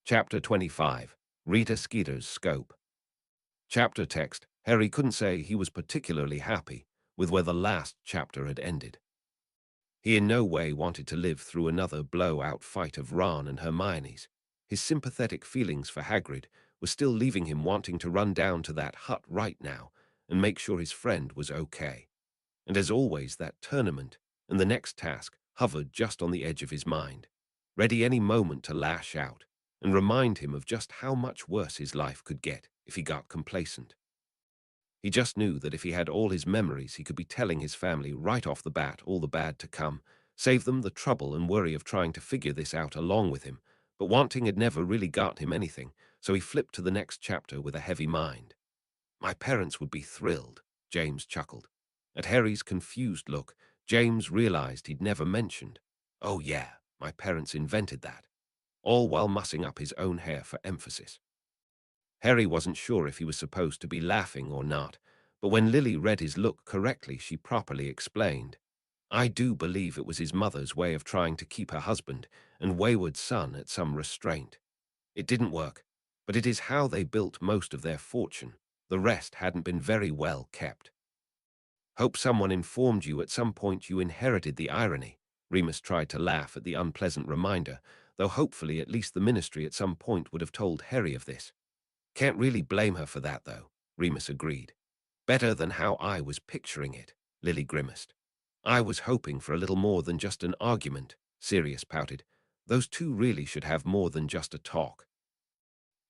Chapter 25. Rita Skeeter's Scope. Chapter text. Harry couldn't say he was particularly happy with where the last chapter had ended. He in no way wanted to live through another blow-out fight of Ron and Hermione's. His sympathetic feelings for Hagrid were still leaving him wanting to run down to that hut right now and make sure his friend was okay. And as always, that tournament and the next task hovered just on the edge of his mind, ready any moment to lash out and remind him of just how much worse his life could get if he got complacent. He just knew that if he had all his memories, he could be telling his family right off the bat all the bad to come, save them the trouble and worry of trying to figure this out along with him. But wanting had never really got him anything, so he flipped to the next chapter with a heavy mind. My parents would be thrilled, James chuckled. At Harry's confused look, James realized he'd never mentioned, "Oh yeah, my parents invented that," all while mussing up his own hair for emphasis. Harry wasn't sure if he was supposed to be laughing or not, but when Lily read his look correctly, she properly explained. "I do believe it was his mother's way of trying to keep her husband and wayward son at some restraint. It didn't work, but it is how they built most of their fortune. The rest hadn't been very well kept." "Hope someone informed you at some point you inherited the irony." Remus tried to laugh at the unpleasant reminder, though hopefully at least the Ministry at some point would have told Harry of this. "Can't really blame her for that, though," Remus agreed. "Better than how I was picturing it," Lily grimaced. "I was hoping for a little more than just an argument," Sirius pouted. "Those two really should have more than just a talk."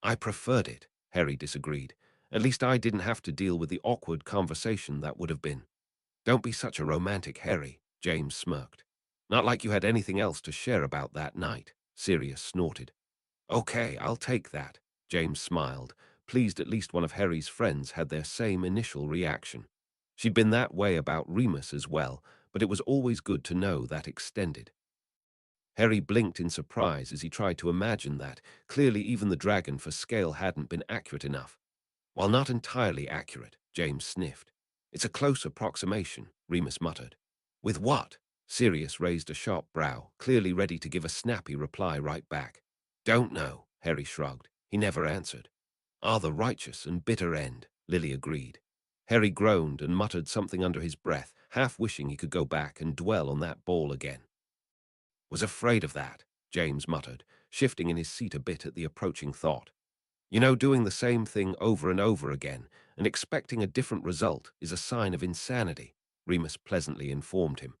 "I preferred it," Harry disagreed. "At least I didn't have to deal with the awkward conversation that would have been." "Don't be such a romantic, Harry," James smirked. "Not like you had anything else to share about that night," Sirius snorted. "Okay, I'll take that," James smiled, pleased at least one of Harry's friends had their same initial reaction. She'd been that way about Remus as well, but it was always good to know that extended. Harry blinked in surprise as he tried to imagine that. Clearly even the dragon for scale hadn't been accurate enough. "While not entirely accurate," James sniffed. "It's a close approximation," Remus muttered. "With what?" Sirius raised a sharp brow, clearly ready to give a snappy reply right back. "Don't know," Harry shrugged. He never answered. "Ah, the righteous and bitter end," Lily agreed. Harry groaned and muttered something under his breath, half wishing he could go back and dwell on that ball again. "Was afraid of that," James muttered, shifting in his seat a bit at the approaching thought. "You know, doing the same thing over and over again and expecting a different result is a sign of insanity," Remus pleasantly informed him.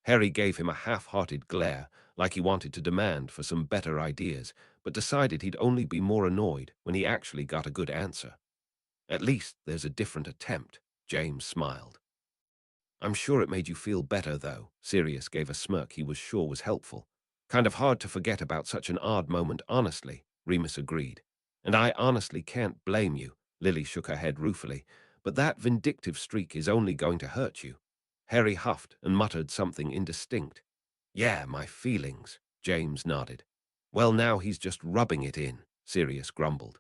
Harry gave him a half-hearted glare, like he wanted to demand for some better ideas, but decided he'd only be more annoyed when he actually got a good answer. "At least there's a different attempt," James smiled. "I'm sure it made you feel better, though." Sirius gave a smirk he was sure was helpful. "Kind of hard to forget about such an odd moment, honestly," Remus agreed. "And I honestly can't blame you," Lily shook her head ruefully, "but that vindictive streak is only going to hurt you." Harry huffed and muttered something indistinct. "Yeah, my feelings," James nodded. "Well, now he's just rubbing it in," Sirius grumbled.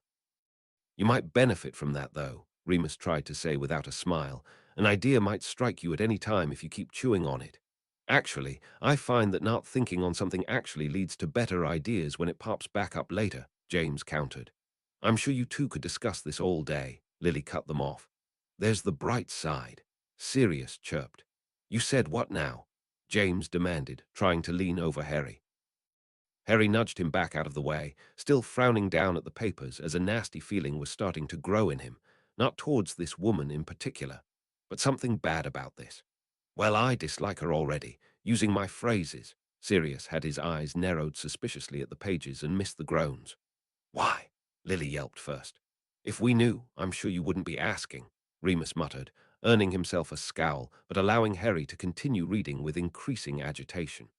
"You might benefit from that, though," Remus tried to say without a smile. "An idea might strike you at any time if you keep chewing on it." "Actually, I find that not thinking on something actually leads to better ideas when it pops back up later," James countered. "I'm sure you two could discuss this all day," Lily cut them off. "There's the bright side," Sirius chirped. "You said what now?" James demanded, trying to lean over Harry. Harry nudged him back out of the way, still frowning down at the papers as a nasty feeling was starting to grow in him, not towards this woman in particular, but something bad about this. "Well, I dislike her already, using my phrases." Sirius had his eyes narrowed suspiciously at the pages and missed the groans. "Why?" Lily yelped first. "If we knew, I'm sure you wouldn't be asking," Remus muttered, earning himself a scowl, but allowing Harry to continue reading with increasing agitation.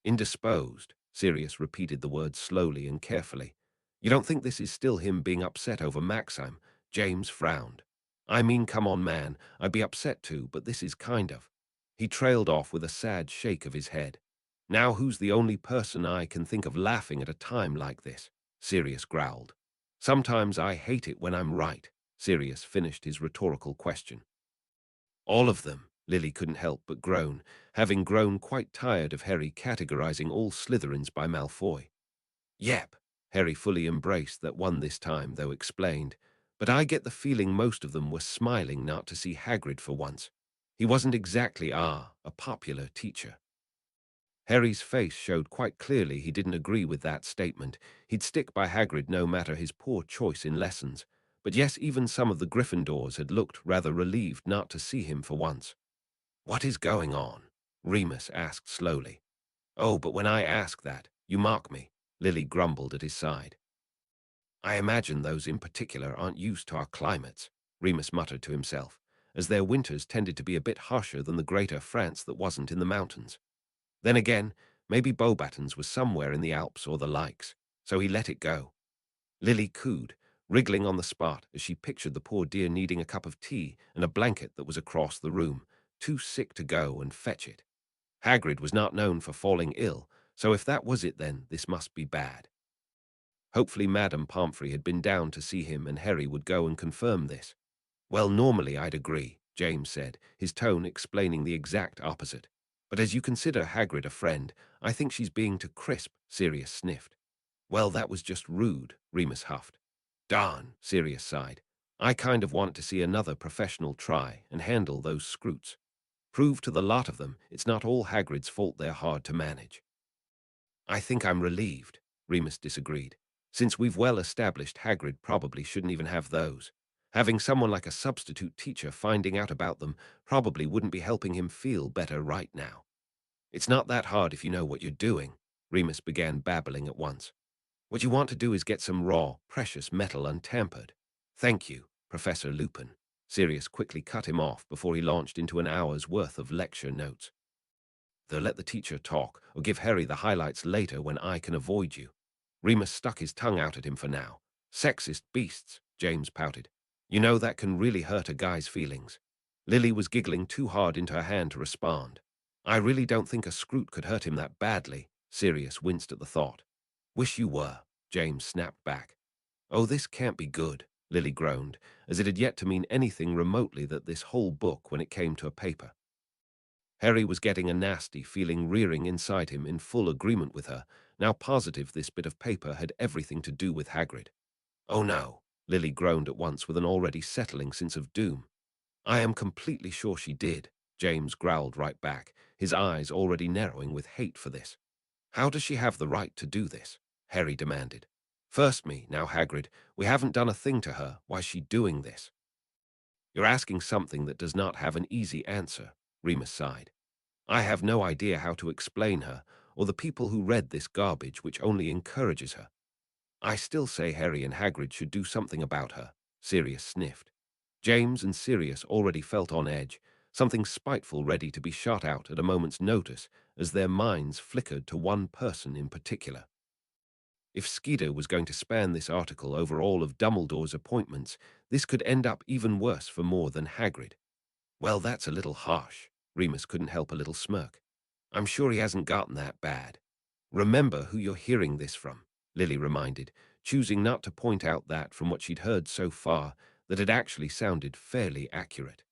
"Indisposed," Sirius repeated the words slowly and carefully. "You don't think this is still him being upset over Maxime?" James frowned. "I mean, come on, man, I'd be upset too, but this is kind of—" He trailed off with a sad shake of his head. "Now who's the only person I can think of laughing at a time like this?" Sirius growled. "Sometimes I hate it when I'm right," Sirius finished his rhetorical question. "All of them," Lily couldn't help but groan, having grown quite tired of Harry categorizing all Slytherins by Malfoy. "Yep," Harry fully embraced that one this time, though explained. But I get the feeling most of them were smiling not to see Hagrid for once. He wasn't exactly, a popular teacher. Harry's face showed quite clearly he didn't agree with that statement. He'd stick by Hagrid no matter his poor choice in lessons. But yes, even some of the Gryffindors had looked rather relieved not to see him for once. "What is going on?" Remus asked slowly. "Oh, but when I ask that, you mock me," Lily grumbled at his side. "I imagine those in particular aren't used to our climates," Remus muttered to himself, as their winters tended to be a bit harsher than the greater France that wasn't in the mountains. Then again, maybe Beauxbatons was somewhere in the Alps or the likes, so he let it go. Lily cooed, wriggling on the spot as she pictured the poor dear needing a cup of tea and a blanket that was across the room, too sick to go and fetch it. Hagrid was not known for falling ill, so if that was it then, this must be bad. Hopefully Madame Pomfrey had been down to see him and Harry would go and confirm this. "Well, normally I'd agree," James said, his tone explaining the exact opposite. "But as you consider Hagrid a friend, I think she's being too crisp," Sirius sniffed. "Well, that was just rude," Remus huffed. "Darn," Sirius sighed. "I kind of want to see another professional try and handle those Scroots. Prove to the lot of them it's not all Hagrid's fault they're hard to manage." "I think I'm relieved," Remus disagreed, "since we've well established Hagrid probably shouldn't even have those. Having someone like a substitute teacher finding out about them probably wouldn't be helping him feel better right now." "It's not that hard if you know what you're doing," Remus began babbling at once. "What you want to do is get some raw, precious metal untampered." "Thank you, Professor Lupin." Sirius quickly cut him off before he launched into an hour's worth of lecture notes. "They'll let the teacher talk, or give Harry the highlights later when I can avoid you." Remus stuck his tongue out at him for now. "Sexist beasts," James pouted. "You know that can really hurt a guy's feelings." Lily was giggling too hard into her hand to respond. "I really don't think a Scroot could hurt him that badly." Sirius winced at the thought. "Wish you were," James snapped back. "Oh, this can't be good," Lily groaned, as it had yet to mean anything remotely that this whole book when it came to a paper. Harry was getting a nasty feeling rearing inside him in full agreement with her, now positive this bit of paper had everything to do with Hagrid. "Oh no," Lily groaned at once with an already settling sense of doom. "I am completely sure she did," James growled right back, his eyes already narrowing with hate for this. "How does she have the right to do this?" Harry demanded. "First me, now Hagrid, we haven't done a thing to her, why's she doing this?" "You're asking something that does not have an easy answer," Remus sighed. "I have no idea how to explain her, or the people who read this garbage which only encourages her." "I still say Harry and Hagrid should do something about her," Sirius sniffed. James and Sirius already felt on edge, something spiteful ready to be shot out at a moment's notice as their minds flickered to one person in particular. If Skeeter was going to span this article over all of Dumbledore's appointments, this could end up even worse for more than Hagrid. "Well, that's a little harsh." Remus couldn't help a little smirk. "I'm sure he hasn't gotten that bad." "Remember who you're hearing this from," Lily reminded, choosing not to point out that, from what she'd heard so far, that it actually sounded fairly accurate.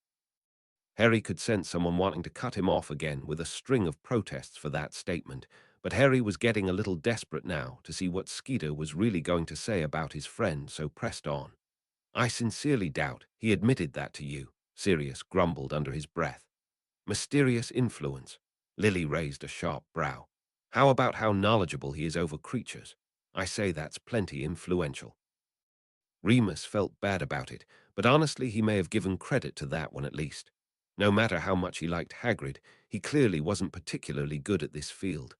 Harry could sense someone wanting to cut him off again with a string of protests for that statement, but Harry was getting a little desperate now to see what Skeeter was really going to say about his friend, so pressed on. "I sincerely doubt he admitted that to you," Sirius grumbled under his breath. "Mysterious influence." Lily raised a sharp brow. "How about how knowledgeable he is over creatures? I say that's plenty influential." Remus felt bad about it, but honestly he may have given credit to that one at least. No matter how much he liked Hagrid, he clearly wasn't particularly good at this field.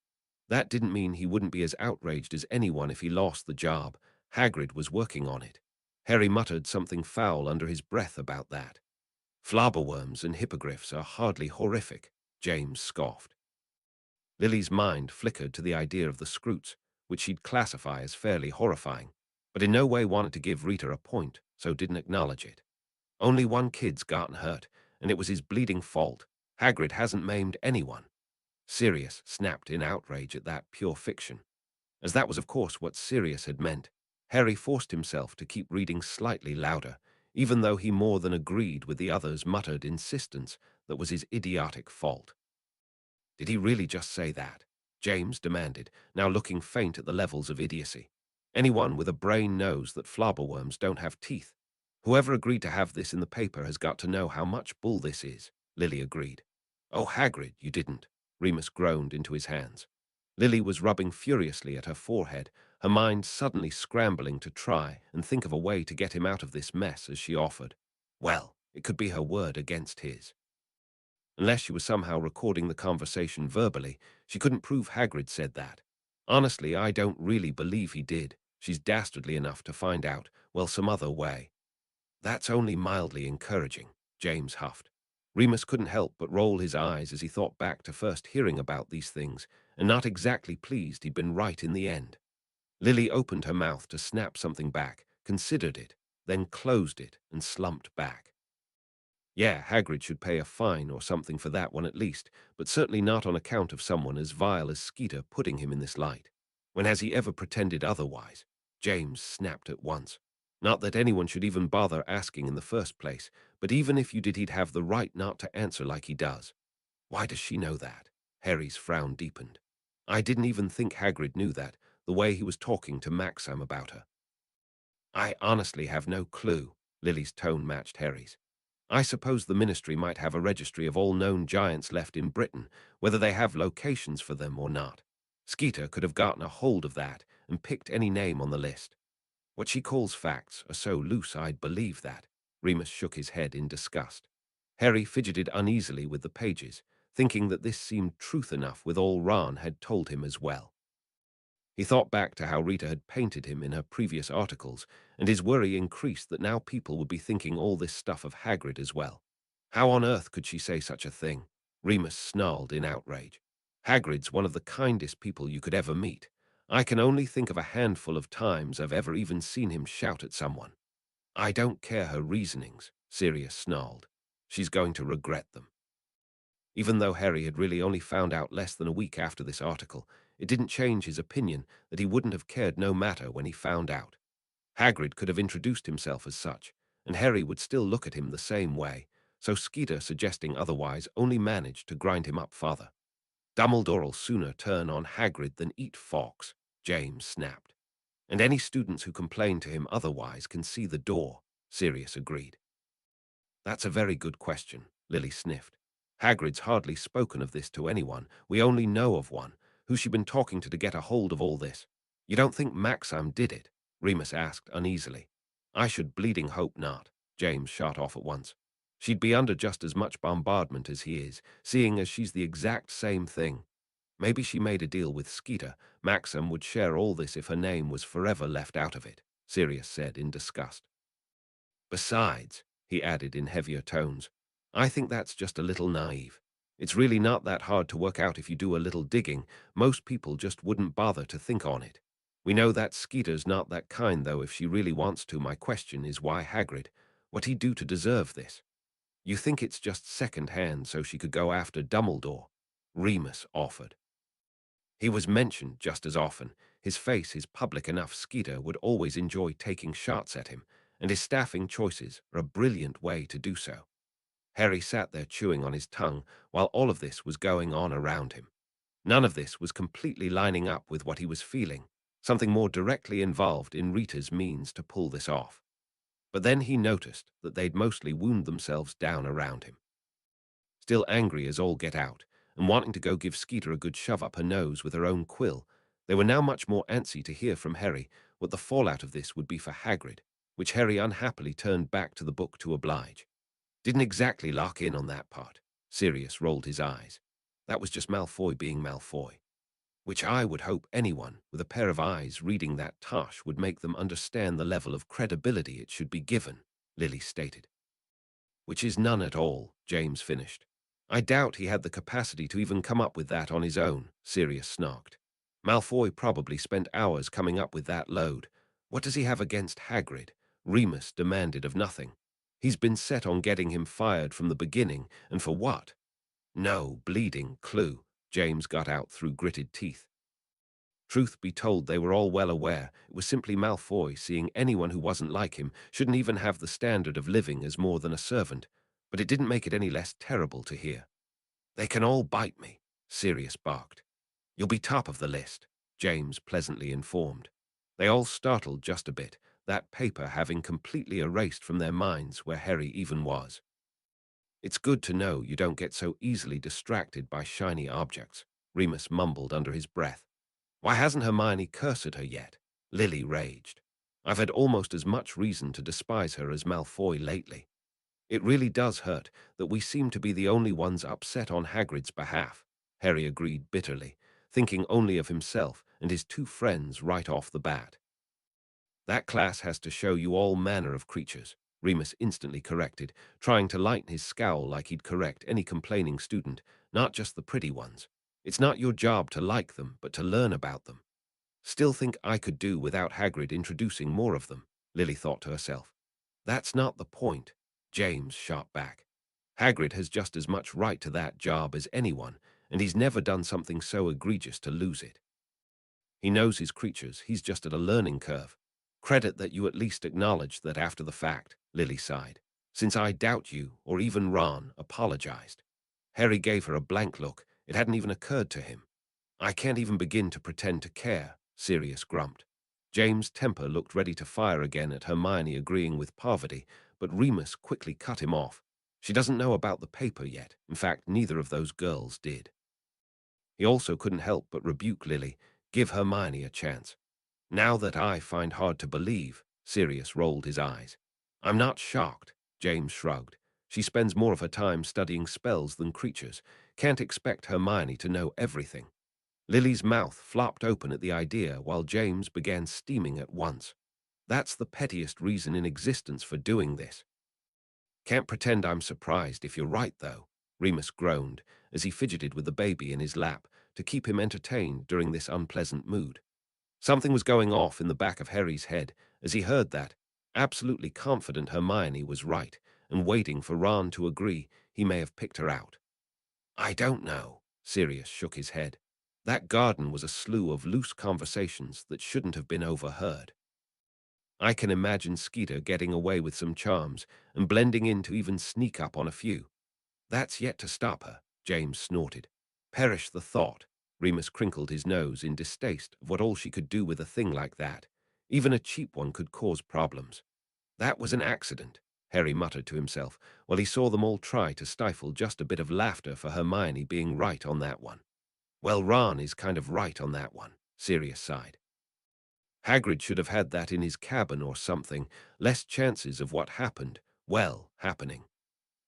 That didn't mean he wouldn't be as outraged as anyone if he lost the job. Hagrid was working on it. Harry muttered something foul under his breath about that. "Flabberworms and hippogriffs are hardly horrific," James scoffed. Lily's mind flickered to the idea of the Scroots, which she'd classify as fairly horrifying, but in no way wanted to give Rita a point, so didn't acknowledge it. "Only one kid's gotten hurt, and it was his bleeding fault. Hagrid hasn't maimed anyone." Sirius snapped in outrage at that pure fiction. As that was of course what Sirius had meant, Harry forced himself to keep reading slightly louder, even though he more than agreed with the others' muttered insistence that was his idiotic fault. "Did he really just say that?" James demanded, now looking faint at the levels of idiocy. Anyone with a brain knows that flobberworms don't have teeth. Whoever agreed to have this in the paper has got to know how much bull this is, Lily agreed. Oh, Hagrid, you didn't, Remus groaned into his hands. Lily was rubbing furiously at her forehead, her mind suddenly scrambling to try and think of a way to get him out of this mess as she offered. Well, it could be her word against his. Unless she was somehow recording the conversation verbally, she couldn't prove Hagrid said that. Honestly, I don't really believe he did. She's dastardly enough to find out, well, some other way. That's only mildly encouraging, James huffed. Remus couldn't help but roll his eyes as he thought back to first hearing about these things, and not exactly pleased he'd been right in the end. Lily opened her mouth to snap something back, considered it, then closed it and slumped back. Yeah, Hagrid should pay a fine or something for that one at least, but certainly not on account of someone as vile as Skeeter putting him in this light. When has he ever pretended otherwise? James snapped at once. Not that anyone should even bother asking in the first place, but even if you did, he'd have the right not to answer like he does. Why does she know that? Harry's frown deepened. I didn't even think Hagrid knew that, the way he was talking to Maxam about her. I honestly have no clue. Lily's tone matched Harry's. I suppose the Ministry might have a registry of all known giants left in Britain, whether they have locations for them or not. Skeeter could have gotten a hold of that and picked any name on the list. What she calls facts are so loose I'd believe that. Remus shook his head in disgust. Harry fidgeted uneasily with the pages, thinking that this seemed truth enough with all Ron had told him as well. He thought back to how Rita had painted him in her previous articles, and his worry increased that now people would be thinking all this stuff of Hagrid as well. How on earth could she say such a thing? Remus snarled in outrage. Hagrid's one of the kindest people you could ever meet. I can only think of a handful of times I've ever even seen him shout at someone. I don't care her reasonings, Sirius snarled. She's going to regret them. Even though Harry had really only found out less than a week after this article, it didn't change his opinion that he wouldn't have cared no matter when he found out. Hagrid could have introduced himself as such, and Harry would still look at him the same way, so Skeeter suggesting otherwise only managed to grind him up farther. Dumbledore'll sooner turn on Hagrid than eat Fawkes, James snapped. And any students who complain to him otherwise can see the door, Sirius agreed. That's a very good question, Lily sniffed. Hagrid's hardly spoken of this to anyone. We only know of one. Who's she been talking to get a hold of all this? You don't think Maxam did it? Remus asked uneasily. I should bleeding hope not, James shot off at once. She'd be under just as much bombardment as he is, seeing as she's the exact same thing. Maybe she made a deal with Skeeter. Maxam would share all this if her name was forever left out of it, Sirius said in disgust. Besides, he added in heavier tones, I think that's just a little naive. It's really not that hard to work out if you do a little digging. Most people just wouldn't bother to think on it. We know that Skeeter's not that kind, though. If she really wants to, my question is why Hagrid? What'd he do to deserve this? You think it's just second-hand so she could go after Dumbledore? Remus offered. He was mentioned just as often. His face is public enough. Skeeter would always enjoy taking shots at him, and his staffing choices are a brilliant way to do so. Harry sat there chewing on his tongue while all of this was going on around him. None of this was completely lining up with what he was feeling, something more directly involved in Rita's means to pull this off. But then he noticed that they'd mostly wound themselves down around him. Still angry as all get out, and wanting to go give Skeeter a good shove up her nose with her own quill, they were now much more antsy to hear from Harry what the fallout of this would be for Hagrid, which Harry unhappily turned back to the book to oblige. Didn't exactly lock in on that part. Sirius rolled his eyes. That was just Malfoy being Malfoy. Which I would hope anyone with a pair of eyes reading that tosh would make them understand the level of credibility it should be given, Lily stated. Which is none at all, James finished. I doubt he had the capacity to even come up with that on his own, Sirius snarked. Malfoy probably spent hours coming up with that load. What does he have against Hagrid? Remus demanded of nothing. He's been set on getting him fired from the beginning, and for what? No bleeding clue, James got out through gritted teeth. Truth be told, they were all well aware it was simply Malfoy seeing anyone who wasn't like him shouldn't even have the standard of living as more than a servant, but it didn't make it any less terrible to hear. They can all bite me, Sirius barked. You'll be top of the list, James pleasantly informed. They all startled just a bit, that paper having completely erased from their minds where Harry even was. It's good to know you don't get so easily distracted by shiny objects, Remus mumbled under his breath. Why hasn't Hermione cursed her yet? Lily raged. I've had almost as much reason to despise her as Malfoy lately. It really does hurt that we seem to be the only ones upset on Hagrid's behalf, Harry agreed bitterly, thinking only of himself and his two friends right off the bat. That class has to show you all manner of creatures, Remus instantly corrected, trying to lighten his scowl like he'd correct any complaining student, not just the pretty ones. It's not your job to like them, but to learn about them. Still think I could do without Hagrid introducing more of them, Lily thought to herself. That's not the point, James shot back. Hagrid has just as much right to that job as anyone, and he's never done something so egregious to lose it. He knows his creatures, he's just at a learning curve. Credit that you at least acknowledged that after the fact, Lily sighed. Since I doubt you, or even Ron, apologized. Harry gave her a blank look. It hadn't even occurred to him. I can't even begin to pretend to care, Sirius grumped. James' temper looked ready to fire again at Hermione agreeing with Parvati, but Remus quickly cut him off. She doesn't know about the paper yet. In fact, neither of those girls did. He also couldn't help but rebuke Lily. Give Hermione a chance. Now that I find hard to believe, Sirius rolled his eyes. I'm not shocked, James shrugged. She spends more of her time studying spells than creatures. Can't expect Hermione to know everything. Lily's mouth flopped open at the idea while James began steaming at once. That's the pettiest reason in existence for doing this. Can't pretend I'm surprised if you're right, though, Remus groaned as he fidgeted with the baby in his lap to keep him entertained during this unpleasant mood. Something was going off in the back of Harry's head as he heard that, absolutely confident Hermione was right, and waiting for Ron to agree he may have picked her out. I don't know, Sirius shook his head. That garden was a slew of loose conversations that shouldn't have been overheard. I can imagine Skeeter getting away with some charms and blending in to even sneak up on a few. That's yet to stop her, James snorted. Perish the thought. Remus crinkled his nose in distaste of what all she could do with a thing like that. Even a cheap one could cause problems. That was an accident, Harry muttered to himself, while he saw them all try to stifle just a bit of laughter for Hermione being right on that one. Well, Ron is kind of right on that one, Sirius sighed. Hagrid should have had that in his cabin or something, less chances of what happened, well, happening.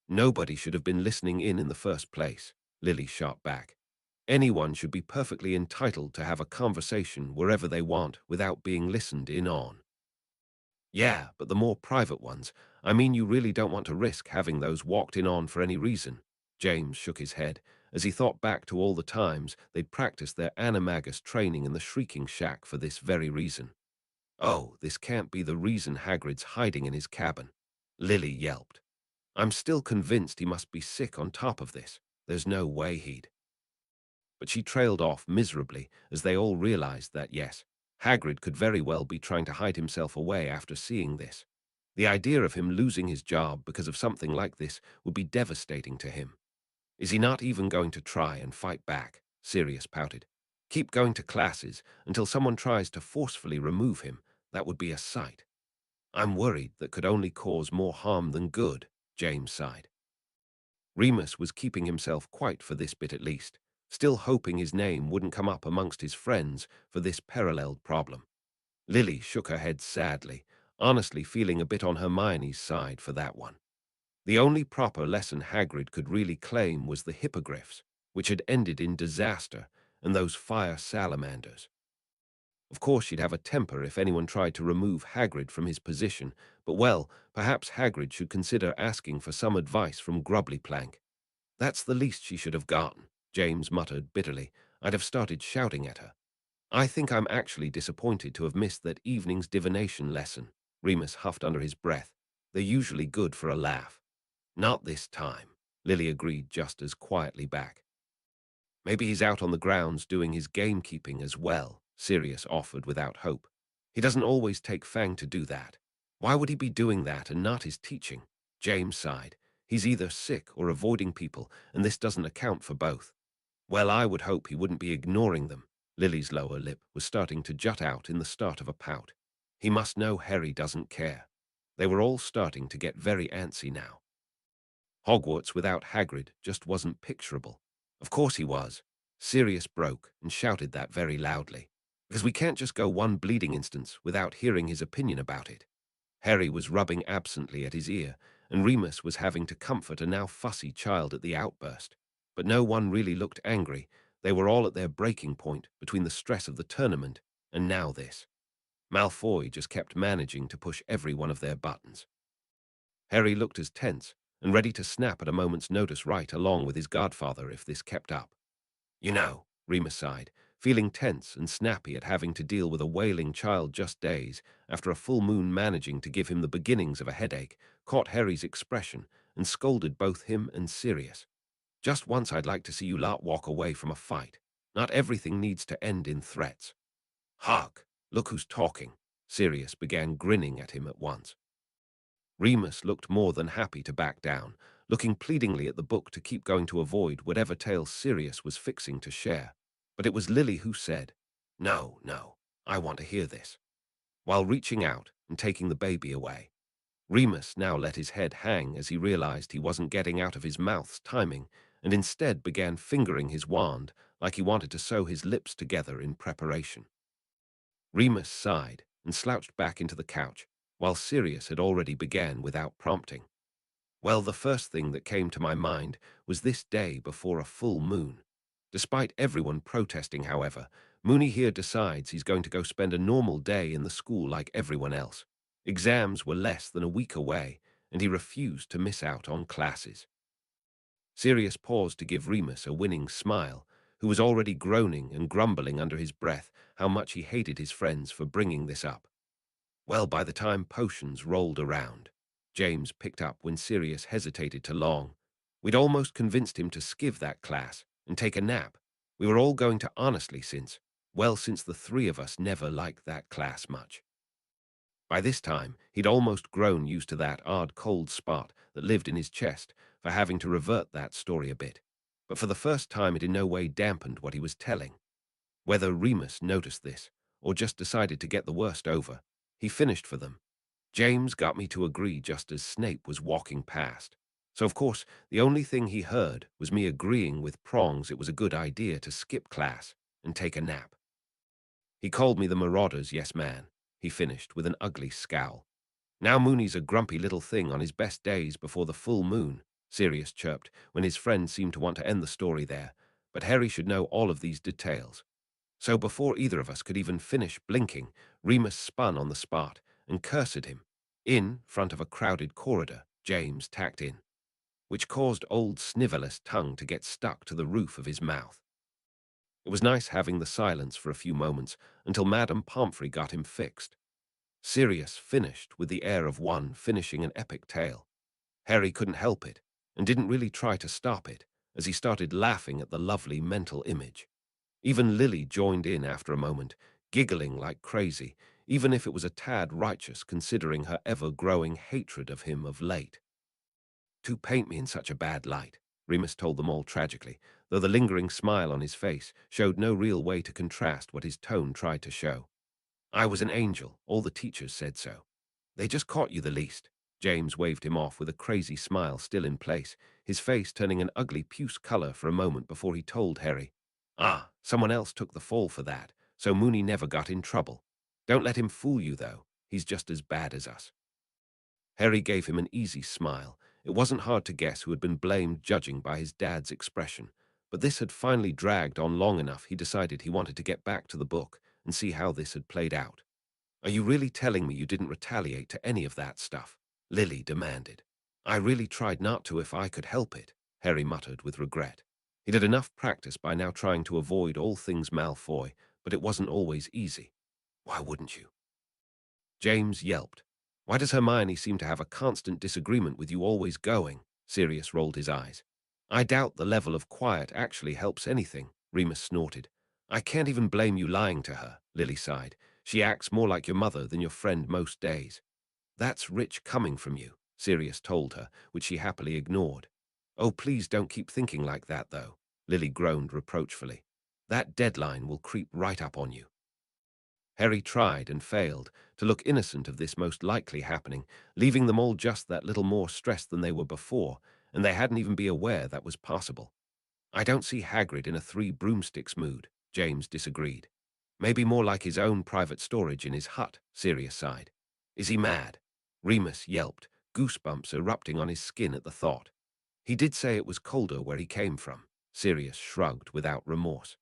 Nobody should have been listening in the first place, Lily shot back. Anyone should be perfectly entitled to have a conversation wherever they want without being listened in on. Yeah, but the more private ones, I mean you really don't want to risk having those walked in on for any reason. James shook his head as he thought back to all the times they'd practiced their animagus training in the Shrieking Shack for this very reason. Oh, this can't be the reason Hagrid's hiding in his cabin. Lily yelped. I'm still convinced he must be sick on top of this. There's no way he'd. But she trailed off miserably as they all realized that, yes, Hagrid could very well be trying to hide himself away after seeing this. The idea of him losing his job because of something like this would be devastating to him. Is he not even going to try and fight back? Sirius pouted. Keep going to classes until someone tries to forcefully remove him. That would be a sight. I'm worried that could only cause more harm than good, James sighed. Remus was keeping himself quiet for this bit at least, still hoping his name wouldn't come up amongst his friends for this paralleled problem. Lily shook her head sadly, honestly feeling a bit on Hermione's side for that one. The only proper lesson Hagrid could really claim was the hippogriffs, which had ended in disaster, and those fire salamanders. Of course she'd have a temper if anyone tried to remove Hagrid from his position, but well, perhaps Hagrid should consider asking for some advice from Grubbly Plank. That's the least she should have gotten, James muttered bitterly. I'd have started shouting at her. I think I'm actually disappointed to have missed that evening's divination lesson, Remus huffed under his breath. They're usually good for a laugh. Not this time, Lily agreed just as quietly back. Maybe he's out on the grounds doing his gamekeeping as well, Sirius offered without hope. He doesn't always take Fang to do that. Why would he be doing that and not his teaching? James sighed. He's either sick or avoiding people, and this doesn't account for both. Well, I would hope he wouldn't be ignoring them, Lily's lower lip was starting to jut out in the start of a pout. He must know Harry doesn't care. They were all starting to get very antsy now. Hogwarts without Hagrid just wasn't picturable. Of course he was. Sirius broke and shouted that very loudly. Because we can't just go one bleeding instance without hearing his opinion about it. Harry was rubbing absently at his ear, and Remus was having to comfort a now fussy child at the outburst. But no one really looked angry. They were all at their breaking point between the stress of the tournament and now this. Malfoy just kept managing to push every one of their buttons. Harry looked as tense and ready to snap at a moment's notice right along with his godfather if this kept up. You know, Remus sighed, feeling tense and snappy at having to deal with a wailing child just days after a full moon managing to give him the beginnings of a headache, caught Harry's expression and scolded both him and Sirius. Just once I'd like to see you lot walk away from a fight. Not everything needs to end in threats. Hark, look who's talking. Sirius began grinning at him at once. Remus looked more than happy to back down, looking pleadingly at the book to keep going to avoid whatever tale Sirius was fixing to share. But it was Lily who said, "No, no, I want to hear this," while reaching out and taking the baby away. Remus now let his head hang as he realized he wasn't getting out of his mouth's timing and instead began fingering his wand like he wanted to sew his lips together in preparation. Remus sighed and slouched back into the couch, while Sirius had already began without prompting. Well, the first thing that came to my mind was this day before a full moon. Despite everyone protesting, however, Moony here decides he's going to go spend a normal day in the school like everyone else. Exams were less than a week away, and he refused to miss out on classes. Sirius paused to give Remus a winning smile, who was already groaning and grumbling under his breath how much he hated his friends for bringing this up. Well, by the time potions rolled around, James picked up when Sirius hesitated too long. We'd almost convinced him to skiv that class and take a nap. We were all going to honestly since the three of us never liked that class much. By this time, he'd almost grown used to that odd cold spot that lived in his chest for having to revert that story a bit. But for the first time, it in no way dampened what he was telling. Whether Remus noticed this or just decided to get the worst over, he finished for them. James got me to agree just as Snape was walking past. So, of course, the only thing he heard was me agreeing with Prongs it was a good idea to skip class and take a nap. He called me the Marauders, yes man, he finished with an ugly scowl. Now Moony's a grumpy little thing on his best days before the full moon, Sirius chirped when his friend seemed to want to end the story there, but Harry should know all of these details. So before either of us could even finish blinking, Remus spun on the spot and cursed him. In front of a crowded corridor, James tacked in, which caused old Snivel's tongue to get stuck to the roof of his mouth. It was nice having the silence for a few moments until Madame Pomfrey got him fixed. Sirius finished with the air of one finishing an epic tale. Harry couldn't help it and didn't really try to stop it as he started laughing at the lovely mental image. Even Lily joined in after a moment, giggling like crazy, even if it was a tad righteous considering her ever-growing hatred of him of late. "To paint me in such a bad light," Remus told them all tragically, though the lingering smile on his face showed no real way to contrast what his tone tried to show. "I was an angel, all the teachers said so. They just caught you the least." James waved him off with a crazy smile still in place, his face turning an ugly puce color for a moment before he told Harry, "Ah, someone else took the fall for that, so Moony never got in trouble. Don't let him fool you, though. He's just as bad as us." Harry gave him an easy smile. It wasn't hard to guess who had been blamed judging by his dad's expression, but this had finally dragged on long enough he decided he wanted to get back to the book and see how this had played out. "Are you really telling me you didn't retaliate to any of that stuff?" Lily demanded. "I really tried not to if I could help it," Harry muttered with regret. He'd had enough practice by now trying to avoid all things Malfoy, but it wasn't always easy. "Why wouldn't you?" James yelped. "Why does Hermione seem to have a constant disagreement with you always going?" Sirius rolled his eyes. "I doubt the level of quiet actually helps anything," Remus snorted. "I can't even blame you lying to her," Lily sighed. "She acts more like your mother than your friend most days." "That's rich coming from you," Sirius told her, which she happily ignored. "Oh, please don't keep thinking like that, though," Lily groaned reproachfully. That deadline will creep right up on you. Harry tried and failed to look innocent of this most likely happening, leaving them all just that little more stressed than they were before, and they hadn't even been aware that was possible. I don't see Hagrid in a three broomsticks mood, James disagreed. Maybe more like his own private storage in his hut, Sirius sighed. Is he mad? Remus yelped, goosebumps erupting on his skin at the thought. He did say it was colder where he came from. Sirius shrugged without remorse.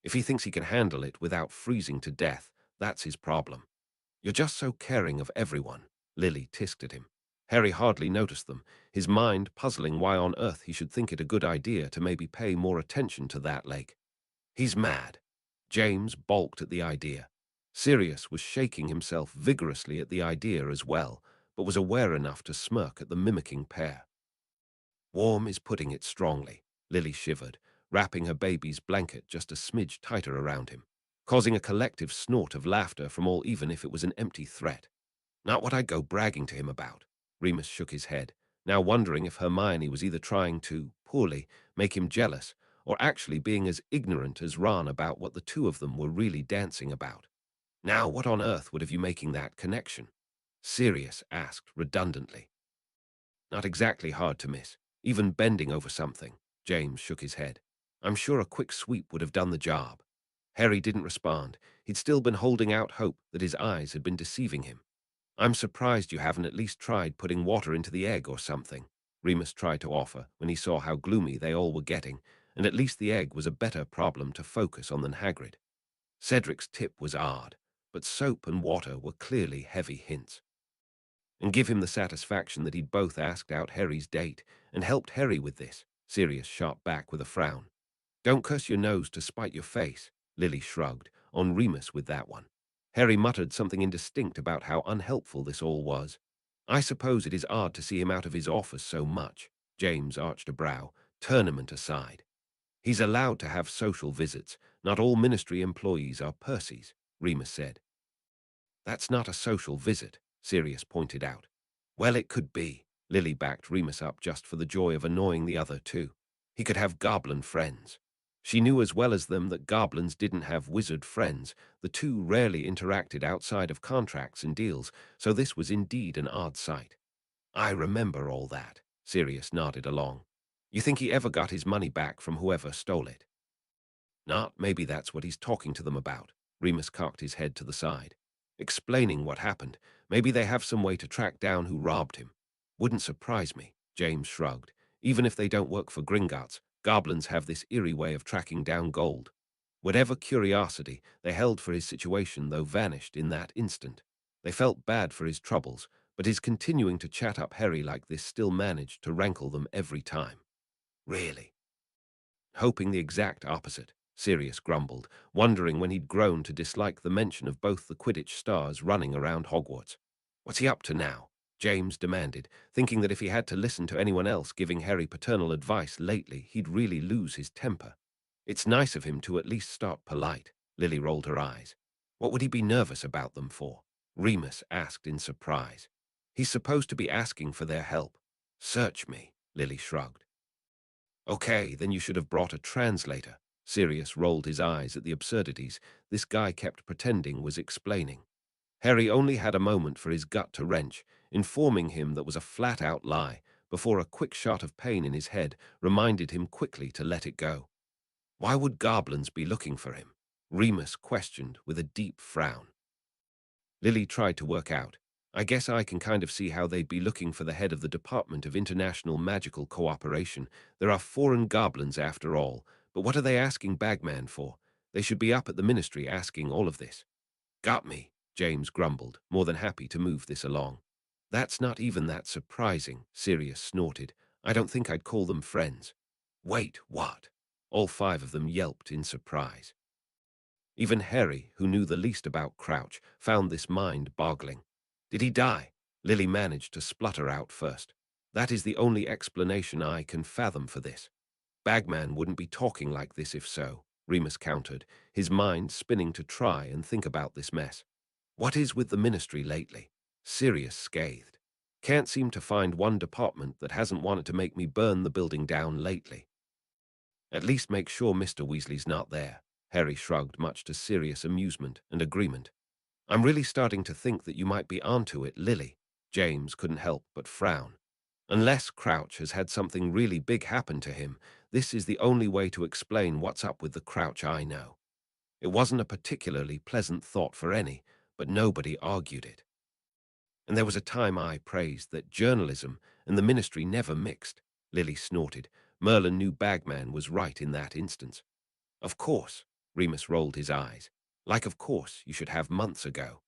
If he thinks he can handle it without freezing to death, that's his problem. You're just so caring of everyone, Lily tisked at him. Harry hardly noticed them, his mind puzzling why on earth he should think it a good idea to maybe pay more attention to that lake. He's mad. James balked at the idea. Sirius was shaking himself vigorously at the idea as well, but was aware enough to smirk at the mimicking pair. Warm is putting it strongly, Lily shivered, wrapping her baby's blanket just a smidge tighter around him, causing a collective snort of laughter from all even if it was an empty threat. Not what I'd go bragging to him about. Remus shook his head, now wondering if Hermione was either trying to, poorly, make him jealous, or actually being as ignorant as Ron about what the two of them were really dancing about. Now what on earth would have you making that connection? Sirius asked redundantly. Not exactly hard to miss, even bending over something. James shook his head. I'm sure a quick sweep would have done the job. Harry didn't respond. He'd still been holding out hope that his eyes had been deceiving him. I'm surprised you haven't at least tried putting water into the egg or something, Remus tried to offer when he saw how gloomy they all were getting, and at least the egg was a better problem to focus on than Hagrid. Cedric's tip was odd, but soap and water were clearly heavy hints. And give him the satisfaction that he'd both asked out Harry's date and helped Harry with this, Sirius shot back with a frown. Don't curse your nose to spite your face, Lily shrugged, on Remus with that one. Harry muttered something indistinct about how unhelpful this all was. I suppose it is odd to see him out of his office so much, James arched a brow, tournament aside. He's allowed to have social visits. Not all ministry employees are Percys, Remus said. That's not a social visit, Sirius pointed out. Well, it could be. Lily backed Remus up just for the joy of annoying the other two. He could have goblin friends. She knew as well as them that goblins didn't have wizard friends. The two rarely interacted outside of contracts and deals, so this was indeed an odd sight. I remember all that, Sirius nodded along. You think he ever got his money back from whoever stole it? Not maybe that's what he's talking to them about. Remus cocked his head to the side. Explaining what happened. Maybe they have some way to track down who robbed him. Wouldn't surprise me, James shrugged. Even if they don't work for Gringotts, goblins have this eerie way of tracking down gold. Whatever curiosity they held for his situation, though, vanished in that instant. They felt bad for his troubles, but his continuing to chat up Harry like this still managed to rankle them every time. Really? Hoping the exact opposite, Sirius grumbled, wondering when he'd grown to dislike the mention of both the Quidditch stars running around Hogwarts. What's he up to now? James demanded, thinking that if he had to listen to anyone else giving Harry paternal advice lately, he'd really lose his temper. It's nice of him to at least start polite. Lily rolled her eyes. What would he be nervous about them for? Remus asked in surprise. He's supposed to be asking for their help. Search me, Lily shrugged. Okay, then you should have brought a translator. Sirius rolled his eyes at the absurdities this guy kept pretending was explaining. Harry only had a moment for his gut to wrench, informing him that was a flat-out lie, before a quick shot of pain in his head reminded him quickly to let it go. Why would goblins be looking for him? Remus questioned with a deep frown. Lily tried to work out. I guess I can kind of see how they'd be looking for the head of the Department of International Magical Cooperation. There are foreign goblins after all, but what are they asking Bagman for? They should be up at the ministry asking all of this. Got me, James grumbled, more than happy to move this along. That's not even that surprising, Sirius snorted. I don't think I'd call them friends. Wait, what? All five of them yelped in surprise. Even Harry, who knew the least about Crouch, found this mind-boggling. Did he die? Lily managed to splutter out first. That is the only explanation I can fathom for this. Bagman wouldn't be talking like this if so, Remus countered, his mind spinning to try and think about this mess. What is with the ministry lately? Sirius scathed. Can't seem to find one department that hasn't wanted to make me burn the building down lately. At least make sure Mr. Weasley's not there. Harry shrugged, much to Sirius' amusement and agreement. I'm really starting to think that you might be onto it, Lily. James couldn't help but frown. Unless Crouch has had something really big happen to him, this is the only way to explain what's up with the Crouch I know. It wasn't a particularly pleasant thought for any, but nobody argued it. And there was a time I praised that journalism and the ministry never mixed. Lily snorted. Merlin knew Bagman was right in that instance. Of course, Remus rolled his eyes. Like of course you should have months ago.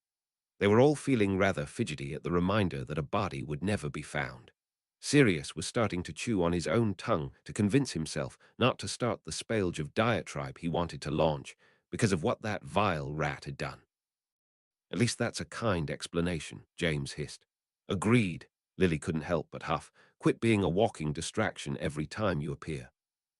They were all feeling rather fidgety at the reminder that a body would never be found. Sirius was starting to chew on his own tongue to convince himself not to start the spelge of diatribe he wanted to launch because of what that vile rat had done. At least that's a kind explanation, James hissed. Agreed, Lily couldn't help but huff. Quit being a walking distraction every time you appear.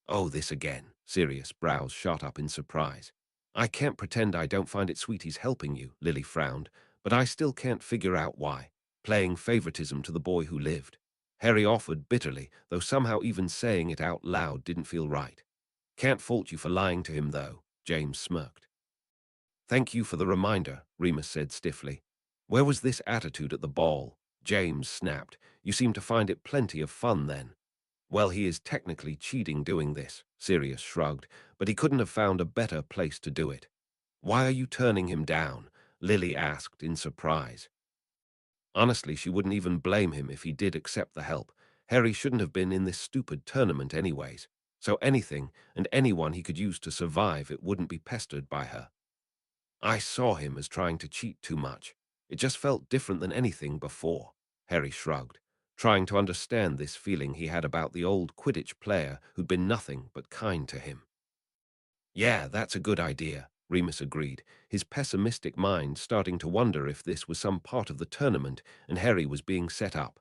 Oh, this again. Sirius' brows shot up in surprise. I can't pretend I don't find it sweet he's helping you, Lily frowned, but I still can't figure out why. Playing favoritism to the boy who lived. Harry offered bitterly, though somehow even saying it out loud didn't feel right. Can't fault you for lying to him, though, James smirked. Thank you for the reminder, Remus said stiffly. Where was this attitude at the ball? James snapped. You seem to find it plenty of fun then. Well, he is technically cheating doing this, Sirius shrugged, but he couldn't have found a better place to do it. Why are you turning him down? Lily asked in surprise. Honestly, she wouldn't even blame him if he did accept the help. Harry shouldn't have been in this stupid tournament anyways, so anything and anyone he could use to survive it wouldn't be pestered by her. I saw him as trying to cheat too much. It just felt different than anything before. Harry shrugged, trying to understand this feeling he had about the old Quidditch player who'd been nothing but kind to him. Yeah, that's a good idea, Remus agreed, his pessimistic mind starting to wonder if this was some part of the tournament and Harry was being set up.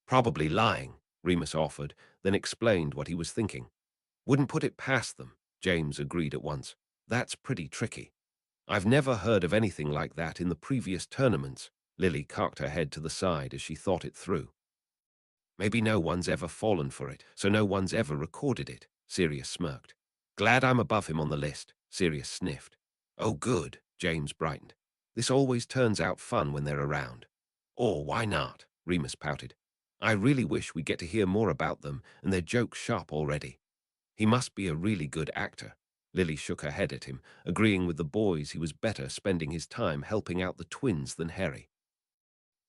Probably lying, Remus offered, then explained what he was thinking. Wouldn't put it past them, James agreed at once. That's pretty tricky. I've never heard of anything like that in the previous tournaments. Lily cocked her head to the side as she thought it through. Maybe no one's ever fallen for it, so no one's ever recorded it, Sirius smirked. Glad I'm above him on the list, Sirius sniffed. Oh good, James brightened. This always turns out fun when they're around. Or why not, Remus pouted. I really wish we get to hear more about them and their joke shop already. He must be a really good actor. Lily shook her head at him, agreeing with the boys he was better spending his time helping out the twins than Harry.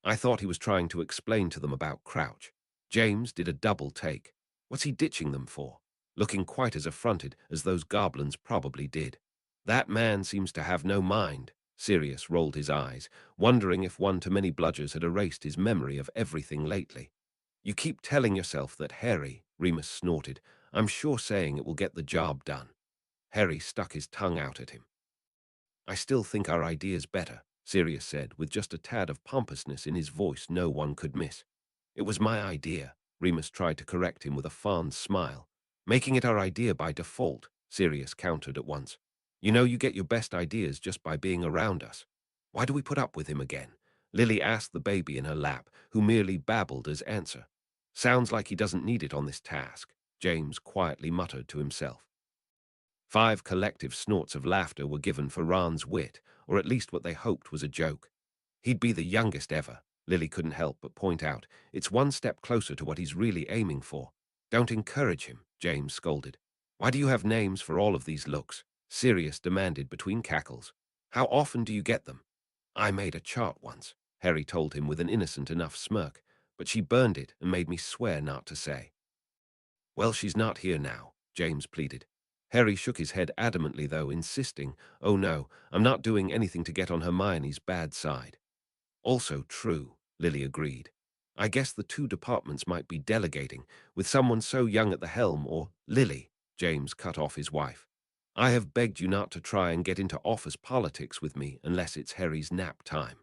I thought he was trying to explain to them about Crouch. James did a double take. What's he ditching them for? Looking quite as affronted as those goblins probably did. That man seems to have no mind. Sirius rolled his eyes, wondering if one too many bludgers had erased his memory of everything lately. You keep telling yourself that Harry, Remus snorted. I'm sure saying it will get the job done. Harry stuck his tongue out at him. I still think our idea's better, Sirius said, with just a tad of pompousness in his voice no one could miss. It was my idea, Remus tried to correct him with a fond smile. Making it our idea by default, Sirius countered at once. You know you get your best ideas just by being around us. Why do we put up with him again? Lily asked the baby in her lap, who merely babbled as answer. Sounds like he doesn't need it on this task, James quietly muttered to himself. 5 collective snorts of laughter were given for Ron's wit, or at least what they hoped was a joke. He'd be the youngest ever, Lily couldn't help but point out. It's one step closer to what he's really aiming for. Don't encourage him, James scolded. Why do you have names for all of these looks? Sirius demanded between cackles. How often do you get them? I made a chart once, Harry told him with an innocent enough smirk, but she burned it and made me swear not to say. Well, she's not here now, James pleaded. Harry shook his head adamantly, though, insisting, oh no, I'm not doing anything to get on Hermione's bad side. Also true, Lily agreed. I guess the two departments might be delegating, with someone so young at the helm, or Lily, James cut off his wife. I have begged you not to try and get into office politics with me unless it's Harry's nap time.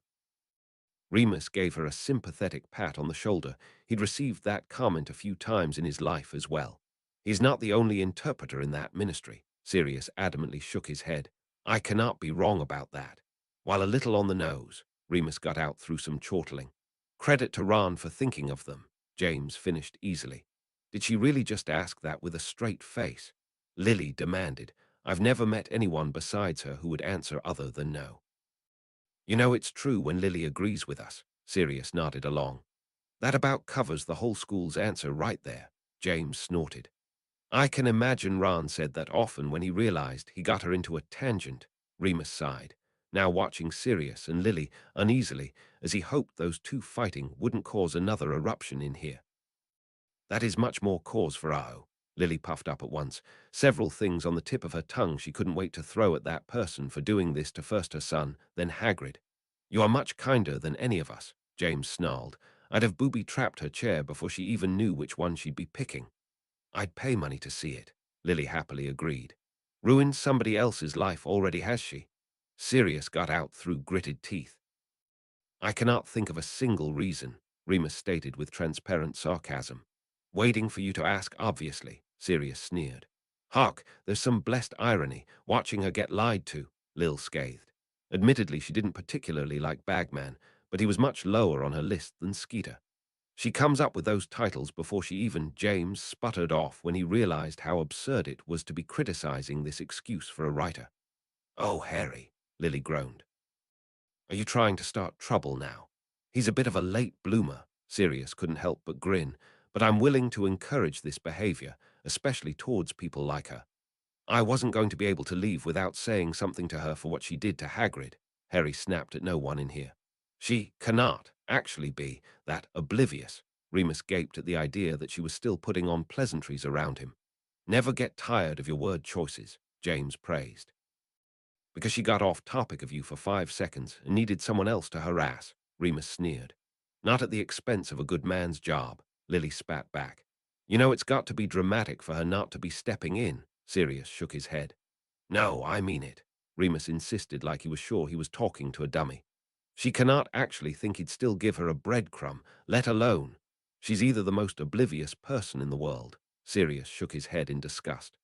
Remus gave her a sympathetic pat on the shoulder. He'd received that comment a few times in his life as well. He's not the only interpreter in that ministry. Sirius adamantly shook his head. I cannot be wrong about that. While a little on the nose, Remus got out through some chortling. Credit to Ron for thinking of them, James finished easily. Did she really just ask that with a straight face? Lily demanded. I've never met anyone besides her who would answer other than no. You know it's true when Lily agrees with us, Sirius nodded along. That about covers the whole school's answer right there, James snorted. I can imagine Ron said that often when he realized he got her into a tangent, Remus sighed, now watching Sirius and Lily uneasily as he hoped those two fighting wouldn't cause another eruption in here. That is much more cause for Aho, Lily puffed up at once, several things on the tip of her tongue she couldn't wait to throw at that person for doing this to first her son, then Hagrid. You are much kinder than any of us, James snarled. I'd have booby-trapped her chair before she even knew which one she'd be picking. I'd pay money to see it, Lily happily agreed. Ruined somebody else's life already, has she? Sirius got out through gritted teeth. I cannot think of a single reason, Remus stated with transparent sarcasm. Waiting for you to ask, obviously, Sirius sneered. Hark, there's some blessed irony, watching her get lied to, Lil scathed. Admittedly, she didn't particularly like Bagman, but he was much lower on her list than Skeeter. She comes up with those titles before she even, James sputtered off when he realized how absurd it was to be criticizing this excuse for a writer. Oh, Harry, Lily groaned. Are you trying to start trouble now? He's a bit of a late bloomer, Sirius couldn't help but grin, but I'm willing to encourage this behavior, especially towards people like her. I wasn't going to be able to leave without saying something to her for what she did to Hagrid, Harry snapped at no one in here. She cannot actually be that oblivious, Remus gaped at the idea that she was still putting on pleasantries around him. Never get tired of your word choices, James praised. Because she got off topic of you for 5 seconds and needed someone else to harass, Remus sneered. Not at the expense of a good man's job, Lily spat back. You know it's got to be dramatic for her not to be stepping in, Sirius shook his head. No, I mean it, Remus insisted like he was sure he was talking to a dummy. She cannot actually think he'd still give her a breadcrumb, let alone. She's either the most oblivious person in the world, Sirius shook his head in disgust,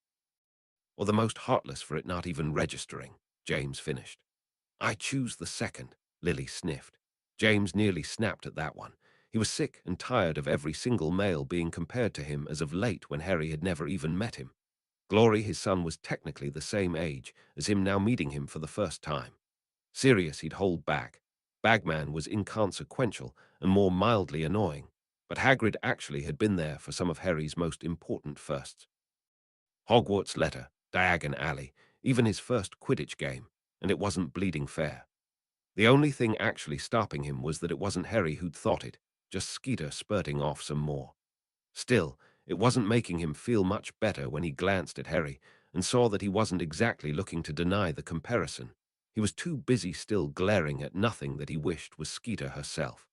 or the most heartless for it not even registering, James finished. I choose the second, Lily sniffed. James nearly snapped at that one. He was sick and tired of every single male being compared to him as of late when Harry had never even met him. Glory, his son, was technically the same age as him now meeting him for the first time. Sirius he'd hold back. Bagman was inconsequential and more mildly annoying, but Hagrid actually had been there for some of Harry's most important firsts. Hogwarts letter, Diagon Alley, even his first Quidditch game, and it wasn't bleeding fair. The only thing actually stopping him was that it wasn't Harry who'd thought it, just Skeeter spurting off some more. Still, it wasn't making him feel much better when he glanced at Harry and saw that he wasn't exactly looking to deny the comparison. He was too busy still glaring at nothing that he wished was Skeeter herself.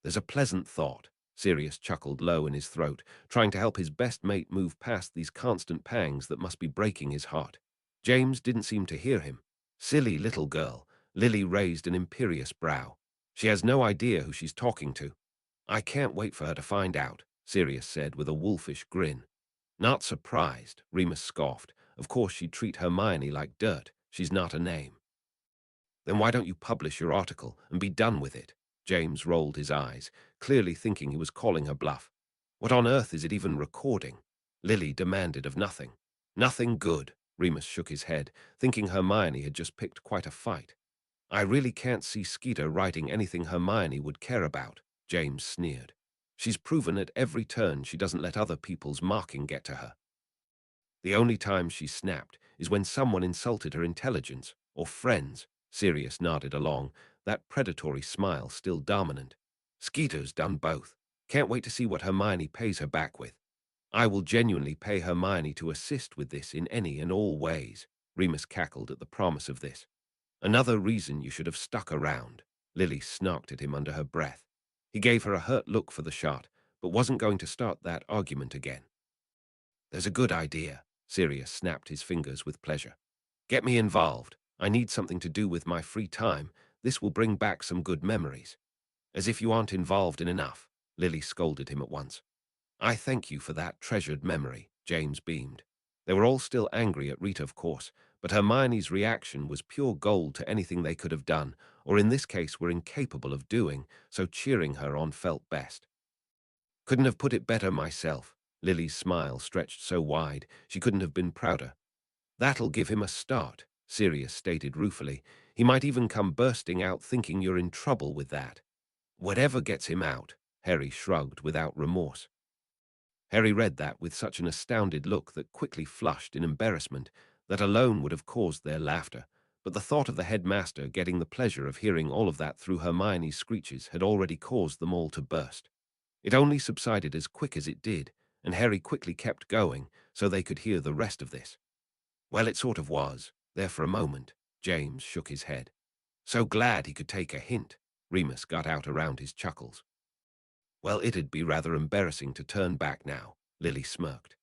There's a pleasant thought, Sirius chuckled low in his throat, trying to help his best mate move past these constant pangs that must be breaking his heart. James didn't seem to hear him. Silly little girl, Lily raised an imperious brow. She has no idea who she's talking to. I can't wait for her to find out, Sirius said with a wolfish grin. Not surprised, Remus scoffed. Of course she'd treat Hermione like dirt. She's not a name. Then why don't you publish your article and be done with it? James rolled his eyes, clearly thinking he was calling her bluff. What on earth is it even recording? Lily demanded of nothing. Nothing good, Remus shook his head, thinking Hermione had just picked quite a fight. I really can't see Skeeter writing anything Hermione would care about, James sneered. She's proven at every turn she doesn't let other people's marking get to her. The only time she snapped is when someone insulted her intelligence, or friends, Sirius nodded along, that predatory smile still dominant. Skeeter's done both. Can't wait to see what Hermione pays her back with. I will genuinely pay Hermione to assist with this in any and all ways, Remus cackled at the promise of this. Another reason you should have stuck around, Lily snarked at him under her breath. He gave her a hurt look for the shot, but wasn't going to start that argument again. There's a good idea, Sirius snapped his fingers with pleasure. Get me involved. I need something to do with my free time. This will bring back some good memories. As if you aren't involved in enough, Lily scolded him at once. I thank you for that treasured memory, James beamed. They were all still angry at Rita, of course, but Hermione's reaction was pure gold to anything they could have done, or in this case were incapable of doing, so cheering her on felt best. Couldn't have put it better myself, Lily's smile stretched so wide she couldn't have been prouder. That'll give him a start, Sirius stated ruefully. He might even come bursting out thinking you're in trouble with that. Whatever gets him out, Harry shrugged without remorse. Harry read that with such an astounded look that quickly flushed in embarrassment that alone would have caused their laughter, but the thought of the headmaster getting the pleasure of hearing all of that through Hermione's screeches had already caused them all to burst. It only subsided as quick as it did, and Harry quickly kept going so they could hear the rest of this. Well, it sort of was, there for a moment. James shook his head. So glad he could take a hint. Remus got out around his chuckles. Well, it'd be rather embarrassing to turn back now, Lily smirked.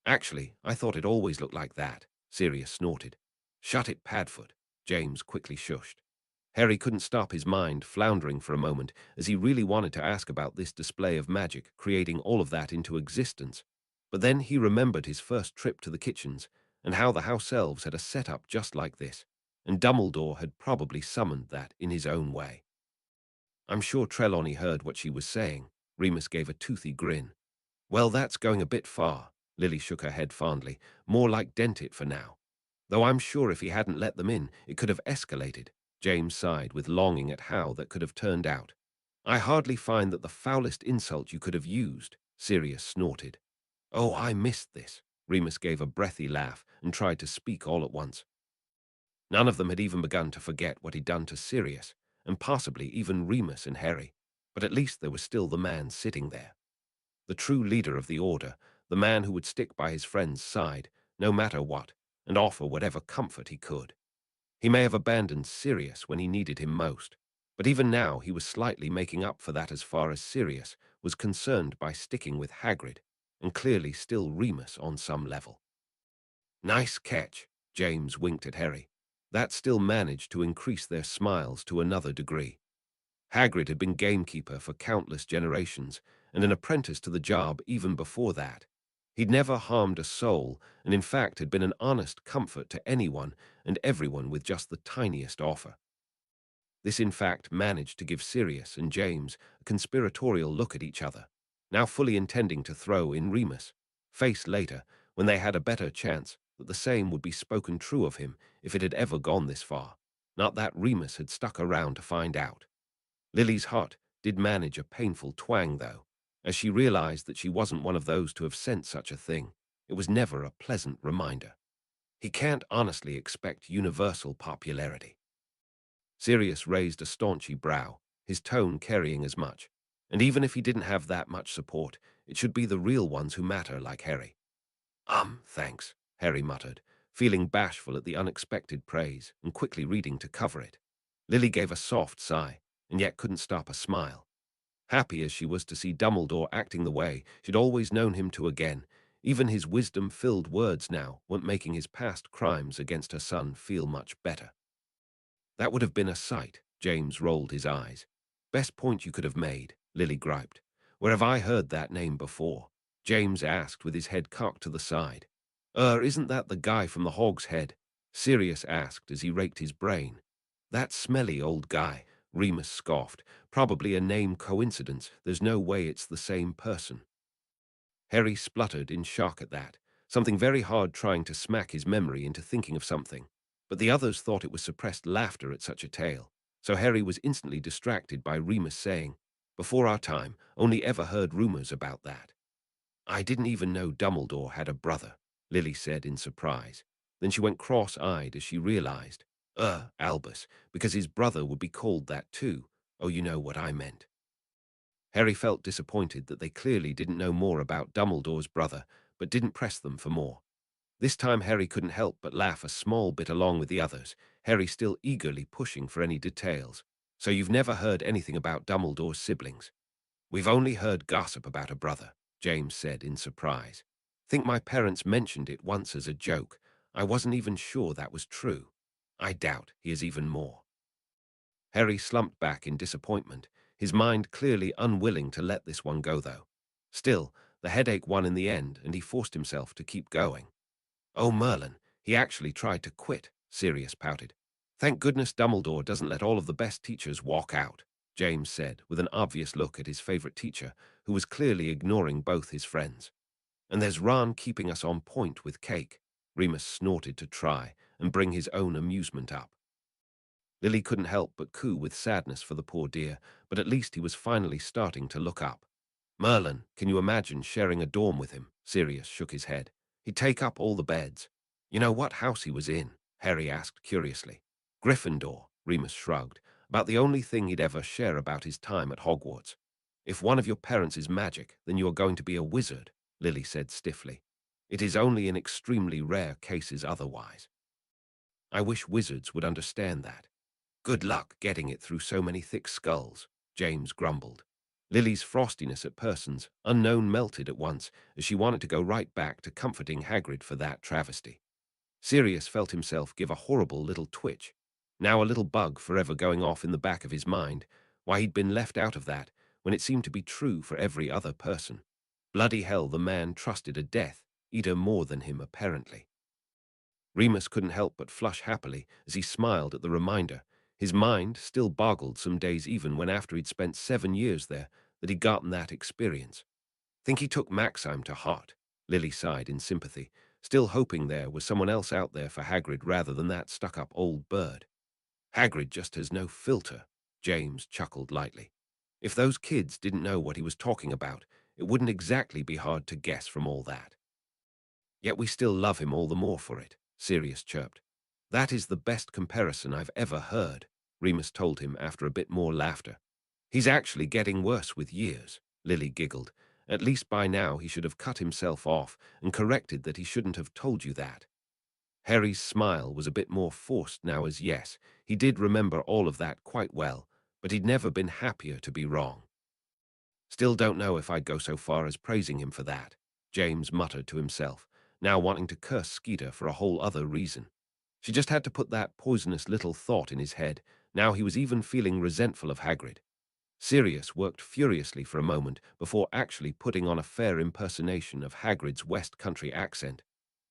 Actually, I thought it always looked like that, Sirius snorted. Shut it, Padfoot, James quickly shushed. Harry couldn't stop his mind floundering for a moment as he really wanted to ask about this display of magic creating all of that into existence. But then he remembered his first trip to the kitchens and how the house elves had a setup just like this, and Dumbledore had probably summoned that in his own way. I'm sure Trelawney heard what she was saying. Remus gave a toothy grin. Well, that's going a bit far. Lily shook her head fondly. More like Dentit for now. Though I'm sure if he hadn't let them in, it could have escalated. James sighed with longing at how that could have turned out. I hardly find that the foulest insult you could have used, Sirius snorted. Oh, I missed this. Remus gave a breathy laugh and tried to speak all at once. None of them had even begun to forget what he'd done to Sirius, and possibly even Remus and Harry, but at least there was still the man sitting there. The true leader of the Order, the man who would stick by his friend's side, no matter what, and offer whatever comfort he could. He may have abandoned Sirius when he needed him most, but even now he was slightly making up for that as far as Sirius was concerned by sticking with Hagrid, and clearly still Remus on some level. Nice catch, James winked at Harry. That still managed to increase their smiles to another degree. Hagrid had been gamekeeper for countless generations, and an apprentice to the job even before that. He'd never harmed a soul, and in fact had been an honest comfort to anyone and everyone with just the tiniest offer. This in fact managed to give Sirius and James a conspiratorial look at each other, now fully intending to throw in Remus, face later, when they had a better chance that the same would be spoken true of him if it had ever gone this far, not that Remus had stuck around to find out. Lily's heart did manage a painful twang, though, as she realized that she wasn't one of those to have sent such a thing. It was never a pleasant reminder. He can't honestly expect universal popularity. Sirius raised a staunchy brow, his tone carrying as much. And even if he didn't have that much support, it should be the real ones who matter, like Harry. Thanks, Harry muttered, feeling bashful at the unexpected praise and quickly reading to cover it. Lily gave a soft sigh, and yet couldn't stop a smile. Happy as she was to see Dumbledore acting the way she'd always known him to again, even his wisdom-filled words now weren't making his past crimes against her son feel much better. That would have been a sight, James rolled his eyes. Best point you could have made, Lily griped. Where have I heard that name before? James asked with his head cocked to the side. Isn't that the guy from the Hog's Head? Sirius asked as he raked his brain. That smelly old guy, Remus scoffed. Probably a name coincidence. There's no way it's the same person. Harry spluttered in shock at that, something very hard trying to smack his memory into thinking of something. But the others thought it was suppressed laughter at such a tale, so Harry was instantly distracted by Remus saying, Before our time, only ever heard rumors about that. I didn't even know Dumbledore had a brother, Lily said in surprise. Then she went cross-eyed as she realized, Albus, because his brother would be called that too. Oh, you know what I meant. Harry felt disappointed that they clearly didn't know more about Dumbledore's brother, but didn't press them for more. This time Harry couldn't help but laugh a small bit along with the others, Harry still eagerly pushing for any details. So you've never heard anything about Dumbledore's siblings? We've only heard gossip about a brother, James said in surprise. Think my parents mentioned it once as a joke. I wasn't even sure that was true. I doubt he is even more. Harry slumped back in disappointment, his mind clearly unwilling to let this one go, though. Still, the headache won in the end, and he forced himself to keep going. Oh, Merlin, he actually tried to quit, Sirius pouted. Thank goodness Dumbledore doesn't let all of the best teachers walk out, James said, with an obvious look at his favorite teacher, who was clearly ignoring both his friends. And there's Ron keeping us on point with cake, Remus snorted to try and bring his own amusement up. Lily couldn't help but coo with sadness for the poor dear, but at least he was finally starting to look up. Merlin, can you imagine sharing a dorm with him? Sirius shook his head. He'd take up all the beds. You know what house he was in? Harry asked curiously. Gryffindor, Remus shrugged, about the only thing he'd ever share about his time at Hogwarts. If one of your parents is magic, then you are going to be a wizard, Lily said stiffly. It is only in extremely rare cases otherwise. I wish wizards would understand that. Good luck getting it through so many thick skulls, James grumbled. Lily's frostiness at persons unknown melted at once as she wanted to go right back to comforting Hagrid for that travesty. Sirius felt himself give a horrible little twitch, now a little bug forever going off in the back of his mind, why he'd been left out of that when it seemed to be true for every other person. Bloody hell, the man trusted a Death Eater more than him apparently. Remus couldn't help but flush happily as he smiled at the reminder. His mind still boggled some days even when after he'd spent 7 years there that he'd gotten that experience. Think he took Maxime to heart, Lily sighed in sympathy, still hoping there was someone else out there for Hagrid rather than that stuck-up old bird. Hagrid just has no filter, James chuckled lightly. If those kids didn't know what he was talking about, it wouldn't exactly be hard to guess from all that. Yet we still love him all the more for it, Sirius chirped. That is the best comparison I've ever heard, Remus told him after a bit more laughter. He's actually getting worse with years, Lily giggled. At least by now he should have cut himself off and corrected that he shouldn't have told you that. Harry's smile was a bit more forced now as yes, he did remember all of that quite well, but he'd never been happier to be wrong. Still don't know if I'd go so far as praising him for that, James muttered to himself, now wanting to curse Skeeter for a whole other reason. She just had to put that poisonous little thought in his head. Now he was even feeling resentful of Hagrid. Sirius worked furiously for a moment before actually putting on a fair impersonation of Hagrid's West Country accent.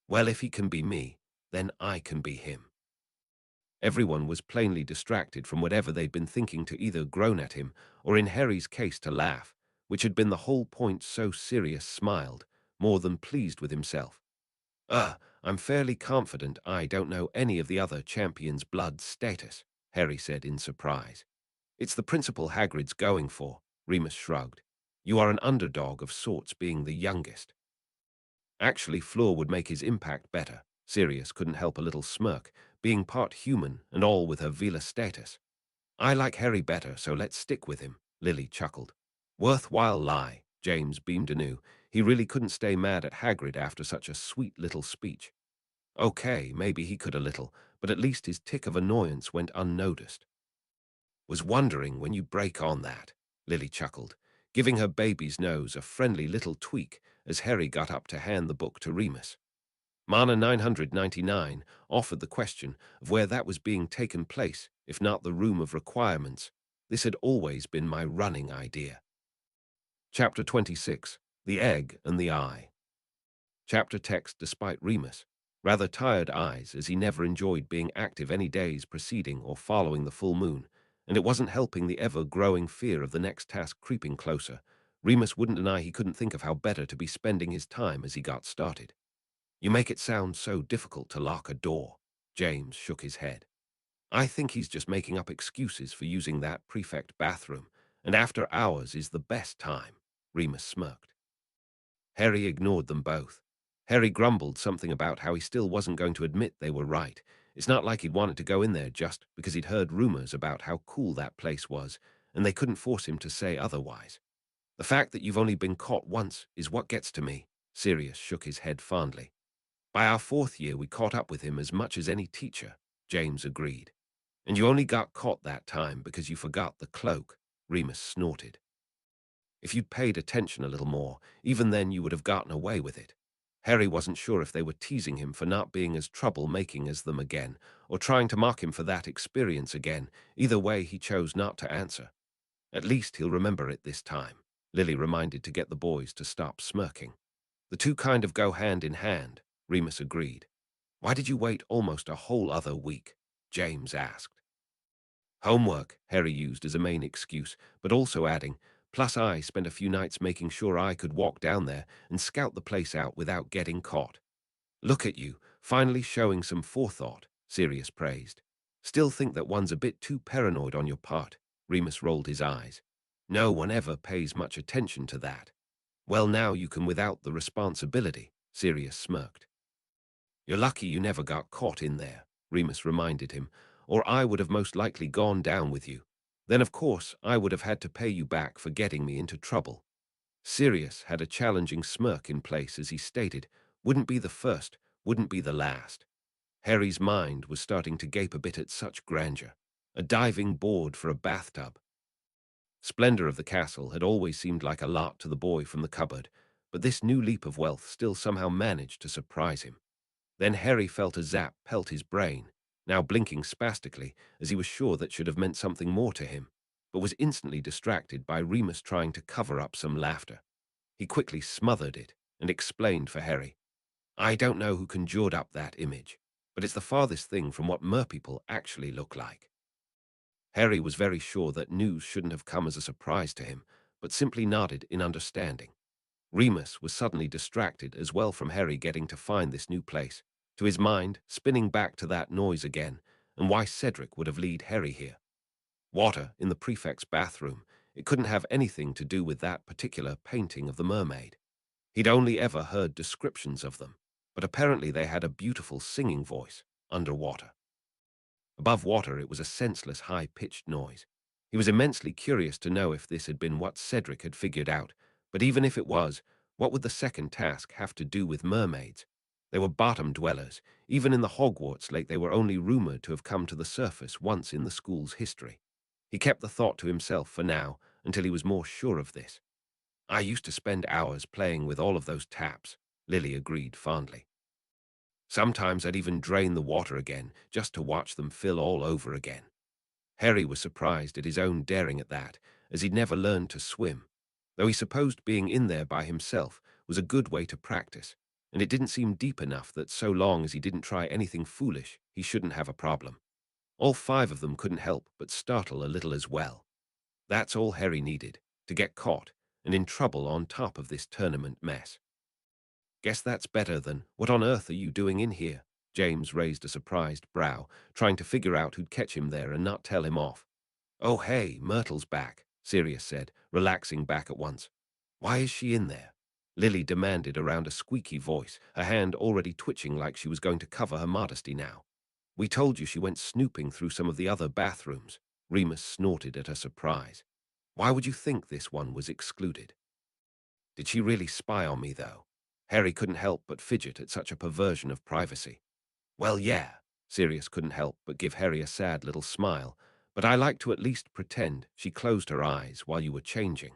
Well, if he can be me, then I can be him. Everyone was plainly distracted from whatever they'd been thinking to either groan at him or in Harry's case to laugh, which had been the whole point. So Sirius smiled, more than pleased with himself. I'm fairly confident I don't know any of the other champions' blood status, Harry said in surprise. It's the principle Hagrid's going for, Remus shrugged. You are an underdog of sorts being the youngest. Actually, Fleur would make his impact better. Sirius couldn't help a little smirk, being part human and all with her Vela status. I like Harry better, so let's stick with him, Lily chuckled. Worthwhile lie, James beamed anew. He really couldn't stay mad at Hagrid after such a sweet little speech. Okay, maybe he could a little, but at least his tick of annoyance went unnoticed. Was wondering when you break on that, Lily chuckled, giving her baby's nose a friendly little tweak as Harry got up to hand the book to Remus. Mana 999 offered the question of where that was being taken place, if not the room of requirements. This had always been my running idea. Chapter 26, The Egg and the Eye. Chapter text despite Remus. Rather tired eyes as he never enjoyed being active any days preceding or following the full moon, and it wasn't helping the ever-growing fear of the next task creeping closer. Remus wouldn't deny he couldn't think of how better to be spending his time as he got started. You make it sound so difficult to lock a door, James shook his head. I think he's just making up excuses for using that prefect bathroom, and after hours is the best time, Remus smirked. Harry ignored them both. Harry grumbled something about how he still wasn't going to admit they were right. It's not like he'd wanted to go in there just because he'd heard rumors about how cool that place was, and they couldn't force him to say otherwise. The fact that you've only been caught once is what gets to me, Sirius shook his head fondly. By our 4th year, we caught up with him as much as any teacher, James agreed. And you only got caught that time because you forgot the cloak, Remus snorted. If you'd paid attention a little more, even then you would have gotten away with it. Harry wasn't sure if they were teasing him for not being as troublemaking as them again, or trying to mock him for that experience again. Either way, he chose not to answer. At least he'll remember it this time, Lily reminded to get the boys to stop smirking. The two kind of go hand in hand, Remus agreed. Why did you wait almost a whole other week? James asked. Homework, Harry used as a main excuse, but also adding, Plus I spent a few nights making sure I could walk down there and scout the place out without getting caught. Look at you, finally showing some forethought, Sirius praised. Still think that one's a bit too paranoid on your part, Remus rolled his eyes. No one ever pays much attention to that. Well, now you can without the responsibility, Sirius smirked. You're lucky you never got caught in there, Remus reminded him, or I would have most likely gone down with you. Then, of course, I would have had to pay you back for getting me into trouble. Sirius had a challenging smirk in place as he stated, wouldn't be the first, wouldn't be the last. Harry's mind was starting to gape a bit at such grandeur. A diving board for a bathtub. Splendor of the castle had always seemed like a lot to the boy from the cupboard, but this new leap of wealth still somehow managed to surprise him. Then Harry felt a zap pelt his brain, now blinking spastically as he was sure that should have meant something more to him, but was instantly distracted by Remus trying to cover up some laughter. He quickly smothered it and explained for Harry, I don't know who conjured up that image, but it's the farthest thing from what merpeople actually look like. Harry was very sure that news shouldn't have come as a surprise to him, but simply nodded in understanding. Remus was suddenly distracted as well from Harry getting to find this new place, to his mind spinning back to that noise again, and why Cedric would have led Harry here. Water in the prefect's bathroom. It couldn't have anything to do with that particular painting of the mermaid. He'd only ever heard descriptions of them, but apparently they had a beautiful singing voice underwater. Above water, it was a senseless, high-pitched noise. He was immensely curious to know if this had been what Cedric had figured out, but even if it was, what would the second task have to do with mermaids? They were bottom dwellers. Even in the Hogwarts Lake, they were only rumored to have come to the surface once in the school's history. He kept the thought to himself for now, until he was more sure of this. I used to spend hours playing with all of those taps, Lily agreed fondly. Sometimes I'd even drain the water again, just to watch them fill all over again. Harry was surprised at his own daring at that, as he'd never learned to swim, though he supposed being in there by himself was a good way to practice, and it didn't seem deep enough that so long as he didn't try anything foolish, he shouldn't have a problem. All five of them couldn't help but startle a little as well. That's all Harry needed, to get caught and in trouble on top of this tournament mess. Guess that's better than, what on earth are you doing in here? James raised a surprised brow, trying to figure out who'd catch him there and not tell him off. Oh hey, Myrtle's back, Sirius said, relaxing back at once. Why is she in there? Lily demanded around a squeaky voice, her hand already twitching like she was going to cover her modesty now. We told you she went snooping through some of the other bathrooms, Remus snorted at her surprise. Why would you think this one was excluded? Did she really spy on me, though? Harry couldn't help but fidget at such a perversion of privacy. Well, yeah, Sirius couldn't help but give Harry a sad little smile, but I like to at least pretend she closed her eyes while you were changing.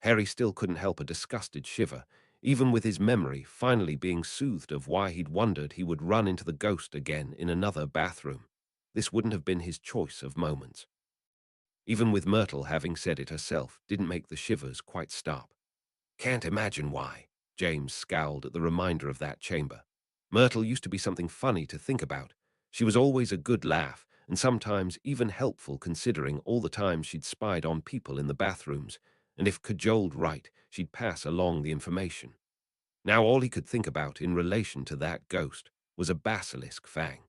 Harry still couldn't help a disgusted shiver, even with his memory finally being soothed of why he'd wondered he would run into the ghost again in another bathroom. This wouldn't have been his choice of moments. Even with Myrtle having said it herself, didn't make the shivers quite stop. Can't imagine why. James scowled at the reminder of that chamber. Myrtle used to be something funny to think about. She was always a good laugh, and sometimes even helpful considering all the times she'd spied on people in the bathrooms, and if cajoled right, she'd pass along the information. Now all he could think about in relation to that ghost was a basilisk fang.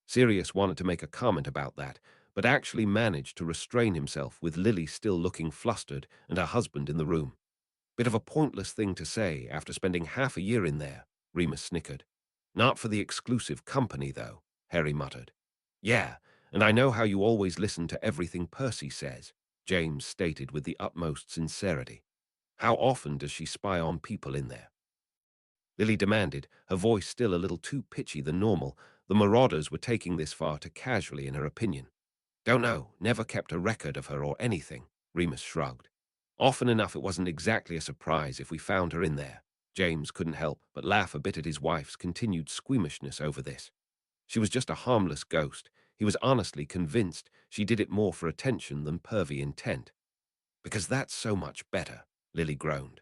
Sirius wanted to make a comment about that, but actually managed to restrain himself with Lily still looking flustered and her husband in the room. Bit of a pointless thing to say after spending half a year in there, Remus snickered. Not for the exclusive company, though, Harry muttered. Yeah, and I know how you always listen to everything Percy says, James stated with the utmost sincerity. How often does she spy on people in there? Lily demanded, her voice still a little too pitchy than normal. The marauders were taking this far too casually in her opinion. Don't know, never kept a record of her or anything, Remus shrugged. Often enough it wasn't exactly a surprise if we found her in there. James couldn't help but laugh a bit at his wife's continued squeamishness over this. She was just a harmless ghost. He was honestly convinced she did it more for attention than pervy intent. Because that's so much better, Lily groaned.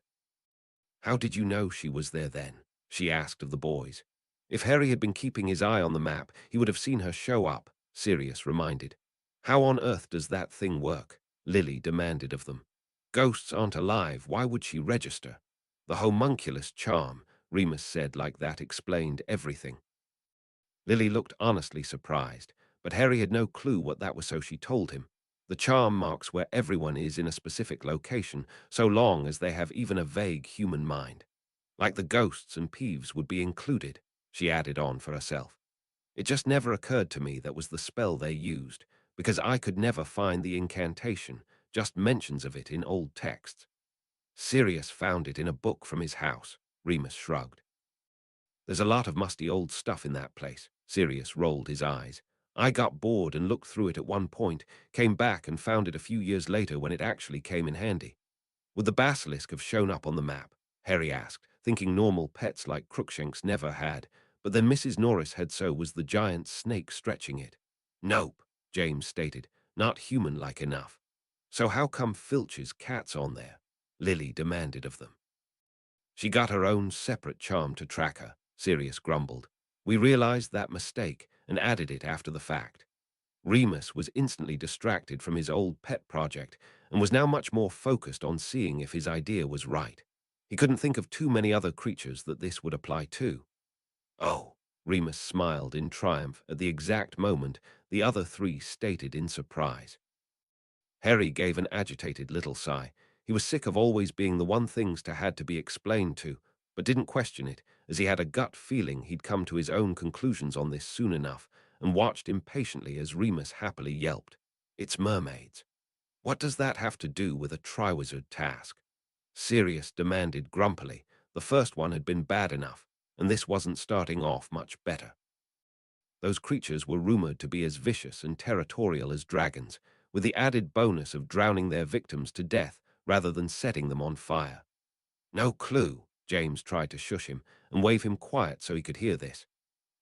How did you know she was there then? She asked of the boys. If Harry had been keeping his eye on the map, he would have seen her show up, Sirius reminded. How on earth does that thing work? Lily demanded of them. Ghosts aren't alive. Why would she register? The homunculus charm, Remus said like that explained everything. Lily looked honestly surprised, but Harry had no clue what that was, so she told him. The charm marks where everyone is in a specific location, so long as they have even a vague human mind. Like the ghosts and Peeves would be included, she added on for herself. It just never occurred to me that was the spell they used, because I could never find the incantation, just mentions of it in old texts. Sirius found it in a book from his house, Remus shrugged. There's a lot of musty old stuff in that place. Sirius rolled his eyes. I got bored and looked through it at one point, came back and found it a few years later when it actually came in handy. Would the basilisk have shown up on the map? Harry asked, thinking normal pets like Crookshanks never had, but then Mrs. Norris had, so was the giant snake stretching it. Nope, James stated, not human-like enough. So how come Filch's cat's on there? Lily demanded of them. She got her own separate charm to track her, Sirius grumbled. We realized that mistake and added it after the fact. Remus was instantly distracted from his old pet project and was now much more focused on seeing if his idea was right. He couldn't think of too many other creatures that this would apply to. Oh, Remus smiled in triumph at the exact moment the other three stated in surprise. Harry gave an agitated little sigh. He was sick of always being the one things to had to be explained to, but didn't question it, as he had a gut feeling he'd come to his own conclusions on this soon enough, and watched impatiently as Remus happily yelped. It's mermaids. What does that have to do with a Triwizard task? Sirius demanded grumpily. The first one had been bad enough, and this wasn't starting off much better. Those creatures were rumored to be as vicious and territorial as dragons, with the added bonus of drowning their victims to death rather than setting them on fire. No clue. James tried to shush him and wave him quiet so he could hear this.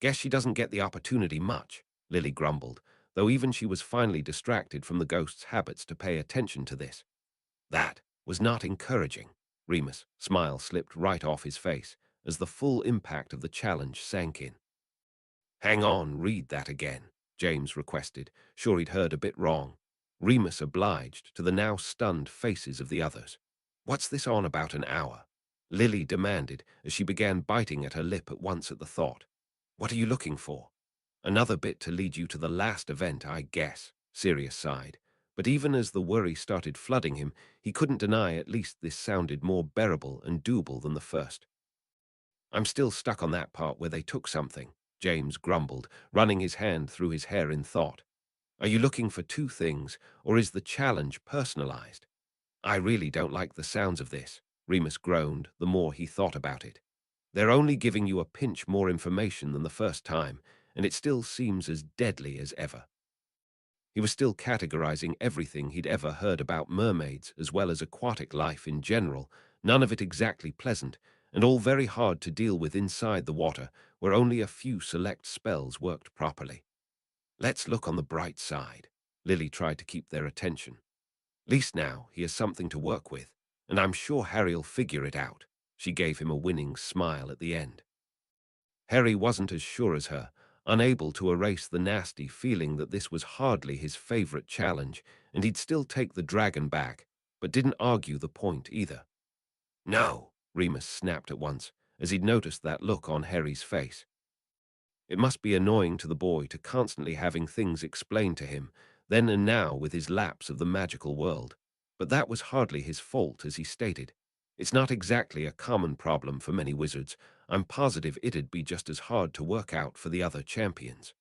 Guess she doesn't get the opportunity much, Lily grumbled, though even she was finally distracted from the ghost's habits to pay attention to this. That was not encouraging. Remus' smile slipped right off his face as the full impact of the challenge sank in. Hang on, read that again, James requested, sure he'd heard a bit wrong. Remus obliged to the now stunned faces of the others. What's this on about an hour? Lily demanded as she began biting at her lip at once at the thought. What are you looking for? Another bit to lead you to the last event, I guess, Sirius sighed. But even as the worry started flooding him, he couldn't deny at least this sounded more bearable and doable than the first. I'm still stuck on that part where they took something, James grumbled, running his hand through his hair in thought. Are you looking for two things, or is the challenge personalized? I really don't like the sounds of this, Remus groaned the more he thought about it. They're only giving you a pinch more information than the first time, and it still seems as deadly as ever. He was still categorizing everything he'd ever heard about mermaids as well as aquatic life in general, none of it exactly pleasant, and all very hard to deal with inside the water, where only a few select spells worked properly. Let's look on the bright side. Lily tried to keep their attention. Least now he has something to work with, and I'm sure Harry'll figure it out. She gave him a winning smile at the end. Harry wasn't as sure as her, unable to erase the nasty feeling that this was hardly his favorite challenge, and he'd still take the dragon back, but didn't argue the point either. No, Remus snapped at once, as he'd noticed that look on Harry's face. It must be annoying to the boy to constantly having things explained to him, then and now with his lapse of the magical world. But that was hardly his fault, as he stated. It's not exactly a common problem for many wizards. I'm positive it'd be just as hard to work out for the other champions.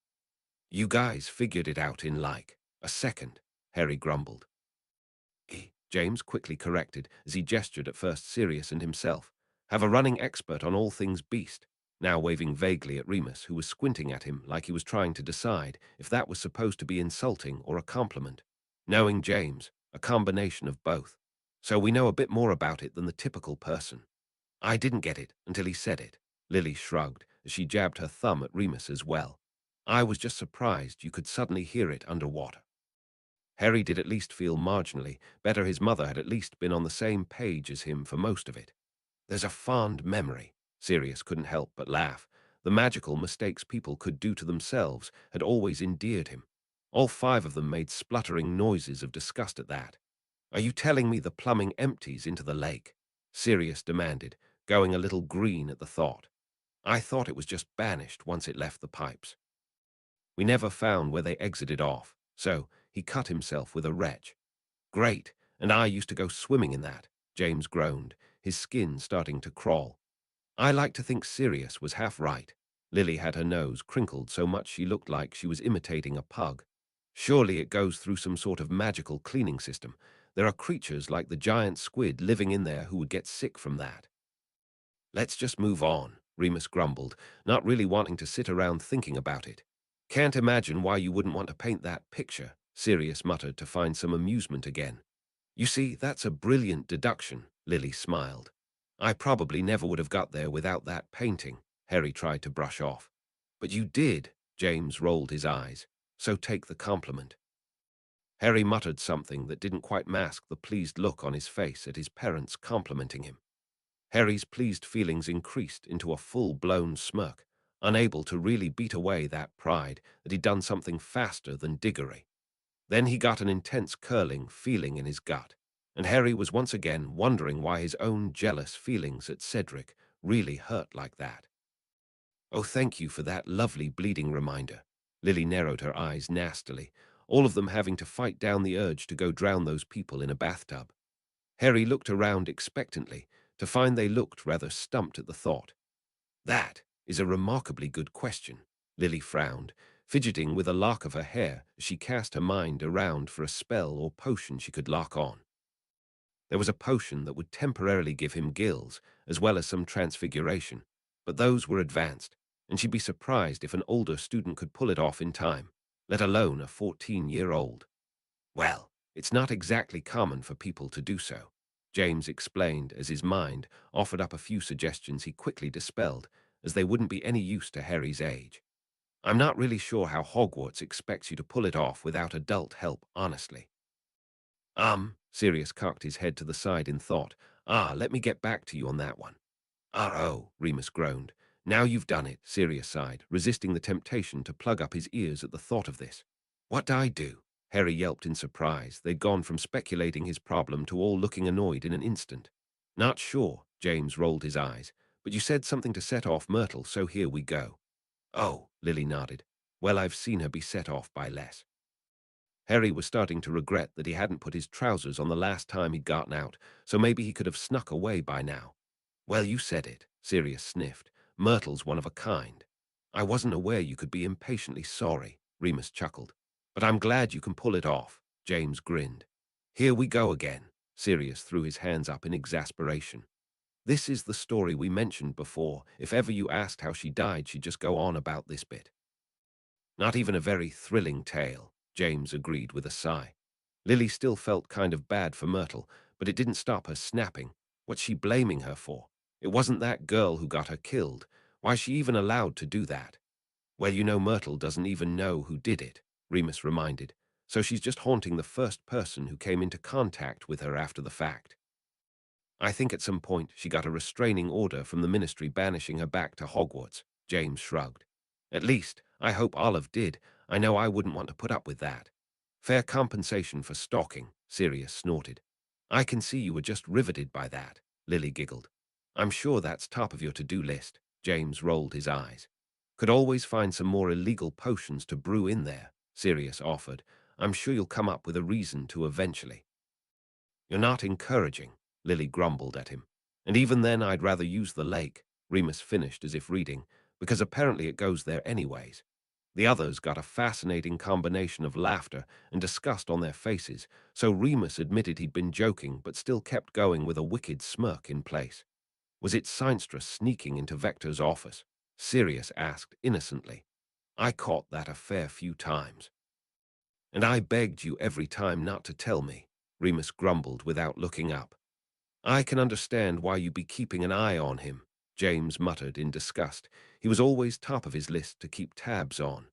You guys figured it out in like a second, Harry grumbled. James quickly corrected as he gestured at first Sirius and himself. Have a running expert on all things beast, now waving vaguely at Remus, who was squinting at him like he was trying to decide if that was supposed to be insulting or a compliment. Knowing James, a combination of both. So we know a bit more about it than the typical person. I didn't get it until he said it. Lily shrugged as she jabbed her thumb at Remus as well. I was just surprised you could suddenly hear it underwater. Harry did at least feel marginally better his mother had at least been on the same page as him for most of it. There's a fond memory. Sirius couldn't help but laugh. The magical mistakes people could do to themselves had always endeared him. All five of them made spluttering noises of disgust at that. Are you telling me the plumbing empties into the lake? Sirius demanded, going a little green at the thought. I thought it was just banished once it left the pipes. We never found where they exited off, so he cut himself with a wrench. Great, and I used to go swimming in that, James groaned, his skin starting to crawl. I like to think Sirius was half right. Lily had her nose crinkled so much she looked like she was imitating a pug. Surely it goes through some sort of magical cleaning system. There are creatures like the giant squid living in there who would get sick from that. Let's just move on, Remus grumbled, not really wanting to sit around thinking about it. Can't imagine why you wouldn't want to paint that picture, Sirius muttered to find some amusement again. You see, that's a brilliant deduction, Lily smiled. I probably never would have got there without that painting, Harry tried to brush off. But you did, James rolled his eyes, so take the compliment. Harry muttered something that didn't quite mask the pleased look on his face at his parents complimenting him. Harry's pleased feelings increased into a full-blown smirk, unable to really beat away that pride that he'd done something faster than Diggory. Then he got an intense curling feeling in his gut, and Harry was once again wondering why his own jealous feelings at Cedric really hurt like that. Oh, thank you for that lovely bleeding reminder. Lily narrowed her eyes nastily, all of them having to fight down the urge to go drown those people in a bathtub. Harry looked around expectantly to find they looked rather stumped at the thought. That is a remarkably good question, Lily frowned, fidgeting with a lock of her hair as she cast her mind around for a spell or potion she could lock on. There was a potion that would temporarily give him gills, as well as some transfiguration, but those were advanced, and she'd be surprised if an older student could pull it off in time, let alone a 14-year-old. Well, it's not exactly common for people to do so, James explained as his mind offered up a few suggestions he quickly dispelled, as they wouldn't be any use to Harry's age. I'm not really sure how Hogwarts expects you to pull it off without adult help, honestly. Sirius cocked his head to the side in thought. Let me get back to you on that one. Oh, Remus groaned. Now you've done it, Sirius sighed, resisting the temptation to plug up his ears at the thought of this. What do I do? Harry yelped in surprise. They'd gone from speculating his problem to all looking annoyed in an instant. Not sure, James rolled his eyes, but you said something to set off Myrtle, so here we go. Oh, Lily nodded. Well, I've seen her be set off by less. Harry was starting to regret that he hadn't put his trousers on the last time he'd gotten out, so maybe he could have snuck away by now. Well, you said it, Sirius sniffed. Myrtle's one of a kind. I wasn't aware you could be impatiently sorry, Remus chuckled. But I'm glad you can pull it off, James grinned. Here we go again, Sirius threw his hands up in exasperation. This is the story we mentioned before. If ever you asked how she died, she'd just go on about this bit. Not even a very thrilling tale, James agreed with a sigh. Lily still felt kind of bad for Myrtle, but it didn't stop her snapping. What's she blaming her for? It wasn't that girl who got her killed. Why's she even allowed to do that? Well, you know Myrtle doesn't even know who did it, Remus reminded, so she's just haunting the first person who came into contact with her after the fact. I think at some point she got a restraining order from the ministry banishing her back to Hogwarts, James shrugged. At least, I hope Olive did. I know I wouldn't want to put up with that. Fair compensation for stalking, Sirius snorted. I can see you were just riveted by that, Lily giggled. I'm sure that's top of your to-do list, James rolled his eyes. Could always find some more illegal potions to brew in there, Sirius offered. I'm sure you'll come up with a reason to eventually. You're not encouraging, Lily grumbled at him. And even then I'd rather use the lake, Remus finished as if reading, because apparently it goes there anyways. The others got a fascinating combination of laughter and disgust on their faces, so Remus admitted he'd been joking but still kept going with a wicked smirk in place. Was it Seinstra sneaking into Vector's office? Sirius asked innocently. I caught that a fair few times. And I begged you every time not to tell me, Remus grumbled without looking up. I can understand why you'd be keeping an eye on him, James muttered in disgust. He was always top of his list to keep tabs on.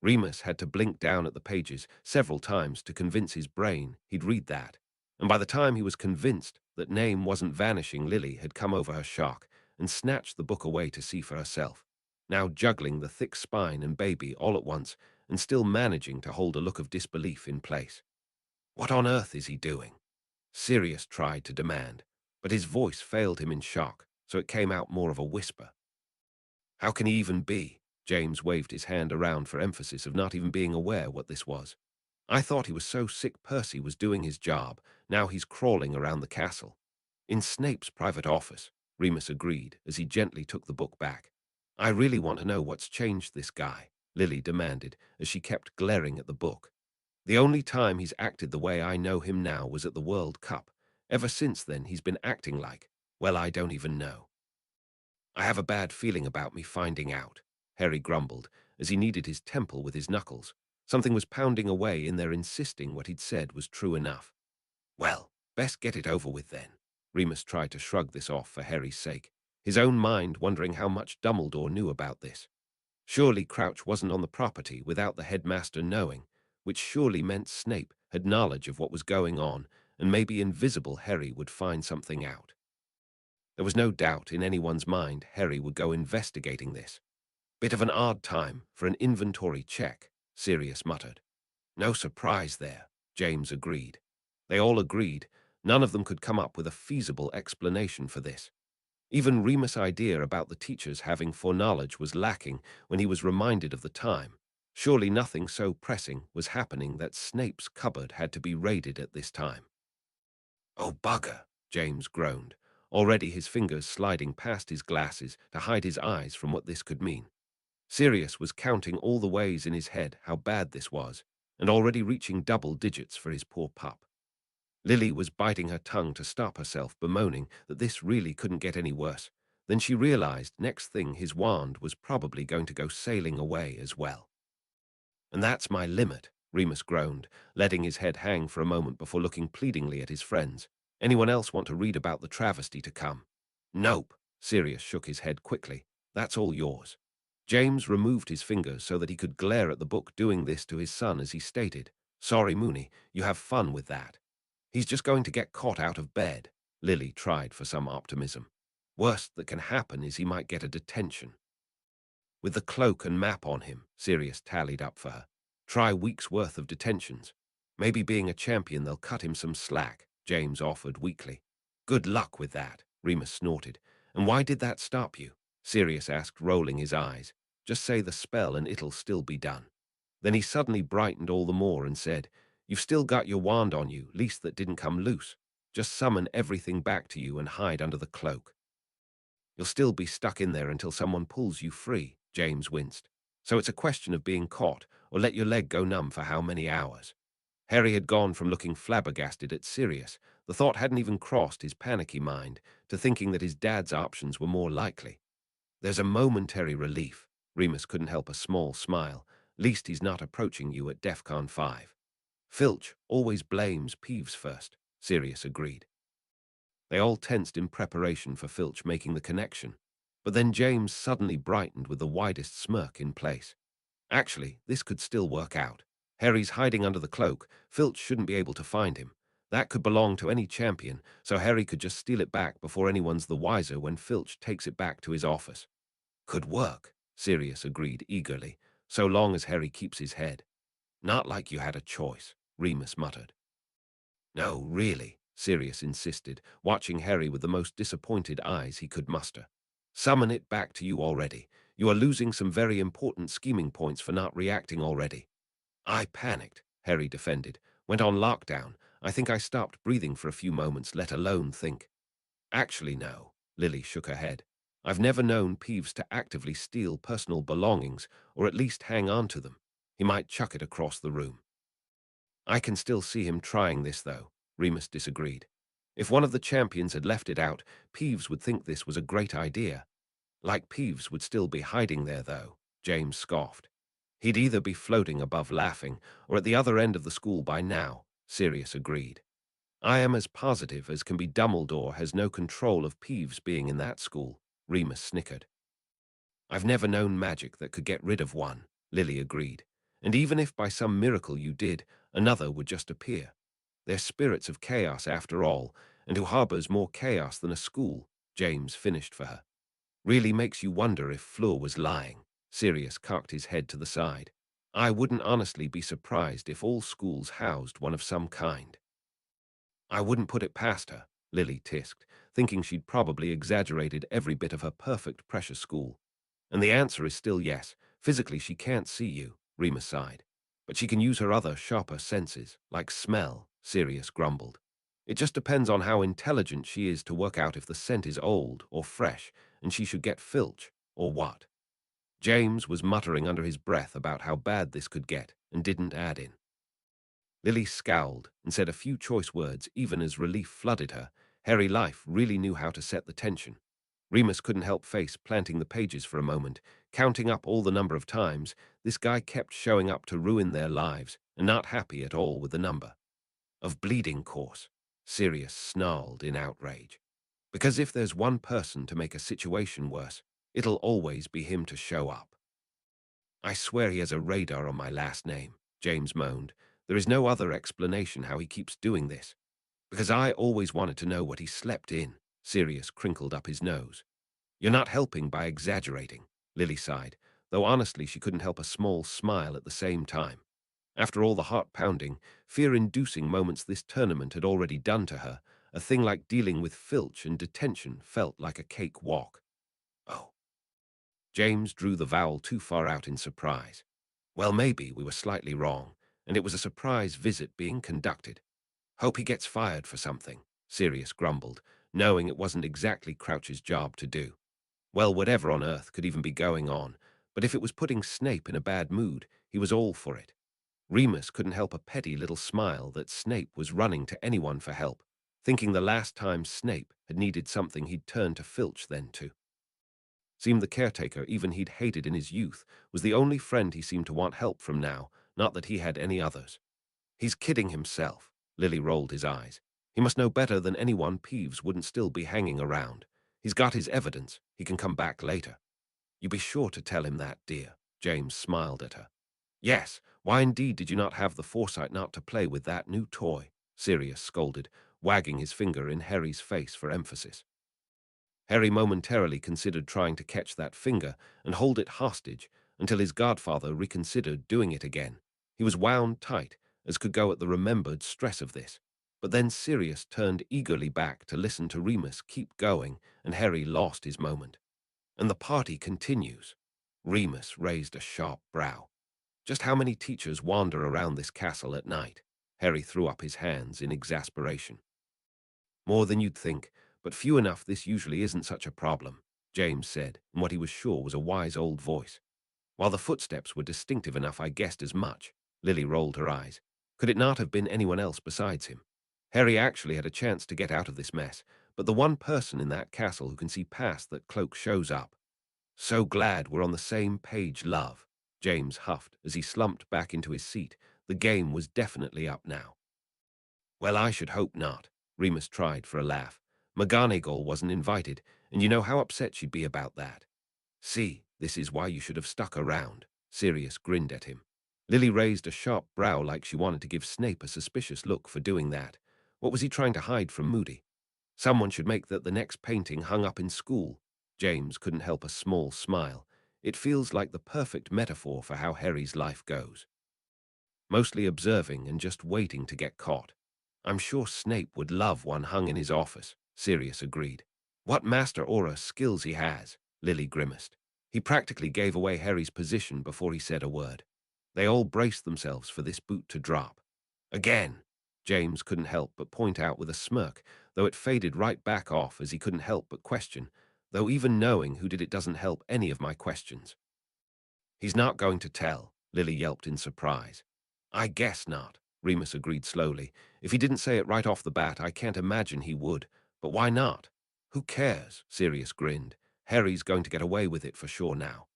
Remus had to blink down at the pages several times to convince his brain he'd read that, and by the time he was convinced that name wasn't vanishing, Lily had come over her shock and snatched the book away to see for herself, now juggling the thick spine and baby all at once and still managing to hold a look of disbelief in place. What on earth is he doing? Sirius tried to demand, but his voice failed him in shock, so it came out more of a whisper. How can he even be? James waved his hand around for emphasis of not even being aware what this was. I thought he was so sick Percy was doing his job. Now he's crawling around the castle. In Snape's private office, Remus agreed as he gently took the book back. I really want to know what's changed this guy, Lily demanded as she kept glaring at the book. The only time he's acted the way I know him now was at the World Cup. Ever since then, he's been acting like, well, I don't even know. I have a bad feeling about me finding out, Harry grumbled as he kneaded his temple with his knuckles. Something was pounding away in there, insisting what he'd said was true enough. Well, best get it over with then. Remus tried to shrug this off for Harry's sake, his own mind wondering how much Dumbledore knew about this. Surely Crouch wasn't on the property without the headmaster knowing, which surely meant Snape had knowledge of what was going on, and maybe invisible Harry would find something out. There was no doubt in anyone's mind Harry would go investigating this. Bit of an odd time for an inventory check, Sirius muttered. No surprise there, James agreed. They all agreed. None of them could come up with a feasible explanation for this. Even Remus' idea about the teachers having foreknowledge was lacking when he was reminded of the time. Surely nothing so pressing was happening that Snape's cupboard had to be raided at this time. Oh, bugger, James groaned, already his fingers sliding past his glasses to hide his eyes from what this could mean. Sirius was counting all the ways in his head how bad this was, and already reaching double digits for his poor pup. Lily was biting her tongue to stop herself, bemoaning that this really couldn't get any worse. Then she realized next thing his wand was probably going to go sailing away as well. And that's my limit, Remus groaned, letting his head hang for a moment before looking pleadingly at his friends. Anyone else want to read about the travesty to come? Nope, Sirius shook his head quickly. That's all yours. James removed his fingers so that he could glare at the book, doing this to his son as he stated, Sorry, Moony, you have fun with that. He's just going to get caught out of bed. Lily tried for some optimism. Worst that can happen is he might get a detention. With the cloak and map on him, Sirius tallied up for her. Try weeks' worth of detentions. Maybe being a champion they'll cut him some slack, James offered weakly. Good luck with that, Remus snorted. And why did that stop you? Sirius asked, rolling his eyes. Just say the spell and it'll still be done. Then he suddenly brightened all the more and said, You've still got your wand on you, least that didn't come loose. Just summon everything back to you and hide under the cloak. You'll still be stuck in there until someone pulls you free, James winced. So it's a question of being caught, or let your leg go numb for how many hours? Harry had gone from looking flabbergasted at Sirius, the thought hadn't even crossed his panicky mind, to thinking that his dad's options were more likely. There's a momentary relief. Remus couldn't help a small smile. Least he's not approaching you at DEFCON 5. Filch always blames Peeves first, Sirius agreed. They all tensed in preparation for Filch making the connection, but then James suddenly brightened with the widest smirk in place. Actually, this could still work out. Harry's hiding under the cloak. Filch shouldn't be able to find him. That could belong to any champion, so Harry could just steal it back before anyone's the wiser when Filch takes it back to his office. Could work, Sirius agreed eagerly, so long as Harry keeps his head. Not like you had a choice, Remus muttered. No, really, Sirius insisted, watching Harry with the most disappointed eyes he could muster. Summon it back to you already. You are losing some very important scheming points for not reacting already. I panicked, Harry defended. Went on lockdown. I think I stopped breathing for a few moments, let alone think. Actually, no, Lily shook her head. I've never known Peeves to actively steal personal belongings, or at least hang on to them. He might chuck it across the room. I can still see him trying this, though, Remus disagreed. If one of the champions had left it out, Peeves would think this was a great idea. Like Peeves would still be hiding there, though, James scoffed. He'd either be floating above laughing, or at the other end of the school by now, Sirius agreed. I am as positive as can be Dumbledore has no control of Peeves being in that school, Remus snickered. I've never known magic that could get rid of one, Lily agreed. And even if by some miracle you did, another would just appear. They're spirits of chaos after all, and who harbors more chaos than a school, James finished for her. Really makes you wonder if Fleur was lying. Sirius cocked his head to the side. I wouldn't honestly be surprised if all schools housed one of some kind. I wouldn't put it past her, Lily tisked, thinking she'd probably exaggerated every bit of her perfect precious school. And the answer is still yes. Physically, she can't see you, Remus sighed. But she can use her other, sharper senses, like smell, Sirius grumbled. It just depends on how intelligent she is to work out if the scent is old or fresh, and she should get filch, or what. James was muttering under his breath about how bad this could get, and didn't add in. Lily scowled and said a few choice words even as relief flooded her. Harry Life really knew how to set the tension. Remus couldn't help face planting the pages for a moment, counting up all the number of times this guy kept showing up to ruin their lives and not happy at all with the number. Of bleeding course, Sirius snarled in outrage. Because if there's one person to make a situation worse, it'll always be him to show up. I swear he has a radar on my last name, James moaned. There is no other explanation how he keeps doing this. Because I always wanted to know what he slept in, Sirius crinkled up his nose. You're not helping by exaggerating, Lily sighed, though honestly she couldn't help a small smile at the same time. After all the heart-pounding, fear-inducing moments this tournament had already done to her, a thing like dealing with filch and detention felt like a cakewalk. Oh. James drew the vowel too far out in surprise. Well, maybe we were slightly wrong, and it was a surprise visit being conducted. Hope he gets fired for something, Sirius grumbled, knowing it wasn't exactly Crouch's job to do. Well, whatever on earth could even be going on, but if it was putting Snape in a bad mood, he was all for it. Remus couldn't help a petty little smile that Snape was running to anyone for help, thinking the last time Snape had needed something he'd turned to Filch then to. Seemed the caretaker, even he'd hated in his youth, was the only friend he seemed to want help from now, not that he had any others. He's kidding himself, Lily rolled his eyes. He must know better than anyone Peeves wouldn't still be hanging around. He's got his evidence, he can come back later. You be sure to tell him that, dear, James smiled at her. Yes, why indeed did you not have the foresight not to play with that new toy? Sirius scolded, wagging his finger in Harry's face for emphasis. Harry momentarily considered trying to catch that finger and hold it hostage until his godfather reconsidered doing it again. He was wound tight, as could go at the remembered stress of this. But then Sirius turned eagerly back to listen to Remus keep going, and Harry lost his moment. And the party continues. Remus raised a sharp brow. Just how many teachers wander around this castle at night? Harry threw up his hands in exasperation. More than you'd think, but few enough this usually isn't such a problem, James said, in what he was sure was a wise old voice. While the footsteps were distinctive enough, I guessed as much. Lily rolled her eyes. Could it not have been anyone else besides him? Harry actually had a chance to get out of this mess, but the one person in that castle who can see past that cloak shows up. So glad we're on the same page, love, James huffed as he slumped back into his seat. The game was definitely up now. Well, I should hope not, Remus tried for a laugh. McGonagall wasn't invited, and you know how upset she'd be about that. See, this is why you should have stuck around, Sirius grinned at him. Lily raised a sharp brow like she wanted to give Snape a suspicious look for doing that. What was he trying to hide from Moody? Someone should make that the next painting hung up in school. James couldn't help a small smile. It feels like the perfect metaphor for how Harry's life goes. Mostly observing and just waiting to get caught. I'm sure Snape would love one hung in his office, Sirius agreed. What master aura skills he has, Lily grimaced. He practically gave away Harry's position before he said a word. They all braced themselves for this boot to drop. Again, James couldn't help but point out with a smirk, though it faded right back off as he couldn't help but question, though even knowing who did it doesn't help any of my questions. He's not going to tell, Lily yelped in surprise. I guess not, Remus agreed slowly. If he didn't say it right off the bat, I can't imagine he would. But why not? Who cares? Sirius grinned. Harry's going to get away with it for sure now.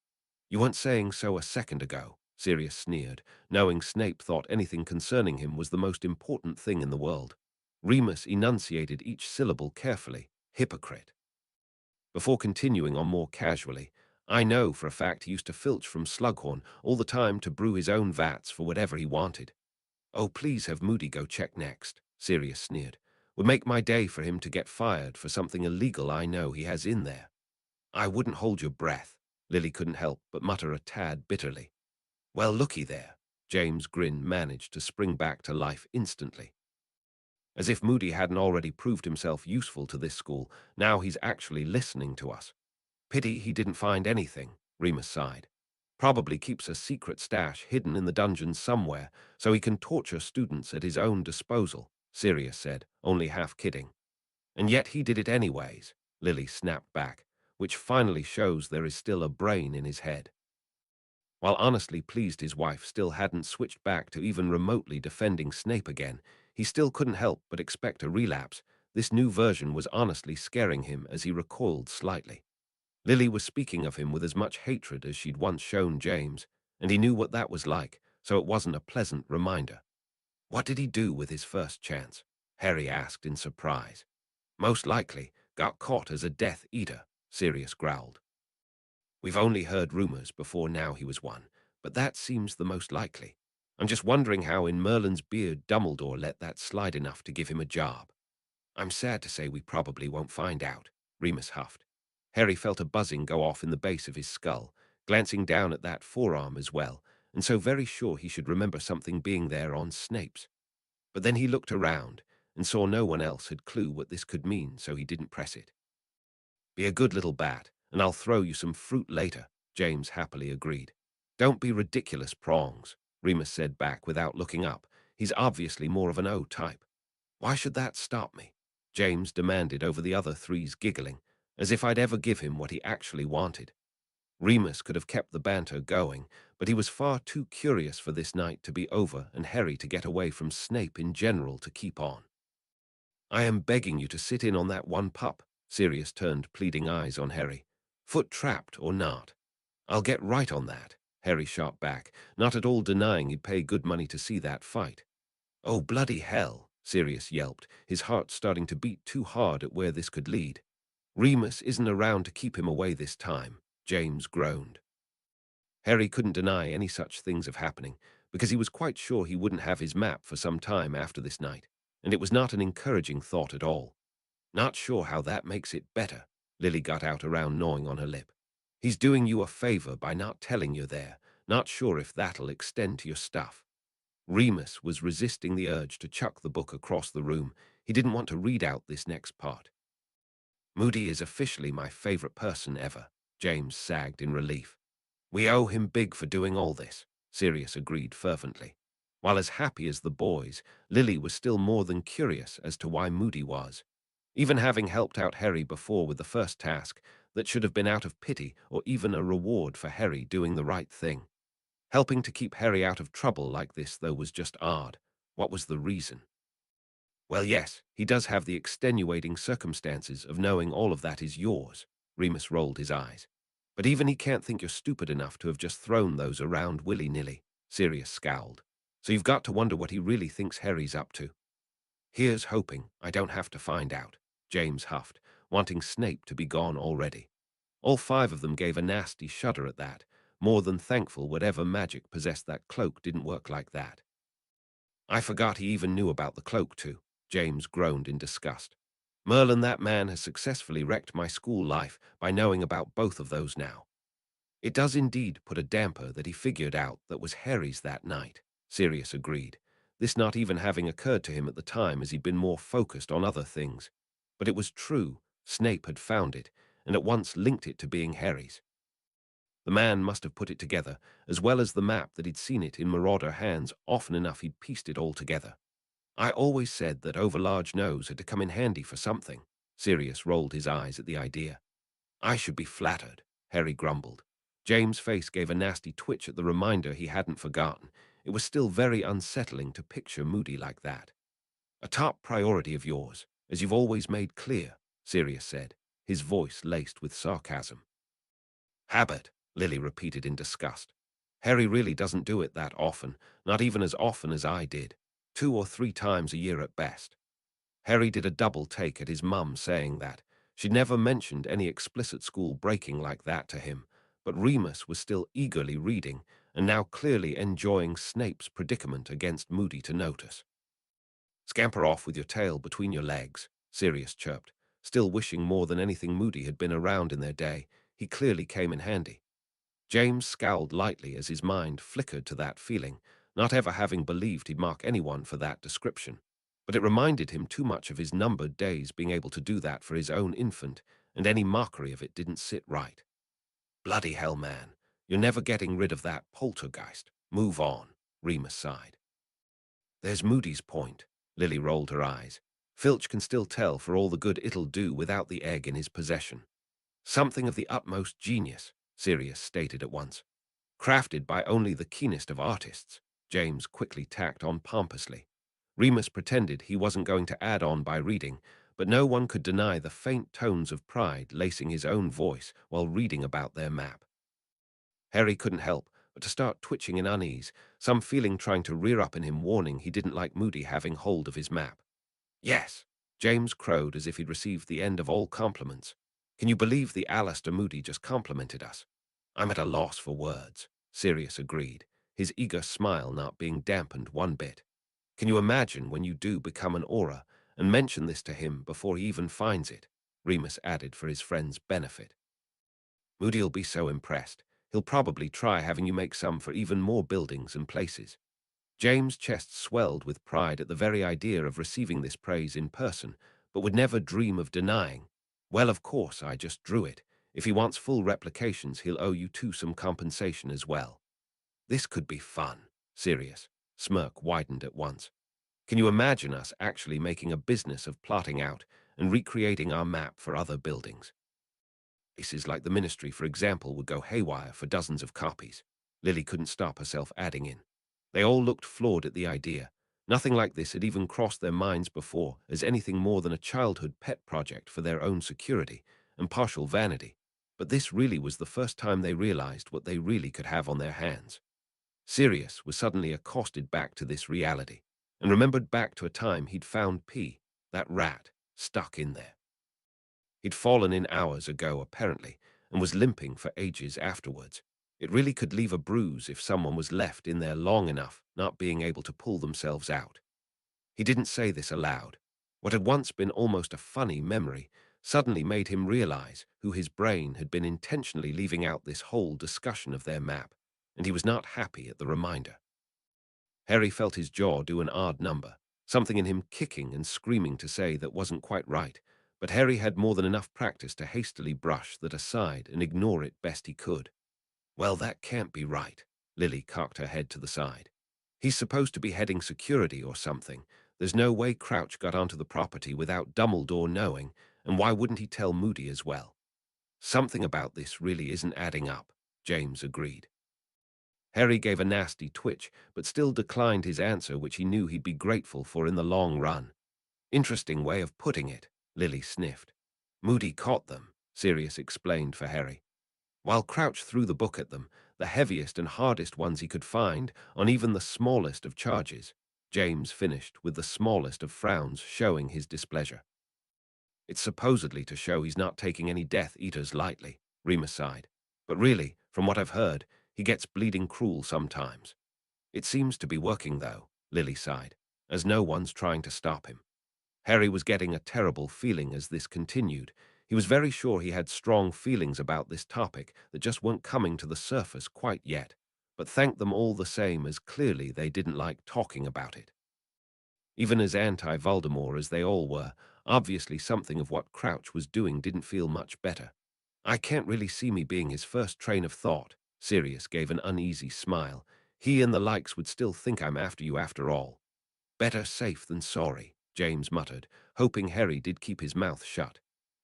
You weren't saying so a second ago, Sirius sneered, knowing Snape thought anything concerning him was the most important thing in the world. Remus enunciated each syllable carefully. Hypocrite. Before continuing on more casually, I know for a fact he used to filch from Slughorn all the time to brew his own vats for whatever he wanted. Oh, please have Moody go check next, Sirius sneered. Would make my day for him to get fired for something illegal I know he has in there. I wouldn't hold your breath, Lily couldn't help but mutter a tad bitterly. Well, looky there. James' grin managed to spring back to life instantly. As if Moody hadn't already proved himself useful to this school, now he's actually listening to us. Pity he didn't find anything, Remus sighed. Probably keeps a secret stash hidden in the dungeons somewhere, so he can torture students at his own disposal, Sirius said, only half kidding. And yet he did it anyways, Lily snapped back, which finally shows there is still a brain in his head. While honestly pleased his wife still hadn't switched back to even remotely defending Snape again, he still couldn't help but expect a relapse. This new version was honestly scaring him as he recoiled slightly. Lily was speaking of him with as much hatred as she'd once shown James, and he knew what that was like, so it wasn't a pleasant reminder. What did he do with his first chance? Harry asked in surprise. Most likely got caught as a Death Eater, Sirius growled. We've only heard rumors before now he was one, but that seems the most likely. I'm just wondering how in Merlin's beard Dumbledore let that slide enough to give him a job. I'm sad to say we probably won't find out, Remus huffed. Harry felt a buzzing go off in the base of his skull, glancing down at that forearm as well, and so very sure he should remember something being there on Snape's. But then he looked around and saw no one else had clue what this could mean, so he didn't press it. Be a good little bat, and I'll throw you some fruit later, James happily agreed. Don't be ridiculous, Prongs, Remus said back without looking up. He's obviously more of an O type. Why should that stop me? James demanded over the other three's giggling, as if I'd ever give him what he actually wanted. Remus could have kept the banter going, but he was far too curious for this night to be over and Harry to get away from Snape in general to keep on. I am begging you to sit in on that one pup, Sirius turned pleading eyes on Harry. Foot trapped or not. I'll get right on that, Harry shot back, not at all denying he'd pay good money to see that fight. Oh, bloody hell, Sirius yelped, his heart starting to beat too hard at where this could lead. Remus isn't around to keep him away this time, James groaned. Harry couldn't deny any such things of happening, because he was quite sure he wouldn't have his map for some time after this night, and it was not an encouraging thought at all. Not sure how that makes it better, Lily got out around gnawing on her lip. He's doing you a favor by not telling you there, not sure if that'll extend to your stuff. Remus was resisting the urge to chuck the book across the room. He didn't want to read out this next part. Moody is officially my favorite person ever, James sagged in relief. We owe him big for doing all this, Sirius agreed fervently. While as happy as the boys, Lily was still more than curious as to why Moody was. Even having helped out Harry before with the first task, that should have been out of pity or even a reward for Harry doing the right thing. Helping to keep Harry out of trouble like this, though, was just odd. What was the reason? Well, yes, he does have the extenuating circumstances of knowing all of that is yours, Remus rolled his eyes. But even he can't think you're stupid enough to have just thrown those around willy-nilly, Sirius scowled. So you've got to wonder what he really thinks Harry's up to. Here's hoping I don't have to find out, James huffed, wanting Snape to be gone already. All five of them gave a nasty shudder at that, more than thankful whatever magic possessed that cloak didn't work like that. I forgot he even knew about the cloak, too, James groaned in disgust. Merlin, that man has successfully wrecked my school life by knowing about both of those now. It does indeed put a damper that he figured out that was Harry's that night, Sirius agreed, this not even having occurred to him at the time as he'd been more focused on other things. But it was true, Snape had found it, and at once linked it to being Harry's. The man must have put it together, as well as the map that he'd seen it in Marauder hands often enough he'd pieced it all together. I always said that Overlarge Nose had to come in handy for something. Sirius rolled his eyes at the idea. I should be flattered, Harry grumbled. James' face gave a nasty twitch at the reminder he hadn't forgotten. It was still very unsettling to picture Moody like that. A top priority of yours, as you've always made clear, Sirius said, his voice laced with sarcasm. Habit, Lily repeated in disgust. Harry really doesn't do it that often, not even as often as I did. 2 or 3 times a year at best. Harry did a double take at his mum saying that. She'd never mentioned any explicit school breaking like that to him, but Remus was still eagerly reading, and now clearly enjoying Snape's predicament against Moody to notice. Scamper off with your tail between your legs, Sirius chirped, still wishing more than anything Moody had been around in their day. He clearly came in handy. James scowled lightly as his mind flickered to that feeling, not ever having believed he'd mark anyone for that description. but it reminded him too much of his numbered days being able to do that for his own infant, and any mockery of it didn't sit right. Bloody hell, man. You're never getting rid of that poltergeist. Move on, Remus sighed. There's Moody's point. Lily rolled her eyes. Filch can still tell for all the good it'll do without the egg in his possession. Something of the utmost genius, Sirius stated at once. Crafted by only the keenest of artists, James quickly tacked on pompously. Remus pretended he wasn't going to add on by reading, but no one could deny the faint tones of pride lacing his own voice while reading about their map. Harry couldn't help but to start twitching in unease, some feeling trying to rear up in him warning he didn't like Moody having hold of his map. Yes, James crowed as if he'd received the end of all compliments. Can you believe the Alistair Moody just complimented us? I'm at a loss for words, Sirius agreed, his eager smile not being dampened one bit. Can you imagine when you do become an aura and mention this to him before he even finds it? Remus added for his friend's benefit. Moody'll be so impressed. He'll probably try having you make some for even more buildings and places. James' chest swelled with pride at the very idea of receiving this praise in person, but would never dream of denying. Well, of course, I just drew it. If he wants full replications, he'll owe you two some compensation as well. This could be fun. Sirius' smirk widened at once. Can you imagine us actually making a business of plotting out and recreating our map for other buildings? Places like the Ministry, for example, would go haywire for dozens of copies. Lily couldn't stop herself adding in. They all looked floored at the idea. Nothing like this had even crossed their minds before as anything more than a childhood pet project for their own security and partial vanity. But this really was the first time they realized what they really could have on their hands. Sirius was suddenly accosted back to this reality and remembered back to a time he'd found P, that rat, stuck in there. He'd fallen in hours ago, apparently, and was limping for ages afterwards. It really could leave a bruise if someone was left in there long enough, not being able to pull themselves out. He didn't say this aloud. What had once been almost a funny memory suddenly made him realize who his brain had been intentionally leaving out this whole discussion of their map, and he was not happy at the reminder. Harry felt his jaw do an odd number, something in him kicking and screaming to say that wasn't quite right, but Harry had more than enough practice to hastily brush that aside and ignore it best he could. Well, that can't be right. Lily cocked her head to the side. He's supposed to be heading security or something. There's no way Crouch got onto the property without Dumbledore knowing, and why wouldn't he tell Moody as well? Something about this really isn't adding up, James agreed. Harry gave a nasty twitch, but still declined his answer, which he knew he'd be grateful for in the long run. Interesting way of putting it, Lily sniffed. Moody caught them, Sirius explained for Harry. While Crouch threw the book at them, the heaviest and hardest ones he could find, on even the smallest of charges, James finished with the smallest of frowns showing his displeasure. It's supposedly to show he's not taking any Death Eaters lightly, Remus sighed. But really, from what I've heard, he gets bleeding cruel sometimes. It seems to be working, though, Lily sighed, as no one's trying to stop him. Harry was getting a terrible feeling as this continued. He was very sure he had strong feelings about this topic that just weren't coming to the surface quite yet, but thanked them all the same as clearly they didn't like talking about it. Even as anti-Voldemort as they all were, obviously something of what Crouch was doing didn't feel much better. I can't really see me being his first train of thought. Sirius gave an uneasy smile. He and the likes would still think I'm after you after all. Better safe than sorry, James muttered, hoping Harry did keep his mouth shut.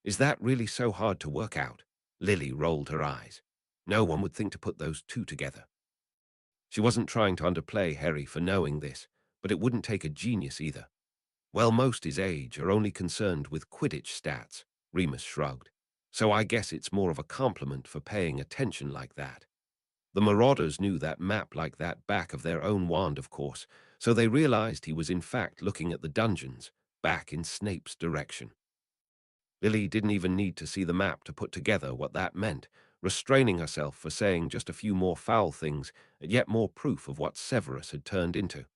Is that really so hard to work out? Lily rolled her eyes. No one would think to put those two together. She wasn't trying to underplay Harry for knowing this, but it wouldn't take a genius either. Well, most his age are only concerned with Quidditch stats, Remus shrugged. So I guess it's more of a compliment for paying attention like that. The Marauders knew that map like that back of their own wand, of course, so they realized he was in fact looking at the dungeons, back in Snape's direction. Lily didn't even need to see the map to put together what that meant, restraining herself for saying just a few more foul things, and yet more proof of what Severus had turned into.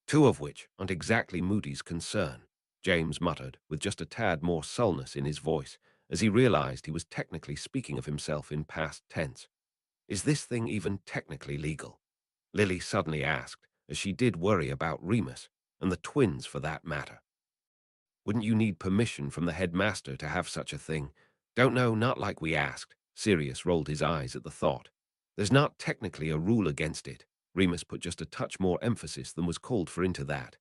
Two of which aren't exactly Moody's concern, James muttered, with just a tad more sulness in his voice, as he realized he was technically speaking of himself in past tense. Is this thing even technically legal? Lily suddenly asked, as she did worry about Remus, and the twins for that matter. Wouldn't you need permission from the headmaster to have such a thing? Don't know, not like we asked. Sirius rolled his eyes at the thought. There's not technically a rule against it. Remus put just a touch more emphasis than was called for into that.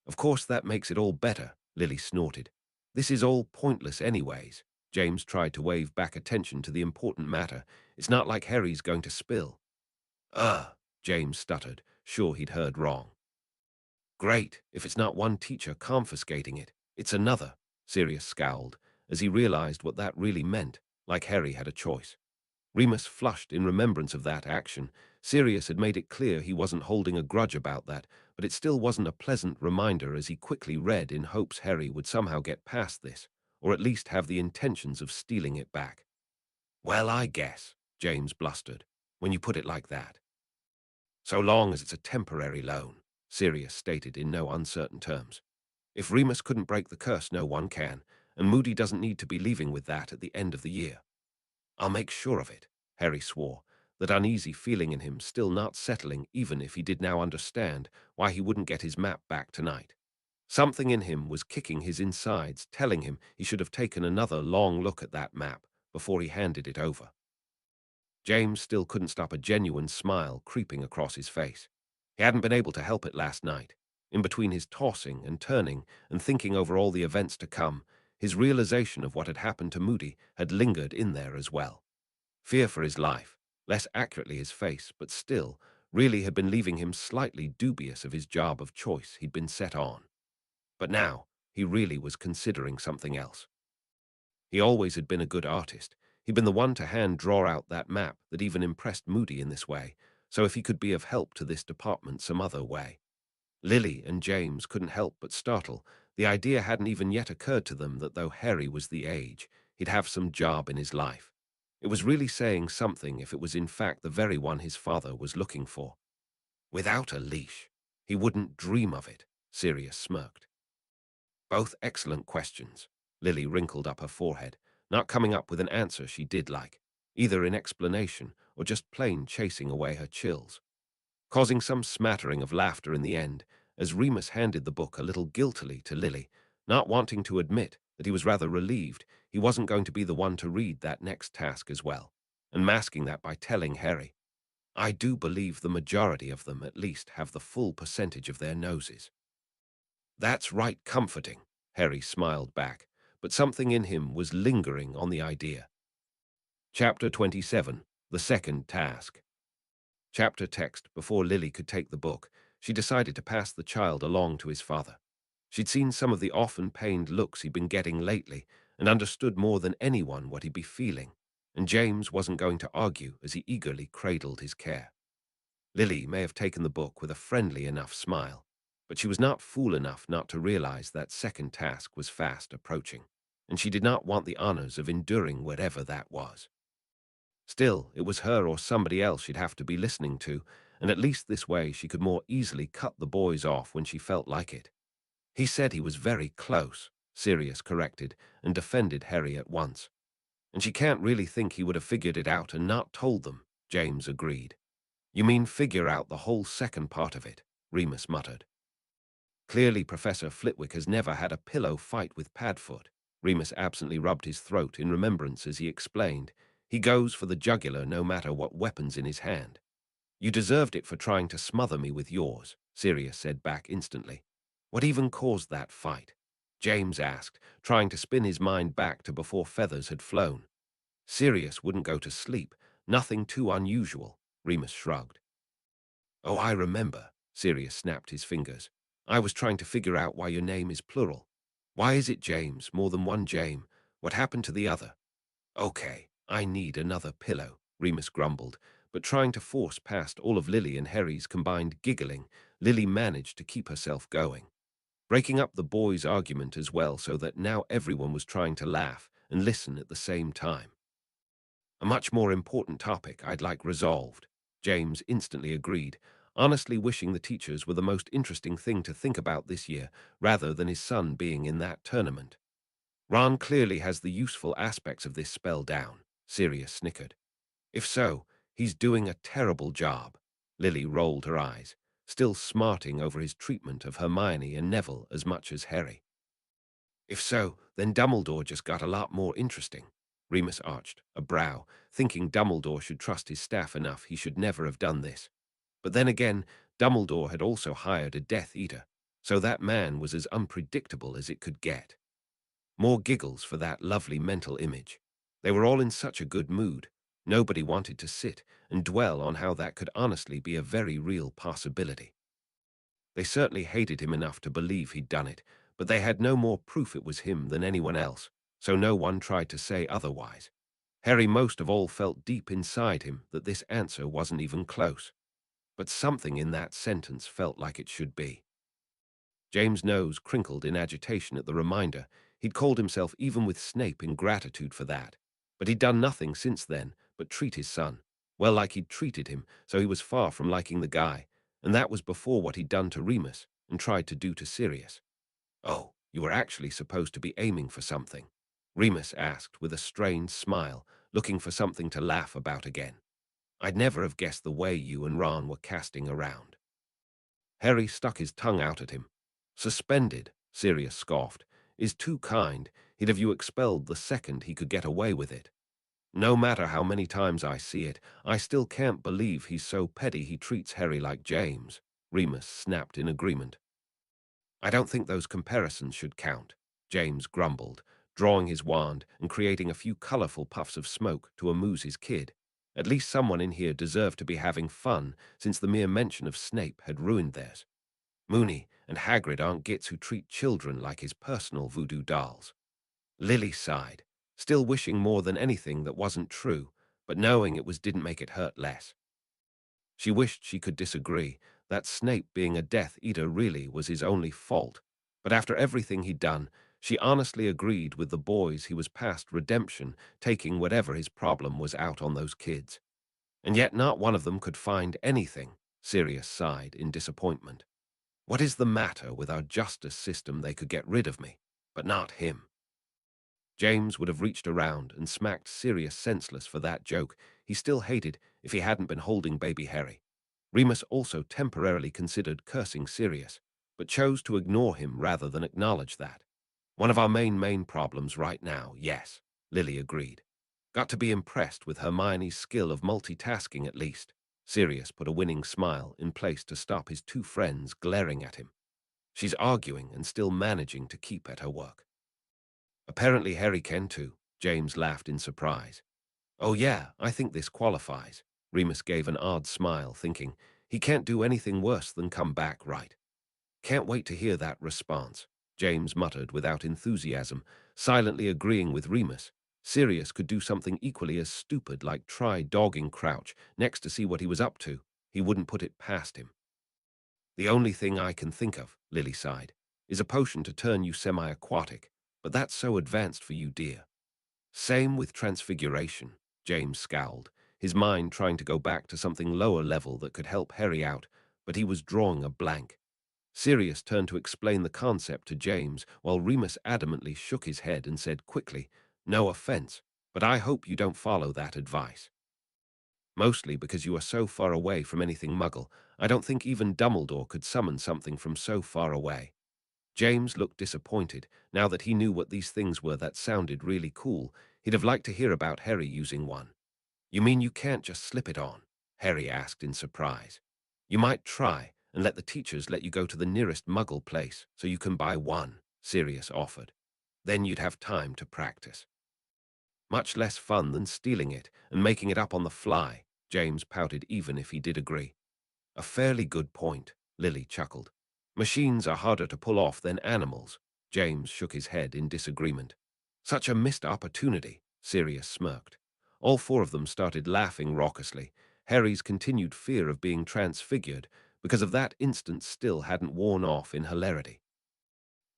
Of course that makes it all better, Lily snorted. This is all pointless anyways. James tried to wave back attention to the important matter. It's not like Harry's going to spill. James stuttered, sure he'd heard wrong. Great, if it's not one teacher confiscating it, it's another, Sirius scowled, as he realized what that really meant, like Harry had a choice. Remus flushed in remembrance of that action. Sirius had made it clear he wasn't holding a grudge about that, but it still wasn't a pleasant reminder as he quickly read in hopes Harry would somehow get past this, or at least have the intentions of stealing it back. Well, I guess, James blustered, when you put it like that. So long as it's a temporary loan, Sirius stated in no uncertain terms. If Remus couldn't break the curse, no one can, and Moody doesn't need to be leaving with that at the end of the year. I'll make sure of it, Harry swore, that uneasy feeling in him still not settling even if he did now understand why he wouldn't get his map back tonight. Something in him was kicking his insides, telling him he should have taken another long look at that map before he handed it over. James still couldn't stop a genuine smile creeping across his face. He hadn't been able to help it last night. In between his tossing and turning and thinking over all the events to come, his realization of what had happened to Moody had lingered in there as well. Fear for his life, less accurately his face, but still, really had been leaving him slightly dubious of his job of choice he'd been set on. But now, he really was considering something else. He always had been a good artist. He'd been the one to hand-draw out that map that even impressed Moody in this way, so if he could be of help to this department some other way. Lily and James couldn't help but startle. The idea hadn't even yet occurred to them that though Harry was the age, he'd have some job in his life. It was really saying something if it was in fact the very one his father was looking for. Without a leash. He wouldn't dream of it, Sirius smirked. Both excellent questions. Lily wrinkled up her forehead, not coming up with an answer she did like, either in explanation or just plain chasing away her chills. Causing some smattering of laughter in the end, as Remus handed the book a little guiltily to Lily, not wanting to admit that he was rather relieved he wasn't going to be the one to read that next task as well, and masking that by telling Harry, I do believe the majority of them at least have the full percentage of their noses. That's right comforting, Harry smiled back, but something in him was lingering on the idea. Chapter 27, The Second Task. Chapter text. Before Lily could take the book, she decided to pass the child along to his father. She'd seen some of the often pained looks he'd been getting lately and understood more than anyone what he'd be feeling, and James wasn't going to argue as he eagerly cradled his care. Lily may have taken the book with a friendly enough smile, but she was not fool enough not to realize that second task was fast approaching, and she did not want the honors of enduring whatever that was. Still, it was her or somebody else she'd have to be listening to, and at least this way she could more easily cut the boys off when she felt like it. He said he was very close, Sirius corrected, and defended Harry at once. And she can't really think he would have figured it out and not told them, James agreed. You mean figure out the whole second part of it, Remus muttered. Clearly Professor Flitwick has never had a pillow fight with Padfoot. Remus absently rubbed his throat in remembrance as he explained. He goes for the jugular no matter what weapon's in his hand. You deserved it for trying to smother me with yours, Sirius said back instantly. What even caused that fight? James asked, trying to spin his mind back to before feathers had flown. Sirius wouldn't go to sleep. Nothing too unusual, Remus shrugged. Oh, I remember, Sirius snapped his fingers. I was trying to figure out why your name is plural. Why is it James, more than one Jame? What happened to the other? Okay, I need another pillow, Remus grumbled, but trying to force past all of Lily and Harry's combined giggling, Lily managed to keep herself going, breaking up the boys' argument as well so that now everyone was trying to laugh and listen at the same time. A much more important topic I'd like resolved, James instantly agreed, honestly wishing the teachers were the most interesting thing to think about this year rather than his son being in that tournament. Ron clearly has the useful aspects of this spell down, Sirius snickered. If so, he's doing a terrible job. Lily rolled her eyes, still smarting over his treatment of Hermione and Neville as much as Harry. If so, then Dumbledore just got a lot more interesting. Remus arched a brow, thinking Dumbledore should trust his staff enough he should never have done this. But then again, Dumbledore had also hired a Death Eater, so that man was as unpredictable as it could get. More giggles for that lovely mental image. They were all in such a good mood. Nobody wanted to sit and dwell on how that could honestly be a very real possibility. They certainly hated him enough to believe he'd done it, but they had no more proof it was him than anyone else, so no one tried to say otherwise. Harry most of all felt deep inside him that this answer wasn't even close. But something in that sentence felt like it should be. James' nose crinkled in agitation at the reminder. He'd called himself even with Snape in gratitude for that. But he'd done nothing since then but treat his son. Well, like he'd treated him, so he was far from liking the guy. And that was before what he'd done to Remus and tried to do to Sirius. "Oh, you were actually supposed to be aiming for something?" Remus asked with a strained smile, looking for something to laugh about again. "I'd never have guessed the way you and Ron were casting around." Harry stuck his tongue out at him. "Suspended," Sirius scoffed, "is too kind. He'd have you expelled the second he could get away with it." "No matter how many times I see it, I still can't believe he's so petty he treats Harry like James," Remus snapped in agreement. "I don't think those comparisons should count," James grumbled, drawing his wand and creating a few colorful puffs of smoke to amuse his kid. At least someone in here deserved to be having fun, since the mere mention of Snape had ruined theirs. Moony and Hagrid aren't gits who treat children like his personal voodoo dolls. Lily sighed, still wishing more than anything that wasn't true, but knowing it was didn't make it hurt less. She wished she could disagree, that Snape being a Death Eater really was his only fault, but after everything he'd done, she honestly agreed with the boys he was past redemption, taking whatever his problem was out on those kids. And yet not one of them could find anything, Sirius sighed in disappointment. What is the matter with our justice system? They could get rid of me, but not him. James would have reached around and smacked Sirius senseless for that joke he still hated if he hadn't been holding baby Harry. Remus also temporarily considered cursing Sirius, but chose to ignore him rather than acknowledge that. "One of our main problems right now, yes," Lily agreed. "Got to be impressed with Hermione's skill of multitasking at least." Sirius put a winning smile in place to stop his two friends glaring at him. "She's arguing and still managing to keep at her work." "Apparently Harry can too," James laughed in surprise. "Oh yeah, I think this qualifies." Remus gave an odd smile, thinking, he can't do anything worse than come back right. "Can't wait to hear that response," James muttered without enthusiasm, silently agreeing with Remus. Sirius could do something equally as stupid, like try dogging Crouch next to see what he was up to. He wouldn't put it past him. "The only thing I can think of," Lily sighed, "is a potion to turn you semi-aquatic, but that's so advanced for you, dear." "Same with transfiguration," James scowled, his mind trying to go back to something lower level that could help Harry out, but he was drawing a blank. Sirius turned to explain the concept to James, while Remus adamantly shook his head and said quickly, "No offense, but I hope you don't follow that advice. Mostly because you are so far away from anything Muggle, I don't think even Dumbledore could summon something from so far away." James looked disappointed. Now that he knew what these things were that sounded really cool, he'd have liked to hear about Harry using one. "You mean you can't just slip it on?" Harry asked in surprise. "You might try, and let the teachers let you go to the nearest Muggle place so you can buy one," Sirius offered. "Then you'd have time to practice." "Much less fun than stealing it and making it up on the fly," James pouted even if he did agree. "A fairly good point," Lily chuckled. "Machines are harder to pull off than animals." James shook his head in disagreement. "Such a missed opportunity," Sirius smirked. All four of them started laughing raucously. Harry's continued fear of being transfigured because of that instant still hadn't worn off in hilarity.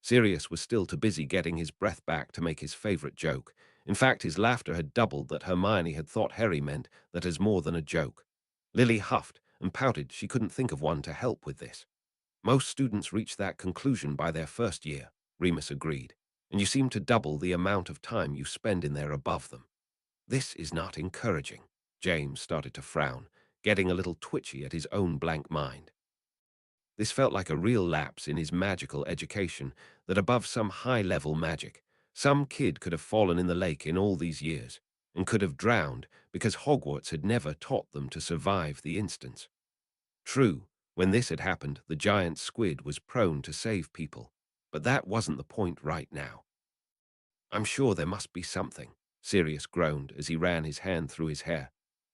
Sirius was still too busy getting his breath back to make his favorite joke. In fact, his laughter had doubled that Hermione had thought Harry meant that as more than a joke. Lily huffed and pouted she couldn't think of one to help with this. "Most students reach that conclusion by their first year," Remus agreed, "and you seem to double the amount of time you spend in there above them." "This is not encouraging." James started to frown, getting a little twitchy at his own blank mind. This felt like a real lapse in his magical education, that above some high-level magic, some kid could have fallen in the lake in all these years, and could have drowned because Hogwarts had never taught them to survive the instance. True, when this had happened, the giant squid was prone to save people, but that wasn't the point right now. I'm sure there must be something, Sirius groaned as he ran his hand through his hair.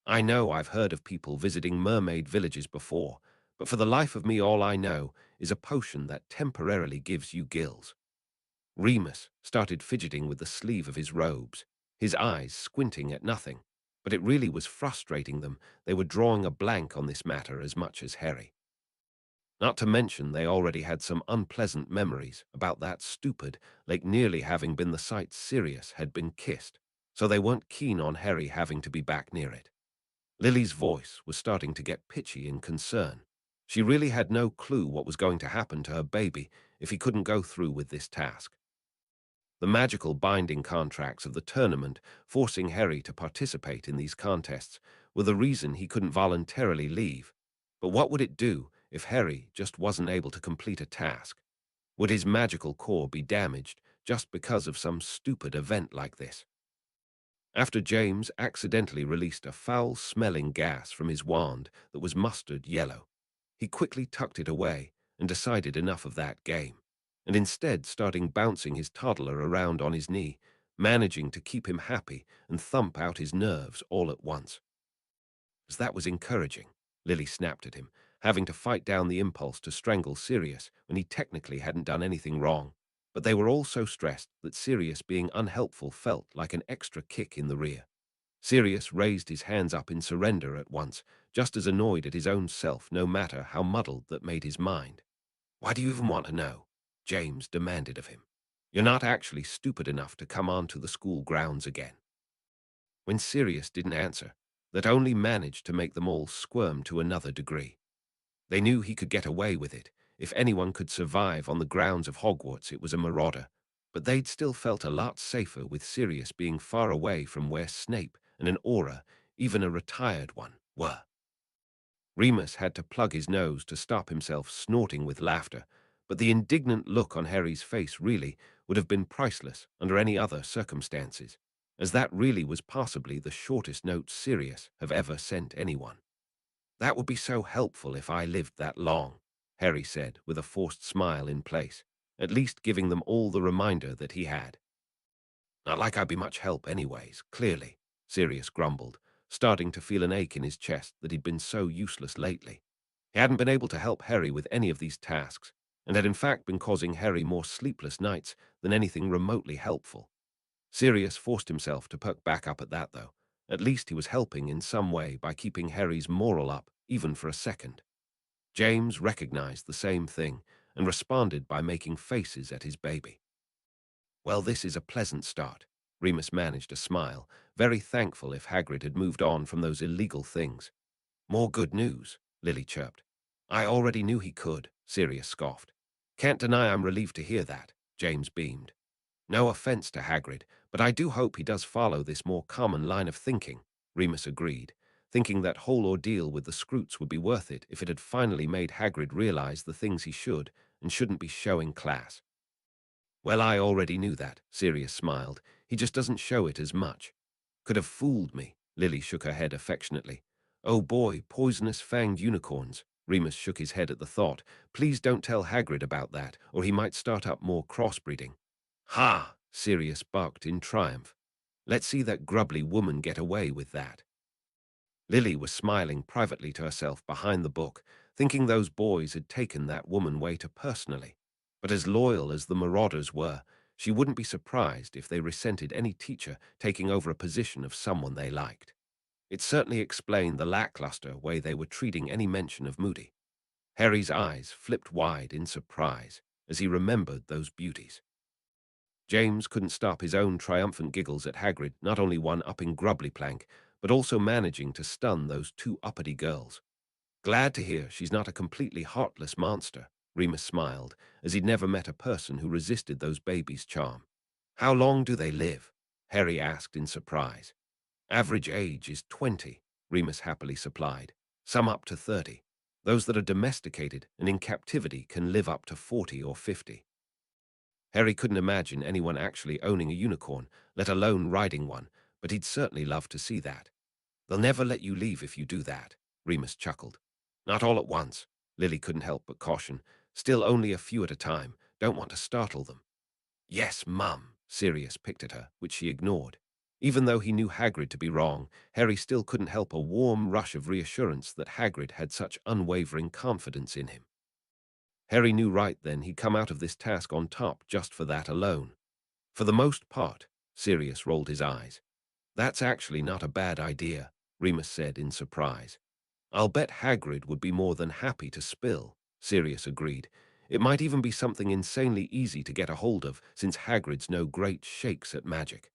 I know I've heard of people visiting mermaid villages before, but for the life of me all I know is a potion that temporarily gives you gills. Remus started fidgeting with the sleeve of his robes, his eyes squinting at nothing, but it really was frustrating them. They were drawing a blank on this matter as much as Harry. Not to mention they already had some unpleasant memories about that stupid lake nearly having been the site Sirius had been kissed, so they weren't keen on Harry having to be back near it. Lily's voice was starting to get pitchy in concern. She really had no clue what was going to happen to her baby if he couldn't go through with this task. The magical binding contracts of the tournament forcing Harry to participate in these contests were the reason he couldn't voluntarily leave. But what would it do if Harry just wasn't able to complete a task? Would his magical core be damaged just because of some stupid event like this? After James accidentally released a foul-smelling gas from his wand that was mustard yellow, he quickly tucked it away and decided enough of that game, and instead starting bouncing his toddler around on his knee, managing to keep him happy and thump out his nerves all at once. As that was encouraging, Lily snapped at him, having to fight down the impulse to strangle Sirius when he technically hadn't done anything wrong. But they were all so stressed that Sirius being unhelpful felt like an extra kick in the rear. Sirius raised his hands up in surrender at once, just as annoyed at his own self, no matter how muddled that made his mind. Why do you even want to know? James demanded of him. You're not actually stupid enough to come onto the school grounds again. When Sirius didn't answer, that only managed to make them all squirm to another degree. They knew he could get away with it. If anyone could survive on the grounds of Hogwarts, it was a marauder. But they'd still felt a lot safer with Sirius being far away from where Snape and an Auror, even a retired one, were. Remus had to plug his nose to stop himself snorting with laughter, but the indignant look on Harry's face really would have been priceless under any other circumstances, as that really was possibly the shortest note Sirius have ever sent anyone. That would be so helpful if I lived that long, Harry said with a forced smile in place, at least giving them all the reminder that he had. Not like I'd be much help anyways, clearly, Sirius grumbled, starting to feel an ache in his chest that he'd been so useless lately. He hadn't been able to help Harry with any of these tasks, and had in fact been causing Harry more sleepless nights than anything remotely helpful. Sirius forced himself to perk back up at that, though. At least he was helping in some way by keeping Harry's moral up, even for a second. James recognized the same thing and responded by making faces at his baby. Well, this is a pleasant start. Remus managed a smile, very thankful if Hagrid had moved on from those illegal things. More good news, Lily chirped. I already knew he could, Sirius scoffed. Can't deny I'm relieved to hear that, James beamed. No offense to Hagrid, but I do hope he does follow this more common line of thinking, Remus agreed, thinking that whole ordeal with the Scroots would be worth it if it had finally made Hagrid realize the things he should and shouldn't be showing class. Well, I already knew that, Sirius smiled. He just doesn't show it as much. Could have fooled me, Lily shook her head affectionately. Oh boy, poisonous fanged unicorns. Remus shook his head at the thought. Please don't tell Hagrid about that, or he might start up more crossbreeding. Ha! Sirius barked in triumph. Let's see that grubbly woman get away with that. Lily was smiling privately to herself behind the book, thinking those boys had taken that woman way too personally. But as loyal as the marauders were, she wouldn't be surprised if they resented any teacher taking over a position of someone they liked. It certainly explained the lackluster way they were treating any mention of Moody. Harry's eyes flipped wide in surprise as he remembered those beauties. James couldn't stop his own triumphant giggles at Hagrid not only one-upping Grubbly Plank, but also managing to stun those two uppity girls. Glad to hear she's not a completely heartless monster, Remus smiled, as he'd never met a person who resisted those babies' charm. How long do they live? Harry asked in surprise. Average age is 20, Remus happily supplied, some up to 30. Those that are domesticated and in captivity can live up to 40 or 50. Harry couldn't imagine anyone actually owning a unicorn, let alone riding one, but he'd certainly love to see that. They'll never let you leave if you do that, Remus chuckled. Not all at once, Lily couldn't help but caution. Still only a few at a time. Don't want to startle them. Yes, Mum, Sirius picked at her, which she ignored. Even though he knew Hagrid to be wrong, Harry still couldn't help a warm rush of reassurance that Hagrid had such unwavering confidence in him. Harry knew right then he'd come out of this task on top just for that alone. For the most part, Sirius rolled his eyes. That's actually not a bad idea, Remus said in surprise. I'll bet Hagrid would be more than happy to spill, Sirius agreed. It might even be something insanely easy to get a hold of, since Hagrid's no great shakes at magic.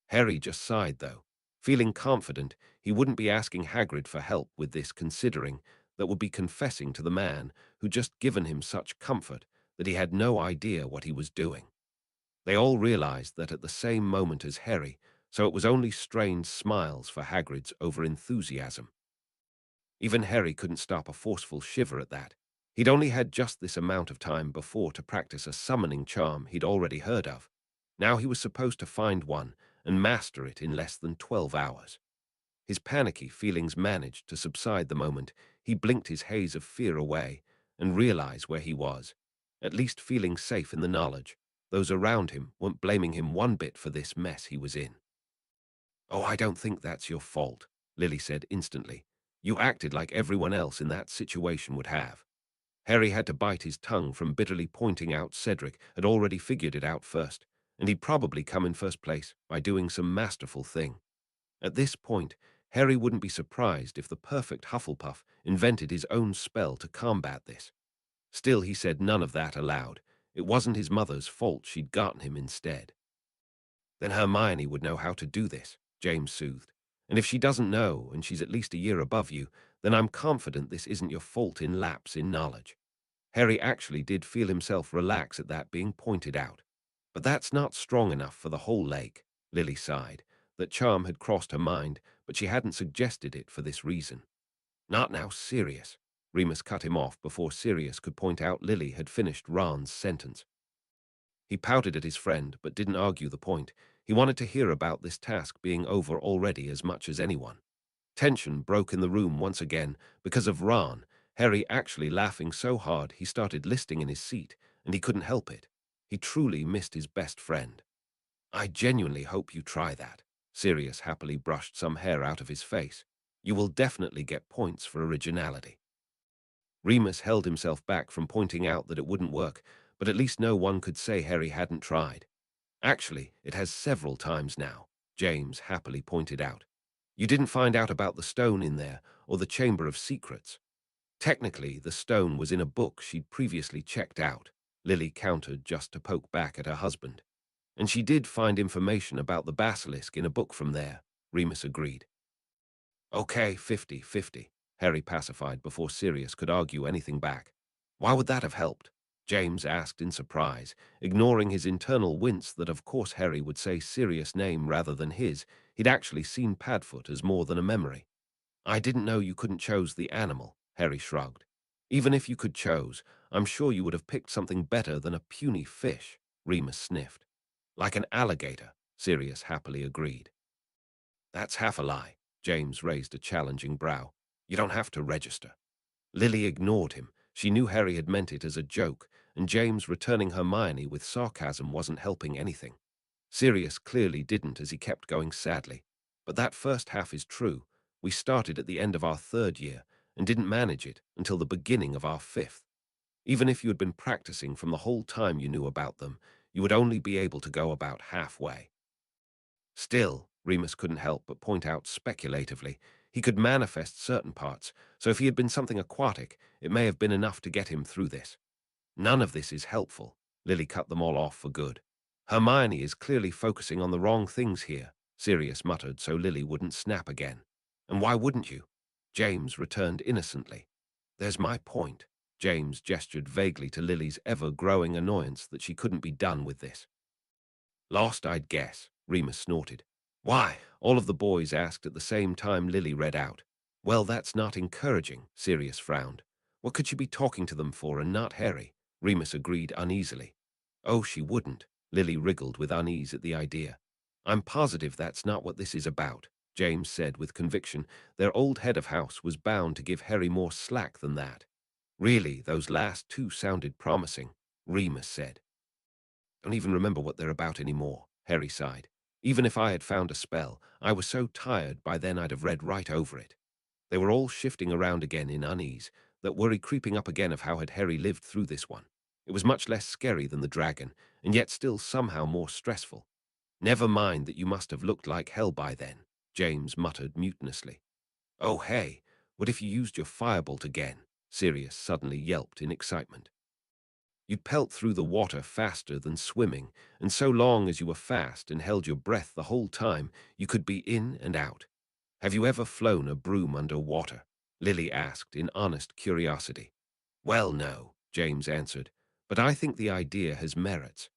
Harry just sighed, though. Feeling confident, he wouldn't be asking Hagrid for help with this, considering that would be confessing to the man who'd just given him such comfort that he had no idea what he was doing. They all realized that at the same moment as Harry, so it was only strained smiles for Hagrid's over-enthusiasm. Even Harry couldn't stop a forceful shiver at that. He'd only had just this amount of time before to practice a summoning charm he'd already heard of. Now he was supposed to find one and master it in less than 12 hours. His panicky feelings managed to subside the moment he blinked his haze of fear away and realized where he was, at least feeling safe in the knowledge those around him weren't blaming him one bit for this mess he was in. Oh, I don't think that's your fault, Lily said instantly. You acted like everyone else in that situation would have. Harry had to bite his tongue from bitterly pointing out Cedric had already figured it out first, and he'd probably come in first place by doing some masterful thing. At this point, Harry wouldn't be surprised if the perfect Hufflepuff invented his own spell to combat this. Still, he said none of that aloud. It wasn't his mother's fault she'd gotten him instead. Then Hermione would know how to do this, James soothed. And if she doesn't know, and she's at least a year above you, then I'm confident this isn't your fault in lapse in knowledge. Harry actually did feel himself relax at that being pointed out. But that's not strong enough for the whole lake, Lily sighed. That charm had crossed her mind, but she hadn't suggested it for this reason. Not now, Sirius. Remus cut him off before Sirius could point out Lily had finished Ron's sentence. He pouted at his friend, but didn't argue the point. He wanted to hear about this task being over already as much as anyone. Tension broke in the room once again because of Ron, Harry actually laughing so hard he started listing in his seat, and he couldn't help it. He truly missed his best friend. I genuinely hope you try that. Sirius happily brushed some hair out of his face. You will definitely get points for originality. Remus held himself back from pointing out that it wouldn't work, but at least no one could say Harry hadn't tried. Actually, it has several times now, James happily pointed out. You didn't find out about the stone in there, or the Chamber of Secrets. Technically, the stone was in a book she'd previously checked out, Lily countered just to poke back at her husband. And she did find information about the basilisk in a book from there, Remus agreed. Okay, 50-50, Harry pacified before Sirius could argue anything back. Why would that have helped? James asked in surprise, ignoring his internal wince that of course Harry would say Sirius' name rather than his. He'd actually seen Padfoot as more than a memory. I didn't know you couldn't choose the animal, Harry shrugged. Even if you could choose, I'm sure you would have picked something better than a puny fish, Remus sniffed. Like an alligator, Sirius happily agreed. That's half a lie. James raised a challenging brow. You don't have to register. Lily ignored him. She knew Harry had meant it as a joke, and James returning Hermione with sarcasm wasn't helping anything. Sirius clearly didn't, as he kept going sadly. But that first half is true. We started at the end of our 3rd year and didn't manage it until the beginning of our 5th. Even if you had been practicing from the whole time you knew about them, you would only be able to go about halfway. Still, Remus couldn't help but point out speculatively, he could manifest certain parts, so if he had been something aquatic, it may have been enough to get him through this. None of this is helpful. Lily cut them all off for good. Hermione is clearly focusing on the wrong things here, Sirius muttered so Lily wouldn't snap again. And why wouldn't you? James returned innocently. There's my point. James gestured vaguely to Lily's ever-growing annoyance that she couldn't be done with this. Lost, I'd guess, Remus snorted. Why? All of the boys asked at the same time Lily read out. Well, that's not encouraging, Sirius frowned. What could she be talking to them for and not Harry? Remus agreed uneasily. Oh, she wouldn't. Lily wriggled with unease at the idea. I'm positive that's not what this is about, James said with conviction. Their old head of house was bound to give Harry more slack than that. Really, those last two sounded promising, Remus said. Don't even remember what they're about anymore, Harry sighed. Even if I had found a spell, I was so tired by then I'd have read right over it. They were all shifting around again in unease, that worry creeping up again of how had Harry lived through this one. It was much less scary than the dragon, and yet still somehow more stressful. Never mind that you must have looked like hell by then, James muttered mutinously. Oh hey, what if you used your firebolt again? Sirius suddenly yelped in excitement. You'd pelt through the water faster than swimming, and so long as you were fast and held your breath the whole time, you could be in and out. Have you ever flown a broom under water? Lily asked in honest curiosity. Well, no, James answered, but I think the idea has merits.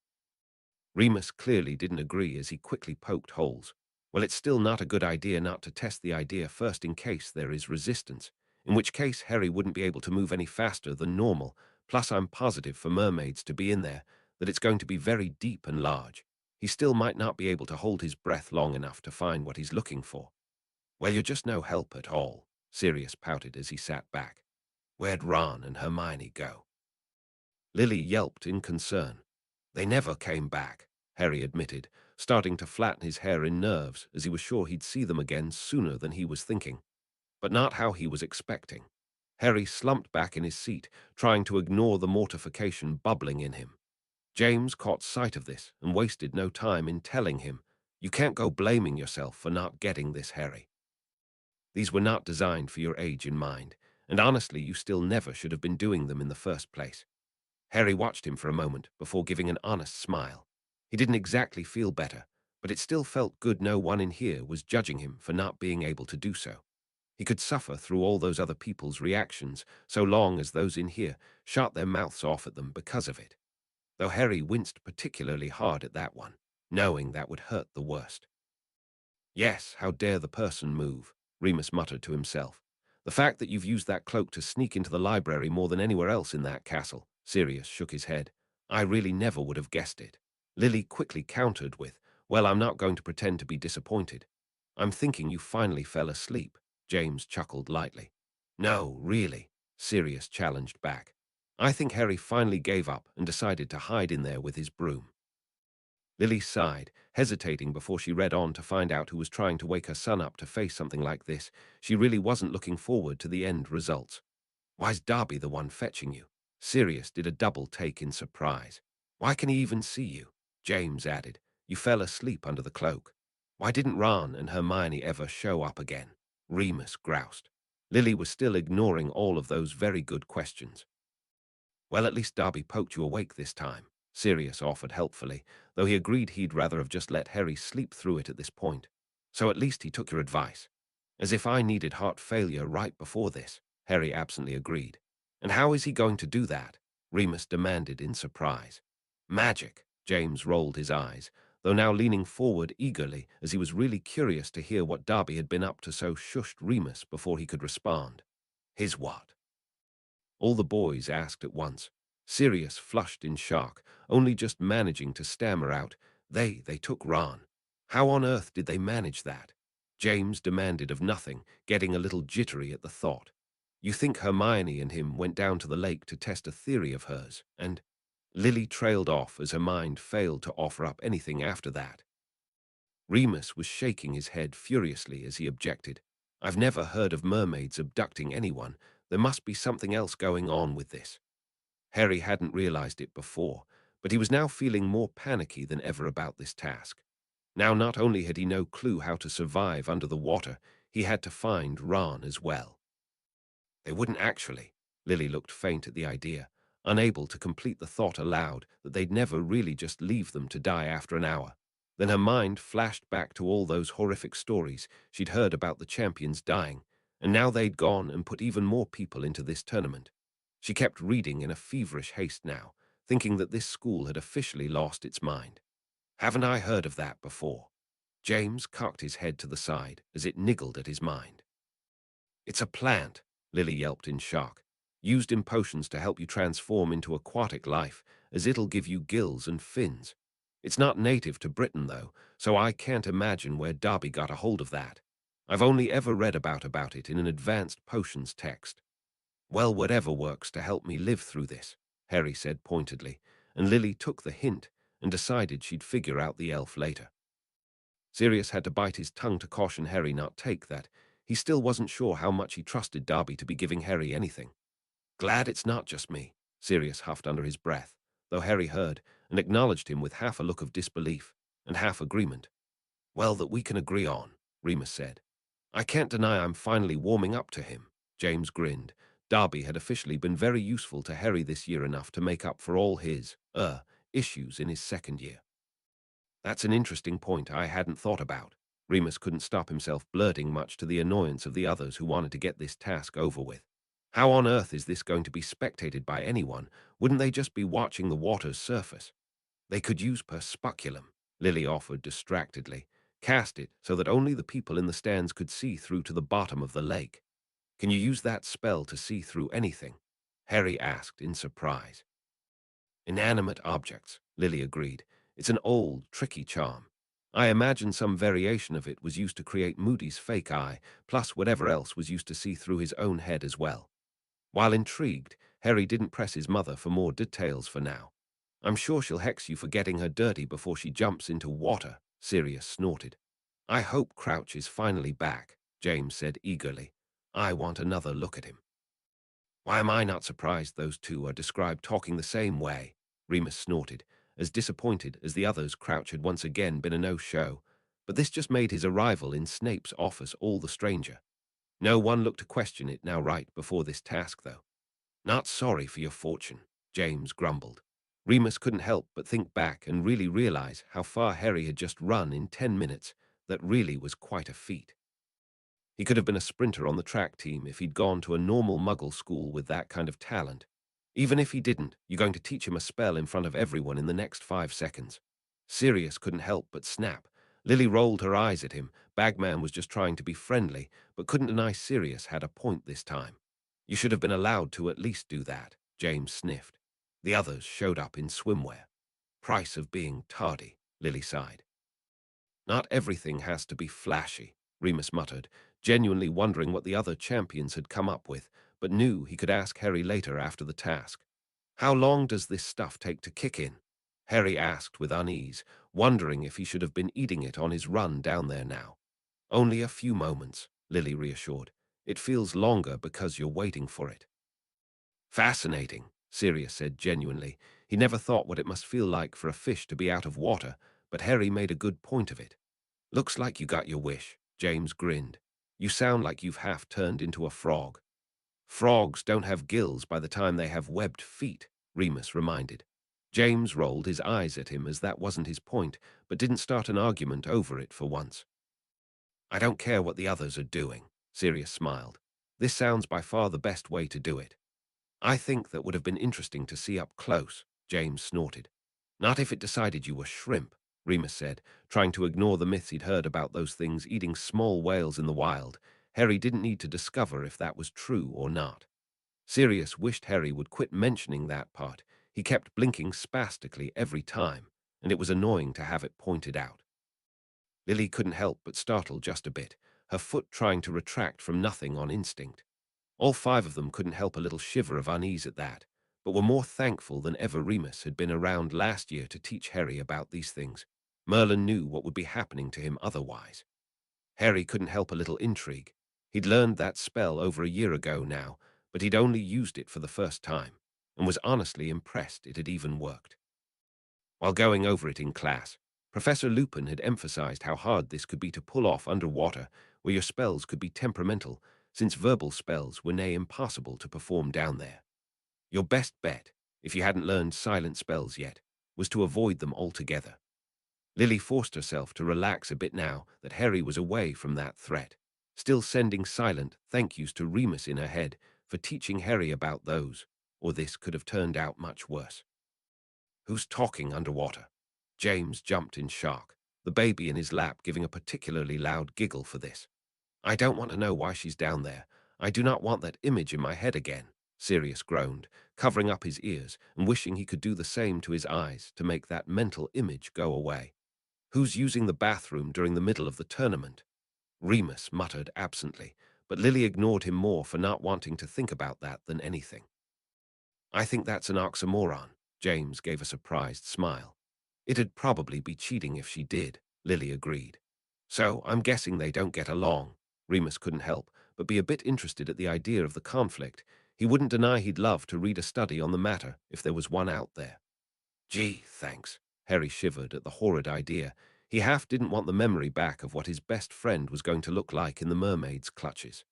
Remus clearly didn't agree as he quickly poked holes. Well, it's still not a good idea not to test the idea first in case there is resistance, in which case Harry wouldn't be able to move any faster than normal, plus I'm positive for mermaids to be in there that it's going to be very deep and large. He still might not be able to hold his breath long enough to find what he's looking for. Well, you're just no help at all, Sirius pouted as he sat back. Where'd Ron and Hermione go? Lily yelped in concern. They never came back, Harry admitted, starting to flatten his hair in nerves as he was sure he'd see them again sooner than he was thinking. But not how he was expecting. Harry slumped back in his seat, trying to ignore the mortification bubbling in him. James caught sight of this and wasted no time in telling him, You can't go blaming yourself for not getting this, Harry. These were not designed for your age in mind, and honestly you still never should have been doing them in the first place. Harry watched him for a moment before giving an honest smile. He didn't exactly feel better, but it still felt good no one in here was judging him for not being able to do so. He could suffer through all those other people's reactions so long as those in here shut their mouths off at them because of it. Though Harry winced particularly hard at that one, knowing that would hurt the worst. Yes, how dare the person move, Remus muttered to himself. The fact that you've used that cloak to sneak into the library more than anywhere else in that castle. Sirius shook his head. I really never would have guessed it. Lily quickly countered with, Well, I'm not going to pretend to be disappointed. I'm thinking you finally fell asleep, James chuckled lightly. No, really, Sirius challenged back. I think Harry finally gave up and decided to hide in there with his broom. Lily sighed, hesitating before she read on to find out who was trying to wake her son up to face something like this. She really wasn't looking forward to the end results. Why's Darby the one fetching you? Sirius did a double take in surprise. Why can he even see you? James added. You fell asleep under the cloak. Why didn't Ron and Hermione ever show up again? Remus groused. Lily was still ignoring all of those very good questions. Well, at least Darby poked you awake this time, Sirius offered helpfully, though he agreed he'd rather have just let Harry sleep through it at this point. So at least he took your advice. As if I needed heart failure right before this, Harry absently agreed. And how is he going to do that? Remus demanded in surprise. Magic, James rolled his eyes, though now leaning forward eagerly as he was really curious to hear what Darby had been up to, so shushed Remus before he could respond. His what? All the boys asked at once. Sirius flushed in shock, only just managing to stammer out, They took Ron. How on earth did they manage that? James demanded of nothing, getting a little jittery at the thought. You think Hermione and him went down to the lake to test a theory of hers, and Lily trailed off as her mind failed to offer up anything after that. Remus was shaking his head furiously as he objected. I've never heard of mermaids abducting anyone. There must be something else going on with this. Harry hadn't realized it before, but he was now feeling more panicky than ever about this task. Now not only had he no clue how to survive under the water, he had to find Ron as well. They wouldn't actually. Lily looked faint at the idea, unable to complete the thought aloud that they'd never really just leave them to die after an hour. Then her mind flashed back to all those horrific stories she'd heard about the champions dying, and now they'd gone and put even more people into this tournament. She kept reading in a feverish haste now, thinking that this school had officially lost its mind. Haven't I heard of that before? James cocked his head to the side as it niggled at his mind. It's a plant, Lily yelped in shock. Used in potions to help you transform into aquatic life, as it'll give you gills and fins. It's not native to Britain, though, so I can't imagine where Darby got a hold of that. I've only ever read about it in an advanced potions text. Well, whatever works to help me live through this, Harry said pointedly, and Lily took the hint and decided she'd figure out the elf later. Sirius had to bite his tongue to caution Harry not take that. He still wasn't sure how much he trusted Darby to be giving Harry anything. Glad it's not just me, Sirius huffed under his breath, though Harry heard and acknowledged him with half a look of disbelief and half agreement. Well, that we can agree on, Remus said. I can't deny I'm finally warming up to him, James grinned. Darby had officially been very useful to Harry this year, enough to make up for all his, issues in his second year. That's an interesting point I hadn't thought about. Remus couldn't stop himself blurting, much to the annoyance of the others who wanted to get this task over with. How on earth is this going to be spectated by anyone? Wouldn't they just be watching the water's surface? They could use perspeculum, Lily offered distractedly. Cast it so that only the people in the stands could see through to the bottom of the lake. Can you use that spell to see through anything? Harry asked in surprise. Inanimate objects, Lily agreed. It's an old, tricky charm. I imagine some variation of it was used to create Moody's fake eye, plus whatever else was used to see through his own head as well. While intrigued, Harry didn't press his mother for more details for now. I'm sure she'll hex you for getting her dirty before she jumps into water, Sirius snorted. I hope Crouch is finally back, James said eagerly. I want another look at him. Why am I not surprised those two are described talking the same way? Remus snorted, as disappointed as the others. Crouch had once again been a no-show, but this just made his arrival in Snape's office all the stranger. No one looked to question it now right before this task, though. Not sorry for your fortune, James grumbled. Remus couldn't help but think back and really realize how far Harry had just run in 10 minutes. That really was quite a feat. He could have been a sprinter on the track team if he'd gone to a normal muggle school with that kind of talent. Even if he didn't, you're going to teach him a spell in front of everyone in the next 5 seconds. Sirius couldn't help but snap. Lily rolled her eyes at him. Bagman was just trying to be friendly, but couldn't deny Sirius had a point this time. You should have been allowed to at least do that, James sniffed. The others showed up in swimwear. Price of being tardy, Lily sighed. Not everything has to be flashy, Remus muttered, genuinely wondering what the other champions had come up with, but knew he could ask Harry later after the task. How long does this stuff take to kick in? Harry asked with unease, wondering if he should have been eating it on his run down there now. Only a few moments, Lily reassured. It feels longer because you're waiting for it. Fascinating, Sirius said genuinely. He never thought what it must feel like for a fish to be out of water, but Harry made a good point of it. Looks like you got your wish, James grinned. You sound like you've half turned into a frog. Frogs don't have gills by the time they have webbed feet, Remus reminded. James rolled his eyes at him as that wasn't his point, but didn't start an argument over it for once. I don't care what the others are doing, Sirius smiled. This sounds by far the best way to do it. I think that would have been interesting to see up close, James snorted. Not if it decided you were shrimp, Remus said, trying to ignore the myths he'd heard about those things eating small whales in the wild. Harry didn't need to discover if that was true or not. Sirius wished Harry would quit mentioning that part. He kept blinking spastically every time, and it was annoying to have it pointed out. Lily couldn't help but startle just a bit, her foot trying to retract from nothing on instinct. All 5 of them couldn't help a little shiver of unease at that, but were more thankful than ever Remus had been around last year to teach Harry about these things. Merlin knew what would be happening to him otherwise. Harry couldn't help a little intrigue. He'd learned that spell over a year ago now, but he'd only used it for the first time, and was honestly impressed it had even worked. While going over it in class, Professor Lupin had emphasized how hard this could be to pull off underwater, where your spells could be temperamental, since verbal spells were near impossible to perform down there. Your best bet, if you hadn't learned silent spells yet, was to avoid them altogether. Lily forced herself to relax a bit now that Harry was away from that threat, still sending silent thank yous to Remus in her head for teaching Harry about those, or this could have turned out much worse. Who's talking underwater? James jumped in shock, the baby in his lap giving a particularly loud giggle for this. I don't want to know why she's down there. I do not want that image in my head again, Sirius groaned, covering up his ears and wishing he could do the same to his eyes to make that mental image go away. Who's using the bathroom during the middle of the tournament? Remus muttered absently, but Lily ignored him more for not wanting to think about that than anything. I think that's an oxymoron. James gave a surprised smile. It'd probably be cheating if she did, Lily agreed. So I'm guessing they don't get along. Remus couldn't help but be a bit interested at the idea of the conflict. He wouldn't deny he'd love to read a study on the matter if there was one out there. Gee, thanks. Harry shivered at the horrid idea. He half didn't want the memory back of what his best friend was going to look like in the mermaid's clutches.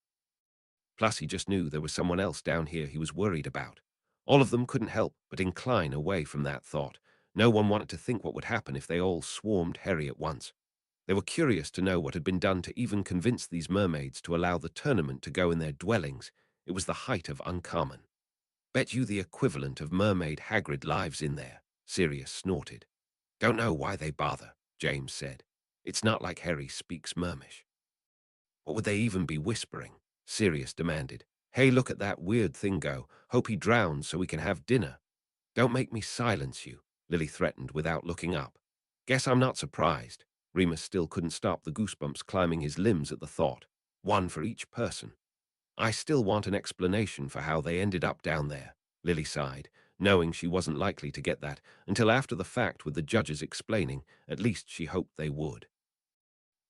Plus, he just knew there was someone else down here he was worried about. All of them couldn't help but incline away from that thought. No one wanted to think what would happen if they all swarmed Harry at once. They were curious to know what had been done to even convince these mermaids to allow the tournament to go in their dwellings. It was the height of uncommon. Bet you the equivalent of mermaid Hagrid lives in there, Sirius snorted. Don't know why they bother, James said. It's not like Harry speaks Mermish. What would they even be whispering? Sirius demanded. Hey, look at that weird thing go. Hope he drowns so we can have dinner. Don't make me silence you, Lily threatened without looking up. Guess I'm not surprised. Remus still couldn't stop the goosebumps climbing his limbs at the thought. One for each person. I still want an explanation for how they ended up down there, Lily sighed, knowing she wasn't likely to get that until after the fact with the judges explaining. At least she hoped they would.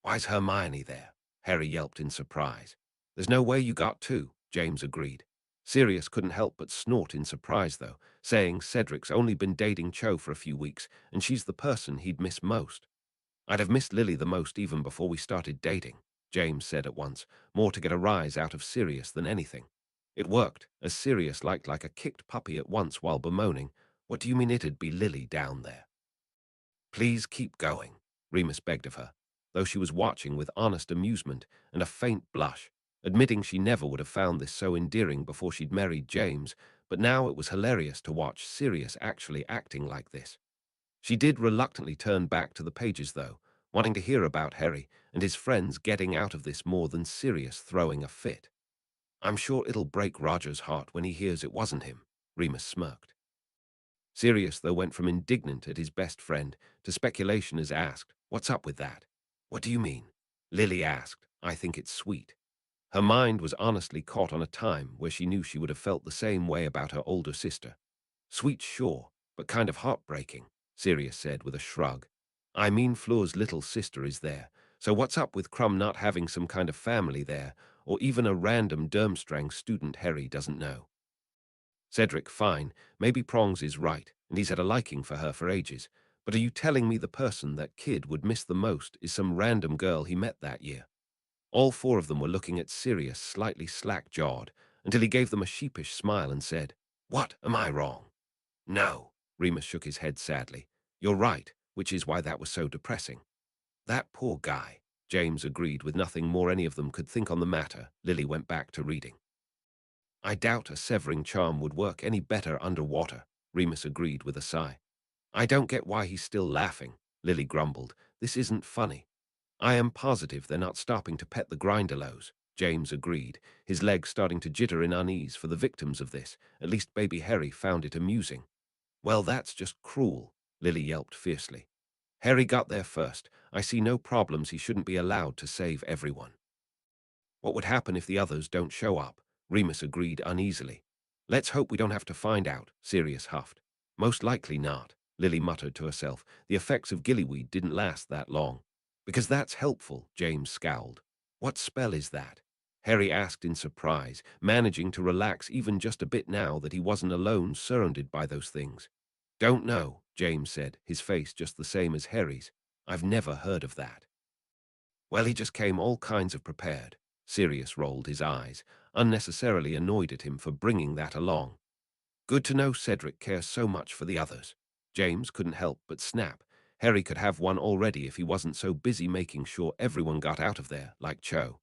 Why's Hermione there? Harry yelped in surprise. There's no way you got to, James agreed. Sirius couldn't help but snort in surprise, though, saying Cedric's only been dating Cho for a few weeks, and she's the person he'd miss most. I'd have missed Lily the most even before we started dating, James said at once, more to get a rise out of Sirius than anything. It worked, as Sirius liked like a kicked puppy at once while bemoaning, What do you mean it'd be Lily down there? Please keep going, Remus begged of her, though she was watching with honest amusement and a faint blush, admitting she never would have found this so endearing before she'd married James, but now it was hilarious to watch Sirius actually acting like this. She did reluctantly turn back to the pages, though, wanting to hear about Harry and his friends getting out of this more than Sirius throwing a fit. I'm sure it'll break Roger's heart when he hears it wasn't him, Remus smirked. Sirius, though, went from indignant at his best friend to speculation as asked, What's up with that? What do you mean? Lily asked, I think it's sweet. Her mind was honestly caught on a time where she knew she would have felt the same way about her older sister. Sweet, sure, but kind of heartbreaking, Sirius said with a shrug. I mean, Fleur's little sister is there, so what's up with Crumb not having some kind of family there, or even a random Durmstrang student Harry doesn't know? Cedric, fine, maybe Prongs is right, and he's had a liking for her for ages, but are you telling me the person that kid would miss the most is some random girl he met that year? All four of them were looking at Sirius slightly slack-jawed, until he gave them a sheepish smile and said, What, am I wrong? No, Remus shook his head sadly. You're right, which is why that was so depressing. That poor guy, James agreed with nothing more any of them could think on the matter. Lily went back to reading. I doubt a severing charm would work any better underwater, Remus agreed with a sigh. I don't get why he's still laughing, Lily grumbled. This isn't funny. I am positive they're not stopping to pet the Grindylows, James agreed, his legs starting to jitter in unease for the victims of this. At least baby Harry found it amusing. Well, that's just cruel, Lily yelped fiercely. Harry got there first. I see no problems he shouldn't be allowed to save everyone. What would happen if the others don't show up? Remus agreed uneasily. Let's hope we don't have to find out, Sirius huffed. Most likely not, Lily muttered to herself. The effects of gillyweed didn't last that long. Because that's helpful, James scowled. What spell is that? Harry asked in surprise, managing to relax even just a bit now that he wasn't alone surrounded by those things. Don't know, James said, his face just the same as Harry's. I've never heard of that. Well, he just came all kinds of prepared. Sirius rolled his eyes, unnecessarily annoyed at him for bringing that along. Good to know Cedric cares so much for the others. James couldn't help but snap. Harry could have one already if he wasn't so busy making sure everyone got out of there, like Cho.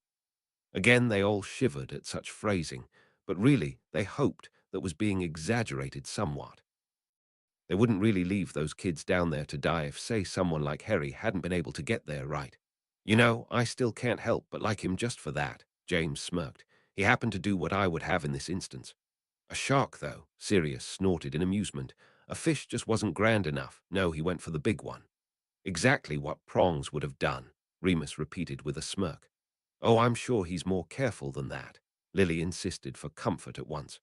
Again, they all shivered at such phrasing, but really, they hoped that was being exaggerated somewhat. They wouldn't really leave those kids down there to die if, say, someone like Harry hadn't been able to get there right. You know, I still can't help but like him just for that, James smirked. He happened to do what I would have in this instance. A shark, though, Sirius snorted in amusement. A fish just wasn't grand enough. No, he went for the big one. Exactly what Prongs would have done, Remus repeated with a smirk. Oh, I'm sure he's more careful than that, Lily insisted for comfort at once.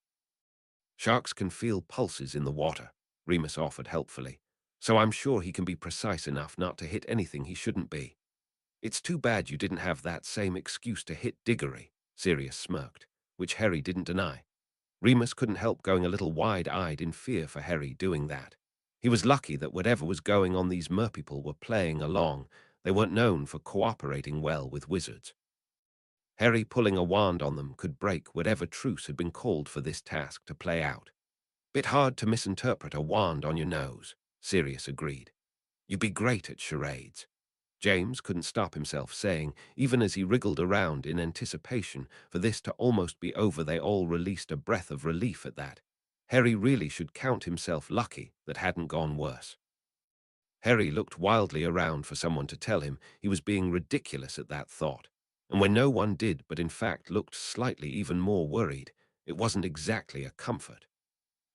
Sharks can feel pulses in the water, Remus offered helpfully, so I'm sure he can be precise enough not to hit anything he shouldn't be. It's too bad you didn't have that same excuse to hit Diggory, Sirius smirked, which Harry didn't deny. Remus couldn't help going a little wide-eyed in fear for Harry doing that. He was lucky that whatever was going on these merpeople were playing along. They weren't known for cooperating well with wizards. Harry pulling a wand on them could break whatever truce had been called for this task to play out. Bit hard to misinterpret a wand on your nose, Sirius agreed. You'd be great at charades. James couldn't stop himself saying, even as he wriggled around in anticipation for this to almost be over. They all released a breath of relief at that. Harry really should count himself lucky that hadn't gone worse. Harry looked wildly around for someone to tell him he was being ridiculous at that thought, and when no one did but in fact looked slightly even more worried, it wasn't exactly a comfort.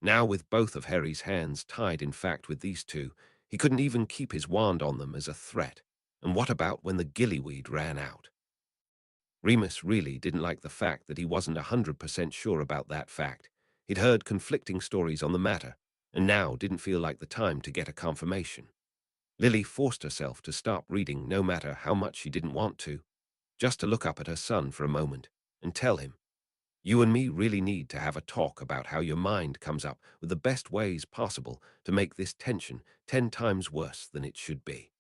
Now with both of Harry's hands tied in fact with these two, he couldn't even keep his wand on them as a threat. And what about when the gillyweed ran out? Remus really didn't like the fact that he wasn't 100% sure about that fact. He'd heard conflicting stories on the matter, and now didn't feel like the time to get a confirmation. Lily forced herself to stop reading no matter how much she didn't want to, just to look up at her son for a moment and tell him, "You and me really need to have a talk about how your mind comes up with the best ways possible to make this tension 10 times worse than it should be."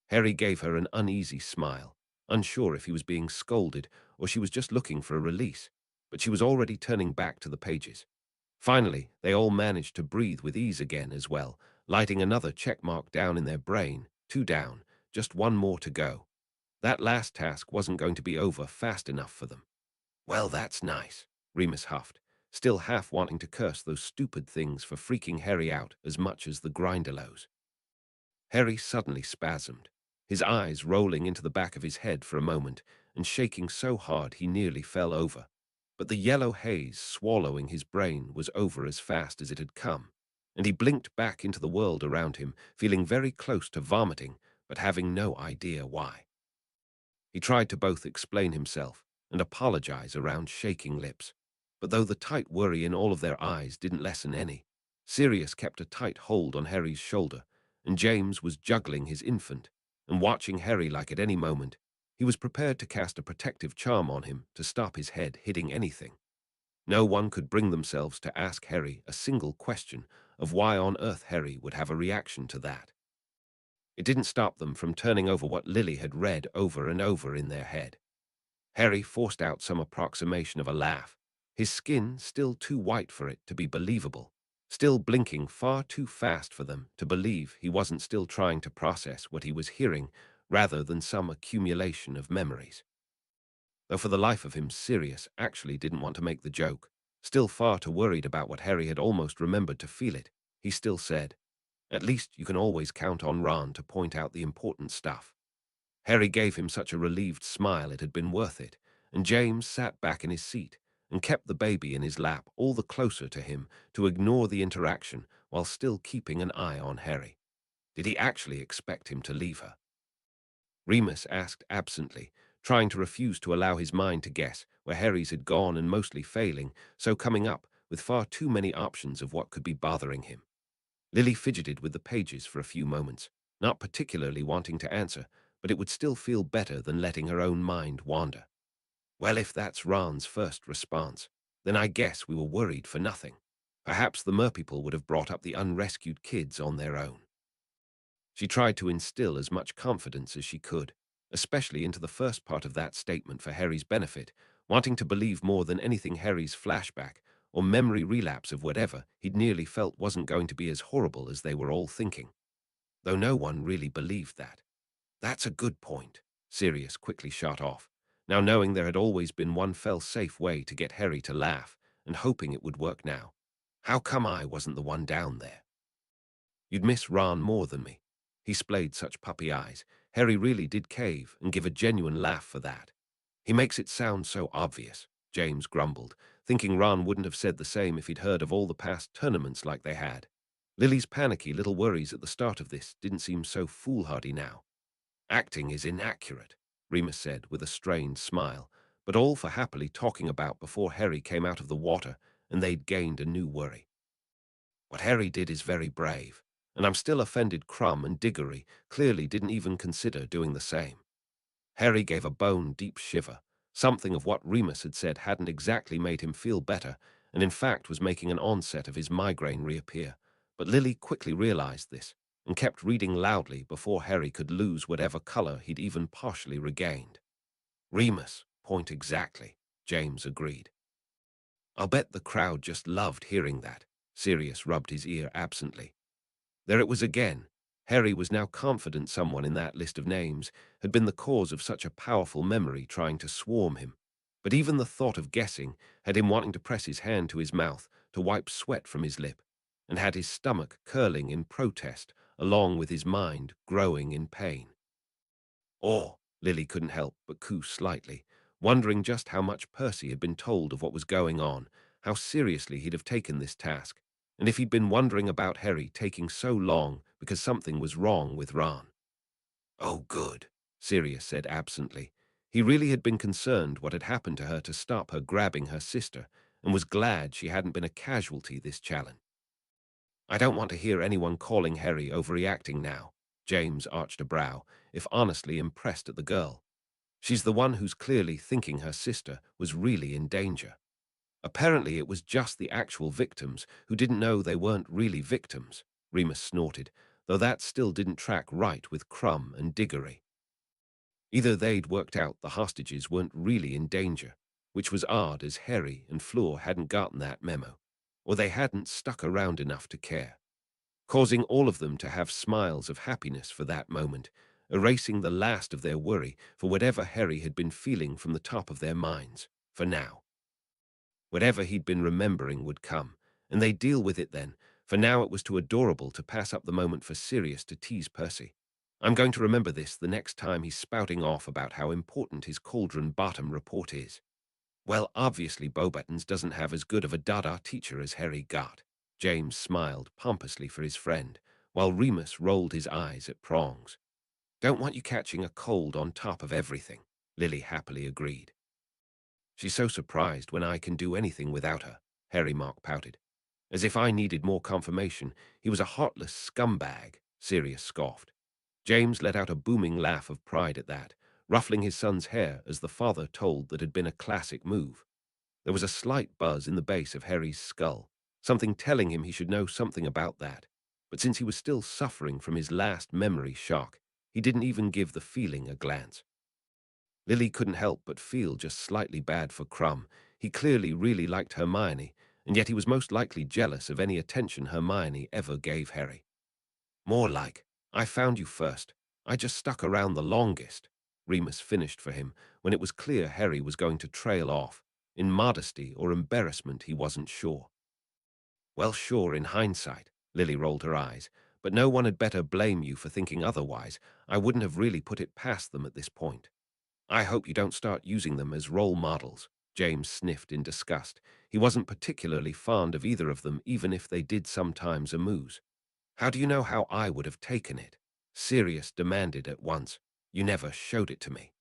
Harry gave her an uneasy smile, unsure if he was being scolded or she was just looking for a release, but she was already turning back to the pages. Finally, they all managed to breathe with ease again as well, lighting another check mark down in their brain. 2 down, just 1 more to go. That last task wasn't going to be over fast enough for them. Well, that's nice, Remus huffed, still half wanting to curse those stupid things for freaking Harry out as much as the Grindylows. Harry suddenly spasmed, his eyes rolling into the back of his head for a moment and shaking so hard he nearly fell over. But the yellow haze swallowing his brain was over as fast as it had come, and he blinked back into the world around him, feeling very close to vomiting, but having no idea why. He tried to both explain himself and apologize around shaking lips, but though the tight worry in all of their eyes didn't lessen any, Sirius kept a tight hold on Harry's shoulder, and James was juggling his infant and watching Harry like at any moment he was prepared to cast a protective charm on him to stop his head hitting anything. No one could bring themselves to ask Harry a single question of why on earth Harry would have a reaction to that. It didn't stop them from turning over what Lily had read over and over in their head. Harry forced out some approximation of a laugh, his skin still too white for it to be believable, still blinking far too fast for them to believe he wasn't still trying to process what he was hearing rather than some accumulation of memories. Though for the life of him, Sirius actually didn't want to make the joke, still far too worried about what Harry had almost remembered to feel it, he still said, "At least you can always count on Ron to point out the important stuff." Harry gave him such a relieved smile it had been worth it, and James sat back in his seat and kept the baby in his lap all the closer to him to ignore the interaction while still keeping an eye on Harry. Did he actually expect him to leave her? Remus asked absently, trying to refuse to allow his mind to guess where Harry's had gone and mostly failing, so coming up with far too many options of what could be bothering him. Lily fidgeted with the pages for a few moments, not particularly wanting to answer, but it would still feel better than letting her own mind wander. Well, if that's Ron's first response, then I guess we were worried for nothing. Perhaps the merpeople would have brought up the unrescued kids on their own. She tried to instill as much confidence as she could, especially into the first part of that statement for Harry's benefit, wanting to believe more than anything Harry's flashback or memory relapse of whatever he'd nearly felt wasn't going to be as horrible as they were all thinking. Though no one really believed that. That's a good point, Sirius quickly shot off, now knowing there had always been one fell-safe way to get Harry to laugh, and hoping it would work now. How come I wasn't the one down there? You'd miss Ron more than me. He splayed such puppy eyes. Harry really did cave and give a genuine laugh for that. He makes it sound so obvious. James grumbled, thinking Ron wouldn't have said the same if he'd heard of all the past tournaments like they had. Lily's panicky little worries at the start of this didn't seem so foolhardy now. Acting is inaccurate, Remus said with a strained smile, but all for happily talking about before Harry came out of the water and they'd gained a new worry. What Harry did is very brave, and I'm still offended Crumb and Diggory clearly didn't even consider doing the same. Harry gave a bone-deep shiver. Something of what Remus had said hadn't exactly made him feel better, and in fact was making an onset of his migraine reappear. But Lily quickly realized this, and kept reading loudly before Harry could lose whatever color he'd even partially regained. Remus, point exactly, James agreed. I'll bet the crowd just loved hearing that. Sirius rubbed his ear absently. There it was again. Harry was now confident someone in that list of names had been the cause of such a powerful memory trying to swarm him. But even the thought of guessing had him wanting to press his hand to his mouth to wipe sweat from his lip, and had his stomach curling in protest, along with his mind growing in pain. Or, Lily couldn't help but coo slightly, wondering just how much Percy had been told of what was going on, how seriously he'd have taken this task, and if he'd been wondering about Harry taking so long because something was wrong with Ron. Oh, good, Sirius said absently. He really had been concerned what had happened to her to stop her grabbing her sister, and was glad she hadn't been a casualty this challenge. I don't want to hear anyone calling Harry overreacting now. James arched a brow, if honestly impressed at the girl. She's the one who's clearly thinking her sister was really in danger. Apparently it was just the actual victims who didn't know they weren't really victims, Remus snorted, though that still didn't track right with Crumb and Diggory. Either they'd worked out the hostages weren't really in danger, which was odd as Harry and Fleur hadn't gotten that memo, or they hadn't stuck around enough to care, causing all of them to have smiles of happiness for that moment, erasing the last of their worry for whatever Harry had been feeling from the top of their minds, for now. Whatever he'd been remembering would come, and they'd deal with it then. For now it was too adorable to pass up the moment for Sirius to tease Percy. I'm going to remember this the next time he's spouting off about how important his Cauldron Bottom report is. Well, obviously Beauxbatons doesn't have as good of a Dada teacher as Harry got. James smiled pompously for his friend, while Remus rolled his eyes at Prongs. Don't want you catching a cold on top of everything, Lily happily agreed. She's so surprised when I can do anything without her, Harry Mark pouted. As if I needed more confirmation, he was a heartless scumbag, Sirius scoffed. James let out a booming laugh of pride at that, ruffling his son's hair as the father told that had been a classic move. There was a slight buzz in the base of Harry's skull, something telling him he should know something about that. But since he was still suffering from his last memory shock, he didn't even give the feeling a glance. Lily couldn't help but feel just slightly bad for Crumb. He clearly really liked Hermione, and yet he was most likely jealous of any attention Hermione ever gave Harry. More like, I found you first. I just stuck around the longest, Remus finished for him when it was clear Harry was going to trail off. In modesty or embarrassment, he wasn't sure. Well, sure, in hindsight, Lily rolled her eyes, but no one had better blame you for thinking otherwise. I wouldn't have really put it past them at this point. I hope you don't start using them as role models, James sniffed in disgust. He wasn't particularly fond of either of them, even if they did sometimes amuse. How do you know how I would have taken it? Sirius demanded at once. You never showed it to me.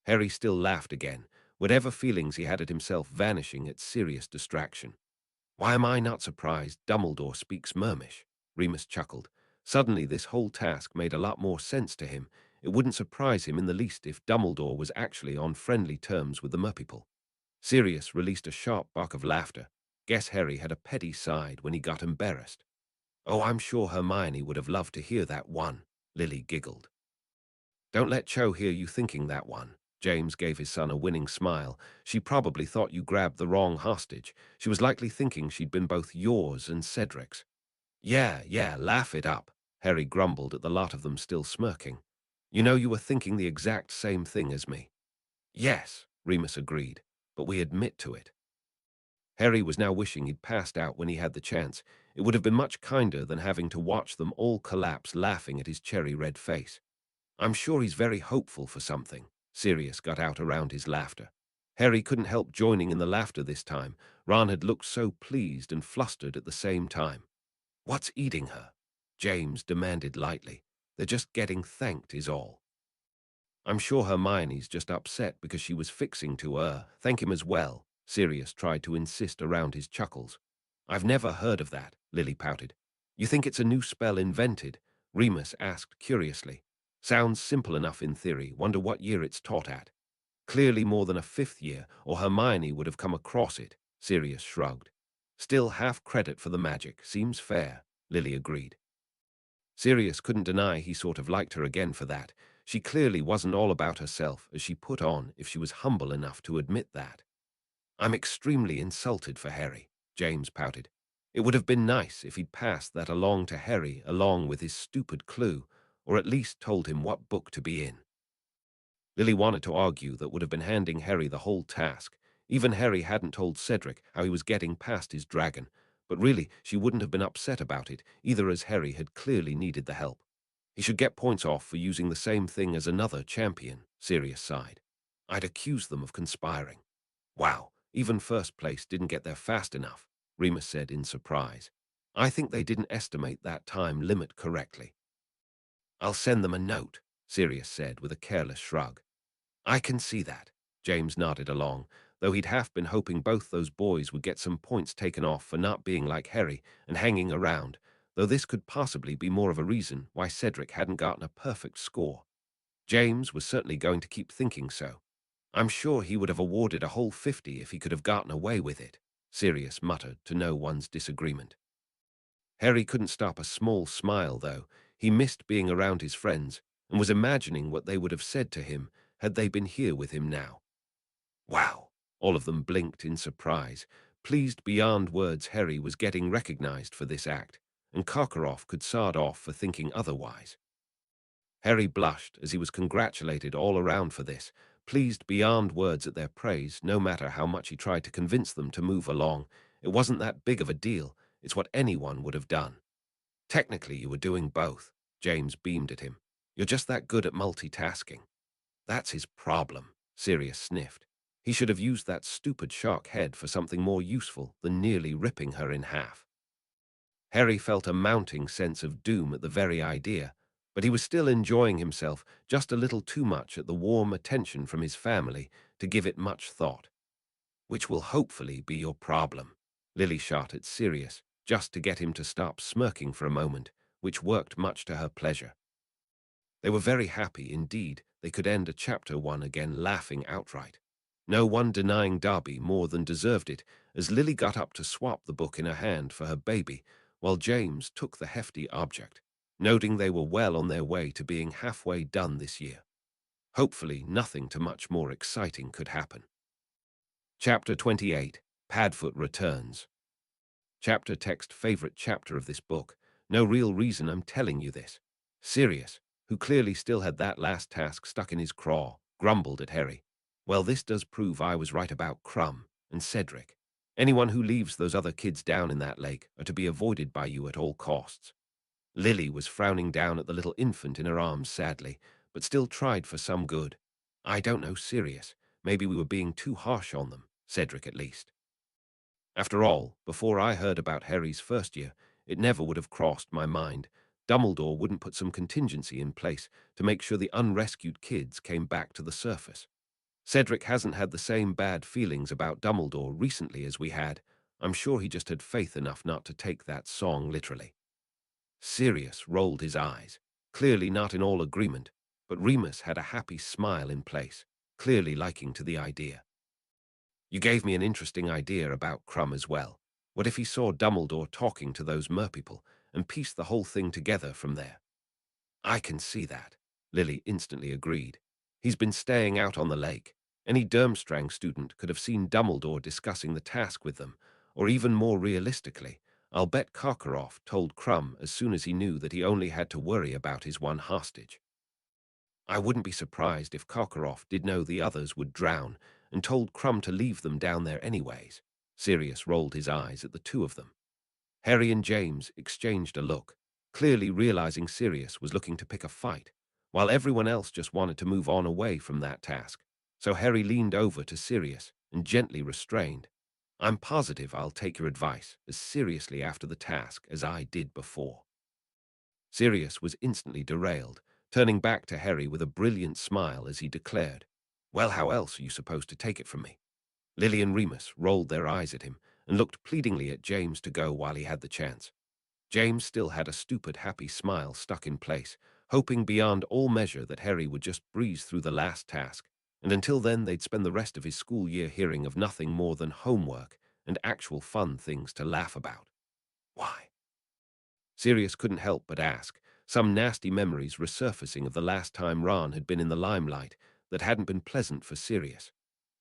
Harry still laughed again, whatever feelings he had at himself vanishing at Sirius' distraction. Why am I not surprised Dumbledore speaks Mermish? Remus chuckled. Suddenly this whole task made a lot more sense to him. It wouldn't surprise him in the least if Dumbledore was actually on friendly terms with the Merpeople. Sirius released a sharp bark of laughter. Guess Harry had a petty side when he got embarrassed. Oh, I'm sure Hermione would have loved to hear that one, Lily giggled. Don't let Cho hear you thinking that one. James gave his son a winning smile. She probably thought you grabbed the wrong hostage. She was likely thinking she'd been both yours and Cedric's. Yeah, laugh it up, Harry grumbled at the lot of them still smirking. You know you were thinking the exact same thing as me. Yes, Remus agreed, but we admit to it. Harry was now wishing he'd passed out when he had the chance. It would have been much kinder than having to watch them all collapse laughing at his cherry-red face. I'm sure he's very hopeful for something, Sirius got out around his laughter. Harry couldn't help joining in the laughter this time. Ron had looked so pleased and flustered at the same time. "What's eating her?" James demanded lightly. "They're just getting thanked is all." "I'm sure Hermione's just upset because she was fixing to thank him as well," Sirius tried to insist around his chuckles. "I've never heard of that," Lily pouted. "You think it's a new spell invented?" Remus asked curiously. "Sounds simple enough in theory. Wonder what year it's taught at." "Clearly more than a fifth year, or Hermione would have come across it," Sirius shrugged. "Still half credit for the magic. Seems fair," Lily agreed. Sirius couldn't deny he sort of liked her again for that. She clearly wasn't all about herself, as she put on, if she was humble enough to admit that. "I'm extremely insulted for Harry," James pouted. "It would have been nice if he'd passed that along to Harry along with his stupid clue, or at least told him what book to be in." Lily wanted to argue that would have been handing Harry the whole task. Even Harry hadn't told Cedric how he was getting past his dragon, but really she wouldn't have been upset about it, either, as Harry had clearly needed the help. He should get points off for using the same thing as another champion, Sirius sighed. "I'd accuse them of conspiring." "Wow, even first place didn't get there fast enough," Remus said in surprise. "I think they didn't estimate that time limit correctly." "I'll send them a note," Sirius said with a careless shrug. "I can see that," James nodded along, though he'd half been hoping both those boys would get some points taken off for not being like Harry and hanging around, though this could possibly be more of a reason why Cedric hadn't gotten a perfect score. James was certainly going to keep thinking so. "I'm sure he would have awarded a whole 50 if he could have gotten away with it," Sirius muttered to no one's disagreement. Harry couldn't stop a small smile, though. He missed being around his friends and was imagining what they would have said to him had they been here with him now. "Wow!" All of them blinked in surprise. Pleased beyond words Harry was getting recognized for this act, and Karkaroff could sod off for thinking otherwise. Harry blushed as he was congratulated all around for this, pleased beyond words at their praise, no matter how much he tried to convince them to move along. It wasn't that big of a deal. It's what anyone would have done. "Technically, you were doing both," James beamed at him. "You're just that good at multitasking." "That's his problem," Sirius sniffed. "He should have used that stupid shark head for something more useful than nearly ripping her in half." Harry felt a mounting sense of doom at the very idea, but he was still enjoying himself just a little too much at the warm attention from his family to give it much thought. "Which will hopefully be your problem," Lily shot at Sirius, just to get him to stop smirking for a moment, which worked much to her pleasure. They were very happy indeed they could end a chapter one again laughing outright. No one denying Darby more than deserved it, as Lily got up to swap the book in her hand for her baby, while James took the hefty object, noting they were well on their way to being halfway done this year. Hopefully nothing too much more exciting could happen. Chapter 28, Padfoot Returns. Chapter text favorite chapter of this book. No real reason I'm telling you this. Sirius, who clearly still had that last task stuck in his craw, grumbled at Harry. "Well, this does prove I was right about Crumb and Cedric. Anyone who leaves those other kids down in that lake are to be avoided by you at all costs." Lily was frowning down at the little infant in her arms sadly, but still tried for some good. "I don't know, Sirius. Maybe we were being too harsh on them, Cedric at least. After all, before I heard about Harry's first year, it never would have crossed my mind. Dumbledore wouldn't put some contingency in place to make sure the unrescued kids came back to the surface. Cedric hasn't had the same bad feelings about Dumbledore recently as we had. I'm sure he just had faith enough not to take that song literally." Sirius rolled his eyes, clearly not in all agreement, but Remus had a happy smile in place, clearly liking to the idea. "You gave me an interesting idea about Crumb as well. What if he saw Dumbledore talking to those merpeople and pieced the whole thing together from there?" "I can see that," Lily instantly agreed. "He's been staying out on the lake. Any Durmstrang student could have seen Dumbledore discussing the task with them, or even more realistically, I'll bet Karkaroff told Crumb as soon as he knew that he only had to worry about his one hostage. I wouldn't be surprised if Karkaroff did know the others would drown and told Crumb to leave them down there anyways." Sirius rolled his eyes at the two of them. Harry and James exchanged a look, clearly realizing Sirius was looking to pick a fight, while everyone else just wanted to move on away from that task. so Harry leaned over to Sirius and gently restrained. I'm positive I'll take your advice as seriously after the task as I did before. Sirius was instantly derailed, turning back to Harry with a brilliant smile as he declared, Well, how else are you supposed to take it from me? Lily and Remus rolled their eyes at him and looked pleadingly at James to go while he had the chance. James still had a stupid, happy smile stuck in place, hoping beyond all measure that Harry would just breeze through the last task, and until then they'd spend the rest of his school year hearing of nothing more than homework and actual fun things to laugh about. Why? Sirius couldn't help but ask, some nasty memories resurfacing of the last time Ron had been in the limelight that hadn't been pleasant for Sirius.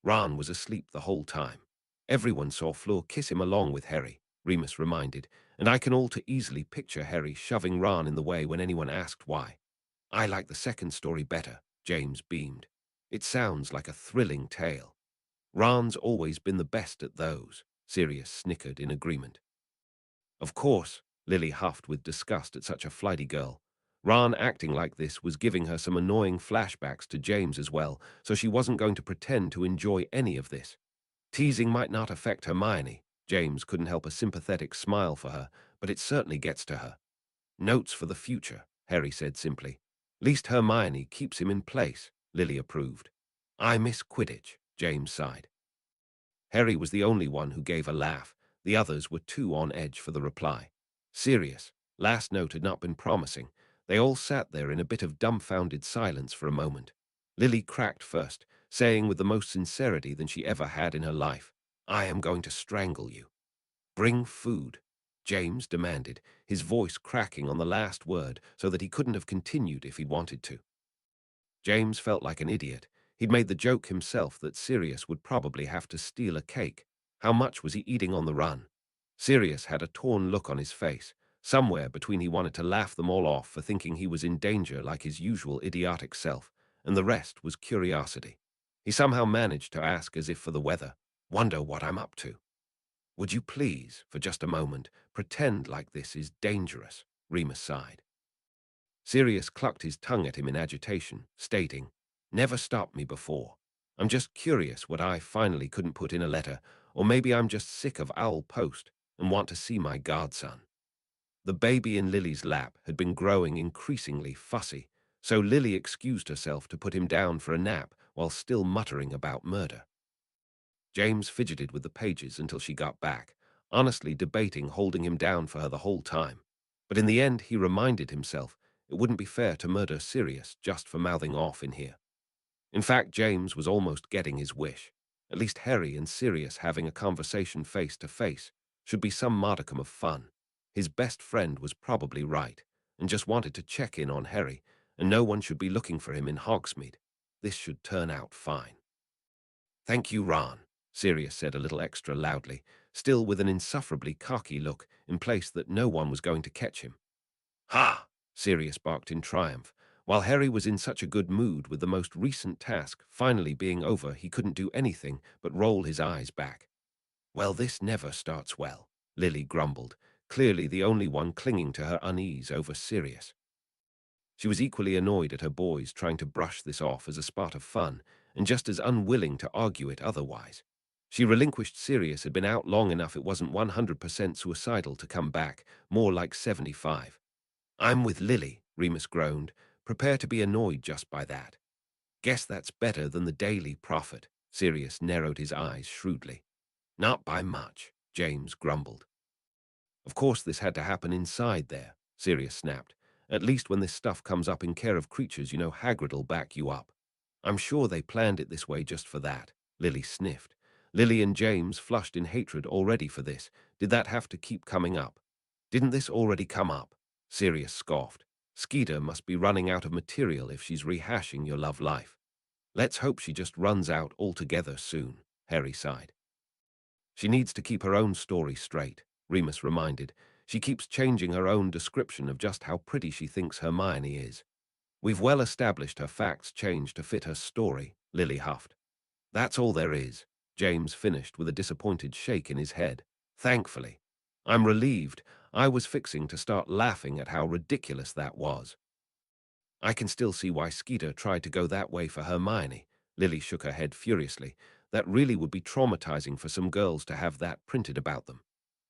Ron was asleep the whole time. Everyone saw Fleur kiss him along with Harry, Remus reminded, and I can all too easily picture Harry shoving Ron in the way when anyone asked why. I like the second story better, James beamed. It sounds like a thrilling tale. Ron's always been the best at those, Sirius snickered in agreement. Of course, Lily huffed with disgust at such a flighty girl. Ron acting like this was giving her some annoying flashbacks to James as well, so she wasn't going to pretend to enjoy any of this. Teasing might not affect Hermione. James couldn't help a sympathetic smile for her, but it certainly gets to her. Notes for the future, Harry said simply. Least Hermione keeps him in place, Lily approved. I miss Quidditch, James sighed. Harry was the only one who gave a laugh. The others were too on edge for the reply. Sirius, last note had not been promising. They all sat there in a bit of dumbfounded silence for a moment. Lily cracked first, saying with the most sincerity than she ever had in her life, I am going to strangle you. Bring food, James demanded, his voice cracking on the last word so that he couldn't have continued if he'd wanted to. James felt like an idiot. He'd made the joke himself that Sirius would probably have to steal a cake. How much was he eating on the run? Sirius had a torn look on his face, somewhere between he wanted to laugh them all off for thinking he was in danger like his usual idiotic self, and the rest was curiosity. He somehow managed to ask as if for the weather, Wonder what I'm up to. Would you please, for just a moment, pretend like this is dangerous? Remus sighed. Sirius clucked his tongue at him in agitation, stating, Never stopped me before. I'm just curious what I finally couldn't put in a letter, or maybe I'm just sick of Owl Post and want to see my godson. The baby in Lily's lap had been growing increasingly fussy, so Lily excused herself to put him down for a nap while still muttering about murder. James fidgeted with the pages until she got back, honestly debating holding him down for her the whole time. But in the end, he reminded himself it wouldn't be fair to murder Sirius just for mouthing off in here. In fact, James was almost getting his wish. At least Harry and Sirius having a conversation face to face should be some modicum of fun. His best friend was probably right, and just wanted to check in on Harry, and no one should be looking for him in Hogsmeade. This should turn out fine. Thank you, Ron, Sirius said a little extra loudly, still with an insufferably cocky look in place that no one was going to catch him. Ha! Sirius barked in triumph. While Harry was in such a good mood with the most recent task finally being over, he couldn't do anything but roll his eyes back. Well, this never starts well, Lily grumbled, clearly the only one clinging to her unease over Sirius. She was equally annoyed at her boys trying to brush this off as a spot of fun, and just as unwilling to argue it otherwise. She relinquished Sirius had been out long enough it wasn't 100% suicidal to come back, more like 75. I'm with Lily, Remus groaned. Prepare to be annoyed just by that. Guess that's better than the Daily Prophet. Sirius narrowed his eyes shrewdly. Not by much, James grumbled. Of course this had to happen inside there, Sirius snapped. At least when this stuff comes up in care of creatures, you know Hagrid'll back you up. I'm sure they planned it this way just for that, Lily sniffed. Lily and James flushed in hatred already for this. Did that have to keep coming up? Didn't this already come up? Sirius scoffed. Skeeter must be running out of material if she's rehashing your love life. Let's hope she just runs out altogether soon, Harry sighed. She needs to keep her own story straight, Remus reminded. She keeps changing her own description of just how pretty she thinks Hermione is. We've well established her facts change to fit her story, Lily huffed. That's all there is, James finished with a disappointed shake in his head. Thankfully. I'm relieved. I was fixing to start laughing at how ridiculous that was. I can still see why Skeeter tried to go that way for Hermione, Lily shook her head furiously. That really would be traumatizing for some girls to have that printed about them.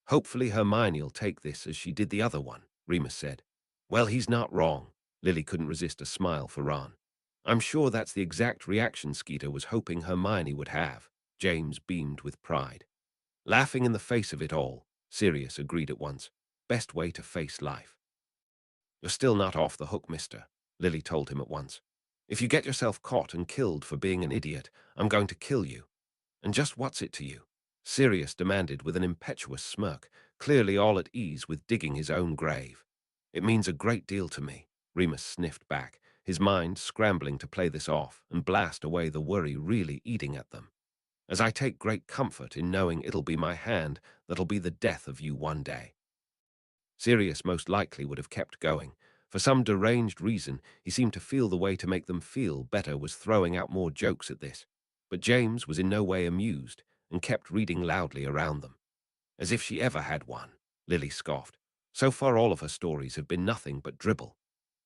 Hopefully Hermione'll take this as she did the other one, Remus said. Well, he's not wrong. Lily couldn't resist a smile for Ron. I'm sure that's the exact reaction Skeeter was hoping Hermione would have. James beamed with pride. Laughing in the face of it all, Sirius agreed at once. Best way to face life. You're still not off the hook, mister, Lily told him at once. If you get yourself caught and killed for being an idiot, I'm going to kill you. And just what's it to you? Sirius demanded with an impetuous smirk, clearly all at ease with digging his own grave. It means a great deal to me, Remus sniffed back, his mind scrambling to play this off and blast away the worry really eating at them. As I take great comfort in knowing it'll be my hand that'll be the death of you one day. Sirius most likely would have kept going. For some deranged reason, he seemed to feel the way to make them feel better was throwing out more jokes at this. But James was in no way amused and kept reading loudly around them. As if she ever had one, Lily scoffed. So far all of her stories have been nothing but dribble.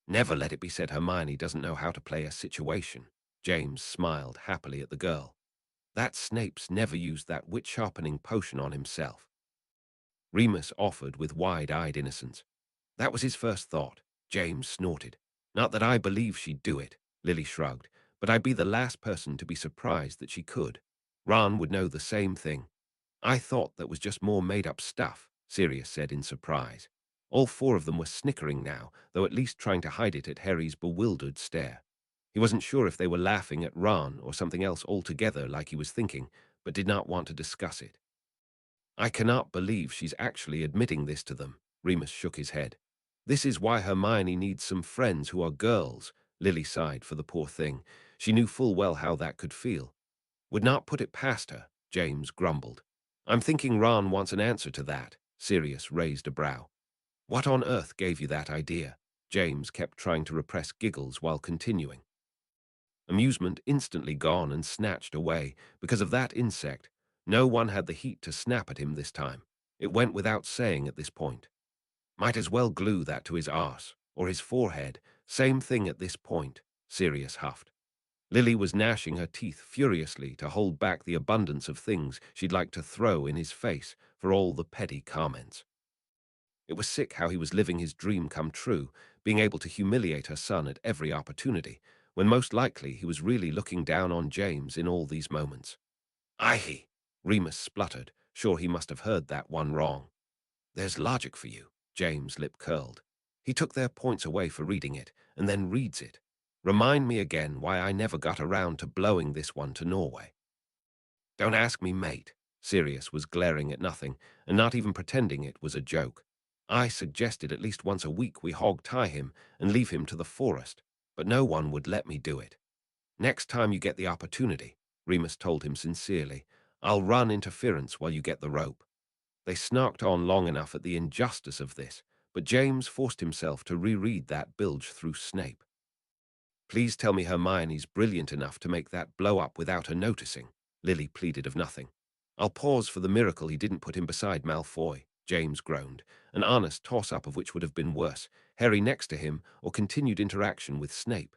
Never let it be said Hermione doesn't know how to play a situation. James smiled happily at the girl. That Snape's never used that wit-sharpening potion on himself. Remus offered with wide-eyed innocence. That was his first thought. James snorted. Not that I believe she'd do it, Lily shrugged, but I'd be the last person to be surprised that she could. Ron would know the same thing. I thought that was just more made-up stuff, Sirius said in surprise. All four of them were snickering now, though at least trying to hide it at Harry's bewildered stare. He wasn't sure if they were laughing at Ron or something else altogether like he was thinking, but did not want to discuss it. I cannot believe she's actually admitting this to them, Remus shook his head. This is why Hermione needs some friends who are girls, Lily sighed for the poor thing. She knew full well how that could feel. Would not put it past her, James grumbled. I'm thinking Ron wants an answer to that, Sirius raised a brow. What on earth gave you that idea? James kept trying to repress giggles while continuing. Amusement instantly gone and snatched away. Because of that insect, no one had the heat to snap at him this time. It went without saying at this point. Might as well glue that to his arse, or his forehead. Same thing at this point, Sirius huffed. Lily was gnashing her teeth furiously to hold back the abundance of things she'd like to throw in his face for all the petty comments. It was sick how he was living his dream come true, being able to humiliate her son at every opportunity, when most likely he was really looking down on James in all these moments. Aye, Remus spluttered, sure he must have heard that one wrong. There's logic for you, James' lip curled. He took their points away for reading it, and then reads it. Remind me again why I never got around to blowing this one to Norway. Don't ask me, mate. Sirius was glaring at nothing, and not even pretending it was a joke. I suggested at least once a week we hog-tie him and leave him to the forest, but no one would let me do it. Next time you get the opportunity, Remus told him sincerely, I'll run interference while you get the rope. They snarked on long enough at the injustice of this, but James forced himself to reread that bilge through Snape. Please tell me Hermione's brilliant enough to make that blow up without her noticing, Lily pleaded of nothing. I'll pause for the miracle he didn't put him beside Malfoy, James groaned, an honest toss-up of which would have been worse, Harry next to him or continued interaction with Snape.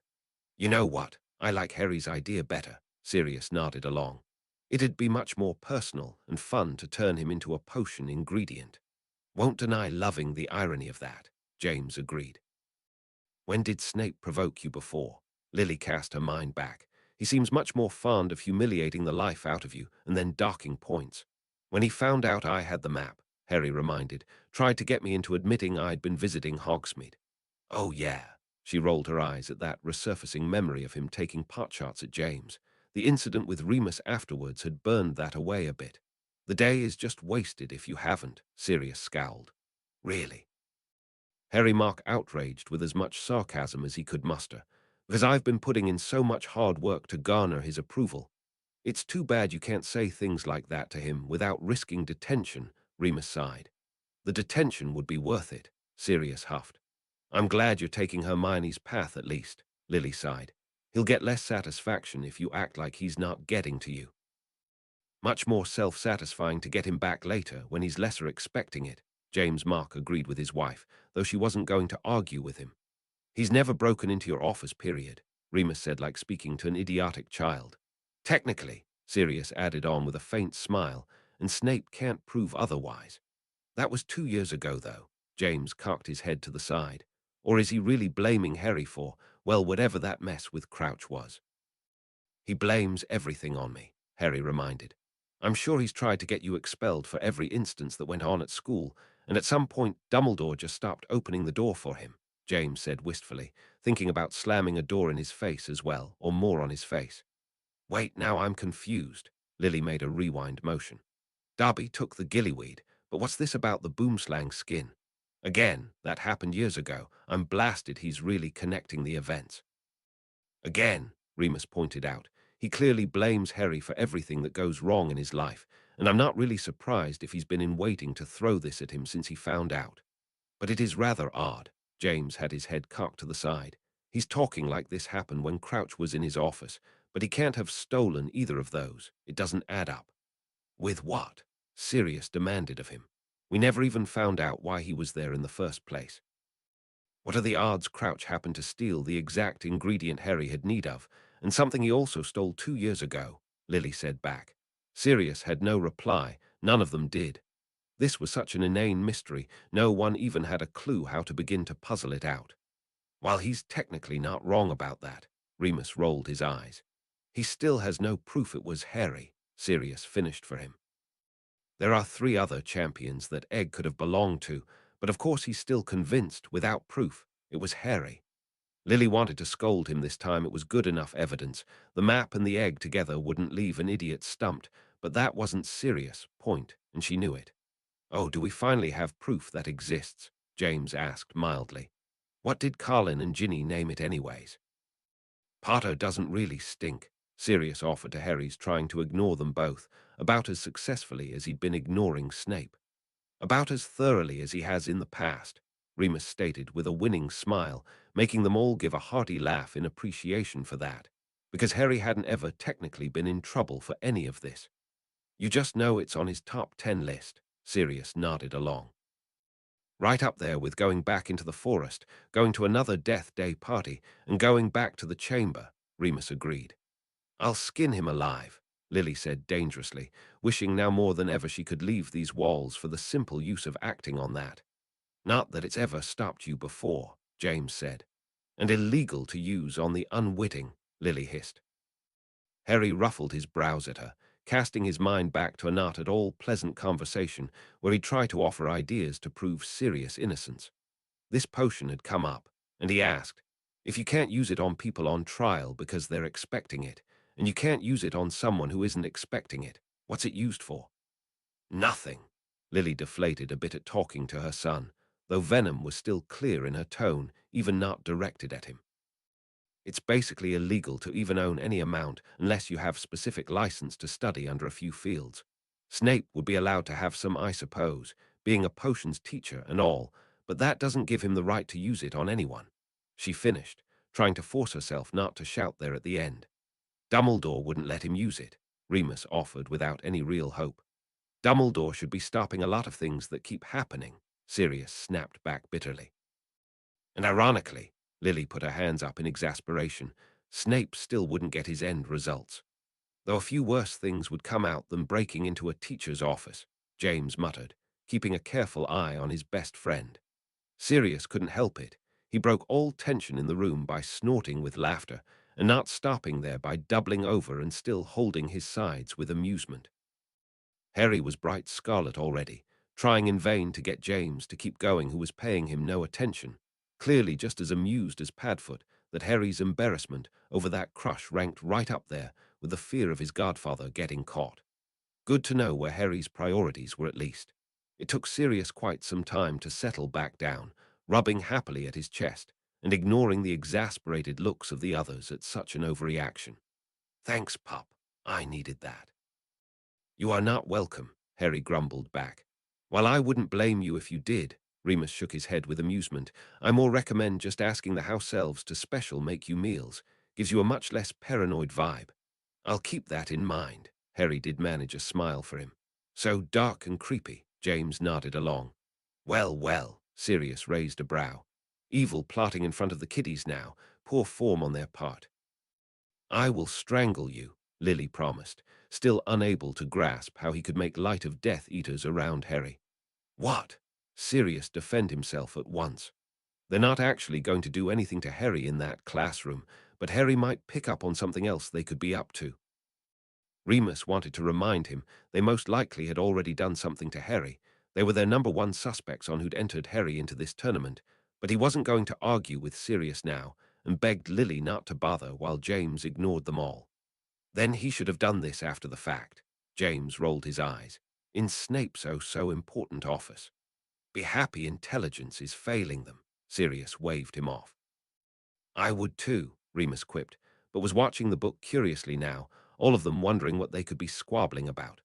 You know what? I like Harry's idea better, Sirius nodded along. It'd be much more personal and fun to turn him into a potion ingredient. Won't deny loving the irony of that, James agreed. When did Snape provoke you before? Lily cast her mind back. He seems much more fond of humiliating the life out of you and then docking points. When he found out I had the map, Harry reminded, tried to get me into admitting I'd been visiting Hogsmeade. Oh yeah. She rolled her eyes at that resurfacing memory of him taking potshots at James. The incident with Remus afterwards had burned that away a bit. The day is just wasted if you haven't, Sirius scowled. Really? Harry mocked outraged with as much sarcasm as he could muster, because I've been putting in so much hard work to garner his approval. It's too bad you can't say things like that to him without risking detention, Remus sighed. The detention would be worth it, Sirius huffed. I'm glad you're taking Hermione's path at least, Lily sighed. He'll get less satisfaction if you act like he's not getting to you. Much more self-satisfying to get him back later when he's lesser expecting it, James Mark agreed with his wife, though she wasn't going to argue with him. He's never broken into your office, period, Remus said like speaking to an idiotic child. Technically, Sirius added on with a faint smile, and Snape can't prove otherwise. That was 2 years ago, though. James cocked his head to the side. Or is he really blaming Harry for, well, whatever that mess with Crouch was? He blames everything on me, Harry reminded. I'm sure he's tried to get you expelled for every instance that went on at school, and at some point Dumbledore just stopped opening the door for him, James said wistfully, thinking about slamming a door in his face as well, or more on his face. Wait, now I'm confused. Lily made a rewind motion. Darby took the gillyweed, but what's this about the boomslang skin? Again, that happened years ago. I'm blasted he's really connecting the events. Again, Remus pointed out, he clearly blames Harry for everything that goes wrong in his life, and I'm not really surprised if he's been in waiting to throw this at him since he found out. But it is rather odd. James had his head cocked to the side. He's talking like this happened when Crouch was in his office, but he can't have stolen either of those. It doesn't add up. With what? Sirius demanded of him. We never even found out why he was there in the first place. What are the odds Crouch happened to steal the exact ingredient Harry had need of, and something he also stole 2 years ago? Lily said back. Sirius had no reply. None of them did. This was such an inane mystery, no one even had a clue how to begin to puzzle it out. While he's technically not wrong about that, Remus rolled his eyes. He still has no proof it was Harry, Sirius finished for him. There are 3 other champions that Egg could have belonged to, but of course he's still convinced, without proof, it was Harry. Lily wanted to scold him this time. It was good enough evidence. The map and the egg together wouldn't leave an idiot stumped, but that wasn't Sirius' point, and she knew it. Oh, do we finally have proof that exists? James asked mildly. What did Colin and Ginny name it anyways? Potter doesn't really stink, Sirius offered to Harry's, trying to ignore them both, about as successfully as he'd been ignoring Snape. About as thoroughly as he has in the past, Remus stated with a winning smile, making them all give a hearty laugh in appreciation for that, because Harry hadn't ever technically been in trouble for any of this. You just know it's on his top 10 list, Sirius nodded along. Right up there with going back into the forest, going to another Death Day party, and going back to the chamber, Remus agreed. I'll skin him alive, Lily said dangerously, wishing now more than ever she could leave these walls for the simple use of acting on that. Not that it's ever stopped you before, James said. And illegal to use on the unwitting, Lily hissed. Harry ruffled his brows at her, casting his mind back to a not at all pleasant conversation where he tried to offer ideas to prove Sirius' innocence. This potion had come up, and he asked, if you can't use it on people on trial because they're expecting it, and you can't use it on someone who isn't expecting it, what's it used for? Nothing. Lily deflated a bit at talking to her son, though venom was still clear in her tone, even not directed at him. It's basically illegal to even own any amount unless you have specific license to study under a few fields. Snape would be allowed to have some, I suppose, being a potions teacher and all, but that doesn't give him the right to use it on anyone. She finished, trying to force herself not to shout there at the end. Dumbledore wouldn't let him use it, Remus offered without any real hope. Dumbledore should be stopping a lot of things that keep happening, Sirius snapped back bitterly. And ironically, Lily put her hands up in exasperation, Snape still wouldn't get his end results. Though a few worse things would come out than breaking into a teacher's office, James muttered, keeping a careful eye on his best friend. Sirius couldn't help it. He broke all tension in the room by snorting with laughter, and not stopping there by doubling over and still holding his sides with amusement. Harry was bright scarlet already, trying in vain to get James to keep going, who was paying him no attention, clearly just as amused as Padfoot that Harry's embarrassment over that crush ranked right up there with the fear of his godfather getting caught. Good to know where Harry's priorities were at least. It took Sirius quite some time to settle back down, rubbing happily at his chest and ignoring the exasperated looks of the others at such an overreaction. Thanks, pup. I needed that. You are not welcome, Harry grumbled back. While I wouldn't blame you if you did, Remus shook his head with amusement, I more recommend just asking the house elves to special make you meals. Gives you a much less paranoid vibe. I'll keep that in mind. Harry did manage a smile for him. So dark and creepy, James nodded along. Well, well, Sirius raised a brow. Evil plotting in front of the kiddies now, poor form on their part. I will strangle you, Lily promised, still unable to grasp how he could make light of Death Eaters around Harry. What? Sirius defend himself at once. They're not actually going to do anything to Harry in that classroom, but Harry might pick up on something else they could be up to. Remus wanted to remind him they most likely had already done something to Harry. They were their number one suspects on who'd entered Harry into this tournament, but he wasn't going to argue with Sirius now and begged Lily not to bother while James ignored them all. Then he should have done this after the fact. James rolled his eyes. In Snape's so important office. Be happy intelligence is failing them. Sirius waved him off. I would too, Remus quipped, but was watching the book curiously now, all of them wondering what they could be squabbling about.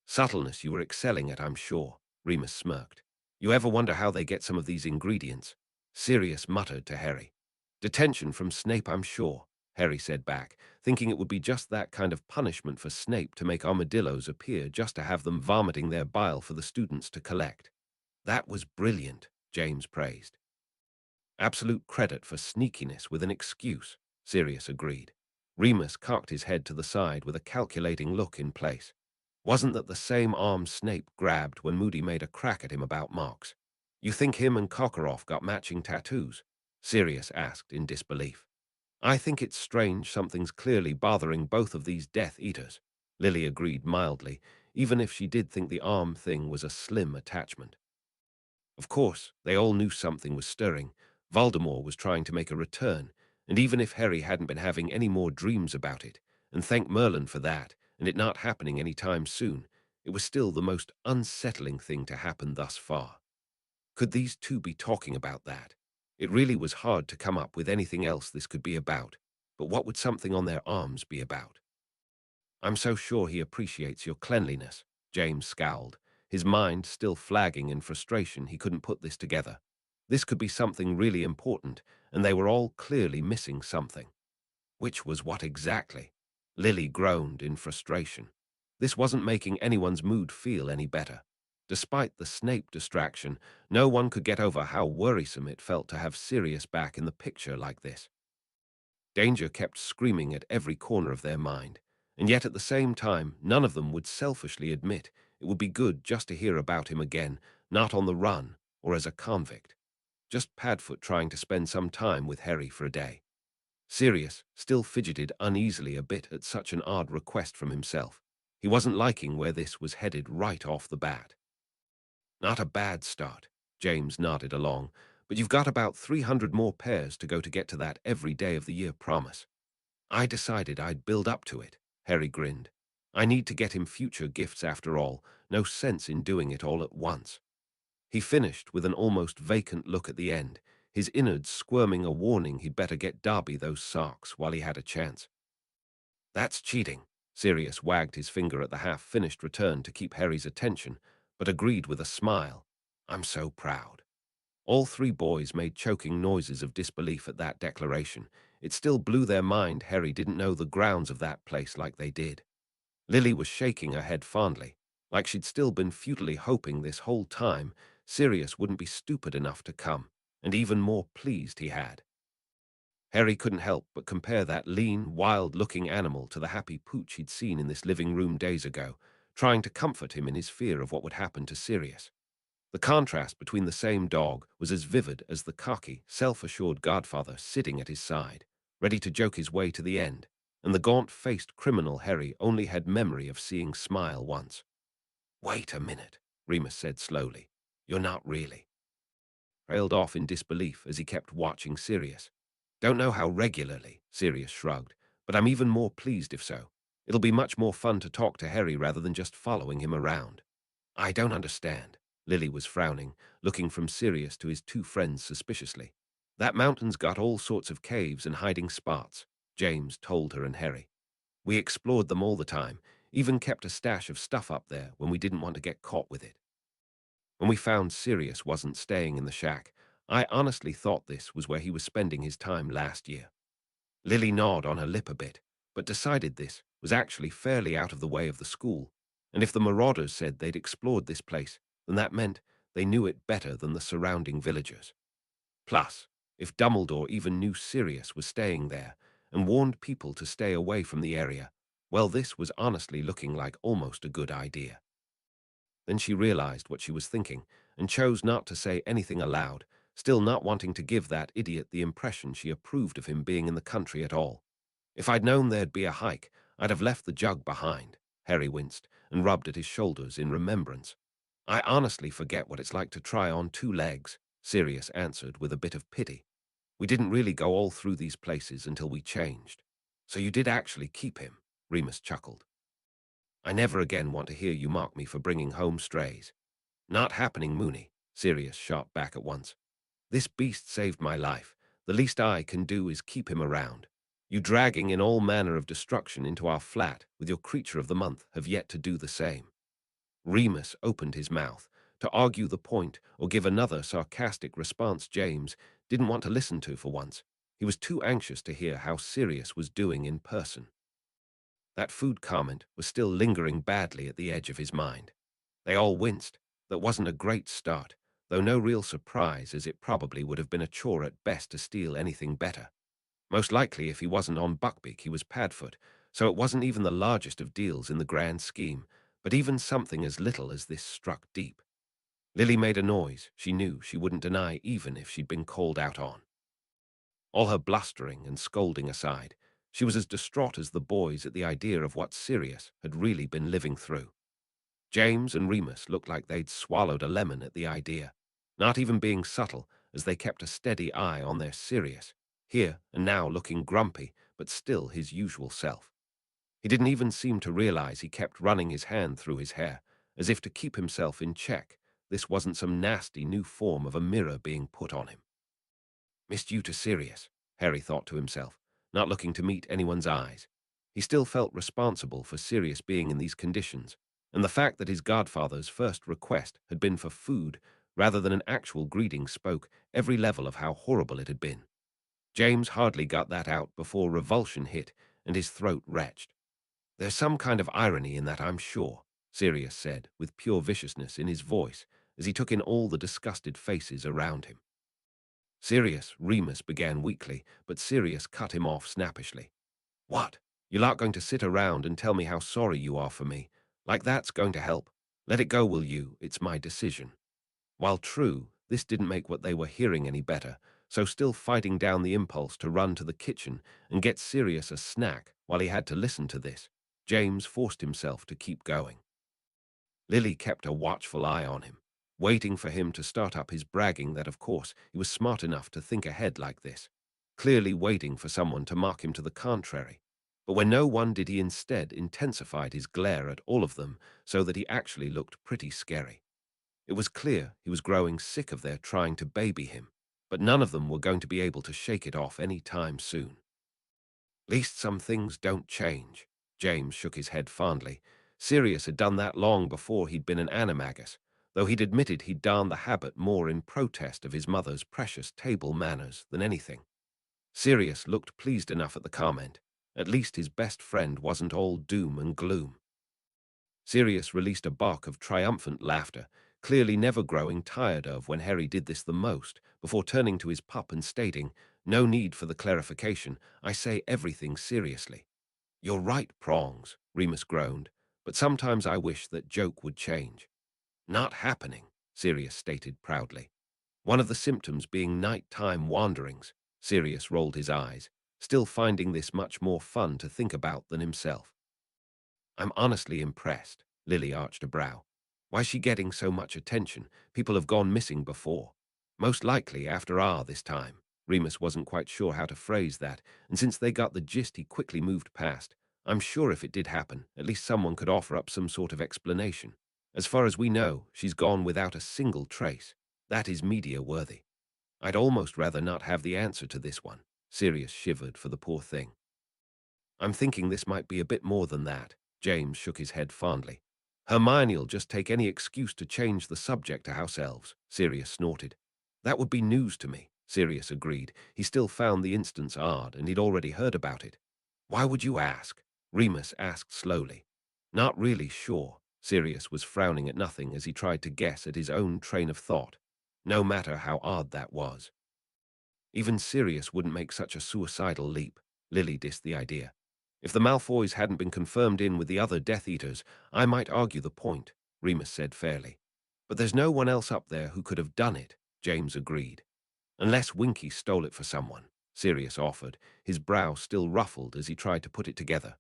Subtleness you were excelling at, I'm sure, Remus smirked. You ever wonder how they get some of these ingredients? Sirius muttered to Harry. Detention from Snape, I'm sure, Harry said back, thinking it would be just that kind of punishment for Snape to make armadillos appear just to have them vomiting their bile for the students to collect. That was brilliant, James praised. Absolute credit for sneakiness with an excuse, Sirius agreed. Remus cocked his head to the side with a calculating look in place. Wasn't that the same arm Snape grabbed when Moody made a crack at him about marks? You think him and Karkaroff got matching tattoos? Sirius asked in disbelief. I think it's strange something's clearly bothering both of these Death Eaters, Lily agreed mildly, even if she did think the arm thing was a slim attachment. Of course, they all knew something was stirring. Voldemort was trying to make a return, and even if Harry hadn't been having any more dreams about it, and thank Merlin for that, and it not happening any time soon, it was still the most unsettling thing to happen thus far. Could these two be talking about that? It really was hard to come up with anything else this could be about, but what would something on their arms be about? I'm so sure he appreciates your cleanliness, James scowled, his mind still flagging in frustration he couldn't put this together. This could be something really important, and they were all clearly missing something. Which was what exactly? Lily groaned in frustration. This wasn't making anyone's mood feel any better. Despite the Snape distraction, no one could get over how worrisome it felt to have Sirius back in the picture like this. Danger kept screaming at every corner of their mind, and yet at the same time, none of them would selfishly admit it would be good just to hear about him again, not on the run or as a convict. Just Padfoot trying to spend some time with Harry for a day. Sirius still fidgeted uneasily a bit at such an odd request from himself. He wasn't liking where this was headed right off the bat. Not a bad start, James nodded along, but you've got about 300 more pairs to go to get to that every day of the year promise. I decided I'd build up to it, Harry grinned. I need to get him future gifts after all, no sense in doing it all at once. He finished with an almost vacant look at the end, his innards squirming a warning he'd better get Darby those socks while he had a chance. That's cheating. Sirius wagged his finger at the half-finished return to keep Harry's attention, but agreed with a smile. I'm so proud. All three boys made choking noises of disbelief at that declaration. It still blew their mind Harry didn't know the grounds of that place like they did. Lily was shaking her head fondly, like she'd still been futilely hoping this whole time Sirius wouldn't be stupid enough to come, and even more pleased he had. Harry couldn't help but compare that lean, wild-looking animal to the happy pooch he'd seen in this living room days ago, trying to comfort him in his fear of what would happen to Sirius. The contrast between the same dog was as vivid as the cocky, self-assured godfather sitting at his side, ready to joke his way to the end, and the gaunt-faced criminal Harry only had memory of seeing smile once. Wait a minute, Remus said slowly. You're not really. Trailed off in disbelief as he kept watching Sirius. Don't know how regularly, Sirius shrugged, but I'm even more pleased if so. It'll be much more fun to talk to Harry rather than just following him around. I don't understand. Lily was frowning, looking from Sirius to his two friends suspiciously. That mountain's got all sorts of caves and hiding spots, James told her and Harry. We explored them all the time, even kept a stash of stuff up there when we didn't want to get caught with it. When we found Sirius wasn't staying in the shack, I honestly thought this was where he was spending his time last year. Lily gnawed on her lip a bit, but decided this was actually fairly out of the way of the school, and if the marauders said they'd explored this place, then that meant they knew it better than the surrounding villagers. Plus, if Dumbledore even knew Sirius was staying there and warned people to stay away from the area, Well, this was honestly looking like almost a good idea. Then she realized what she was thinking and chose not to say anything aloud, still not wanting to give that idiot the impression she approved of him being in the country at all. If I'd known there'd be a hike, I'd have left the jug behind. Harry winced and rubbed at his shoulders in remembrance. I honestly forget what it's like to try on 2 legs, Sirius answered with a bit of pity. We didn't really go all through these places until we changed. So you did actually keep him, Remus chuckled. I never again want to hear you mock me for bringing home strays. Not happening, Mooney, Sirius shot back at once. This beast saved my life. The least I can do is keep him around. You dragging in all manner of destruction into our flat with your creature of the month have yet to do the same. Remus opened his mouth to argue the point or give another sarcastic response James didn't want to listen to for once. He was too anxious to hear how Sirius was doing in person. That food comment was still lingering badly at the edge of his mind. They all winced. That wasn't a great start, though no real surprise, as it probably would have been a chore at best to steal anything better. Most likely, if he wasn't on Buckbeak, he was Padfoot, so it wasn't even the largest of deals in the grand scheme, but even something as little as this struck deep. Lily made a noise she knew she wouldn't deny even if she'd been called out on. All her blustering and scolding aside, she was as distraught as the boys at the idea of what Sirius had really been living through. James and Remus looked like they'd swallowed a lemon at the idea, not even being subtle as they kept a steady eye on their Sirius, here and now looking grumpy, but still his usual self. He didn't even seem to realize he kept running his hand through his hair, as if to keep himself in check. This wasn't some nasty new form of a mirror being put on him. Missed you to Sirius, Harry thought to himself, not looking to meet anyone's eyes. He still felt responsible for Sirius being in these conditions, and the fact that his godfather's first request had been for food rather than an actual greeting spoke every level of how horrible it had been. James hardly got that out before revulsion hit and his throat retched. There's some kind of irony in that, I'm sure, Sirius said, with pure viciousness in his voice as he took in all the disgusted faces around him. Sirius, Remus began weakly, but Sirius cut him off snappishly. What? You aren't going to sit around and tell me how sorry you are for me? Like that's going to help? Let it go, will you? It's my decision. While true, this didn't make what they were hearing any better, so still fighting down the impulse to run to the kitchen and get Sirius a snack while he had to listen to this, James forced himself to keep going. Lily kept a watchful eye on him, waiting for him to start up his bragging that, of course, he was smart enough to think ahead like this, clearly waiting for someone to mock him to the contrary. But when no one did, he instead intensified his glare at all of them so that he actually looked pretty scary. It was clear he was growing sick of their trying to baby him, but none of them were going to be able to shake it off any time soon. Least some things don't change. James shook his head fondly. Sirius had done that long before he'd been an animagus, though he'd admitted he'd darned the habit more in protest of his mother's precious table manners than anything. Sirius looked pleased enough at the comment. At least his best friend wasn't all doom and gloom. Sirius released a bark of triumphant laughter, clearly never growing tired of when Harry did this the most, before turning to his pup and stating, "No need for the clarification, I say everything seriously." "You're right, Prongs," Remus groaned, "but sometimes I wish that joke would change." "Not happening," Sirius stated proudly. One of the symptoms being nighttime wanderings. Sirius rolled his eyes, still finding this much more fun to think about than himself. "I'm honestly impressed," Lily arched a brow. "Why's she getting so much attention? People have gone missing before. Most likely after our this time." Remus wasn't quite sure how to phrase that, and since they got the gist, he quickly moved past. "I'm sure if it did happen, at least someone could offer up some sort of explanation. As far as we know, she's gone without a single trace. That is media-worthy. I'd almost rather not have the answer to this one." Sirius shivered for the poor thing. "I'm thinking this might be a bit more than that." James shook his head fondly. "Hermione'll just take any excuse to change the subject to house elves," Sirius snorted. "That would be news to me," Sirius agreed. He still found the instance odd, and he'd already heard about it. "Why would you ask?" Remus asked slowly. "Not really sure." Sirius was frowning at nothing as he tried to guess at his own train of thought, no matter how odd that was. Even Sirius wouldn't make such a suicidal leap. Lily dissed the idea. If the Malfoys hadn't been confirmed in with the other Death Eaters, I might argue the point, Remus said fairly. But there's no one else up there who could have done it, James agreed. Unless Winky stole it for someone, Sirius offered, his brow still ruffled as he tried to put it together.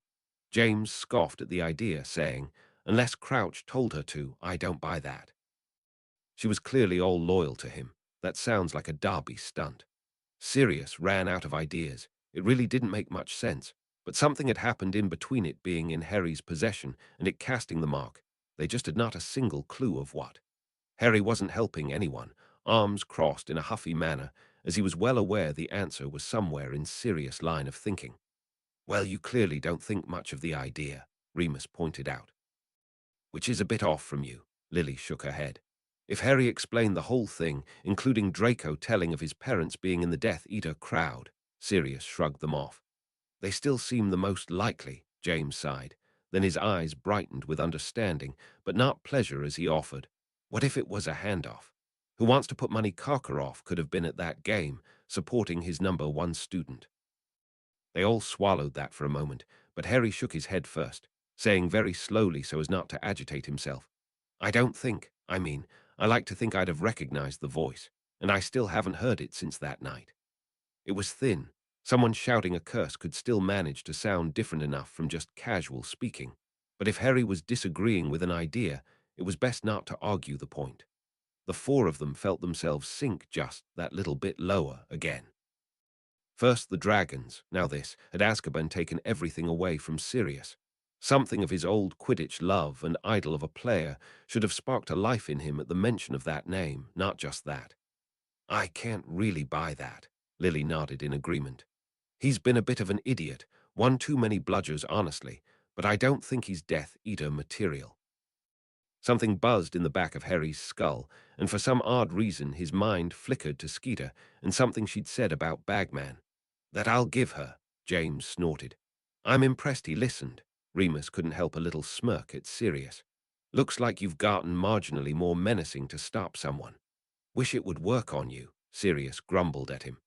James scoffed at the idea, saying, unless Crouch told her to, I don't buy that. She was clearly all loyal to him. That sounds like a Derby stunt. Sirius ran out of ideas. It really didn't make much sense, but something had happened in between it being in Harry's possession and it casting the mark. They just had not a single clue of what. Harry wasn't helping anyone, arms crossed in a huffy manner, as he was well aware the answer was somewhere in Sirius' line of thinking. Well, you clearly don't think much of the idea, Remus pointed out. Which is a bit off from you, Lily shook her head. If Harry explained the whole thing, including Draco telling of his parents being in the Death Eater crowd, Sirius shrugged them off. They still seem the most likely, James sighed. Then his eyes brightened with understanding, but not pleasure as he offered. What if it was a handoff? Who Wants to Put Money Karkaroff could have been at that game, supporting his #1 student. They all swallowed that for a moment, but Harry shook his head first, saying very slowly so as not to agitate himself. I like to think I'd have recognized the voice, and I still haven't heard it since that night. It was thin. Someone shouting a curse could still manage to sound different enough from just casual speaking. But if Harry was disagreeing with an idea, it was best not to argue the point. The four of them felt themselves sink just that little bit lower again. First the dragons, now this, had Azkaban taken everything away from Sirius. Something of his old Quidditch love and idol of a player should have sparked a life in him at the mention of that name, not just that. I can't really buy that, Lily nodded in agreement. He's been a bit of an idiot, one too many bludgers honestly, but I don't think he's Death Eater material. Something buzzed in the back of Harry's skull, and for some odd reason his mind flickered to Skeeter and something she'd said about Bagman. That I'll give her, James snorted. I'm impressed he listened. Remus couldn't help a little smirk at Sirius. Looks like you've gotten marginally more menacing to stop someone. Wish it would work on you, Sirius grumbled at him.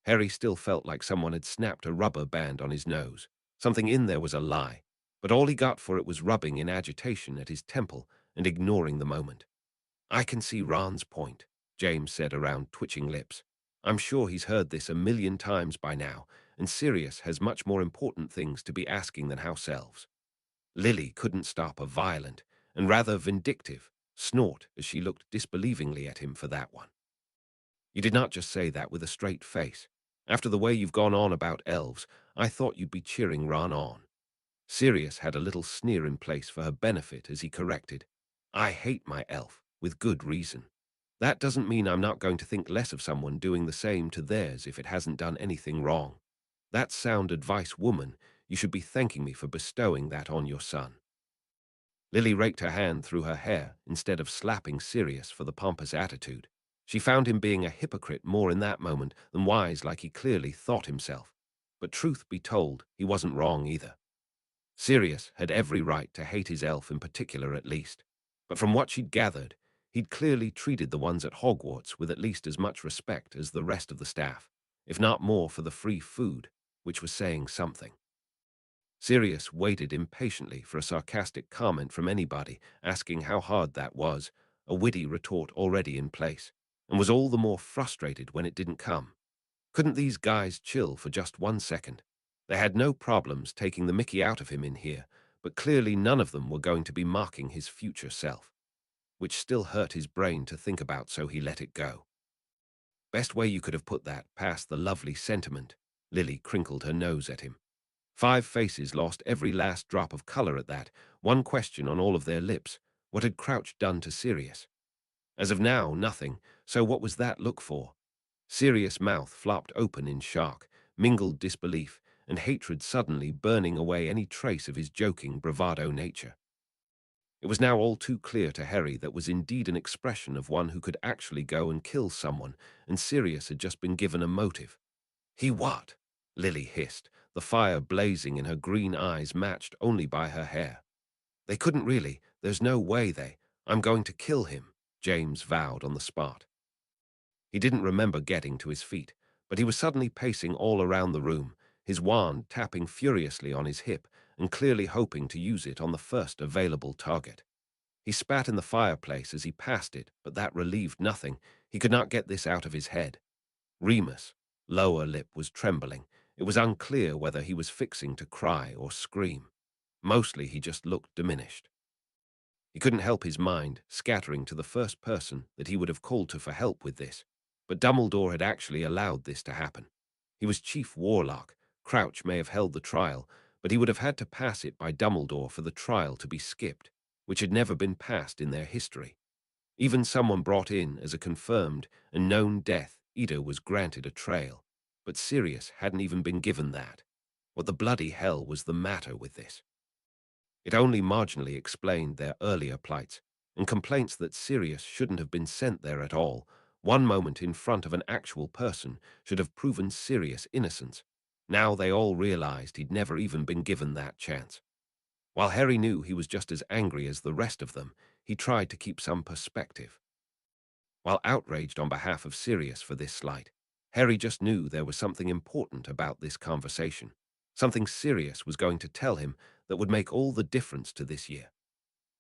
Harry still felt like someone had snapped a rubber band on his nose. Something in there was a lie, but all he got for it was rubbing in agitation at his temple and ignoring the moment. I can see Ron's point, James said around twitching lips. I'm sure he's heard this 1,000,000 times by now, and Sirius has much more important things to be asking than house elves. Lily couldn't stop a violent, and rather vindictive, snort as she looked disbelievingly at him for that one. You did not just say that with a straight face. After the way you've gone on about elves, I thought you'd be cheering Ron on. Sirius had a little sneer in place for her benefit as he corrected. I hate my elf, with good reason. That doesn't mean I'm not going to think less of someone doing the same to theirs if it hasn't done anything wrong. That's sound advice, woman. You should be thanking me for bestowing that on your son. Lily raked her hand through her hair instead of slapping Sirius for the pompous attitude. She found him being a hypocrite more in that moment than wise like he clearly thought himself. But truth be told, he wasn't wrong either. Sirius had every right to hate his elf in particular at least. But from what she'd gathered, he'd clearly treated the ones at Hogwarts with at least as much respect as the rest of the staff, if not more for the free food, which was saying something. Sirius waited impatiently for a sarcastic comment from anybody, asking how hard that was, a witty retort already in place, and was all the more frustrated when it didn't come. Couldn't these guys chill for just 1 second? They had no problems taking the mickey out of him in here, but clearly none of them were going to be mocking his future self, which still hurt his brain to think about, so he let it go. Best way you could have put that, past the lovely sentiment. Lily crinkled her nose at him. 5 faces lost every last drop of color at that, one question on all of their lips. What had Crouch done to Sirius? As of now, nothing, so what was that look for? Sirius' mouth flopped open in shock, mingled disbelief, and hatred suddenly burning away any trace of his joking bravado nature. It was now all too clear to Harry that was indeed an expression of one who could actually go and kill someone, and Sirius had just been given a motive. He what? Lily hissed, the fire blazing in her green eyes matched only by her hair. They couldn't really, there's no way I'm going to kill him, James vowed on the spot. He didn't remember getting to his feet, but he was suddenly pacing all around the room, his wand tapping furiously on his hip and clearly hoping to use it on the first available target. He spat in the fireplace as he passed it, but that relieved nothing. He could not get this out of his head. Remus' lower lip was trembling. It was unclear whether he was fixing to cry or scream. Mostly he just looked diminished. He couldn't help his mind scattering to the first person that he would have called to for help with this, but Dumbledore had actually allowed this to happen. He was Chief Warlock. Crouch may have held the trial, but he would have had to pass it by Dumbledore for the trial to be skipped, which had never been passed in their history. Even someone brought in as a confirmed and known Death Eater was granted a trail, but Sirius hadn't even been given that. What the bloody hell was the matter with this? It only marginally explained their earlier plights and complaints that Sirius shouldn't have been sent there at all. One moment in front of an actual person should have proven Sirius' innocence. Now they all realized he'd never even been given that chance. While Harry knew he was just as angry as the rest of them, he tried to keep some perspective. While outraged on behalf of Sirius for this slight, Harry just knew there was something important about this conversation, something Sirius was going to tell him that would make all the difference to this year.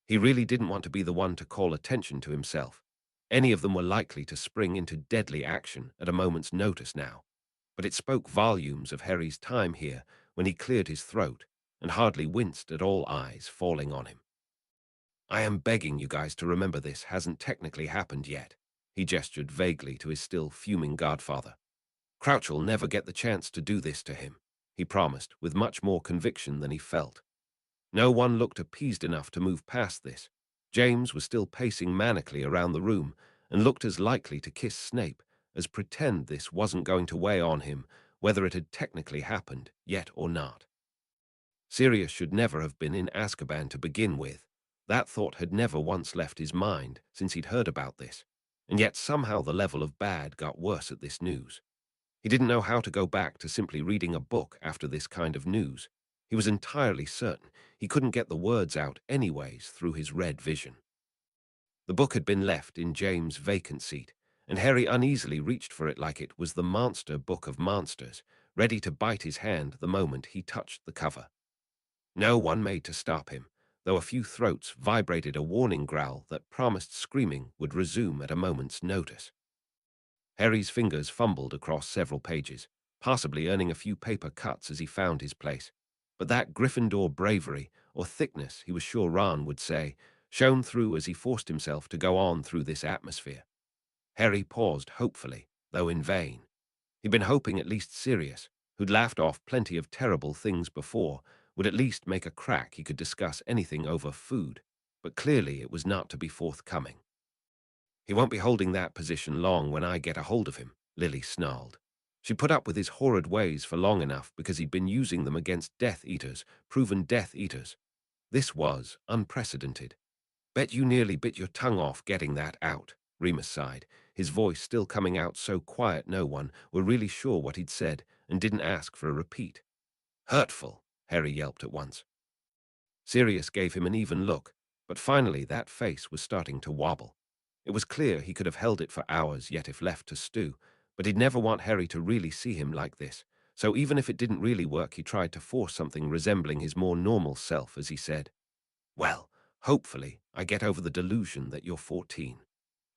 He really didn't want to be the one to call attention to himself. Any of them were likely to spring into deadly action at a moment's notice now, but it spoke volumes of Harry's time here when he cleared his throat and hardly winced at all eyes falling on him. I am begging you guys to remember this hasn't technically happened yet. He gestured vaguely to his still fuming godfather. Crouch'll never get the chance to do this to him, he promised with much more conviction than he felt. No one looked appeased enough to move past this. James was still pacing manically around the room and looked as likely to kiss Snape as pretend this wasn't going to weigh on him, whether it had technically happened yet or not. Sirius should never have been in Azkaban to begin with. That thought had never once left his mind since he'd heard about this, and yet somehow the level of bad got worse at this news. He didn't know how to go back to simply reading a book after this kind of news. He was entirely certain he couldn't get the words out anyways through his red vision. The book had been left in James' vacant seat, and Harry uneasily reached for it like it was the monster book of monsters, ready to bite his hand the moment he touched the cover. No one made to stop him, though a few throats vibrated a warning growl that promised screaming would resume at a moment's notice. Harry's fingers fumbled across several pages, possibly earning a few paper cuts as he found his place. But that Gryffindor bravery, or thickness he was sure Ron would say, shone through as he forced himself to go on through this atmosphere. Harry paused hopefully, though in vain. He'd been hoping at least Sirius, who'd laughed off plenty of terrible things before, would at least make a crack he could discuss anything over food, but clearly it was not to be forthcoming. He won't be holding that position long when I get a hold of him, Lily snarled. She put up with his horrid ways for long enough because he'd been using them against Death Eaters, proven Death Eaters. This was unprecedented. Bet you nearly bit your tongue off getting that out, Remus sighed, his voice still coming out so quiet no one were really sure what he'd said and didn't ask for a repeat. Hurtful, Harry yelped at once. Sirius gave him an even look, but finally that face was starting to wobble. It was clear he could have held it for hours yet if left to stew, but he'd never want Harry to really see him like this, so even if it didn't really work he tried to force something resembling his more normal self as he said, "Well, hopefully I get over the delusion that you're 14.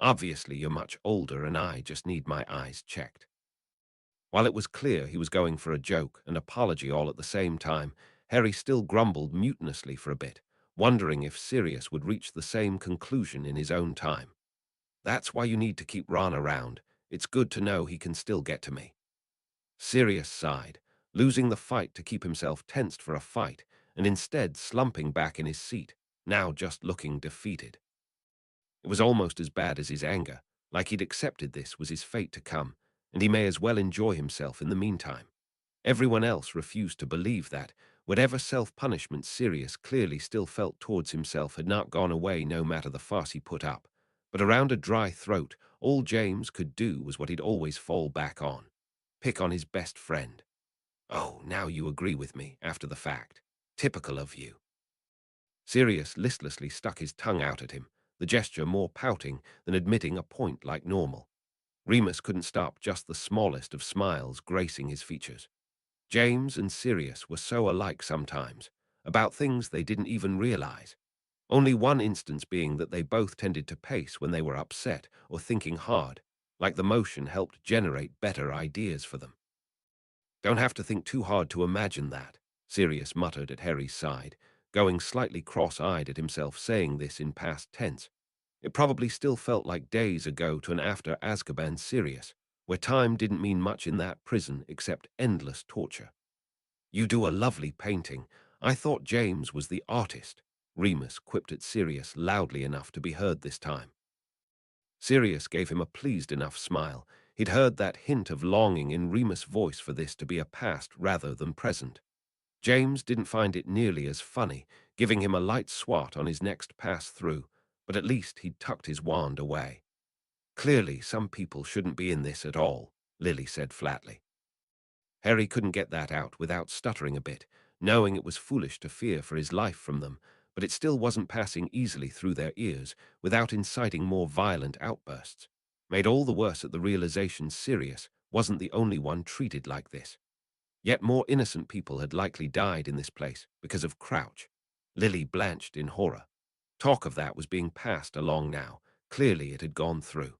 Obviously you're much older and I just need my eyes checked." While it was clear he was going for a joke and apology all at the same time, Harry still grumbled mutinously for a bit, wondering if Sirius would reach the same conclusion in his own time. That's why you need to keep Ron around. It's good to know he can still get to me. Sirius sighed, losing the fight to keep himself tensed for a fight, and instead slumping back in his seat, now just looking defeated. It was almost as bad as his anger, like he'd accepted this was his fate to come, and he may as well enjoy himself in the meantime. Everyone else refused to believe that, whatever self-punishment Sirius clearly still felt towards himself had not gone away no matter the farce he put up. But around a dry throat, all James could do was what he'd always fall back on. Pick on his best friend. Oh, now you agree with me, after the fact. Typical of you. Sirius listlessly stuck his tongue out at him, the gesture more pouting than admitting a point like normal. Remus couldn't stop just the smallest of smiles gracing his features. James and Sirius were so alike sometimes, about things they didn't even realize. Only one instance being that they both tended to pace when they were upset or thinking hard, like the motion helped generate better ideas for them. Don't have to think too hard to imagine that, Sirius muttered at Harry's side, going slightly cross-eyed at himself saying this in past tense. It probably still felt like days ago to an after Azkaban Sirius, where time didn't mean much in that prison except endless torture. You do a lovely painting. I thought James was the artist, Remus quipped at Sirius loudly enough to be heard this time. Sirius gave him a pleased enough smile. He'd heard that hint of longing in Remus' voice for this to be a past rather than present. James didn't find it nearly as funny, giving him a light swat on his next pass through, but at least he'd tucked his wand away. Clearly, some people shouldn't be in this at all, Lily said flatly. Harry couldn't get that out without stuttering a bit, knowing it was foolish to fear for his life from them, but it still wasn't passing easily through their ears without inciting more violent outbursts, made all the worse at the realization Sirius wasn't the only one treated like this. Yet more innocent people had likely died in this place because of Crouch. Lily blanched in horror. Talk of that was being passed along now. Clearly it had gone through.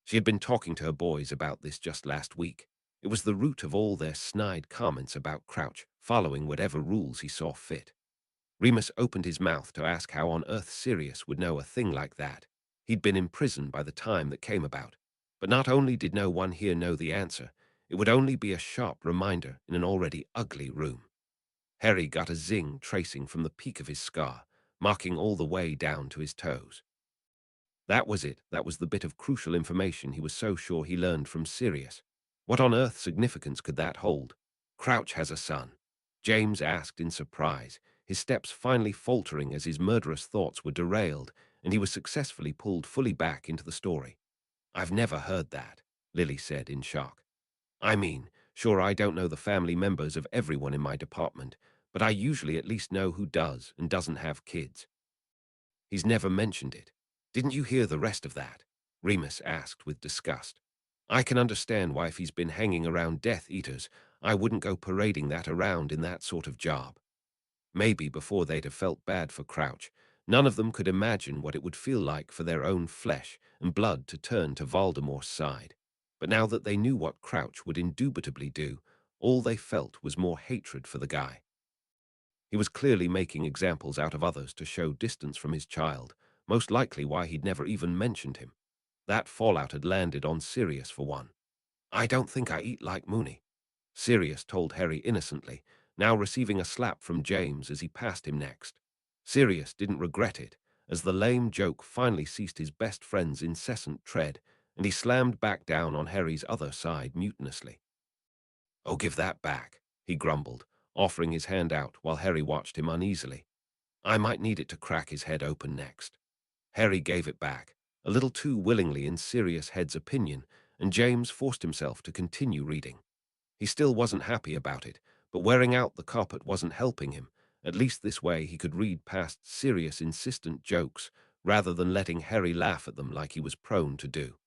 She had been talking to her boys about this just last week. It was the root of all their snide comments about Crouch, following whatever rules he saw fit. Remus opened his mouth to ask how on earth Sirius would know a thing like that. He'd been in prison by the time that came about. But not only did no one here know the answer, it would only be a sharp reminder in an already ugly room. Harry got a zing tracing from the peak of his scar, marking all the way down to his toes. That was it. That was the bit of crucial information he was so sure he learned from Sirius. What on earth's significance could that hold? Crouch has a son, James asked in surprise, his steps finally faltering as his murderous thoughts were derailed, and he was successfully pulled fully back into the story. I've never heard that, Lily said in shock. I mean, sure, I don't know the family members of everyone in my department, but I usually at least know who does and doesn't have kids. He's never mentioned it. Didn't you hear the rest of that? Remus asked with disgust. I can understand why if he's been hanging around Death Eaters, I wouldn't go parading that around in that sort of job. Maybe before they'd have felt bad for Crouch, none of them could imagine what it would feel like for their own flesh and blood to turn to Voldemort's side. But now that they knew what Crouch would indubitably do, all they felt was more hatred for the guy. He was clearly making examples out of others to show distance from his child, most likely why he'd never even mentioned him. That fallout had landed on Sirius for one. I don't think I eat like Mooney, Sirius told Harry innocently, now receiving a slap from James as he passed him next. Sirius didn't regret it, as the lame joke finally ceased his best friend's incessant tread, and he slammed back down on Harry's other side mutinously. Oh, give that back, he grumbled, offering his hand out while Harry watched him uneasily. I might need it to crack his head open next. Harry gave it back, a little too willingly in Sirius Head's opinion, and James forced himself to continue reading. He still wasn't happy about it, but wearing out the carpet wasn't helping him. At least this way he could read past Sirius' insistent jokes, rather than letting Harry laugh at them like he was prone to do.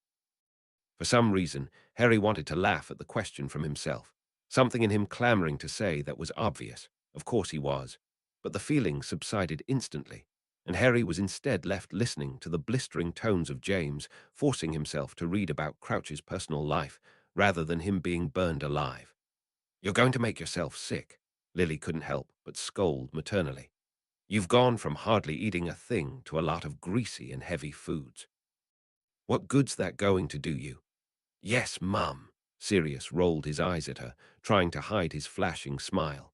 For some reason, Harry wanted to laugh at the question from himself, something in him clamoring to say that was obvious. Of course he was. But the feeling subsided instantly, and Harry was instead left listening to the blistering tones of James, forcing himself to read about Crouch's personal life, rather than him being burned alive. You're going to make yourself sick, Lily couldn't help but scold maternally. You've gone from hardly eating a thing to a lot of greasy and heavy foods. What good's that going to do you? Yes, Mum. Sirius rolled his eyes at her, trying to hide his flashing smile.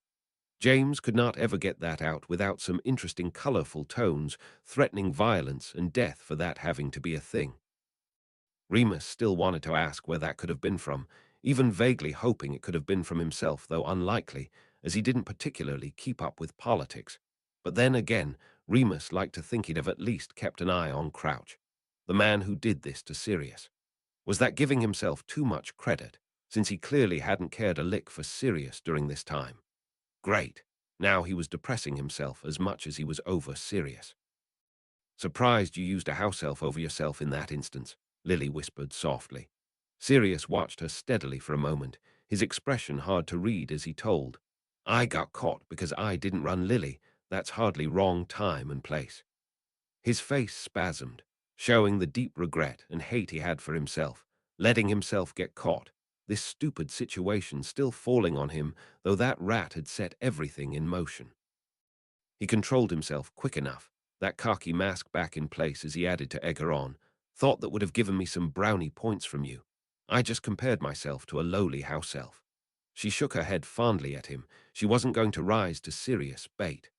James could not ever get that out without some interesting colorful tones, threatening violence and death for that having to be a thing. Remus still wanted to ask where that could have been from, even vaguely hoping it could have been from himself, though unlikely, as he didn't particularly keep up with politics. But then again, Remus liked to think he'd have at least kept an eye on Crouch, the man who did this to Sirius. Was that giving himself too much credit, since he clearly hadn't cared a lick for Sirius during this time? Great. Now he was depressing himself as much as he was over Sirius. Surprised you used a house elf over yourself in that instance, Lily whispered softly. Sirius watched her steadily for a moment, his expression hard to read as he told, "I got caught because I didn't run Lily. That's hardly wrong time and place." His face spasmed, showing the deep regret and hate he had for himself, letting himself get caught, this stupid situation still falling on him, though that rat had set everything in motion. He controlled himself quick enough, that khaki mask back in place as he added to egg her on, "Thought that would have given me some brownie points from you. I just compared myself to a lowly house elf." She shook her head fondly at him. She wasn't going to rise to Sirius bait.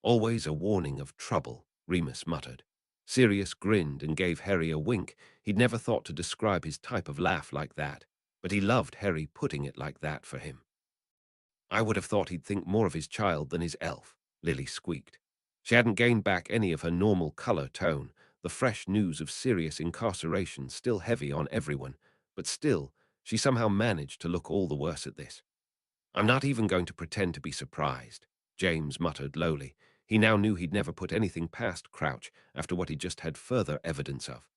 "Always a warning of trouble," Remus muttered. Sirius grinned and gave Harry a wink. He'd never thought to describe his type of laugh like that, but he loved Harry putting it like that for him. "I would have thought he'd think more of his child than his elf," Lily squeaked. She hadn't gained back any of her normal color tone, the fresh news of Sirius incarceration still heavy on everyone, but still, she somehow managed to look all the worse at this. "I'm not even going to pretend to be surprised," James muttered lowly. He now knew he'd never put anything past Crouch after what he'd just had further evidence of.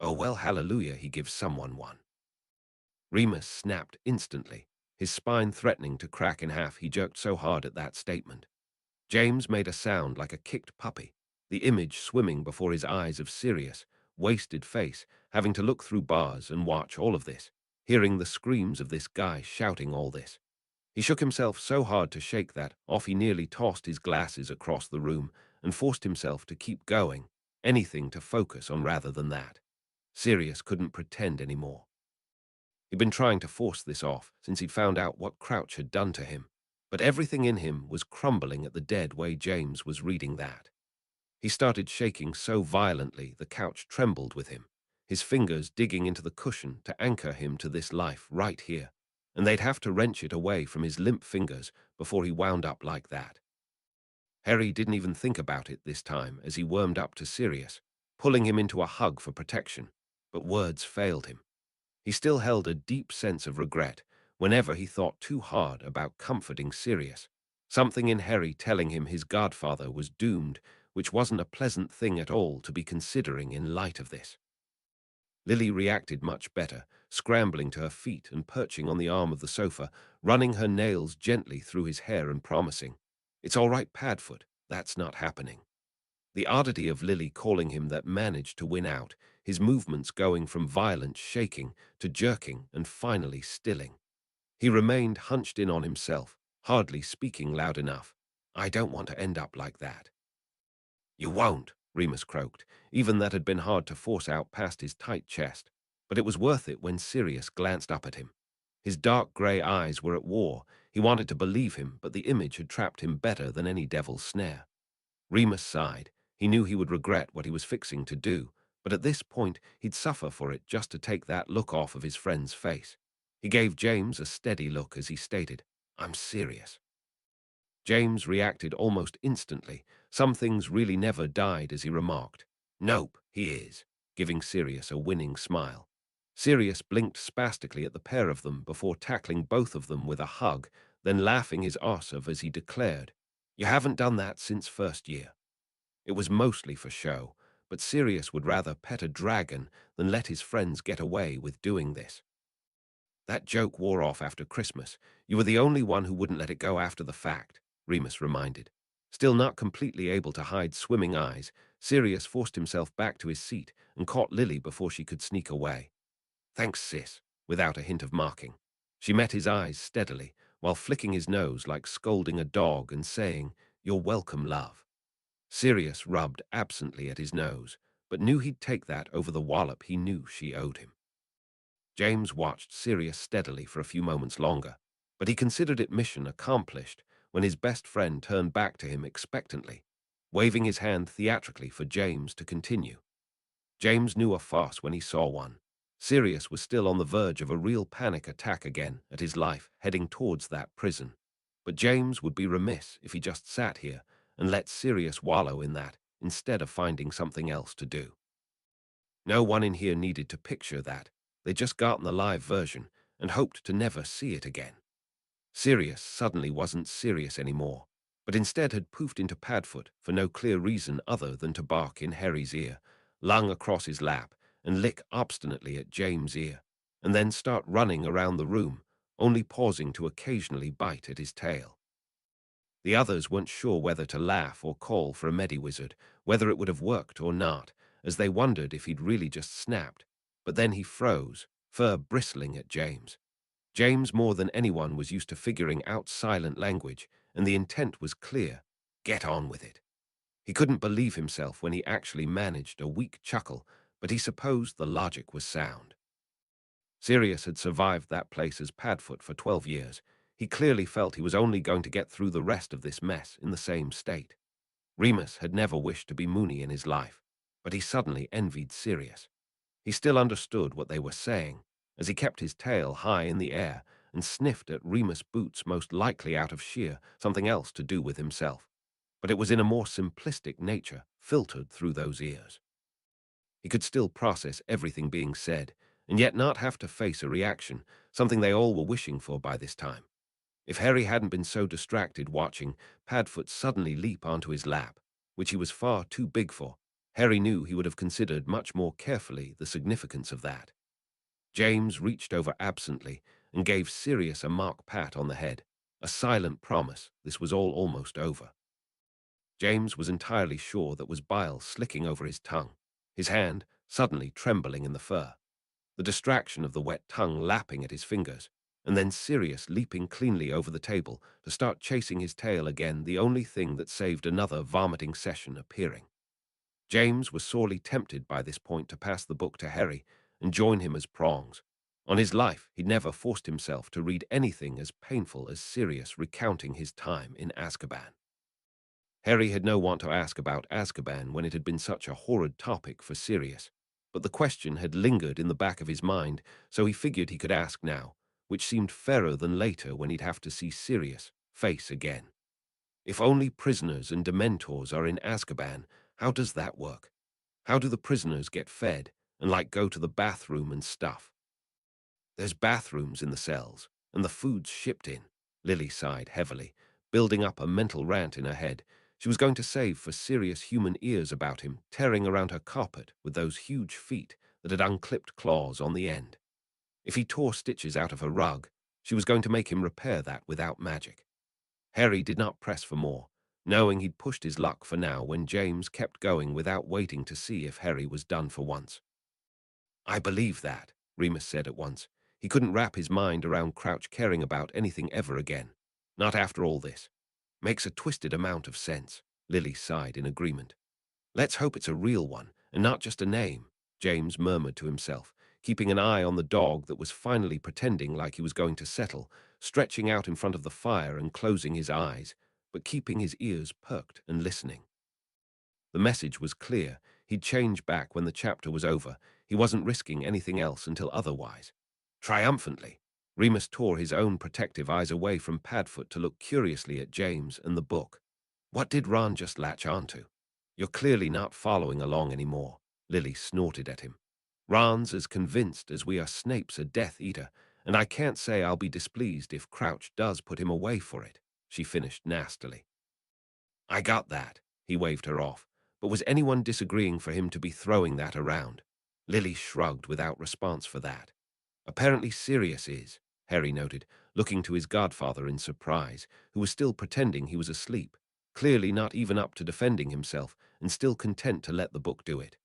"Oh, well, hallelujah, he gives someone one." Remus snapped instantly, his spine threatening to crack in half. He jerked so hard at that statement. James made a sound like a kicked puppy, the image swimming before his eyes of Sirius, wasted face, having to look through bars and watch all of this, hearing the screams of this guy shouting all this. He shook himself so hard to shake that off he nearly tossed his glasses across the room and forced himself to keep going, anything to focus on rather than that. Sirius couldn't pretend anymore. He'd been trying to force this off since he'd found out what Crouch had done to him, but everything in him was crumbling at the dead way James was reading that. He started shaking so violently the couch trembled with him, his fingers digging into the cushion to anchor him to this life right here, and they'd have to wrench it away from his limp fingers before he wound up like that. Harry didn't even think about it this time as he wormed up to Sirius, pulling him into a hug for protection, but words failed him. He still held a deep sense of regret whenever he thought too hard about comforting Sirius, something in Harry telling him his godfather was doomed, which wasn't a pleasant thing at all to be considering in light of this. Lily reacted much better, scrambling to her feet and perching on the arm of the sofa, running her nails gently through his hair and promising, "It's all right, Padfoot, that's not happening." The oddity of Lily calling him that managed to win out, his movements going from violent shaking to jerking and finally stilling. He remained hunched in on himself, hardly speaking loud enough. "I don't want to end up like that." "You won't," Remus croaked. Even that had been hard to force out past his tight chest, but it was worth it when Sirius glanced up at him. His dark grey eyes were at war. He wanted to believe him, but the image had trapped him better than any devil's snare. Remus sighed. He knew he would regret what he was fixing to do, but at this point he'd suffer for it just to take that look off of his friend's face. He gave James a steady look as he stated, "I'm serious." James reacted almost instantly. Some things really never died as he remarked, "Nope, he is," giving Sirius a winning smile. Sirius blinked spastically at the pair of them before tackling both of them with a hug, then laughing his arse off as he declared, "You haven't done that since first year." It was mostly for show, but Sirius would rather pet a dragon than let his friends get away with doing this. "That joke wore off after Christmas. You were the only one who wouldn't let it go after the fact," Remus reminded. Still not completely able to hide swimming eyes, Sirius forced himself back to his seat and caught Lily before she could sneak away. "Thanks, sis," without a hint of marking. She met his eyes steadily, while flicking his nose like scolding a dog and saying, "You're welcome, love." Sirius rubbed absently at his nose, but knew he'd take that over the wallop he knew she owed him. James watched Sirius steadily for a few moments longer, but he considered it mission accomplished when his best friend turned back to him expectantly, waving his hand theatrically for James to continue. James knew a farce when he saw one. Sirius was still on the verge of a real panic attack again at his life, heading towards that prison. But James would be remiss if he just sat here and let Sirius wallow in that instead of finding something else to do. No one in here needed to picture that. They just gotten the live version and hoped to never see it again. Sirius suddenly wasn't serious anymore, but instead had poofed into Padfoot for no clear reason other than to bark in Harry's ear, lung across his lap, and lick obstinately at James' ear, and then start running around the room, only pausing to occasionally bite at his tail. The others weren't sure whether to laugh or call for a Mediwizard, whether it would have worked or not, as they wondered if he'd really just snapped. But then he froze, fur bristling at James. James, more than anyone, was used to figuring out silent language, and the intent was clear. Get on with it. He couldn't believe himself when he actually managed a weak chuckle, but he supposed the logic was sound. Sirius had survived that place as Padfoot for 12 years. He clearly felt he was only going to get through the rest of this mess in the same state. Remus had never wished to be Mooney in his life, but he suddenly envied Sirius. He still understood what they were saying, as he kept his tail high in the air and sniffed at Remus' boots, most likely out of sheer something else to do with himself. But it was in a more simplistic nature, filtered through those ears. He could still process everything being said, and yet not have to face a reaction, something they all were wishing for by this time. If Harry hadn't been so distracted watching Padfoot suddenly leap onto his lap, which he was far too big for, Harry knew he would have considered much more carefully the significance of that. James reached over absently and gave Sirius a mock pat on the head, a silent promise this was all almost over. James was entirely sure that was bile slicking over his tongue, his hand suddenly trembling in the fur, the distraction of the wet tongue lapping at his fingers, and then Sirius leaping cleanly over the table to start chasing his tail again, the only thing that saved another vomiting session appearing. James was sorely tempted by this point to pass the book to Harry and join him as prongs. On his life, he'd never forced himself to read anything as painful as Sirius recounting his time in Azkaban. Harry had no want to ask about Azkaban when it had been such a horrid topic for Sirius, but the question had lingered in the back of his mind, so he figured he could ask now, which seemed fairer than later when he'd have to see Sirius face again. If only prisoners and dementors are in Azkaban, how does that work? How do the prisoners get fed and go to the bathroom and stuff? There's bathrooms in the cells, and the food's shipped in. Lily sighed heavily, building up a mental rant in her head. She was going to save for serious human ears about him, tearing around her carpet with those huge feet that had unclipped claws on the end. If he tore stitches out of her rug, she was going to make him repair that without magic. Harry did not press for more, knowing he'd pushed his luck for now when James kept going without waiting to see if Harry was done for once. I believe that, Remus said at once. He couldn't wrap his mind around Crouch caring about anything ever again. Not after all this. Makes a twisted amount of sense, Lily sighed in agreement. Let's hope it's a real one, and not just a name, James murmured to himself, keeping an eye on the dog that was finally pretending like he was going to settle, stretching out in front of the fire and closing his eyes, but keeping his ears perked and listening. The message was clear. He'd change back when the chapter was over. He wasn't risking anything else until otherwise. Triumphantly, Remus tore his own protective eyes away from Padfoot to look curiously at James and the book. What did Ron just latch onto? You're clearly not following along anymore, Lily snorted at him. Ron's as convinced as we are Snape's a Death Eater, and I can't say I'll be displeased if Crouch does put him away for it, she finished nastily. I got that, he waved her off, but was anyone disagreeing for him to be throwing that around? Lily shrugged without response for that. Apparently Sirius is, Harry noted, looking to his godfather in surprise, who was still pretending he was asleep, clearly not even up to defending himself and still content to let the book do it.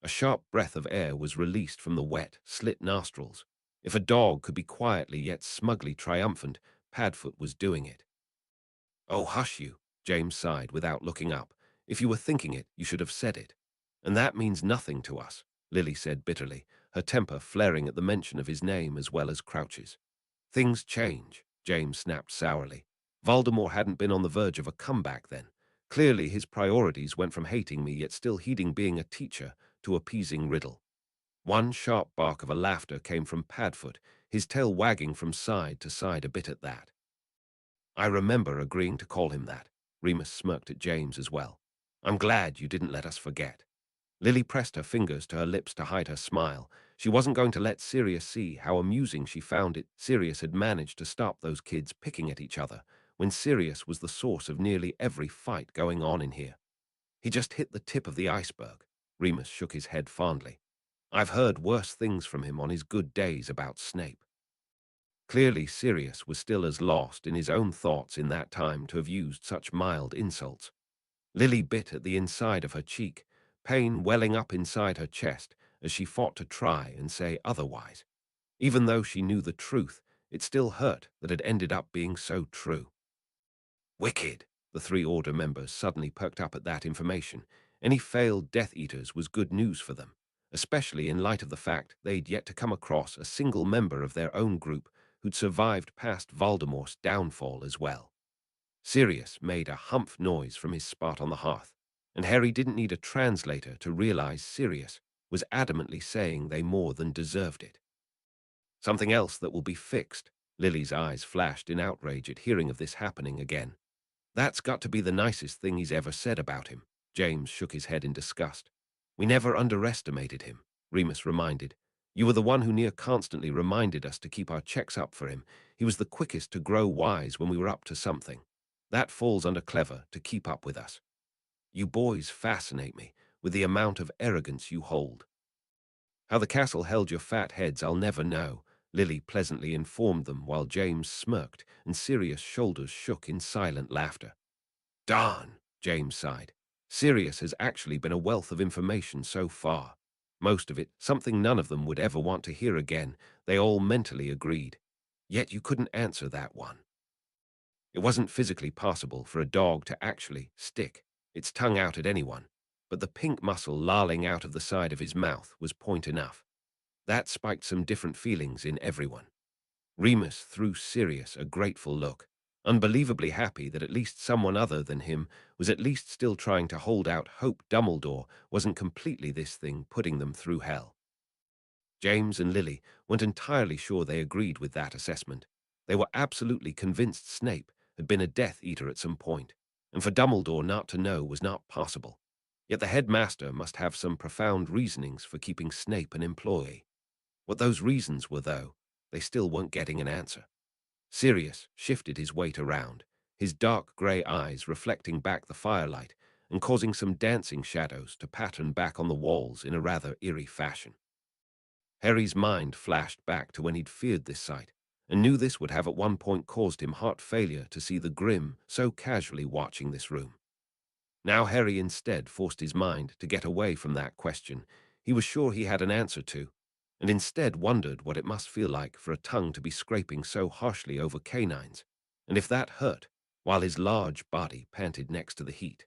A sharp breath of air was released from the wet, slit nostrils. If a dog could be quietly yet smugly triumphant, Padfoot was doing it. Oh, hush you, James sighed without looking up. If you were thinking it, you should have said it. And that means nothing to us, Lily said bitterly, her temper flaring at the mention of his name as well as Crouch's. Things change, James snapped sourly. Voldemort hadn't been on the verge of a comeback then. Clearly his priorities went from hating me yet still heeding being a teacher to appeasing Riddle. One sharp bark of a laughter came from Padfoot, his tail wagging from side to side a bit at that. I remember agreeing to call him that. Remus smirked at James as well. I'm glad you didn't let us forget. Lily pressed her fingers to her lips to hide her smile. She wasn't going to let Sirius see how amusing she found it Sirius had managed to stop those kids picking at each other, when Sirius was the source of nearly every fight going on in here. He just hit the tip of the iceberg. Remus shook his head fondly. I've heard worse things from him on his good days about Snape. Clearly, Sirius was still as lost in his own thoughts in that time to have used such mild insults. Lily bit at the inside of her cheek, pain welling up inside her chest as she fought to try and say otherwise. Even though she knew the truth, it still hurt that it ended up being so true. Wicked! The three Order members suddenly perked up at that information. Any failed Death Eaters was good news for them, especially in light of the fact they'd yet to come across a single member of their own group who'd survived past Voldemort's downfall as well. Sirius made a humph noise from his spot on the hearth, and Harry didn't need a translator to realize Sirius was adamantly saying they more than deserved it. Something else that will be fixed. Lily's eyes flashed in outrage at hearing of this happening again. That's got to be the nicest thing he's ever said about him. James shook his head in disgust. We never underestimated him, Remus reminded. You were the one who near constantly reminded us to keep our checks up for him. He was the quickest to grow wise when we were up to something. That falls under clever to keep up with us. You boys fascinate me with the amount of arrogance you hold. How the castle held your fat heads I'll never know, Lily pleasantly informed them while James smirked and Sirius' shoulders shook in silent laughter. Darn, James sighed. Sirius has actually been a wealth of information so far. Most of it, something none of them would ever want to hear again, they all mentally agreed. Yet you couldn't answer that one. It wasn't physically possible for a dog to actually stick its tongue out at anyone, but the pink muscle lolling out of the side of his mouth was point enough. That spiked some different feelings in everyone. Remus threw Sirius a grateful look, unbelievably happy that at least someone other than him was at least still trying to hold out hope Dumbledore wasn't completely this thing putting them through hell. James and Lily weren't entirely sure they agreed with that assessment. They were absolutely convinced Snape had been a Death Eater at some point, and for Dumbledore not to know was not possible. Yet the headmaster must have some profound reasonings for keeping Snape an employee. What those reasons were, though, they still weren't getting an answer. Sirius shifted his weight around, his dark grey eyes reflecting back the firelight and causing some dancing shadows to pattern back on the walls in a rather eerie fashion. Harry's mind flashed back to when he'd feared this sight, and knew this would have at one point caused him heart failure to see the Grim so casually watching this room. Now Harry instead forced his mind to get away from that question he was sure he had an answer to, and instead wondered what it must feel like for a tongue to be scraping so harshly over canines, and if that hurt, while his large body panted next to the heat.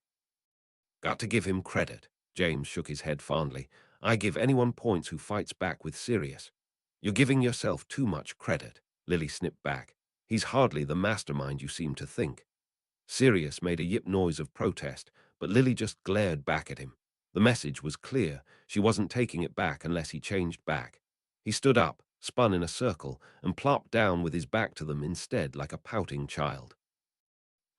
Got to give him credit, James shook his head fondly. I give anyone points who fights back with Sirius. You're giving yourself too much credit, Lily snipped back. He's hardly the mastermind you seem to think. Sirius made a yip noise of protest, but Lily just glared back at him. The message was clear. She wasn't taking it back unless he changed back. He stood up, spun in a circle, and plopped down with his back to them instead like a pouting child.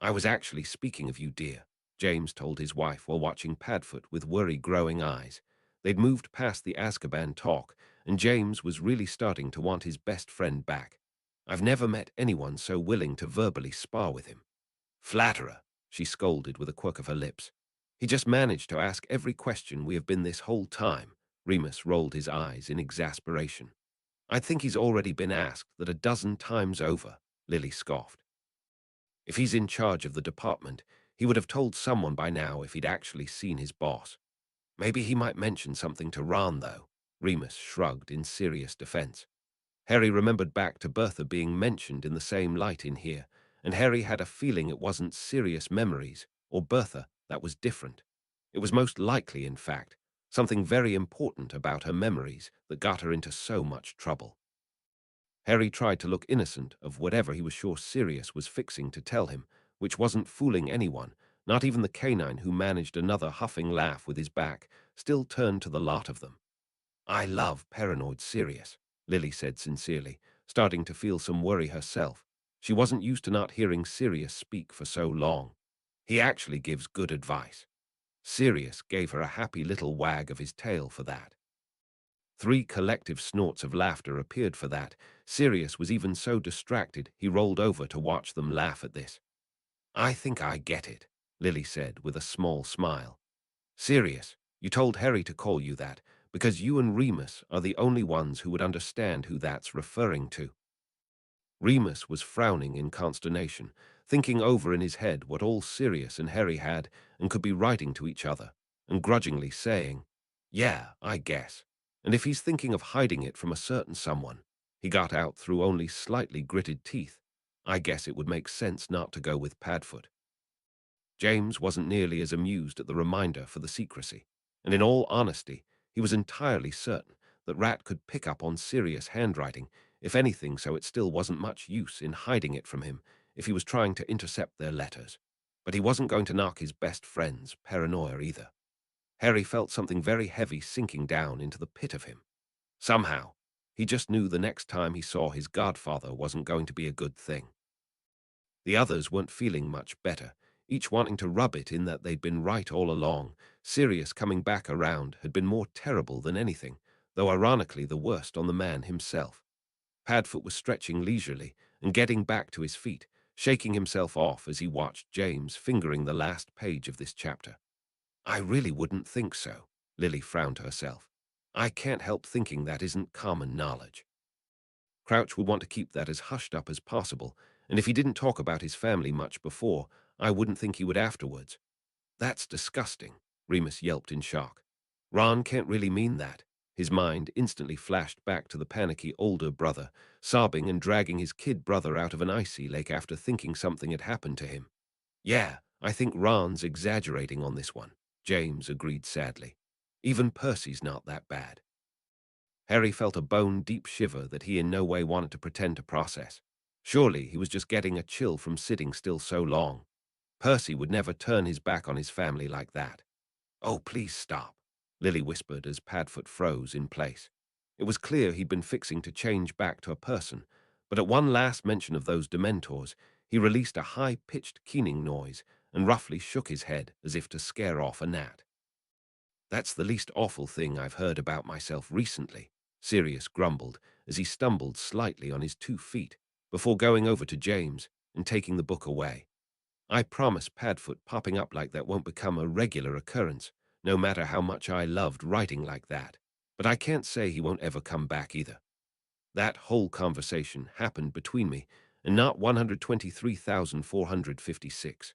I was actually speaking of you, dear, James told his wife while watching Padfoot with worry-growing eyes. They'd moved past the Azkaban talk, and James was really starting to want his best friend back. I've never met anyone so willing to verbally spar with him. Flatterer, she scolded with a quirk of her lips. He just managed to ask every question we have been this whole time. Remus rolled his eyes in exasperation. I think he's already been asked that a dozen times over, Lily scoffed. If he's in charge of the department, he would have told someone by now if he'd actually seen his boss. Maybe he might mention something to Ron, though. Remus shrugged in serious defense. Harry remembered back to Bertha being mentioned in the same light in here, and Harry had a feeling it wasn't Sirius memories or Bertha that was different. It was most likely, in fact, something very important about her memories that got her into so much trouble. Harry tried to look innocent of whatever he was sure Sirius was fixing to tell him, which wasn't fooling anyone, not even the canine who managed another huffing laugh with his back, still turned to the lot of them. I love paranoid Sirius, Lily said sincerely, starting to feel some worry herself. She wasn't used to not hearing Sirius speak for so long. He actually gives good advice. Sirius gave her a happy little wag of his tail for that. 3 collective snorts of laughter appeared for that. Sirius was even so distracted he rolled over to watch them laugh at this. I think I get it, Lily said with a small smile. Sirius, you told Harry to call you that, because you and Remus are the only ones who would understand who that's referring to. Remus was frowning in consternation, thinking over in his head what all Sirius and Harry had and could be writing to each other, and grudgingly saying, "Yeah, I guess. And if he's thinking of hiding it from a certain someone," he got out through only slightly gritted teeth, "I guess it would make sense not to go with Padfoot." James wasn't nearly as amused at the reminder for the secrecy, and in all honesty, he was entirely certain that Rat could pick up on Sirius' handwriting, if anything, so it still wasn't much use in hiding it from him if he was trying to intercept their letters. But he wasn't going to knock his best friend's paranoia either. Harry felt something very heavy sinking down into the pit of him. Somehow, he just knew the next time he saw his godfather wasn't going to be a good thing. The others weren't feeling much better, each wanting to rub it in that they'd been right all along. Sirius coming back around had been more terrible than anything, though ironically the worst on the man himself. Padfoot was stretching leisurely and getting back to his feet, shaking himself off as he watched James fingering the last page of this chapter. "I really wouldn't think so," Lily frowned to herself. "I can't help thinking that isn't common knowledge." Crouch would want to keep that as hushed up as possible, and if he didn't talk about his family much before, I wouldn't think he would afterwards. "That's disgusting," Remus yelped in shock. "Ron can't really mean that." His mind instantly flashed back to the panicky older brother, sobbing and dragging his kid brother out of an icy lake after thinking something had happened to him. "Yeah, I think Ron's exaggerating on this one," James agreed sadly. "Even Percy's not that bad." Harry felt a bone-deep shiver that he in no way wanted to pretend to process. Surely he was just getting a chill from sitting still so long. Percy would never turn his back on his family like that. "Oh, please stop," Lily whispered as Padfoot froze in place. It was clear he'd been fixing to change back to a person, but at one last mention of those Dementors, he released a high-pitched keening noise and roughly shook his head as if to scare off a gnat. "That's the least awful thing I've heard about myself recently," Sirius grumbled as he stumbled slightly on his 2 feet before going over to James and taking the book away. "I promise Padfoot popping up like that won't become a regular occurrence, no matter how much I loved writing like that. But I can't say he won't ever come back either." That whole conversation happened between me and not 123,456.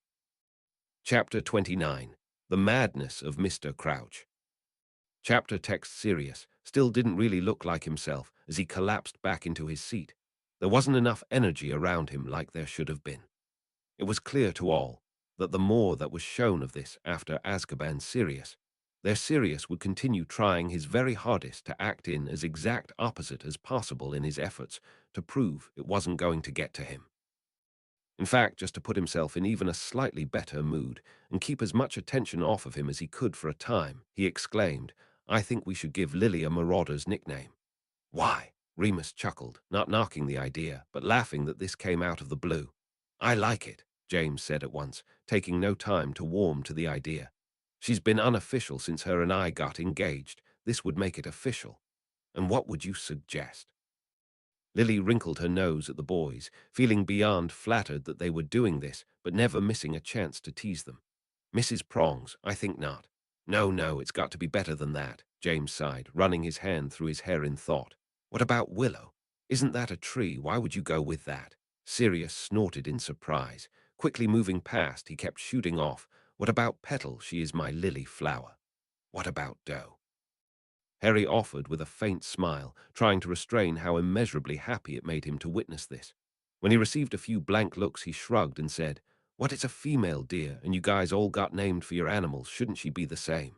Chapter 29. The Madness of Mr. Crouch. Chapter text Sirius still didn't really look like himself as he collapsed back into his seat. There wasn't enough energy around him like there should have been. It was clear to all that the more that was shown of this after Azkaban's Sirius, their Sirius would continue trying his very hardest to act in as exact opposite as possible in his efforts to prove it wasn't going to get to him. In fact, just to put himself in even a slightly better mood and keep as much attention off of him as he could for a time, he exclaimed, "I think we should give Lily a Marauder's nickname." "Why?" Remus chuckled, not knocking the idea, but laughing that this came out of the blue. "I like it," James said at once, taking no time to warm to the idea. "She's been unofficial since her and I got engaged. This would make it official. And what would you suggest?" Lily wrinkled her nose at the boys, feeling beyond flattered that they were doing this, but never missing a chance to tease them. "Mrs. Prongs, I think not." No, it's got to be better than that," James sighed, running his hand through his hair in thought. "What about Willow? Isn't that a tree? Why would you go with that?" Sirius snorted in surprise. Quickly moving past, he kept shooting off. "What about Petal? She is my lily flower." "What about Doe?" Harry offered with a faint smile, trying to restrain how immeasurably happy it made him to witness this. When he received a few blank looks, he shrugged and said, "What, it's a female, dear, and you guys all got named for your animals. Shouldn't she be the same?"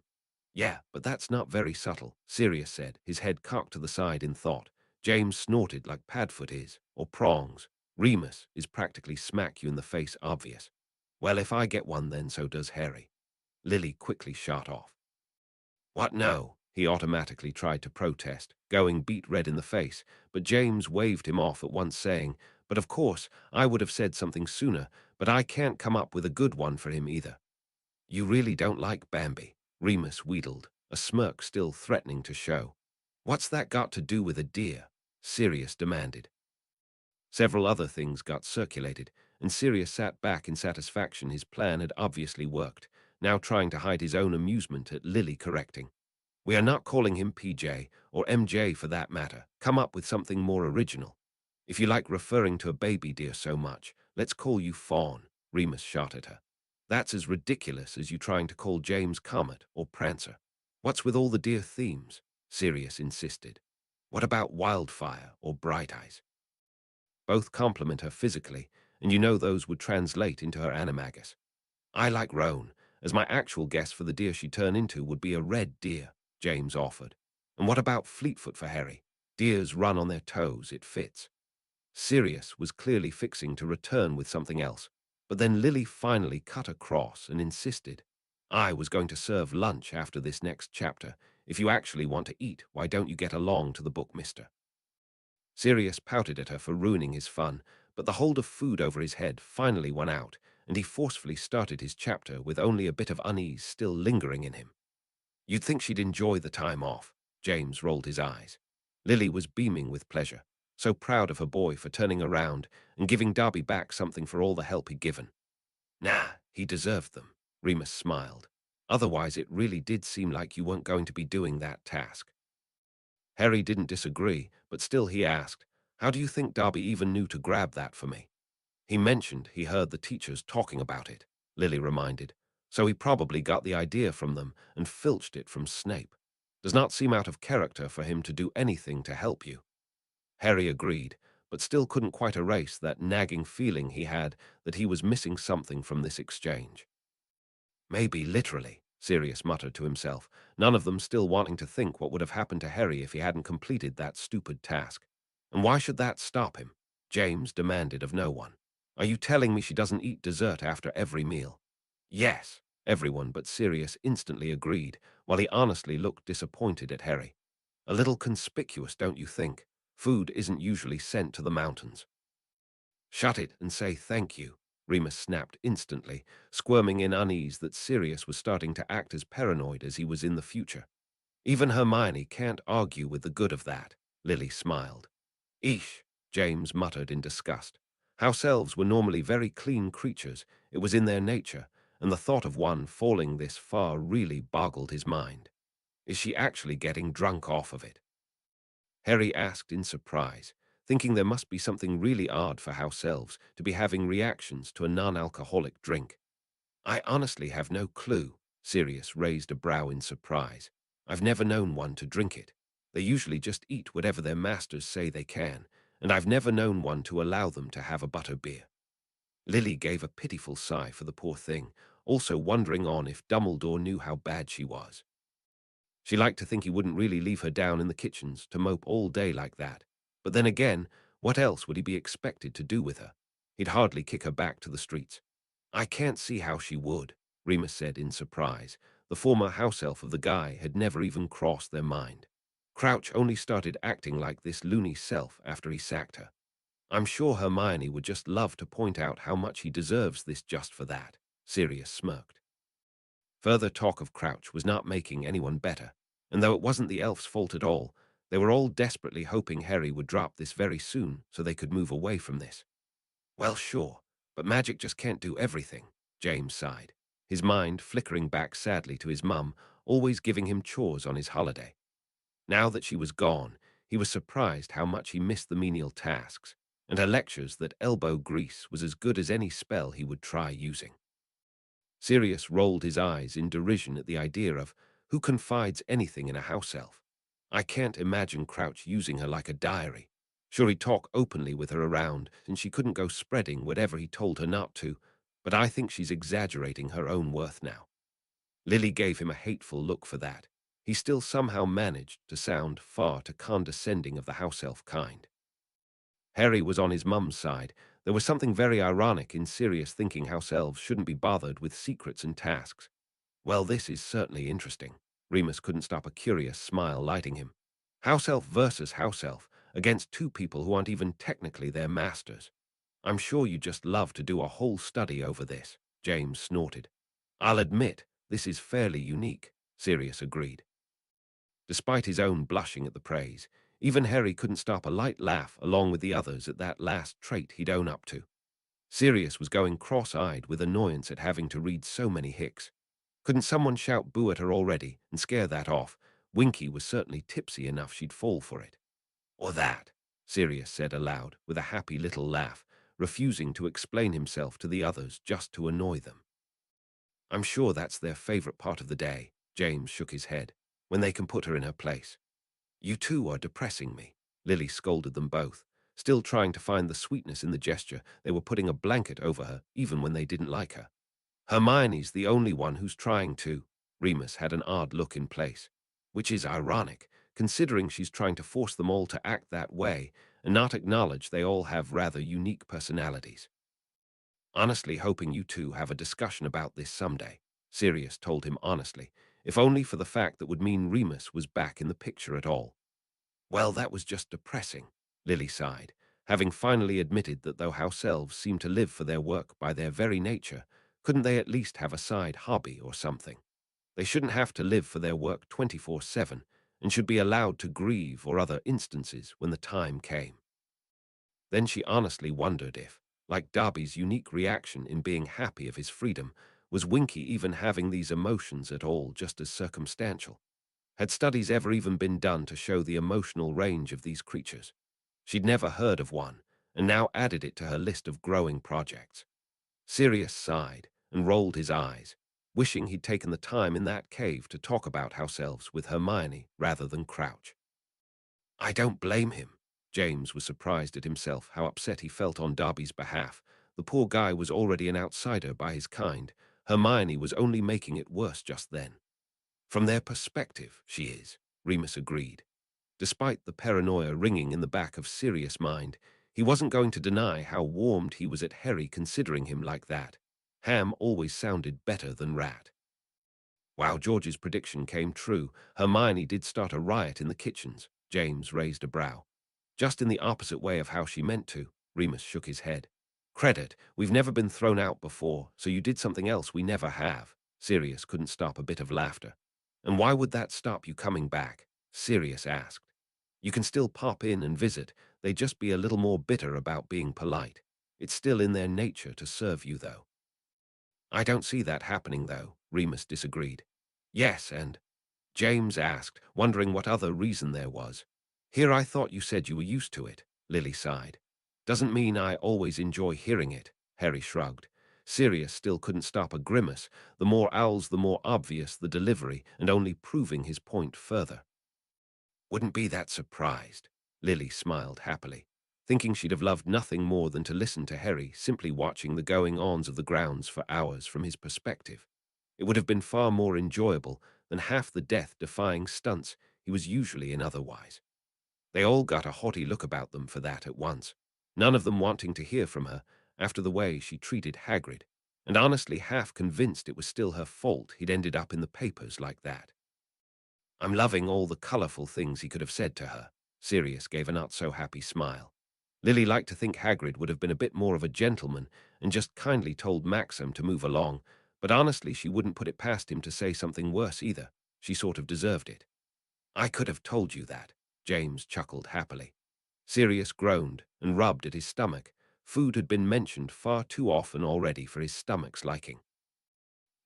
"Yeah, but that's not very subtle," Sirius said, his head cocked to the side in thought. "James snorted like Padfoot is, or Prongs. Remus is practically smack you in the face obvious." "Well, if I get one, then so does Harry." Lily quickly shot off. "What, no?" He automatically tried to protest, going beet red in the face, but James waved him off at once, saying, "But of course, I would have said something sooner, but I can't come up with a good one for him either." "You really don't like Bambi?" Remus wheedled, a smirk still threatening to show. "What's that got to do with a deer?" Sirius demanded. Several other things got circulated, and Sirius sat back in satisfaction. His plan had obviously worked, now trying to hide his own amusement at Lily correcting. "We are not calling him PJ, or MJ for that matter. Come up with something more original." If you like referring to a baby deer so much, let's call you Fawn, Remus shot at her. That's as ridiculous as you trying to call James Comet or Prancer. What's with all the deer themes? Sirius insisted. What about Wildfire or Bright Eyes? Both compliment her physically, and you know those would translate into her animagus. I like Roan, as my actual guess for the deer she'd turn into would be a red deer, James offered. And what about Fleetfoot for Harry? Deers run on their toes, it fits. Sirius was clearly fixing to return with something else, but then Lily finally cut across and insisted. I was going to serve lunch after this next chapter. If you actually want to eat, why don't you get along to the book, mister? Sirius pouted at her for ruining his fun, but the hold of food over his head finally won out, and he forcefully started his chapter with only a bit of unease still lingering in him. You'd think she'd enjoy the time off. James rolled his eyes. Lily was beaming with pleasure, so proud of her boy for turning around and giving Darby back something for all the help he'd given. Nah, he deserved them, Remus smiled. Otherwise it really did seem like you weren't going to be doing that task. Harry didn't disagree, but still he asked, how do you think Darby even knew to grab that for me? He mentioned he heard the teachers talking about it, Lily reminded, so he probably got the idea from them and filched it from Snape. Does not seem out of character for him to do anything to help you. Harry agreed, but still couldn't quite erase that nagging feeling he had that he was missing something from this exchange. Maybe literally, Sirius muttered to himself, none of them still wanting to think what would have happened to Harry if he hadn't completed that stupid task. And why should that stop him? James demanded of no one. Are you telling me she doesn't eat dessert after every meal? Yes, everyone but Sirius instantly agreed, while he honestly looked disappointed at Harry. A little conspicuous, don't you think? Food isn't usually sent to the mountains. Shut it and say thank you, Remus snapped instantly, squirming in unease that Sirius was starting to act as paranoid as he was in the future. Even Hermione can't argue with the good of that, Lily smiled. Eesh, James muttered in disgust. House elves were normally very clean creatures, it was in their nature, and the thought of one falling this far really boggled his mind. Is she actually getting drunk off of it? Harry asked in surprise, thinking there must be something really odd for house elves to be having reactions to a non-alcoholic drink. I honestly have no clue, Sirius raised a brow in surprise. I've never known one to drink it. They usually just eat whatever their masters say they can, and I've never known one to allow them to have a butterbeer. Lily gave a pitiful sigh for the poor thing, also wondering on if Dumbledore knew how bad she was. She liked to think he wouldn't really leave her down in the kitchens to mope all day like that. But then again, what else would he be expected to do with her? He'd hardly kick her back to the streets. I can't see how she would, Remus said in surprise. The former house elf of the guy had never even crossed their mind. Crouch only started acting like this loony self after he sacked her. I'm sure Hermione would just love to point out how much he deserves this just for that, Sirius smirked. Further talk of Crouch was not making anyone better, and though it wasn't the elf's fault at all, they were all desperately hoping Harry would drop this very soon so they could move away from this. Well, sure, but magic just can't do everything, James sighed, his mind flickering back sadly to his mum, always giving him chores on his holiday. Now that she was gone, he was surprised how much he missed the menial tasks, and her lectures that elbow grease was as good as any spell he would try using. Sirius rolled his eyes in derision at the idea of who confides anything in a house elf. I can't imagine Crouch using her like a diary. Sure, he'd talk openly with her around, and she couldn't go spreading whatever he told her not to, but I think she's exaggerating her own worth now. Lily gave him a hateful look for that. He still somehow managed to sound far too condescending of the house elf kind. Harry was on his mum's side. There was something very ironic in Sirius thinking house elves shouldn't be bothered with secrets and tasks. Well, this is certainly interesting. Remus couldn't stop a curious smile lighting him. House elf versus house elf, against two people who aren't even technically their masters. I'm sure you'd just love to do a whole study over this, James snorted. I'll admit, this is fairly unique, Sirius agreed. Despite his own blushing at the praise, even Harry couldn't stop a light laugh along with the others at that last trait he'd own up to. Sirius was going cross-eyed with annoyance at having to read so many hicks. Couldn't someone shout boo at her already and scare that off? Winky was certainly tipsy enough she'd fall for it. Or that. Sirius said aloud, with a happy little laugh, refusing to explain himself to the others just to annoy them. I'm sure that's their favorite part of the day, James shook his head, when they can put her in her place. You two are depressing me, Lily scolded them both, still trying to find the sweetness in the gesture they were putting a blanket over her even when they didn't like her. Hermione's the only one who's trying to. Remus had an odd look in place, which is ironic, considering she's trying to force them all to act that way and not acknowledge they all have rather unique personalities. Honestly hoping you two have a discussion about this someday, Sirius told him honestly, if only for the fact that would mean Remus was back in the picture at all. Well, that was just depressing, Lily sighed, having finally admitted that though house elves seem to live for their work by their very nature, couldn't they at least have a side hobby or something? They shouldn't have to live for their work 24/7 and should be allowed to grieve or other instances when the time came. Then she honestly wondered if, like Darby's unique reaction in being happy of his freedom, was Winky even having these emotions at all just as circumstantial? Had studies ever even been done to show the emotional range of these creatures? She'd never heard of one, and now added it to her list of growing projects. Sirius sighed and rolled his eyes, wishing he'd taken the time in that cave to talk about house elves with Hermione rather than Crouch. I don't blame him. James was surprised at himself how upset he felt on Darby's behalf. The poor guy was already an outsider by his kind. Hermione was only making it worse just then. From their perspective, she is, Remus agreed. Despite the paranoia ringing in the back of Sirius' mind, he wasn't going to deny how warmed he was at Harry considering him like that. Ham always sounded better than Rat. Wow, George's prediction came true. Hermione did start a riot in the kitchens. James raised a brow. Just in the opposite way of how she meant to, Remus shook his head. Credit, we've never been thrown out before, so you did something else we never have. Sirius couldn't stop a bit of laughter. And why would that stop you coming back? Sirius asked. You can still pop in and visit. They'd just be a little more bitter about being polite. It's still in their nature to serve you, though. I don't see that happening, though, Remus disagreed. Yes, and James asked, wondering what other reason there was. Here I thought you said you were used to it, Lily sighed. Doesn't mean I always enjoy hearing it, Harry shrugged. Sirius still couldn't stop a grimace. The more owls, the more obvious the delivery, and only proving his point further. Wouldn't be that surprised, Lily smiled happily, thinking she'd have loved nothing more than to listen to Harry simply watching the going-ons of the grounds for hours from his perspective. It would have been far more enjoyable than half the death-defying stunts he was usually in otherwise. They all got a haughty look about them for that at once, none of them wanting to hear from her after the way she treated Hagrid, and honestly half convinced it was still her fault he'd ended up in the papers like that. I'm loving all the colorful things he could have said to her. Sirius gave a not-so-happy smile. Lily liked to think Hagrid would have been a bit more of a gentleman and just kindly told Maxim to move along, but honestly she wouldn't put it past him to say something worse either. She sort of deserved it. I could have told you that, James chuckled happily. Sirius groaned and rubbed at his stomach. Food had been mentioned far too often already for his stomach's liking.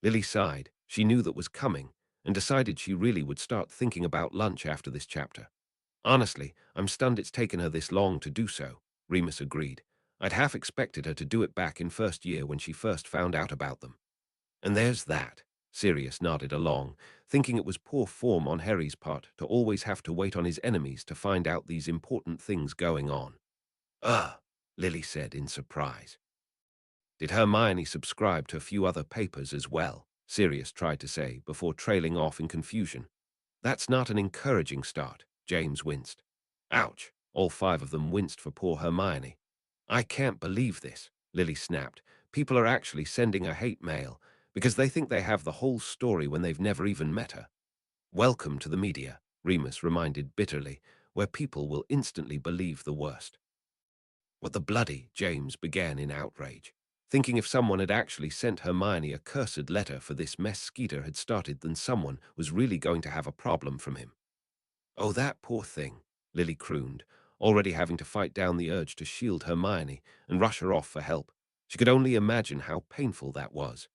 Lily sighed. She knew that was coming, and decided she really would start thinking about lunch after this chapter. Honestly, I'm stunned it's taken her this long to do so, Remus agreed. I'd half expected her to do it back in first year when she first found out about them. And there's that, Sirius nodded along, thinking it was poor form on Harry's part to always have to wait on his enemies to find out these important things going on. Ugh, Lily said in surprise. Did Hermione subscribe to a few other papers as well? Sirius tried to say before trailing off in confusion. That's not an encouraging start, James winced. Ouch, all five of them winced for poor Hermione. I can't believe this, Lily snapped. People are actually sending her hate mail because they think they have the whole story when they've never even met her. Welcome to the media, Remus reminded bitterly, where people will instantly believe the worst. What the bloody, James began in outrage, thinking if someone had actually sent Hermione a cursed letter for this mess Skeeter had started, then someone was really going to have a problem from him. Oh, that poor thing, Lily crooned, already having to fight down the urge to shield Hermione and rush her off for help. She could only imagine how painful that was.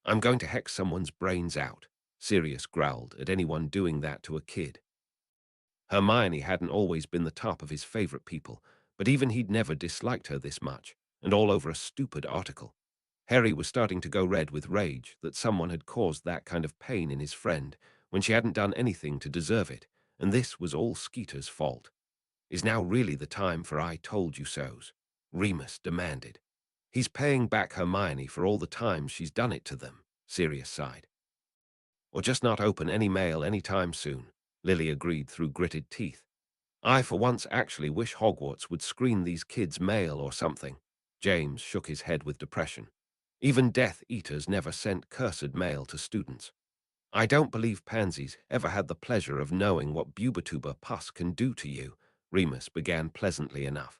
I'm going to hex someone's brains out, Sirius growled at anyone doing that to a kid. Hermione hadn't always been the top of his favorite people, but even he'd never disliked her this much, and all over a stupid article. Harry was starting to go red with rage that someone had caused that kind of pain in his friend when she hadn't done anything to deserve it, and this was all Skeeter's fault. Is now really the time for I told you so's? Remus demanded. He's paying back Hermione for all the times she's done it to them, Sirius sighed. Or just not open any mail any time soon, Lily agreed through gritted teeth. I for once actually wish Hogwarts would screen these kids' mail or something. James shook his head with depression. Even Death Eaters never sent cursed mail to students. I don't believe pansies ever had the pleasure of knowing what Bubatuba pus can do to you, Remus began pleasantly enough.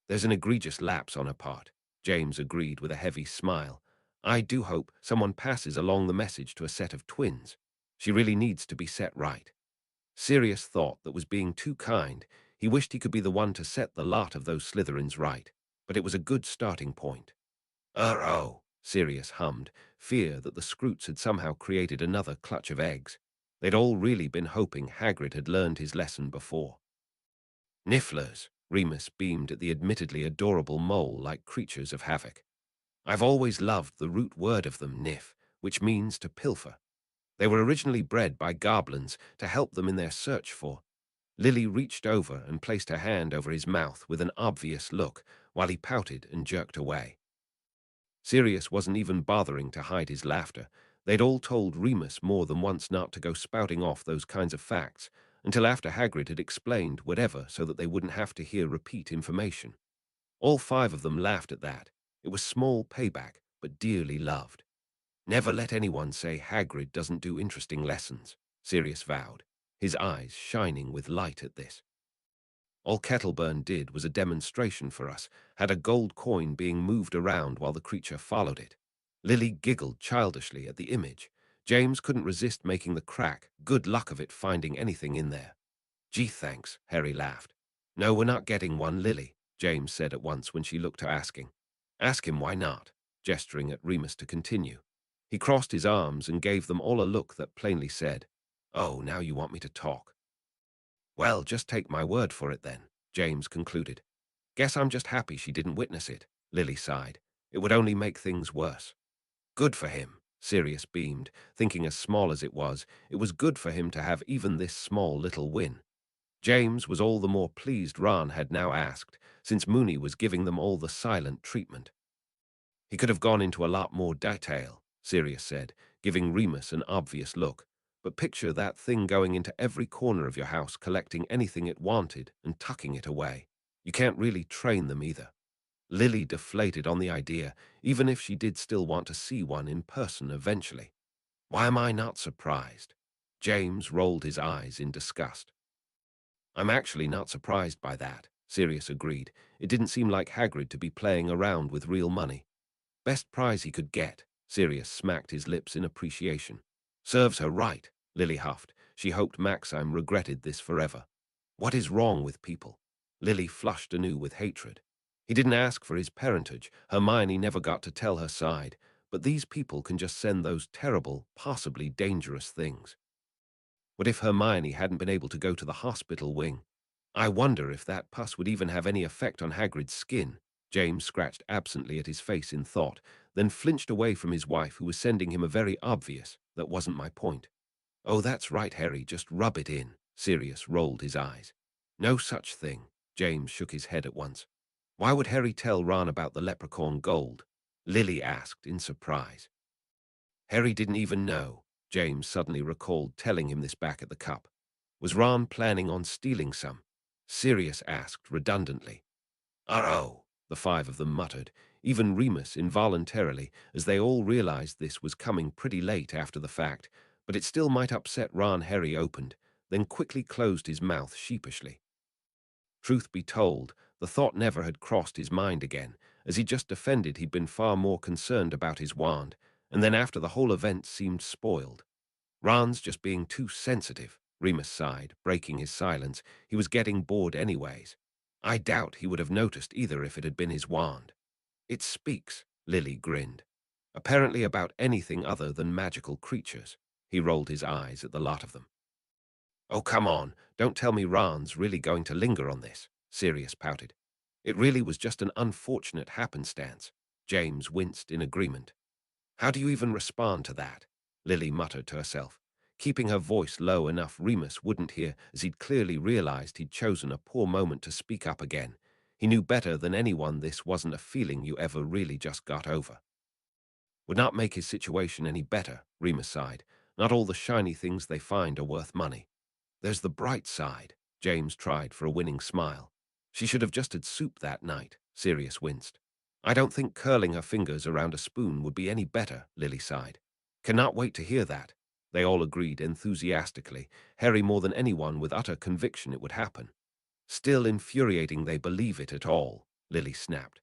There's an egregious lapse on her part, James agreed with a heavy smile. I do hope someone passes along the message to a set of twins. She really needs to be set right. Sirius thought that was being too kind. He wished he could be the one to set the lot of those Slytherins right, but it was a good starting point. Oh, Sirius hummed, fear that the Scroots had somehow created another clutch of eggs. They'd all really been hoping Hagrid had learned his lesson before. Nifflers, Remus beamed at the admittedly adorable mole-like creatures of havoc. I've always loved the root word of them, Niff, which means to pilfer. They were originally bred by goblins to help them in their search for. Lily reached over and placed her hand over his mouth with an obvious look, while he pouted and jerked away. Sirius wasn't even bothering to hide his laughter. They'd all told Remus more than once not to go spouting off those kinds of facts, until after Hagrid had explained whatever so that they wouldn't have to hear repeat information. All five of them laughed at that. It was small payback, but dearly loved. Never let anyone say Hagrid doesn't do interesting lessons, Sirius vowed, his eyes shining with light at this. All Kettleburn did was a demonstration for us, had a gold coin being moved around while the creature followed it. Lily giggled childishly at the image. James couldn't resist making the crack. Good luck of it finding anything in there. Gee, thanks, Harry laughed. No, we're not getting one, Lily, James said at once when she looked to asking. Ask him why not, gesturing at Remus to continue. He crossed his arms and gave them all a look that plainly said, "Oh, now you want me to talk." Well, just take my word for it then, James concluded. Guess I'm just happy she didn't witness it, Lily sighed. It would only make things worse. Good for him, Sirius beamed, thinking as small as it was good for him to have even this small little win. James was all the more pleased Ron had now asked, since Moony was giving them all the silent treatment. He could have gone into a lot more detail, Sirius said, giving Remus an obvious look. But picture that thing going into every corner of your house, collecting anything it wanted and tucking it away. You can't really train them either. Lily deflated on the idea, even if she did still want to see one in person eventually. Why am I not surprised? James rolled his eyes in disgust. I'm actually not surprised by that, Sirius agreed. It didn't seem like Hagrid to be playing around with real money. Best prize he could get, Sirius smacked his lips in appreciation. Serves her right, Lily huffed. She hoped Maxime regretted this forever. What is wrong with people? Lily flushed anew with hatred. He didn't ask for his parentage. Hermione never got to tell her side. But these people can just send those terrible, possibly dangerous things. What if Hermione hadn't been able to go to the hospital wing? I wonder if that pus would even have any effect on Hagrid's skin. James scratched absently at his face in thought, then flinched away from his wife, who was sending him a very obvious, "That wasn't my point." Oh, that's right, Harry, just rub it in. Sirius rolled his eyes. No such thing. James shook his head at once. Why would Harry tell Ron about the leprechaun gold? Lily asked in surprise. Harry didn't even know. James suddenly recalled telling him this back at the cup. Was Ron planning on stealing some? Sirius asked redundantly. Oh, the five of them muttered, even Remus involuntarily, as they all realized this was coming pretty late after the fact, but it still might upset Ron. Harry opened, then quickly closed his mouth sheepishly. Truth be told, the thought never had crossed his mind again, as he just defended he'd been far more concerned about his wand, and then after the whole event seemed spoiled. Ron's just being too sensitive, Remus sighed, breaking his silence. He was getting bored anyways. I doubt he would have noticed either if it had been his wand. It speaks, Lily grinned. Apparently about anything other than magical creatures. He rolled his eyes at the lot of them. Oh, come on, Don't tell me Ran's really going to linger on this, Sirius pouted. It really was just an unfortunate happenstance. James winced in agreement. How do you even respond to that? Lily muttered to herself, keeping her voice low enough Remus wouldn't hear, as he'd clearly realized he'd chosen a poor moment to speak up again. He knew better than anyone this wasn't a feeling you ever really just got over. Would not make his situation any better, Remus sighed. Not all the shiny things they find are worth money. There's the bright side. James tried for a winning smile. She should have just had soup that night, Sirius winced. I don't think curling her fingers around a spoon would be any better, Lily sighed. Cannot wait to hear that. They all agreed enthusiastically, Harry more than anyone with utter conviction it would happen. Still infuriating they believe it at all, Lily snapped.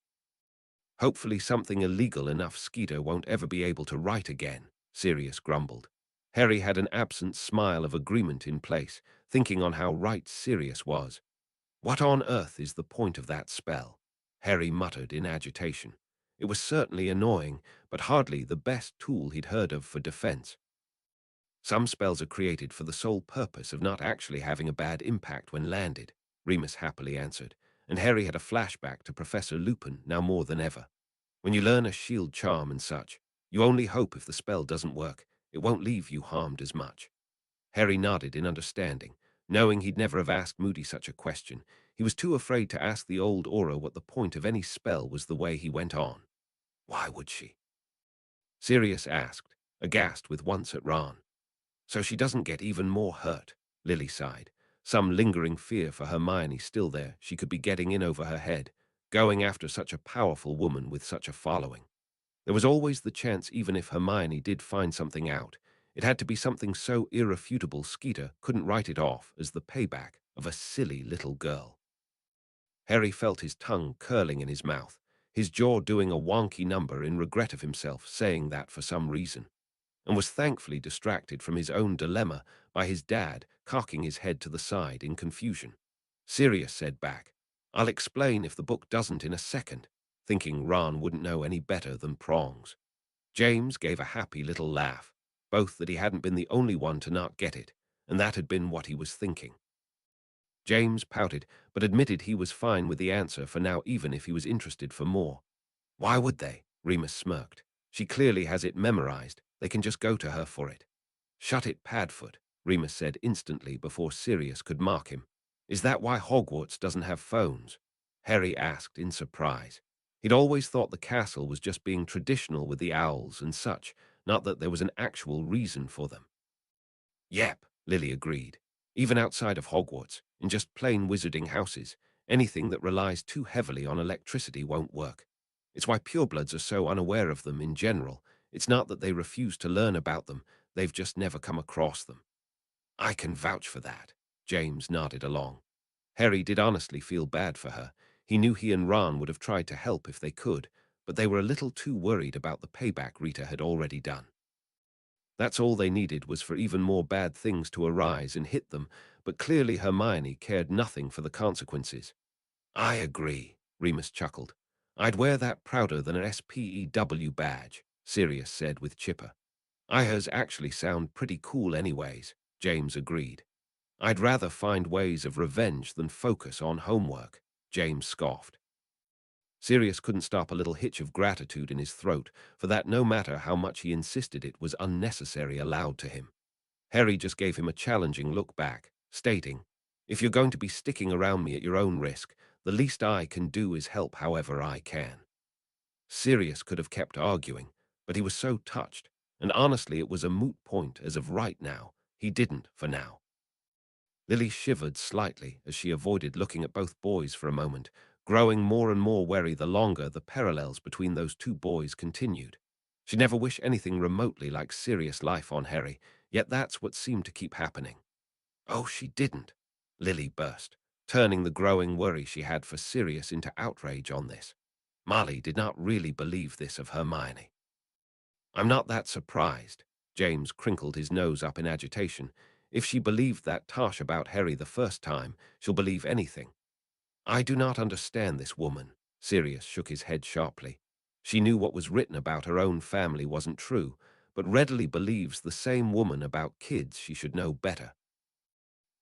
Hopefully something illegal enough Skeeter won't ever be able to write again, Sirius grumbled. Harry had an absent smile of agreement in place, thinking on how right Sirius was. What on earth is the point of that spell? Harry muttered in agitation. It was certainly annoying, but hardly the best tool he'd heard of for defense. Some spells are created for the sole purpose of not actually having a bad impact when landed, Remus happily answered, and Harry had a flashback to Professor Lupin now more than ever. When you learn a shield charm and such, you only hope if the spell doesn't work, it won't leave you harmed as much. Harry nodded in understanding, knowing he'd never have asked Moody such a question. He was too afraid to ask the old Aura what the point of any spell was the way he went on. Why would she? Sirius asked, aghast with once at Ron. So she doesn't get even more hurt, Lily sighed, some lingering fear for Hermione still there. She could be getting in over her head, going after such a powerful woman with such a following. There was always the chance even if Hermione did find something out, it had to be something so irrefutable Skeeter couldn't write it off as the payback of a silly little girl. Harry felt his tongue curling in his mouth, his jaw doing a wonky number in regret of himself saying that for some reason, and was thankfully distracted from his own dilemma by his dad cocking his head to the side in confusion. Sirius said back, I'll explain if the book doesn't in a second, thinking Ron wouldn't know any better than prongs. James gave a happy little laugh, both that he hadn't been the only one to not get it, and that had been what he was thinking. James pouted, but admitted he was fine with the answer for now even if he was interested for more. Why would they? Remus smirked. She clearly has it memorized. They can just go to her for it. Shut it, Padfoot, Remus said instantly before Sirius could mark him. Is that why Hogwarts doesn't have phones? Harry asked in surprise. He'd always thought the castle was just being traditional with the owls and such, not that there was an actual reason for them. Yep, Lily agreed. Even outside of Hogwarts, in just plain wizarding houses, anything that relies too heavily on electricity won't work. It's why purebloods are so unaware of them in general. It's not that they refuse to learn about them, they've just never come across them. I can vouch for that, James nodded along. Harry did honestly feel bad for her. He knew he and Ron would have tried to help if they could, but they were a little too worried about the payback Rita had already done. That's all they needed was for even more bad things to arise and hit them, but clearly Hermione cared nothing for the consequences. I agree, Remus chuckled. I'd wear that prouder than an SPEW badge, Sirius said with chipper. IHers actually sound pretty cool anyways, James agreed. I'd rather find ways of revenge than focus on homework, James scoffed. Sirius couldn't stop a little hitch of gratitude in his throat, for that no matter how much he insisted it was unnecessary allowed to him. Harry just gave him a challenging look back, stating, If you're going to be sticking around me at your own risk, the least I can do is help however I can. Sirius could have kept arguing, but he was so touched, and honestly it was a moot point as of right now. He didn't, for now. Lily shivered slightly as she avoided looking at both boys for a moment, growing more and more wary the longer the parallels between those two boys continued. She never wished anything remotely like Sirius life on Harry, yet that's what seemed to keep happening. Oh, she didn't, Lily burst, turning the growing worry she had for Sirius into outrage on this. Molly did not really believe this of Hermione. I'm not that surprised. James crinkled his nose up in agitation. If she believed that tosh about Harry the first time, she'll believe anything. I do not understand this woman. Sirius shook his head sharply. She knew what was written about her own family wasn't true, but readily believes the same woman about kids she should know better.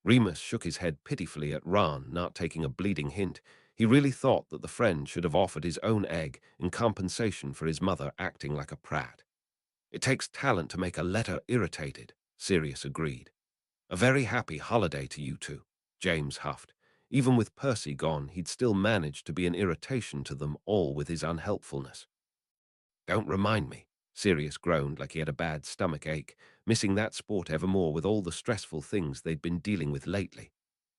Remus shook his head pitifully at Ron not taking a bleeding hint. He really thought that the friend should have offered his own egg in compensation for his mother acting like a prat. It takes talent to make a letter irritated, Sirius agreed. A very happy holiday to you two, James huffed. Even with Percy gone, he'd still managed to be an irritation to them all with his unhelpfulness. Don't remind me, Sirius groaned like he had a bad stomach ache, missing that sport evermore with all the stressful things they'd been dealing with lately.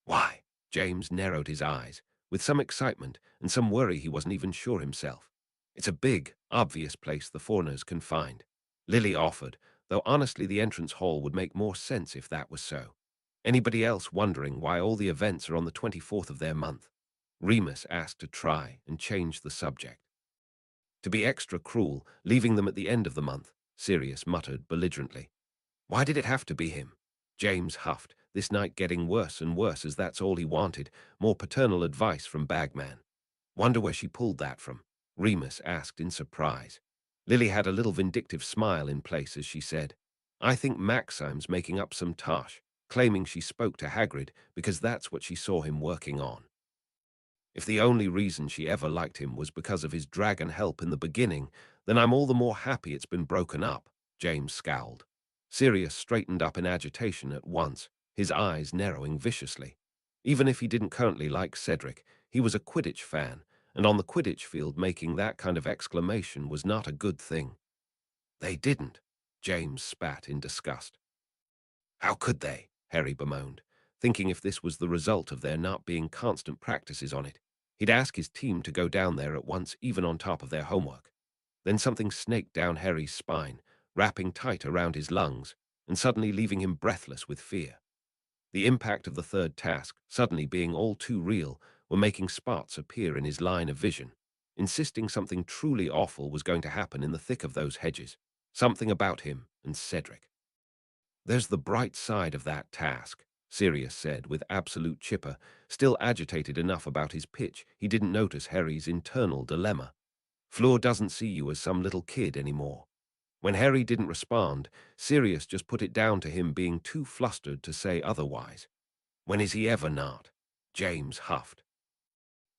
Why? James narrowed his eyes, with some excitement and some worry he wasn't even sure himself. It's a big, obvious place the foreigners can find. Lily offered, though honestly the entrance hall would make more sense if that was so. Anybody else wondering why all the events are on the 24th of their month? Remus asked to try and change the subject. To be extra cruel, leaving them at the end of the month, Sirius muttered belligerently. Why did it have to be him? James huffed, this night getting worse and worse as that's all he wanted, more paternal advice from Bagman. Wonder where she pulled that from? Remus asked in surprise. Lily had a little vindictive smile in place as she said, I think Maxime's making up some tosh, claiming she spoke to Hagrid because that's what she saw him working on. If the only reason she ever liked him was because of his dragon help in the beginning, then I'm all the more happy it's been broken up, James scowled. Sirius straightened up in agitation at once, his eyes narrowing viciously. Even if he didn't currently like Cedric, he was a Quidditch fan, and on the Quidditch field making that kind of exclamation was not a good thing. They didn't, James spat in disgust. How could they? Harry bemoaned, thinking if this was the result of there not being constant practices on it, he'd ask his team to go down there at once, even on top of their homework. Then something snaked down Harry's spine, wrapping tight around his lungs, and suddenly leaving him breathless with fear. The impact of the third task, suddenly being all too real, were making spots appear in his line of vision, insisting something truly awful was going to happen in the thick of those hedges, something about him and Cedric. There's the bright side of that task, Sirius said with absolute chipper, still agitated enough about his pitch he didn't notice Harry's internal dilemma. Fleur doesn't see you as some little kid anymore. When Harry didn't respond, Sirius just put it down to him being too flustered to say otherwise. When is he ever not? James huffed.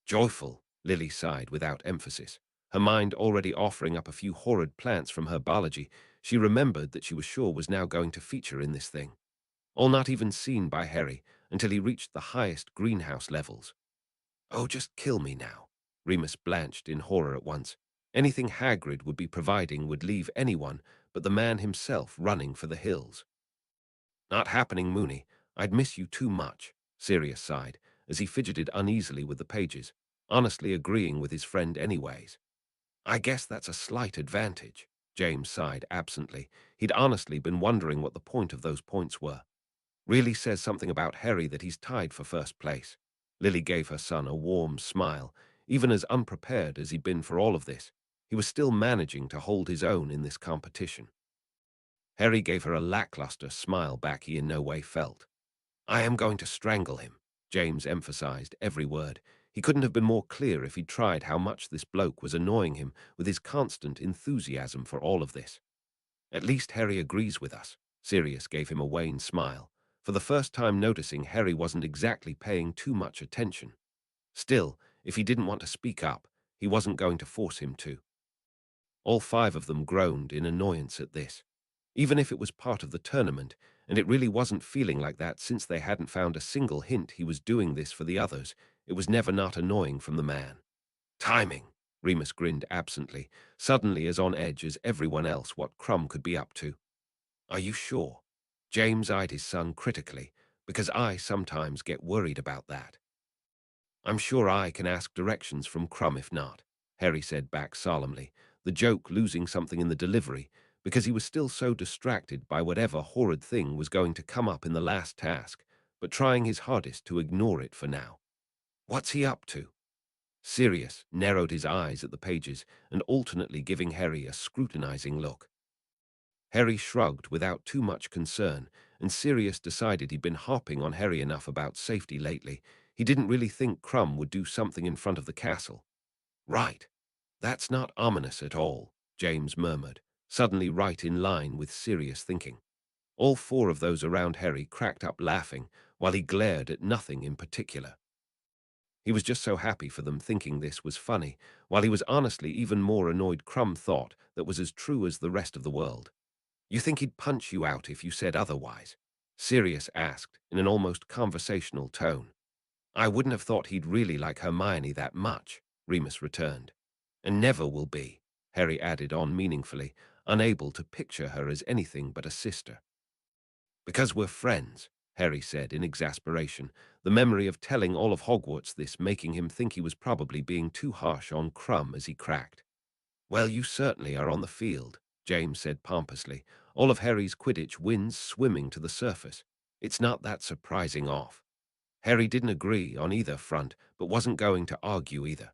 Joyful, Lily sighed without emphasis. Her mind already offering up a few horrid plants from her biology, she remembered that she was sure was now going to feature in this thing. All not even seen by Harry until he reached the highest greenhouse levels. Oh, just kill me now. Remus blanched in horror at once. Anything Hagrid would be providing would leave anyone but the man himself running for the hills. Not happening, Moony. I'd miss you too much, Sirius sighed, as he fidgeted uneasily with the pages, honestly agreeing with his friend anyways. I guess that's a slight advantage, James sighed absently. He'd honestly been wondering what the point of those points were. Really says something about Harry that he's tied for first place. Lily gave her son a warm smile. Even as unprepared as he'd been for all of this, he was still managing to hold his own in this competition. Harry gave her a lackluster smile back he in no way felt. I am going to strangle him, James emphasized every word. He couldn't have been more clear if he'd tried how much this bloke was annoying him with his constant enthusiasm for all of this. At least Harry agrees with us. Sirius gave him a wan smile, for the first time noticing Harry wasn't exactly paying too much attention. Still, if he didn't want to speak up, he wasn't going to force him to. All five of them groaned in annoyance at this. Even if it was part of the tournament, and it really wasn't feeling like that since they hadn't found a single hint he was doing this for the others, it was never not annoying from the man. Timing, Remus grinned absently, suddenly as on edge as everyone else what Crumb could be up to. Are you sure? James eyed his son critically, because I sometimes get worried about that. I'm sure I can ask directions from Crumb if not, Harry said back solemnly, the joke losing something in the delivery, because he was still so distracted by whatever horrid thing was going to come up in the last task, but trying his hardest to ignore it for now. What's he up to? Sirius narrowed his eyes at the pages and alternately giving Harry a scrutinizing look. Harry shrugged without too much concern, and Sirius decided he'd been harping on Harry enough about safety lately. He didn't really think Crumb would do something in front of the castle. Right. That's not ominous at all, James murmured, suddenly right in line with Sirius thinking. All four of those around Harry cracked up laughing, while he glared at nothing in particular. He was just so happy for them thinking this was funny, while he was honestly even more annoyed Crumb thought that was as true as the rest of the world. "You think he'd punch you out if you said otherwise?" Sirius asked in an almost conversational tone. "I wouldn't have thought he'd really like Hermione that much," Remus returned. "And never will be," Harry added on meaningfully, unable to picture her as anything but a sister. "Because we're friends," Harry said in exasperation, the memory of telling all of Hogwarts this making him think he was probably being too harsh on Crumb as he cracked. "Well, you certainly are on the field," James said pompously, all of Harry's Quidditch wins swimming to the surface. "It's not that surprising off." Harry didn't agree on either front, but wasn't going to argue either.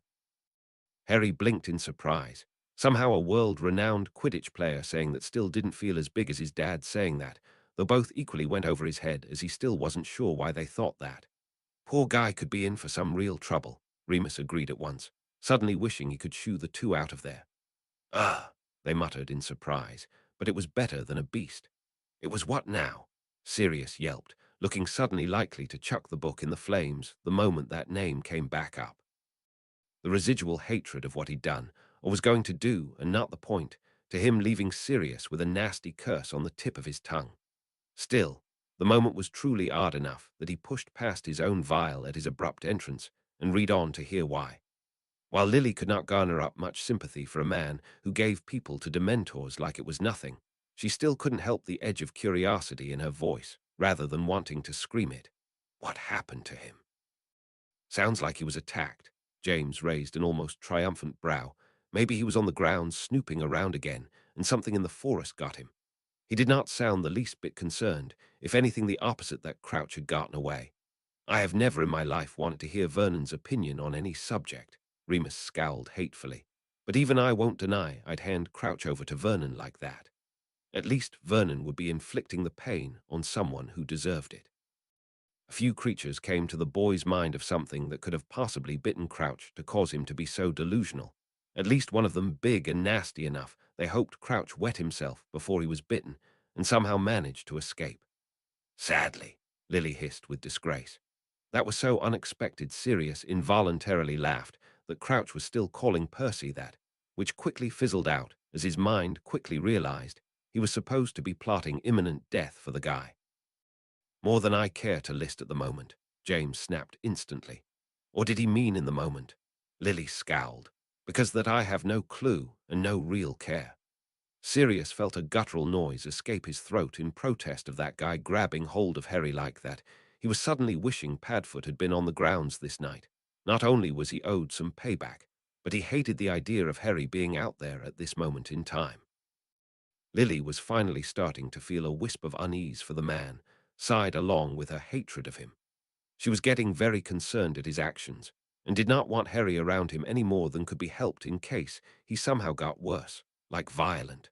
Harry blinked in surprise. Somehow a world-renowned Quidditch player saying that still didn't feel as big as his dad saying that, though both equally went over his head as he still wasn't sure why they thought that. "Poor guy could be in for some real trouble," Remus agreed at once, suddenly wishing he could shoo the two out of there. "Ugh," they muttered in surprise, but it was better than a beast. "It was what now?" Sirius yelped, looking suddenly likely to chuck the book in the flames the moment that name came back up. The residual hatred of what he'd done, or was going to do, and not the point, to him leaving Sirius with a nasty curse on the tip of his tongue. Still, the moment was truly odd enough that he pushed past his own vile at his abrupt entrance and read on to hear why. While Lily could not garner up much sympathy for a man who gave people to Dementors like it was nothing, she still couldn't help the edge of curiosity in her voice, rather than wanting to scream it. What happened to him? "Sounds like he was attacked." James raised an almost triumphant brow. "Maybe he was on the ground snooping around again, and something in the forest got him." He did not sound the least bit concerned, if anything the opposite that Crouch had gotten away. "I have never in my life wanted to hear Vernon's opinion on any subject." Remus scowled hatefully. "But even I won't deny I'd hand Crouch over to Vernon like that. At least Vernon would be inflicting the pain on someone who deserved it." A few creatures came to the boy's mind of something that could have possibly bitten Crouch to cause him to be so delusional. At least one of them big and nasty enough they hoped Crouch wet himself before he was bitten and somehow managed to escape. "Sadly," Lily hissed with disgrace. That was so unexpected Sirius involuntarily laughed that Crouch was still calling Percy that, which quickly fizzled out as his mind quickly realized he was supposed to be plotting imminent death for the guy. "More than I care to list at the moment," James snapped instantly. Or did he mean in the moment? Lily scowled. "Because that I have no clue and no real care." Sirius felt a guttural noise escape his throat in protest of that guy grabbing hold of Harry like that. He was suddenly wishing Padfoot had been on the grounds this night. Not only was he owed some payback, but he hated the idea of Harry being out there at this moment in time. Lily was finally starting to feel a wisp of unease for the man, sighed along with her hatred of him. She was getting very concerned at his actions, and did not want Harry around him any more than could be helped in case he somehow got worse, like violent.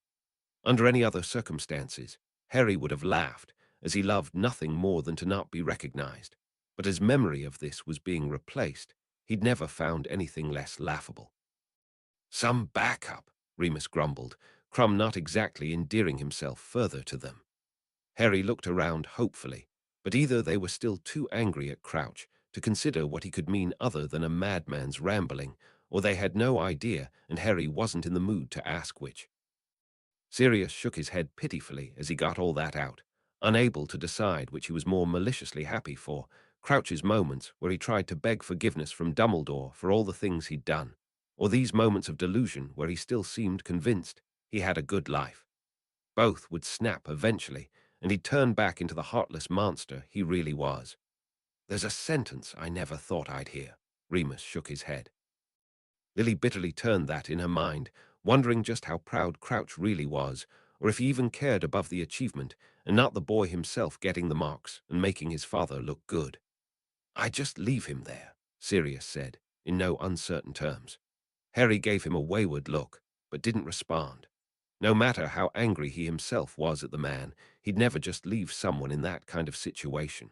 Under any other circumstances, Harry would have laughed, as he loved nothing more than to not be recognized. But as memory of this was being replaced, he'd never found anything less laughable. "Some backup," Remus grumbled, Crumb not exactly endearing himself further to them. Harry looked around hopefully, but either they were still too angry at Crouch to consider what he could mean other than a madman's rambling, or they had no idea and Harry wasn't in the mood to ask which. Sirius shook his head pitifully as he got all that out, unable to decide which he was more maliciously happy for, Crouch's moments where he tried to beg forgiveness from Dumbledore for all the things he'd done, or these moments of delusion where he still seemed convinced he had a good life. Both would snap eventually, and he'd turn back into the heartless monster he really was. "There's a sentence I never thought I'd hear." Remus shook his head. Lily bitterly turned that in her mind, wondering just how proud Crouch really was, or if he even cared above the achievement, and not the boy himself getting the marks and making his father look good. "I just leave him there," Sirius said, in no uncertain terms. Harry gave him a wayward look, but didn't respond. No matter how angry he himself was at the man, he'd never just leave someone in that kind of situation.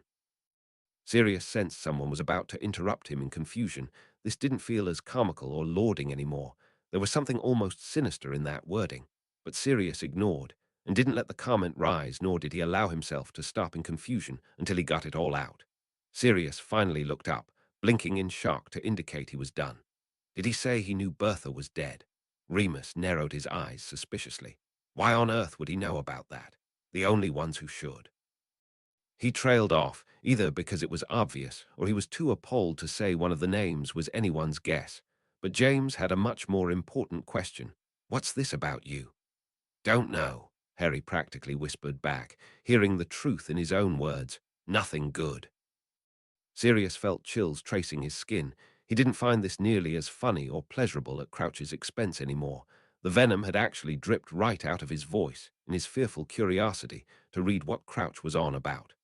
Sirius sensed someone was about to interrupt him in confusion. This didn't feel as comical or lauding anymore. There was something almost sinister in that wording, but Sirius ignored and didn't let the comment rise, nor did he allow himself to stop in confusion until he got it all out. Sirius finally looked up, blinking in shock to indicate he was done. Did he say he knew Bertha was dead? Remus narrowed his eyes suspiciously. Why on earth would he know about that? The only ones who should. He trailed off, either because it was obvious or he was too appalled to say one of the names was anyone's guess. But James had a much more important question. What's this about you? Don't know, Harry practically whispered back, hearing the truth in his own words. Nothing good. Sirius felt chills tracing his skin. He didn't find this nearly as funny or pleasurable at Crouch's expense anymore. The venom had actually dripped right out of his voice in his fearful curiosity to read what Crouch was on about.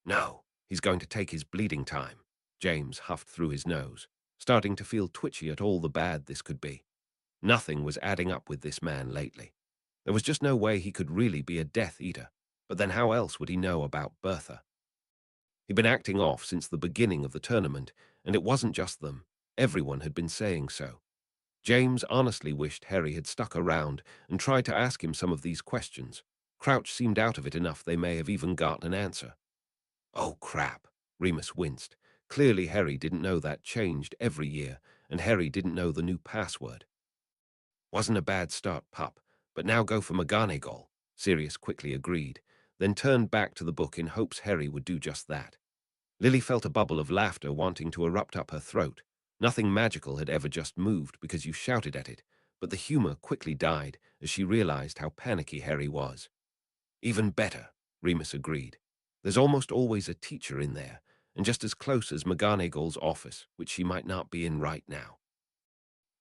No, he's going to take his bleeding time, James huffed through his nose, starting to feel twitchy at all the bad this could be. Nothing was adding up with this man lately. There was just no way he could really be a Death Eater, but then how else would he know about Bertha? He'd been acting off since the beginning of the tournament, and it wasn't just them. Everyone had been saying so. James honestly wished Harry had stuck around and tried to ask him some of these questions. Crouch seemed out of it enough they may have even got an answer. Oh, crap, Remus winced. Clearly Harry didn't know that changed every year, and Harry didn't know the new password. Wasn't a bad start, pup, but now go for McGonagall, Sirius quickly agreed, then turned back to the book in hopes Harry would do just that. Lily felt a bubble of laughter wanting to erupt up her throat. Nothing magical had ever just moved because you shouted at it, but the humor quickly died as she realized how panicky Harry was. Even better, Remus agreed. There's almost always a teacher in there, and just as close as McGonagall's office, which she might not be in right now.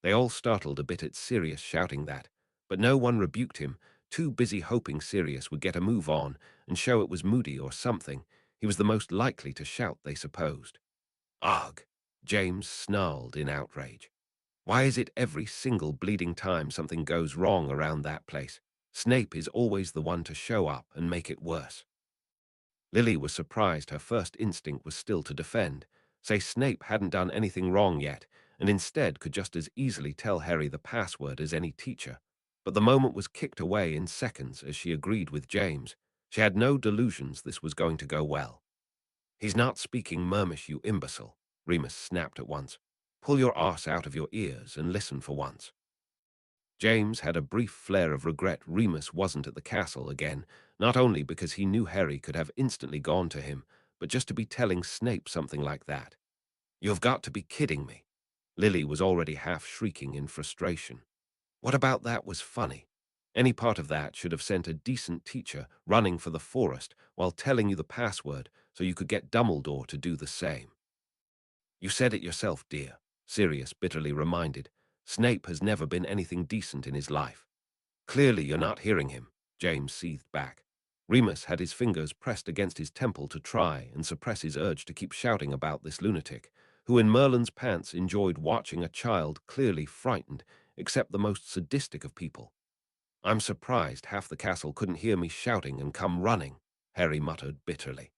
They all startled a bit at Sirius shouting that, but no one rebuked him, too busy hoping Sirius would get a move on and show it was Moody or something. He was the most likely to shout, they supposed. Ugh! James snarled in outrage. Why is it every single bleeding time something goes wrong around that place, Snape is always the one to show up and make it worse? Lily was surprised her first instinct was still to defend, say Snape hadn't done anything wrong yet, and instead could just as easily tell Harry the password as any teacher. But the moment was kicked away in seconds as she agreed with James. She had no delusions this was going to go well. He's not speaking Murmish, you imbecile, Remus snapped at once. Pull your arse out of your ears and listen for once. James had a brief flare of regret Remus wasn't at the castle again, not only because he knew Harry could have instantly gone to him, but just to be telling Snape something like that. You've got to be kidding me. Lily was already half shrieking in frustration. What about that was funny? Any part of that should have sent a decent teacher running for the forest while telling you the password so you could get Dumbledore to do the same. You said it yourself, dear, Sirius bitterly reminded. Snape has never been anything decent in his life. Clearly you're not hearing him, James seethed back. Remus had his fingers pressed against his temple to try and suppress his urge to keep shouting about this lunatic, who in Merlin's pants enjoyed watching a child clearly frightened, except the most sadistic of people. I'm surprised half the castle couldn't hear me shouting and come running, Harry muttered bitterly.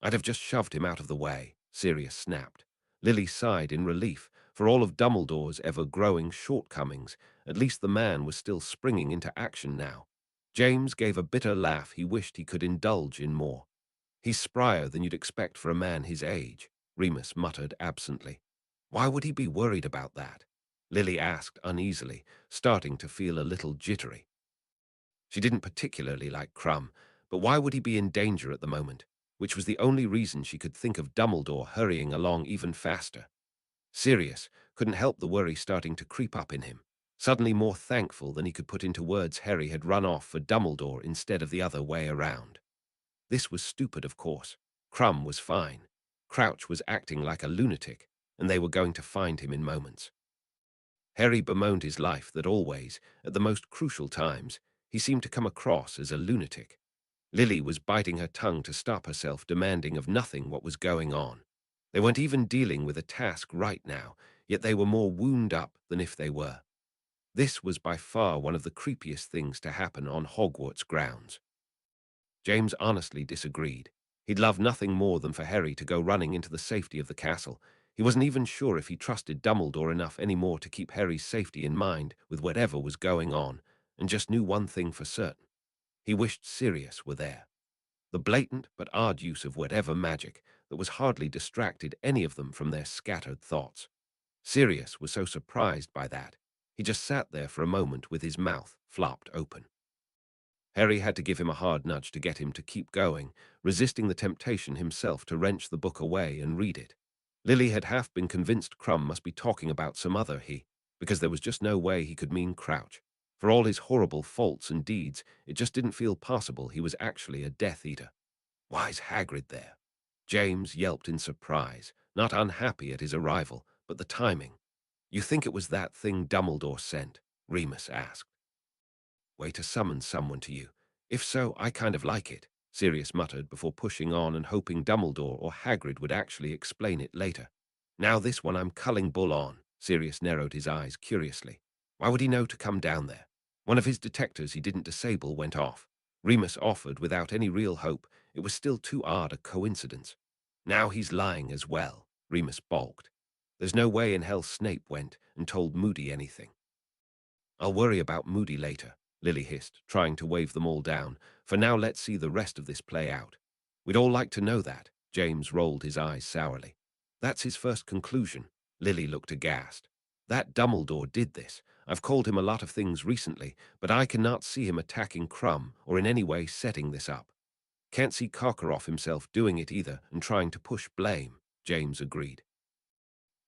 I'd have just shoved him out of the way, Sirius snapped. Lily sighed in relief. For all of Dumbledore's ever-growing shortcomings, at least the man was still springing into action now. James gave a bitter laugh he wished he could indulge in more. He's sprier than you'd expect for a man his age, Remus muttered absently. Why would he be worried about that? Lily asked uneasily, starting to feel a little jittery. She didn't particularly like Crumb, but why would he be in danger at the moment? Which was the only reason she could think of Dumbledore hurrying along even faster. Sirius couldn't help the worry starting to creep up in him, suddenly more thankful than he could put into words Harry had run off for Dumbledore instead of the other way around. This was stupid, of course. Crumb was fine. Crouch was acting like a lunatic, and they were going to find him in moments. Harry bemoaned his life that always, at the most crucial times, he seemed to come across as a lunatic. Lily was biting her tongue to stop herself demanding of nothing what was going on. They weren't even dealing with a task right now, yet they were more wound up than if they were. This was by far one of the creepiest things to happen on Hogwarts grounds. James honestly disagreed. He'd love nothing more than for Harry to go running into the safety of the castle. He wasn't even sure if he trusted Dumbledore enough anymore to keep Harry's safety in mind with whatever was going on, and just knew one thing for certain. He wished Sirius were there. The blatant but odd use of whatever magic, that was hardly distracted any of them from their scattered thoughts. Sirius was so surprised by that, he just sat there for a moment with his mouth flopped open. Harry had to give him a hard nudge to get him to keep going, resisting the temptation himself to wrench the book away and read it. Lily had half been convinced Crumb must be talking about some other he, because there was just no way he could mean Crouch. For all his horrible faults and deeds, it just didn't feel possible he was actually a Death Eater. Why's Hagrid there? James yelped in surprise, not unhappy at his arrival, but the timing. You think it was that thing Dumbledore sent? Remus asked. Way to summon someone to you. If so, I kind of like it, Sirius muttered before pushing on and hoping Dumbledore or Hagrid would actually explain it later. Now this one I'm culling bull on, Sirius narrowed his eyes curiously. Why would he know to come down there? One of his detectors he didn't disable went off. Remus offered without any real hope. It was still too odd a coincidence. Now he's lying as well, Remus balked. There's no way in hell Snape went and told Moody anything. I'll worry about Moody later, Lily hissed, trying to wave them all down. For now, let's see the rest of this play out. We'd all like to know that, James rolled his eyes sourly. That's his first conclusion. Lily looked aghast. That Dumbledore did this. I've called him a lot of things recently, but I cannot see him attacking Crumb or in any way setting this up. Can't see Karkaroff himself doing it either and trying to push blame, James agreed.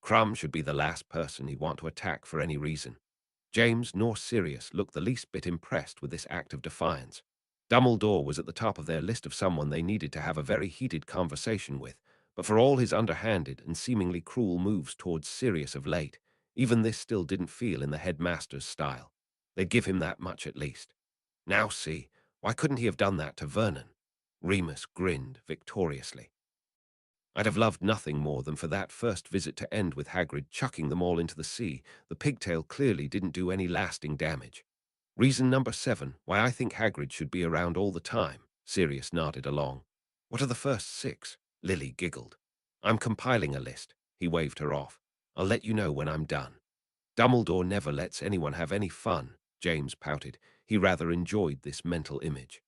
Crumb should be the last person he'd want to attack for any reason. James nor Sirius looked the least bit impressed with this act of defiance. Dumbledore was at the top of their list of someone they needed to have a very heated conversation with, but for all his underhanded and seemingly cruel moves towards Sirius of late, even this still didn't feel in the headmaster's style. They'd give him that much at least. Now see, why couldn't he have done that to Vernon? Remus grinned victoriously. I'd have loved nothing more than for that first visit to end with Hagrid chucking them all into the sea. The pigtail clearly didn't do any lasting damage. Reason number 7, why I think Hagrid should be around all the time, Sirius nodded along. What are the first 6? Lily giggled. I'm compiling a list. He waved her off. I'll let you know when I'm done. Dumbledore never lets anyone have any fun, James pouted. He rather enjoyed this mental image.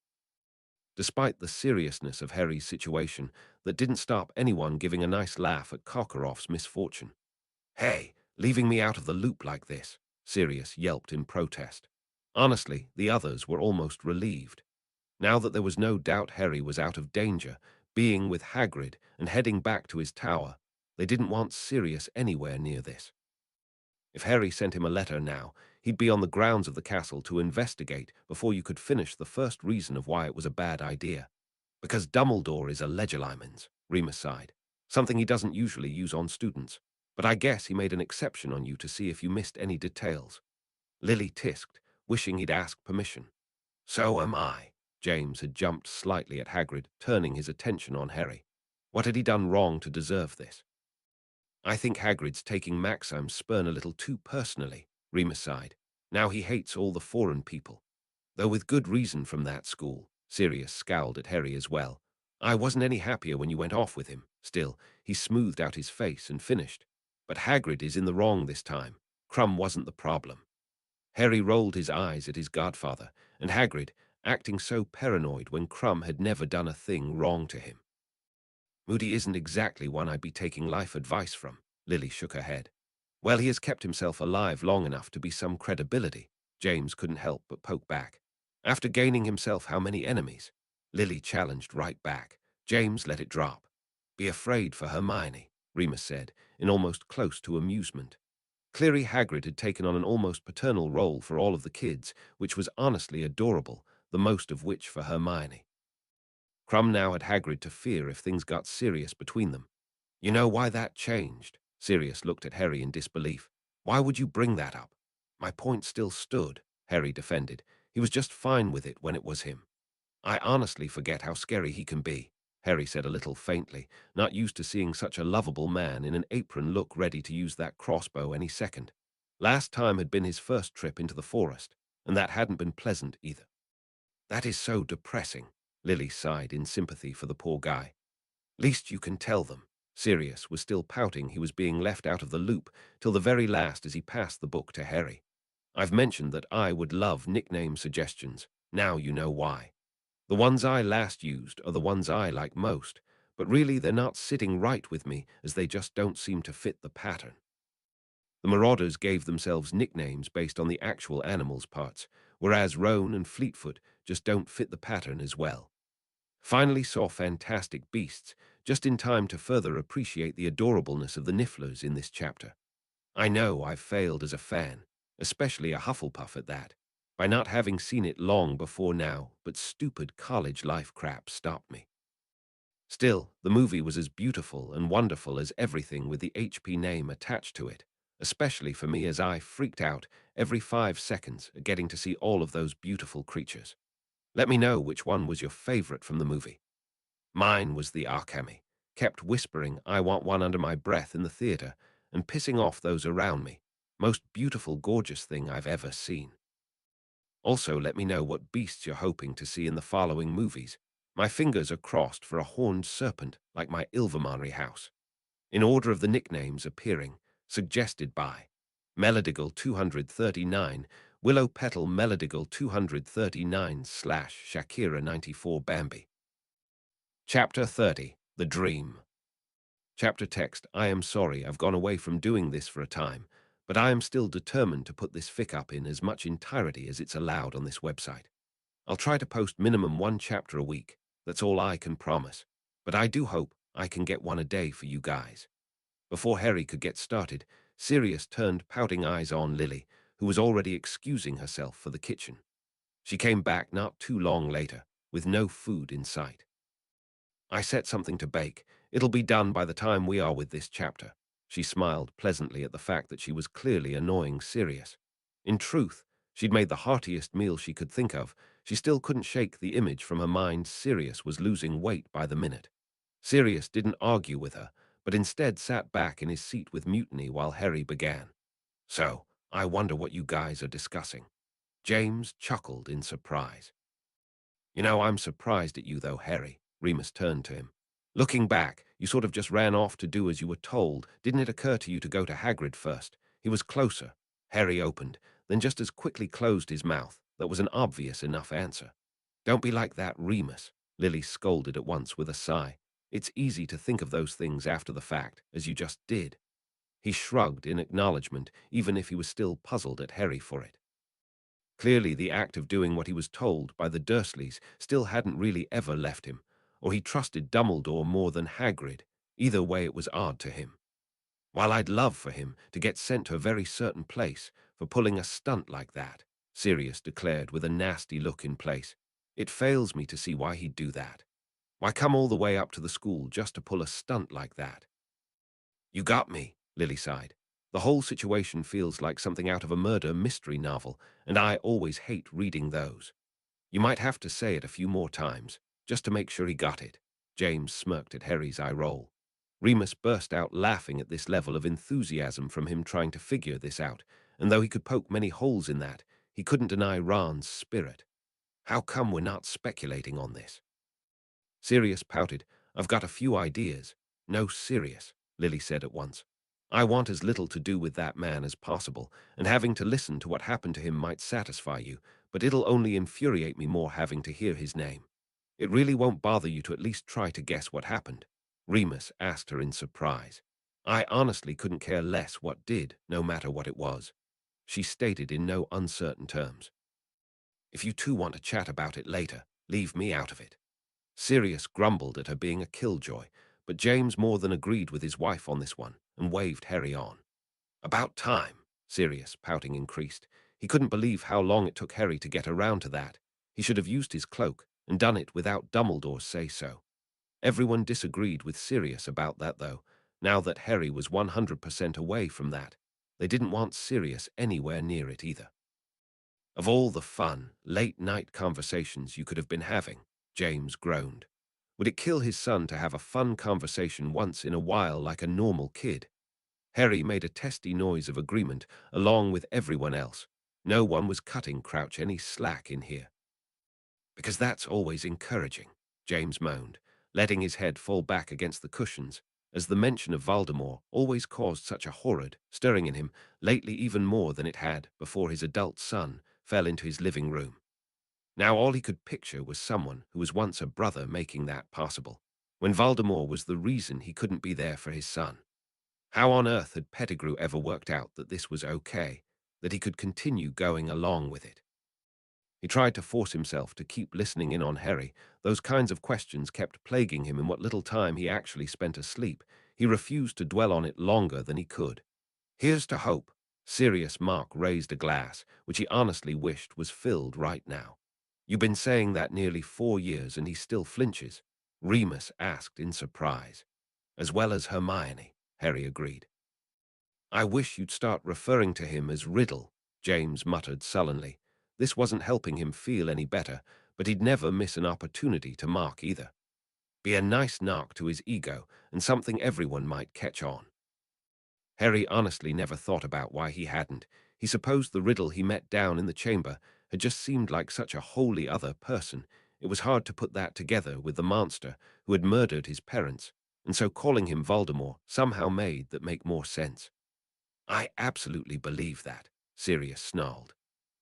Despite the seriousness of Harry's situation, that didn't stop anyone giving a nice laugh at Karkaroff's misfortune. Hey, leaving me out of the loop like this, Sirius yelped in protest. Honestly, the others were almost relieved. Now that there was no doubt Harry was out of danger, being with Hagrid and heading back to his tower, they didn't want Sirius anywhere near this. If Harry sent him a letter now, he'd be on the grounds of the castle to investigate before you could finish the first reason of why it was a bad idea. Because Dumbledore is a Legilimens, Remus sighed, something he doesn't usually use on students. But I guess he made an exception on you to see if you missed any details. Lily tisked, wishing he'd asked permission. So am I. James had jumped slightly at Hagrid, turning his attention on Harry. What had he done wrong to deserve this? I think Hagrid's taking Maxim's spurn a little too personally, Remus sighed. Now he hates all the foreign people. Though with good reason from that school. Sirius scowled at Harry as well. I wasn't any happier when you went off with him. Still, he smoothed out his face and finished. But Hagrid is in the wrong this time. Crumb wasn't the problem. Harry rolled his eyes at his godfather, and Hagrid, acting so paranoid when Crumb had never done a thing wrong to him. Moody isn't exactly one I'd be taking life advice from, Lily shook her head. Well, he has kept himself alive long enough to be some credibility, James couldn't help but poke back. After gaining himself how many enemies? Lily challenged right back. James let it drop. Be afraid for Hermione, Remus said, in almost close to amusement. Clearly Hagrid had taken on an almost paternal role for all of the kids, which was honestly adorable, the most of which for Hermione. Crumb now had Hagrid to fear if things got serious between them. You know why that changed? Sirius looked at Harry in disbelief. Why would you bring that up? My point still stood, Harry defended. He was just fine with it when it was him. I honestly forget how scary he can be, Harry said a little faintly, not used to seeing such a lovable man in an apron look ready to use that crossbow any second. Last time had been his first trip into the forest, and that hadn't been pleasant either. That is so depressing, Lily sighed in sympathy for the poor guy. Least you can tell them. Sirius was still pouting he was being left out of the loop till the very last as he passed the book to Harry. I've mentioned that I would love nickname suggestions. Now you know why. The ones I last used are the ones I like most, but really they're not sitting right with me as they just don't seem to fit the pattern. The Marauders gave themselves nicknames based on the actual animals' parts, whereas Roan and Fleetfoot just don't fit the pattern as well. Finally saw Fantastic Beasts, just in time to further appreciate the adorableness of the Nifflers in this chapter. I know I've failed as a fan, especially a Hufflepuff at that, by not having seen it long before now, but stupid college life crap stopped me. Still, the movie was as beautiful and wonderful as everything with the HP name attached to it, especially for me as I freaked out every 5 seconds at getting to see all of those beautiful creatures. Let me know which one was your favorite from the movie. Mine was the Archami, kept whispering I want one under my breath in the theater and pissing off those around me. Most beautiful, gorgeous thing I've ever seen. Also, let me know what beasts you're hoping to see in the following movies. My fingers are crossed for a horned serpent like my Ilvermary house. In order of the nicknames appearing, suggested by Melodigal 239, Willow Petal Melodigal 239 / Shakira 94 Bambi. Chapter 30, The Dream. Chapter text, I am sorry I've gone away from doing this for a time, but I am still determined to put this fic up in as much entirety as it's allowed on this website. I'll try to post minimum 1 chapter a week, that's all I can promise, but I do hope I can get 1 a day for you guys. Before Harry could get started, Sirius turned pouting eyes on Lily, who was already excusing herself for the kitchen. She came back not too long later, with no food in sight. I set something to bake. It'll be done by the time we are with this chapter. She smiled pleasantly at the fact that she was clearly annoying Sirius. In truth, she'd made the heartiest meal she could think of. She still couldn't shake the image from her mind Sirius was losing weight by the minute. Sirius didn't argue with her, but instead sat back in his seat with mutiny while Harry began. So, I wonder what you guys are discussing. James chuckled in surprise. You know, I'm surprised at you though, Harry. Remus turned to him. Looking back, you sort of just ran off to do as you were told. Didn't it occur to you to go to Hagrid first? He was closer. Harry opened, then just as quickly closed his mouth. That was an obvious enough answer. Don't be like that, Remus, Lily scolded at once with a sigh. It's easy to think of those things after the fact, as you just did. He shrugged in acknowledgement, even if he was still puzzled at Harry for it. Clearly, the act of doing what he was told by the Dursleys still hadn't really ever left him, or he trusted Dumbledore more than Hagrid. Either way, it was odd to him. While I'd love for him to get sent to a very certain place for pulling a stunt like that, Sirius declared with a nasty look in place, it fails me to see why he'd do that. Why come all the way up to the school just to pull a stunt like that? You got me, Lily sighed. The whole situation feels like something out of a murder mystery novel, and I always hate reading those. You might have to say it a few more times, just to make sure he got it. James smirked at Harry's eye roll. Remus burst out laughing at this level of enthusiasm from him trying to figure this out, and though he could poke many holes in that, he couldn't deny Ron's spirit. How come we're not speculating on this? Sirius pouted. I've got a few ideas. No, Sirius, Lily said at once. I want as little to do with that man as possible, and having to listen to what happened to him might satisfy you, but it'll only infuriate me more having to hear his name. It really won't bother you to at least try to guess what happened? Remus asked her in surprise. I honestly couldn't care less what did, no matter what it was. She stated in no uncertain terms. If you two want to chat about it later, leave me out of it. Sirius grumbled at her being a killjoy, but James more than agreed with his wife on this one and waved Harry on. About time, Sirius, pouting, increased. He couldn't believe how long it took Harry to get around to that. He should have used his cloak and done it without Dumbledore's say-so. Everyone disagreed with Sirius about that, though, now that Harry was 100% away from that. They didn't want Sirius anywhere near it either. Of all the fun, late-night conversations you could have been having, James groaned. Would it kill his son to have a fun conversation once in a while like a normal kid? Harry made a testy noise of agreement, along with everyone else. No one was cutting Crouch any slack in here. Because that's always encouraging, James moaned, letting his head fall back against the cushions, as the mention of Voldemort always caused such a horrid stirring in him, lately even more than it had before his adult son fell into his living room. Now all he could picture was someone who was once a brother making that possible. when Voldemort was the reason he couldn't be there for his son. How on earth had Pettigrew ever worked out that this was okay, that he could continue going along with it? He tried to force himself to keep listening in on Harry. Those kinds of questions kept plaguing him in what little time he actually spent asleep. He refused to dwell on it longer than he could. Here's to hope. Sirius Mark raised a glass, which he honestly wished was filled right now. You've been saying that nearly 4 years and he still flinches, Remus asked in surprise. As well as Hermione, Harry agreed. I wish you'd start referring to him as Riddle, James muttered sullenly. This wasn't helping him feel any better, but he'd never miss an opportunity to Mark either. Be a nice knock to his ego and something everyone might catch on. Harry honestly never thought about why he hadn't. He supposed the Riddle he met down in the chamber had just seemed like such a wholly other person. It was hard to put that together with the monster who had murdered his parents, and so calling him Voldemort somehow made that make more sense. I absolutely believe that, Sirius snarled.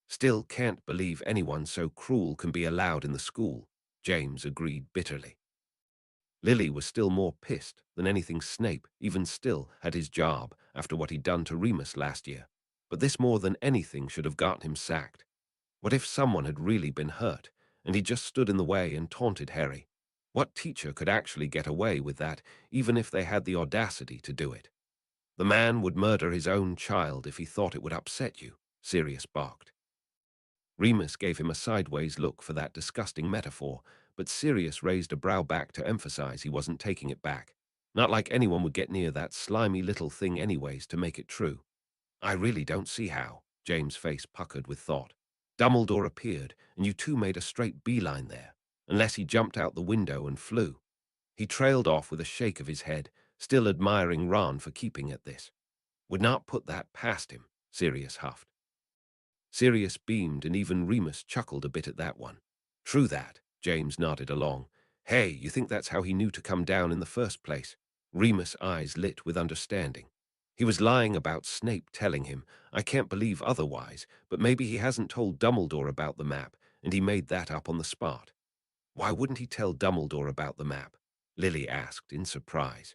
Still can't believe anyone so cruel can be allowed in the school, James agreed bitterly. Lily was still more pissed than anything Snape, even still, had his job after what he'd done to Remus last year. But this more than anything should have gotten him sacked. What if someone had really been hurt, and he just stood in the way and taunted Harry? What teacher could actually get away with that, even if they had the audacity to do it? The man would murder his own child if he thought it would upset you, Sirius barked. Remus gave him a sideways look for that disgusting metaphor, but Sirius raised a brow back to emphasize he wasn't taking it back. Not like anyone would get near that slimy little thing anyways to make it true. I really don't see how, James' face puckered with thought. Dumbledore appeared, and you two made a straight beeline there, unless he jumped out the window and flew. He trailed off with a shake of his head, still admiring Ron for keeping at this. Would not put that past him, Sirius huffed. Sirius beamed, and even Remus chuckled a bit at that one. True that, James nodded along. Hey, you think that's how he knew to come down in the first place? Remus' eyes lit with understanding. He was lying about Snape telling him. I can't believe otherwise, but maybe he hasn't told Dumbledore about the map, and he made that up on the spot. Why wouldn't he tell Dumbledore about the map? Lily asked in surprise.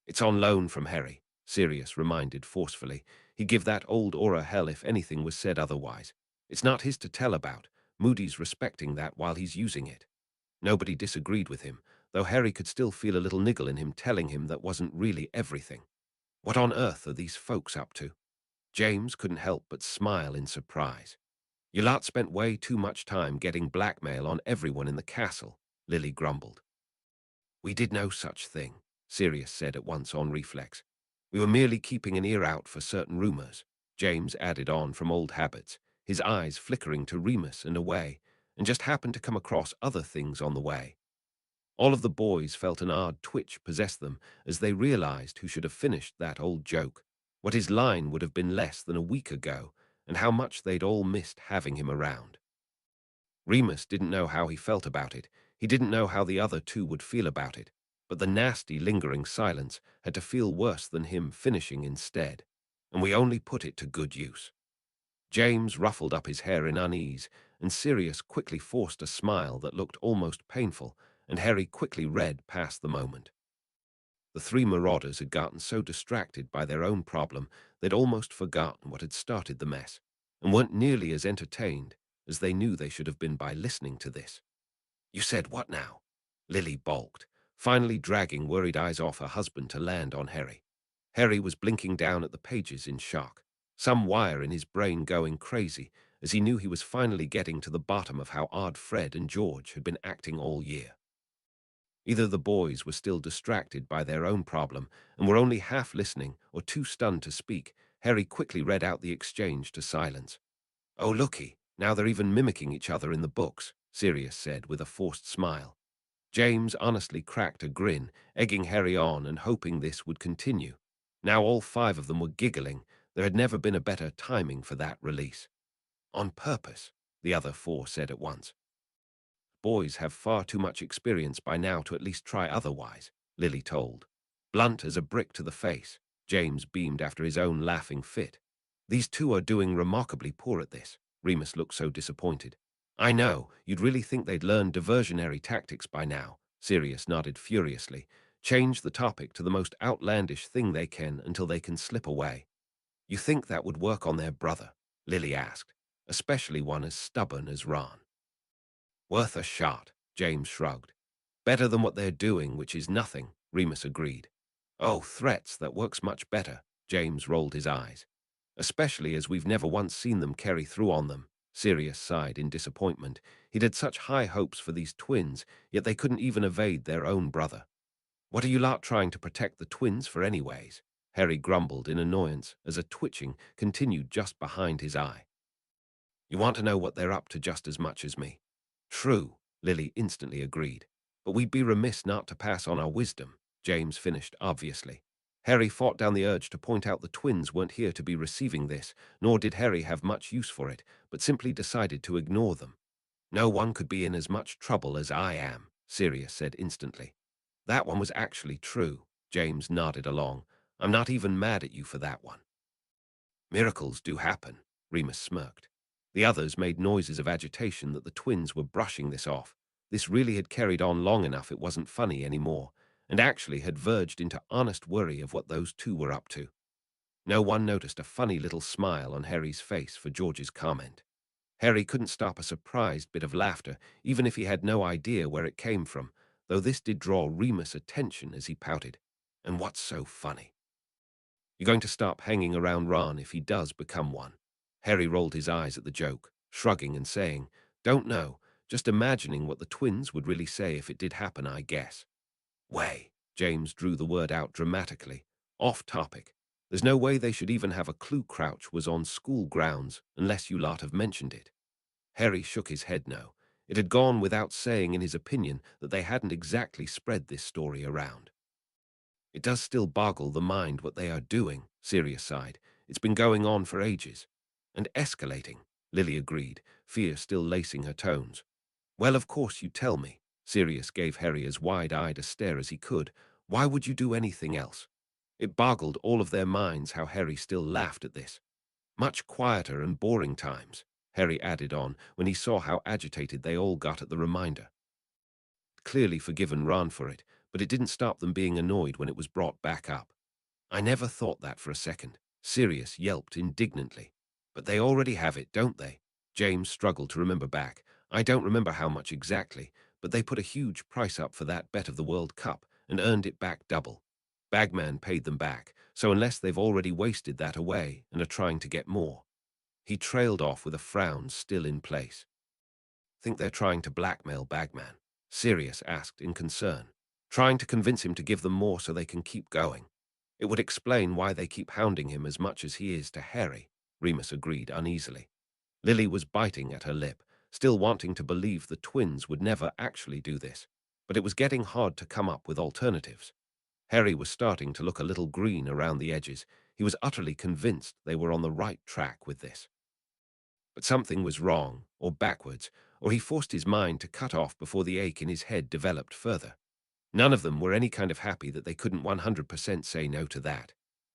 It's on loan from Harry, Sirius reminded forcefully. He'd give that old aura hell if anything was said otherwise. It's not his to tell about. Moody's respecting that while he's using it. Nobody disagreed with him, though Harry could still feel a little niggle in him telling him that wasn't really everything. What on earth are these folks up to? James couldn't help but smile in surprise. You lot spent way too much time getting blackmail on everyone in the castle, Lily grumbled. We did no such thing, Sirius said at once on reflex. We were merely keeping an ear out for certain rumors, James added on from old habits, his eyes flickering to Remus and away, and just happened to come across other things on the way. All of the boys felt an odd twitch possess them as they realized who should have finished that old joke, what his line would have been less than a week ago, and how much they'd all missed having him around. Remus didn't know how he felt about it. He didn't know how the other two would feel about it, but the nasty, lingering silence had to feel worse than him finishing instead, and we only put it to good use. James ruffled up his hair in unease, and Sirius quickly forced a smile that looked almost painful, and Harry quickly read past the moment. The three marauders had gotten so distracted by their own problem they'd almost forgotten what had started the mess, and weren't nearly as entertained as they knew they should have been by listening to this. You said what now? Lily balked, finally dragging worried eyes off her husband to land on Harry. Harry was blinking down at the pages in shock, some wire in his brain going crazy as he knew he was finally getting to the bottom of how odd Fred and George had been acting all year. Either the boys were still distracted by their own problem and were only half listening or too stunned to speak. Harry quickly read out the exchange to silence. Oh, looky, now they're even mimicking each other in the books, Sirius said with a forced smile. James honestly cracked a grin, egging Harry on and hoping this would continue. Now all 5 of them were giggling. There had never been a better timing for that release. On purpose, the other 4 said at once. Boys have far too much experience by now to at least try otherwise, Lily told. Blunt as a brick to the face, James beamed after his own laughing fit. These 2 are doing remarkably poor at this. Remus looked so disappointed. I know, you'd really think they'd learned diversionary tactics by now, Sirius nodded furiously. Change the topic to the most outlandish thing they can until they can slip away. You think that would work on their brother? Lily asked, especially one as stubborn as Ron. Worth a shot, James shrugged. Better than what they're doing, which is nothing, Remus agreed. Oh, threats, that works much better, James rolled his eyes. Especially as we've never once seen them carry through on them. Sirius sighed in disappointment. He'd had such high hopes for these twins, yet they couldn't even evade their own brother. What are you lot trying to protect the twins for anyways? Harry grumbled in annoyance as a twitching continued just behind his eye. You want to know what they're up to just as much as me. True, Lily instantly agreed. But we'd be remiss not to pass on our wisdom, James finished obviously. Harry fought down the urge to point out the twins weren't here to be receiving this, nor did Harry have much use for it, but simply decided to ignore them. No one could be in as much trouble as I am, Sirius said instantly. That one was actually true, James nodded along. I'm not even mad at you for that one. Miracles do happen, Remus smirked. The others made noises of agitation that the twins were brushing this off. This really had carried on long enough it wasn't funny anymore, and actually had verged into honest worry of what those two were up to. No one noticed a funny little smile on Harry's face for George's comment. Harry couldn't stop a surprised bit of laughter, even if he had no idea where it came from, though this did draw Remus' attention as he pouted. And what's so funny? You're going to stop hanging around Ron if he does become one. Harry rolled his eyes at the joke, shrugging and saying, Don't know, just imagining what the twins would really say if it did happen, I guess. Way, James drew the word out dramatically. Off topic. There's no way they should even have a clue Crouch was on school grounds unless you lot have mentioned it. Harry shook his head no. It had gone without saying in his opinion that they hadn't exactly spread this story around. It does still boggle the mind what they are doing, Sirius sighed. It's been going on for ages. And escalating, Lily agreed, fear still lacing her tones. Well, of course you tell me. Sirius gave Harry as wide-eyed a stare as he could. Why would you do anything else? It boggled all of their minds how Harry still laughed at this. Much quieter and boring times, Harry added on when he saw how agitated they all got at the reminder. Clearly forgiven Ron for it, but it didn't stop them being annoyed when it was brought back up. I never thought that for a second. Sirius yelped indignantly. But they already have it, don't they? James struggled to remember back. I don't remember how much exactly, but they put a huge price up for that bet of the World Cup and earned it back double. Bagman paid them back, so unless they've already wasted that away and are trying to get more. He trailed off with a frown still in place. Think they're trying to blackmail Bagman? Sirius asked in concern, trying to convince him to give them more so they can keep going. It would explain why they keep hounding him as much as he is to Harry, Remus agreed uneasily. Lily was biting at her lip, still wanting to believe the twins would never actually do this, but it was getting hard to come up with alternatives. Harry was starting to look a little green around the edges. He was utterly convinced they were on the right track with this. But something was wrong, or backwards, or he forced his mind to cut off before the ache in his head developed further. None of them were any kind of happy that they couldn't 100% say no to that.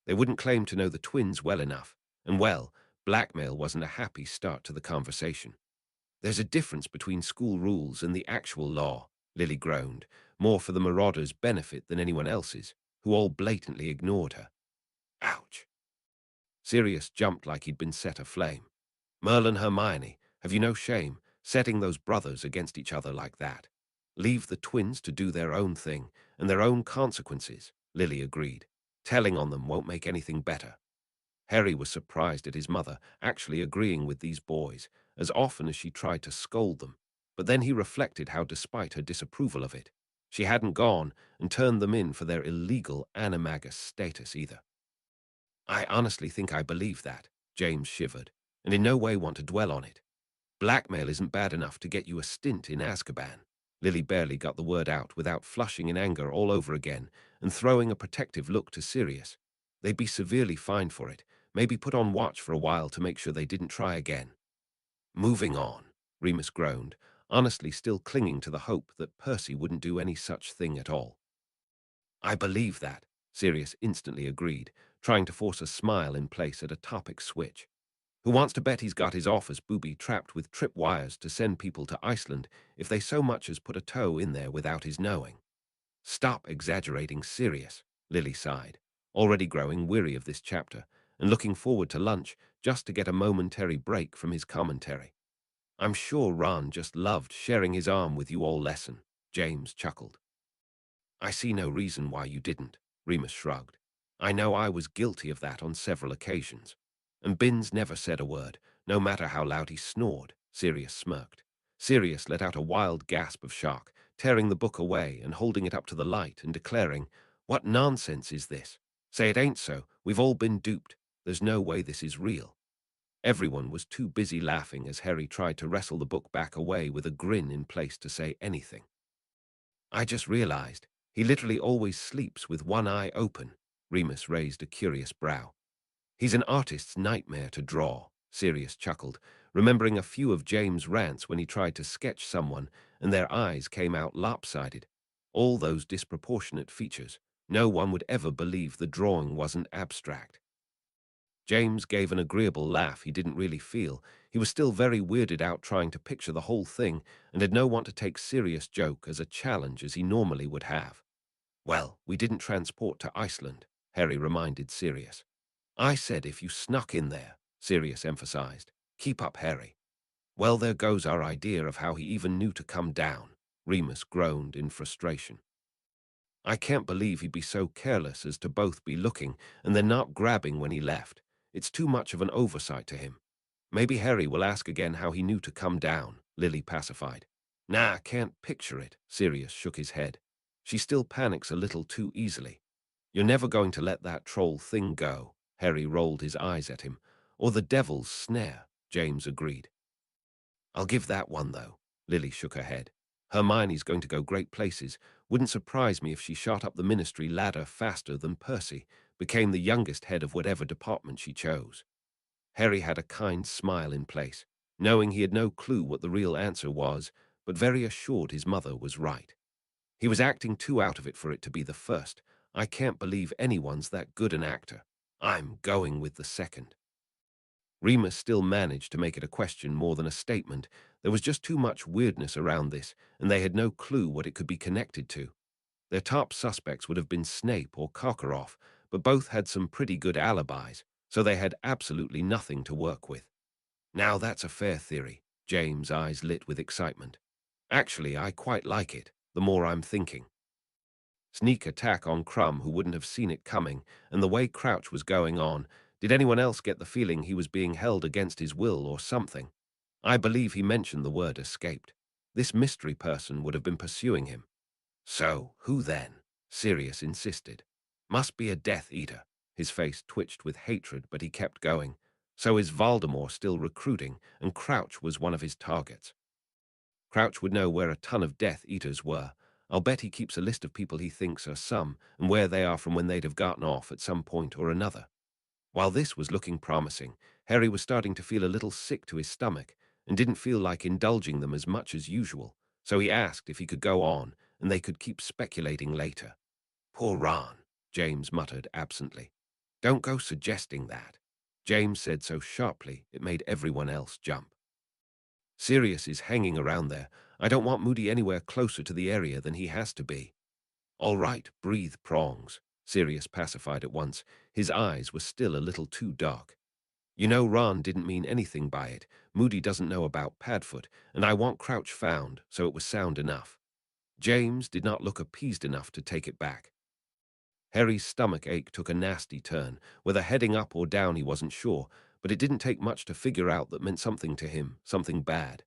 They wouldn't claim to know the twins well enough, and well, blackmail wasn't a happy start to the conversation. There's a difference between school rules and the actual law, Lily groaned, more for the marauders' benefit than anyone else's, who all blatantly ignored her. Ouch. Sirius jumped like he'd been set aflame. Merlin, Hermione, have you no shame, setting those brothers against each other like that? Leave the twins to do their own thing, and their own consequences, Lily agreed. Telling on them won't make anything better. Harry was surprised at his mother actually agreeing with these boys, as often as she tried to scold them. But then he reflected how, despite her disapproval of it, she hadn't gone and turned them in for their illegal animagus status either. I honestly think I believe that, James shivered, and in no way want to dwell on it. Blackmail isn't bad enough to get you a stint in Azkaban. Lily barely got the word out without flushing in anger all over again and throwing a protective look to Sirius. They'd be severely fined for it, maybe put on watch for a while to make sure they didn't try again. Moving on, Remus groaned, honestly still clinging to the hope that Percy wouldn't do any such thing at all. I believe that, Sirius instantly agreed, trying to force a smile in place at a topic switch. Who wants to bet he's got his office booby trapped with tripwires to send people to Iceland if they so much as put a toe in there without his knowing? Stop exaggerating, Sirius, Lily sighed, already growing weary of this chapter and looking forward to lunch just to get a momentary break from his commentary. I'm sure Ron just loved sharing his arm with you all lesson, James chuckled. I see no reason why you didn't, Remus shrugged. I know I was guilty of that on several occasions. And Binns never said a word, no matter how loud he snored, Sirius smirked. Sirius let out a wild gasp of shock, tearing the book away and holding it up to the light and declaring, "What nonsense is this? Say it ain't so. We've all been duped. There's no way this is real." Everyone was too busy laughing as Harry tried to wrestle the book back away with a grin in place to say anything. I just realized he literally always sleeps with one eye open. Remus raised a curious brow. He's an artist's nightmare to draw, Sirius chuckled, remembering a few of James' rants when he tried to sketch someone and their eyes came out lopsided. All those disproportionate features. No one would ever believe the drawing wasn't abstract. James gave an agreeable laugh he didn't really feel. He was still very weirded out trying to picture the whole thing and had no want to take serious joke as a challenge as he normally would have. Well, we didn't transport to Iceland, Harry reminded Sirius. I said if you snuck in there, Sirius emphasized. Keep up, Harry. Well, there goes our idea of how he even knew to come down, Remus groaned in frustration. I can't believe he'd be so careless as to both be looking and then not grabbing when he left. It's too much of an oversight to him. Maybe Harry will ask again how he knew to come down, Lily pacified. Nah, can't picture it, Sirius shook his head. She still panics a little too easily. You're never going to let that troll thing go, Harry rolled his eyes at him. Or the devil's snare, James agreed. I'll give that one, though, Lily shook her head. Hermione's going to go great places. Wouldn't surprise me if she shot up the ministry ladder faster than Percy, became the youngest head of whatever department she chose. Harry had a kind smile in place, knowing he had no clue what the real answer was, but very assured his mother was right. He was acting too out of it for it to be the first. I can't believe anyone's that good an actor. I'm going with the second. Remus still managed to make it a question more than a statement. There was just too much weirdness around this, and they had no clue what it could be connected to. Their top suspects would have been Snape or Karkaroff, but both had some pretty good alibis, so they had absolutely nothing to work with. Now that's a fair theory, James' eyes lit with excitement. Actually, I quite like it, the more I'm thinking. Sneak attack on Crumb, who wouldn't have seen it coming, and the way Crouch was going on, did anyone else get the feeling he was being held against his will or something? I believe he mentioned the word escaped. This mystery person would have been pursuing him. So, who then? Sirius insisted. Must be a Death Eater. His face twitched with hatred, but he kept going. So is Voldemort still recruiting, and Crouch was one of his targets. Crouch would know where a ton of Death Eaters were. I'll bet he keeps a list of people he thinks are some, and where they are from when they'd have gotten off at some point or another. While this was looking promising, Harry was starting to feel a little sick to his stomach, and didn't feel like indulging them as much as usual, so he asked if he could go on, and they could keep speculating later. Poor Ron, James muttered absently. Don't go suggesting that. James said so sharply it made everyone else jump. Sirius is hanging around there. I don't want Moody anywhere closer to the area than he has to be. All right, breathe, Prongs, Sirius pacified at once. His eyes were still a little too dark. You know Ron didn't mean anything by it. Moody doesn't know about Padfoot, and I want Crouch found, so it was sound enough. James did not look appeased enough to take it back. Harry's stomach ache took a nasty turn, whether heading up or down he wasn't sure, but it didn't take much to figure out that meant something to him, something bad.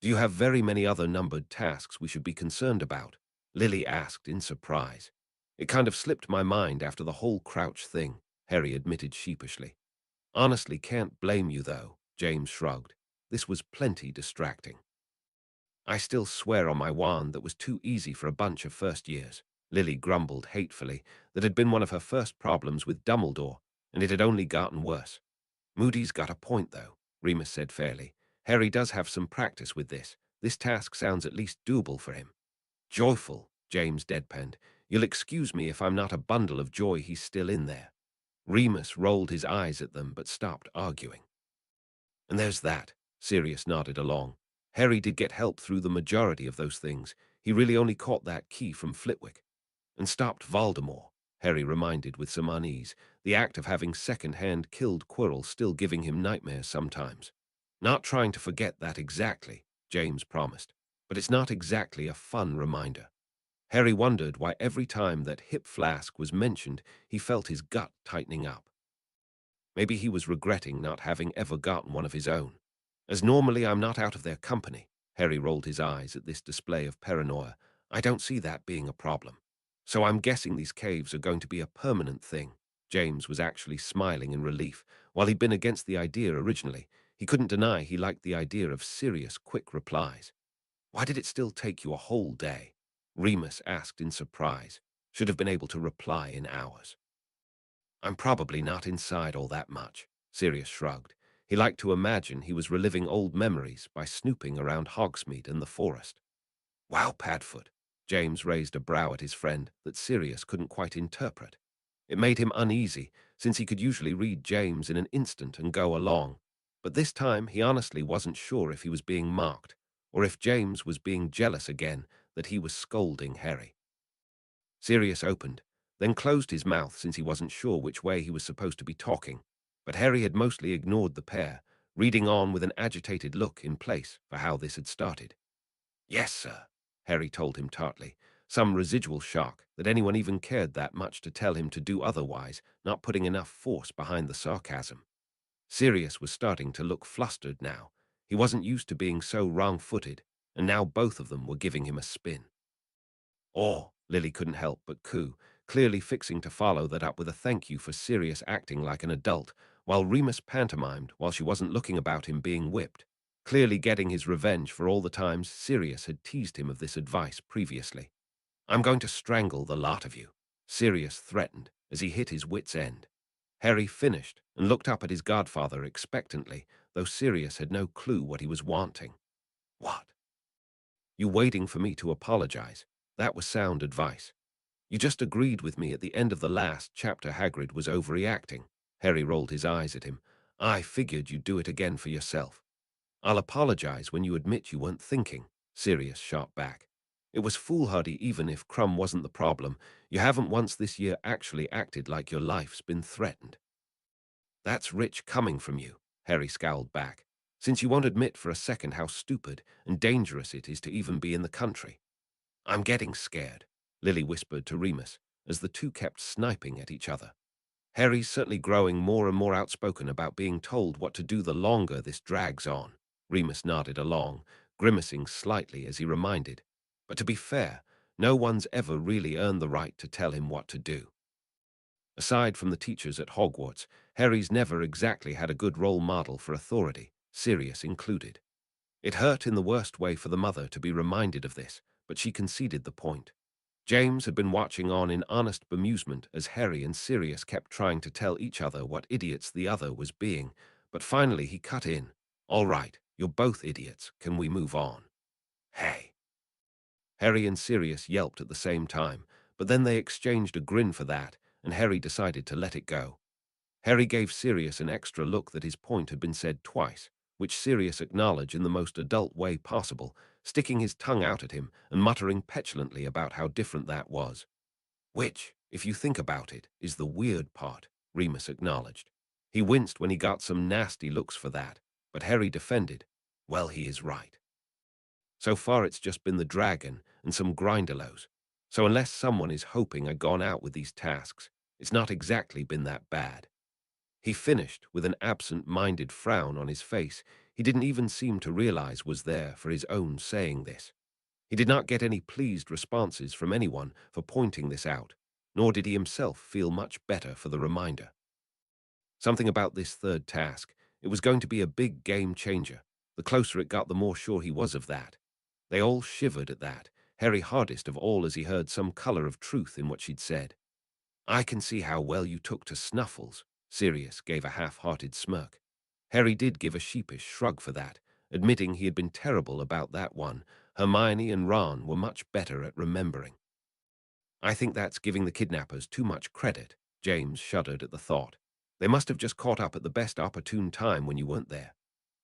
Do you have very many other numbered tasks we should be concerned about? Lily asked in surprise. It kind of slipped my mind after the whole Crouch thing, Harry admitted sheepishly. Honestly, can't blame you, though, James shrugged. This was plenty distracting. I still swear on my wand that was too easy for a bunch of first years. Lily grumbled hatefully. That had been one of her first problems with Dumbledore, and it had only gotten worse. Moody's got a point, though, Remus said fairly. Harry does have some practice with this. This task sounds at least doable for him. Joyful, James deadpanned. You'll excuse me if I'm not a bundle of joy he's still in there. Remus rolled his eyes at them but stopped arguing. And there's that. Sirius nodded along. Harry did get help through the majority of those things. He really only caught that key from Flitwick. And stopped Voldemort, Harry reminded with some unease, the act of having second-hand killed Quirrell still giving him nightmares sometimes. Not trying to forget that exactly, James promised, but it's not exactly a fun reminder. Harry wondered why every time that Hip Flask was mentioned, he felt his gut tightening up. Maybe he was regretting not having ever gotten one of his own. As normally I'm not out of their company, Harry rolled his eyes at this display of paranoia. I don't see that being a problem. So I'm guessing these caves are going to be a permanent thing. James was actually smiling in relief. While he'd been against the idea originally, he couldn't deny he liked the idea of Sirius' quick replies. Why did it still take you a whole day? Remus asked in surprise. Should have been able to reply in hours. I'm probably not inside all that much, Sirius shrugged. He liked to imagine he was reliving old memories by snooping around Hogsmeade and the forest. Wow, Padfoot. James raised a brow at his friend that Sirius couldn't quite interpret. It made him uneasy, since he could usually read James in an instant and go along. But this time he honestly wasn't sure if he was being mocked, or if James was being jealous again that he was scolding Harry. Sirius opened, then closed his mouth since he wasn't sure which way he was supposed to be talking. But Harry had mostly ignored the pair, reading on with an agitated look in place for how this had started. Yes, sir, Harry told him tartly, some residual shock that anyone even cared that much to tell him to do otherwise, not putting enough force behind the sarcasm. Sirius was starting to look flustered now. He wasn't used to being so wrong-footed, and now both of them were giving him a spin. Oh, Lily couldn't help but coo, clearly fixing to follow that up with a thank you for Sirius acting like an adult, while Remus pantomimed while she wasn't looking about him being whipped, clearly getting his revenge for all the times Sirius had teased him of this advice previously. I'm going to strangle the lot of you, Sirius threatened as he hit his wit's end. Harry finished and looked up at his godfather expectantly, though Sirius had no clue what he was wanting. What? You waiting for me to apologize? That was sound advice. You just agreed with me at the end of the last chapter Hagrid was overreacting. Harry rolled his eyes at him. I figured you'd do it again for yourself. I'll apologize when you admit you weren't thinking, Sirius shot back. It was foolhardy even if Crumb wasn't the problem. You haven't once this year actually acted like your life's been threatened. That's rich coming from you, Harry scowled back, since you won't admit for a second how stupid and dangerous it is to even be in the country. I'm getting scared, Lily whispered to Remus, as the two kept sniping at each other. Harry's certainly growing more and more outspoken about being told what to do the longer this drags on. Remus nodded along, grimacing slightly as he reminded. But to be fair, no one's ever really earned the right to tell him what to do. Aside from the teachers at Hogwarts, Harry's never exactly had a good role model for authority, Sirius included. It hurt in the worst way for the mother to be reminded of this, but she conceded the point. James had been watching on in honest bemusement as Harry and Sirius kept trying to tell each other what idiots the other was being, but finally he cut in. All right, you're both idiots. Can we move on? Hey. Harry and Sirius yelped at the same time, but then they exchanged a grin for that, and Harry decided to let it go. Harry gave Sirius an extra look that his point had been said twice, which Sirius acknowledged in the most adult way possible, sticking his tongue out at him and muttering petulantly about how different that was. Which, if you think about it, is the weird part, Remus acknowledged. He winced when he got some nasty looks for that, but Harry defended. Well, he is right. So far it's just been the dragon and some grindelows. So unless someone is hoping I've gone out with these tasks, it's not exactly been that bad. He finished with an absent-minded frown on his face he didn't even seem to realize was there for his own saying this. He did not get any pleased responses from anyone for pointing this out, nor did he himself feel much better for the reminder. Something about this third task, it was going to be a big game changer. The closer it got, the more sure he was of that. They all shivered at that, Harry hardest of all as he heard some color of truth in what she'd said. I can see how well you took to Snuffles. Sirius gave a half-hearted smirk. Harry did give a sheepish shrug for that, admitting he had been terrible about that one. Hermione and Ron were much better at remembering. I think that's giving the kidnappers too much credit, James shuddered at the thought. They must have just caught up at the best opportune time when you weren't there.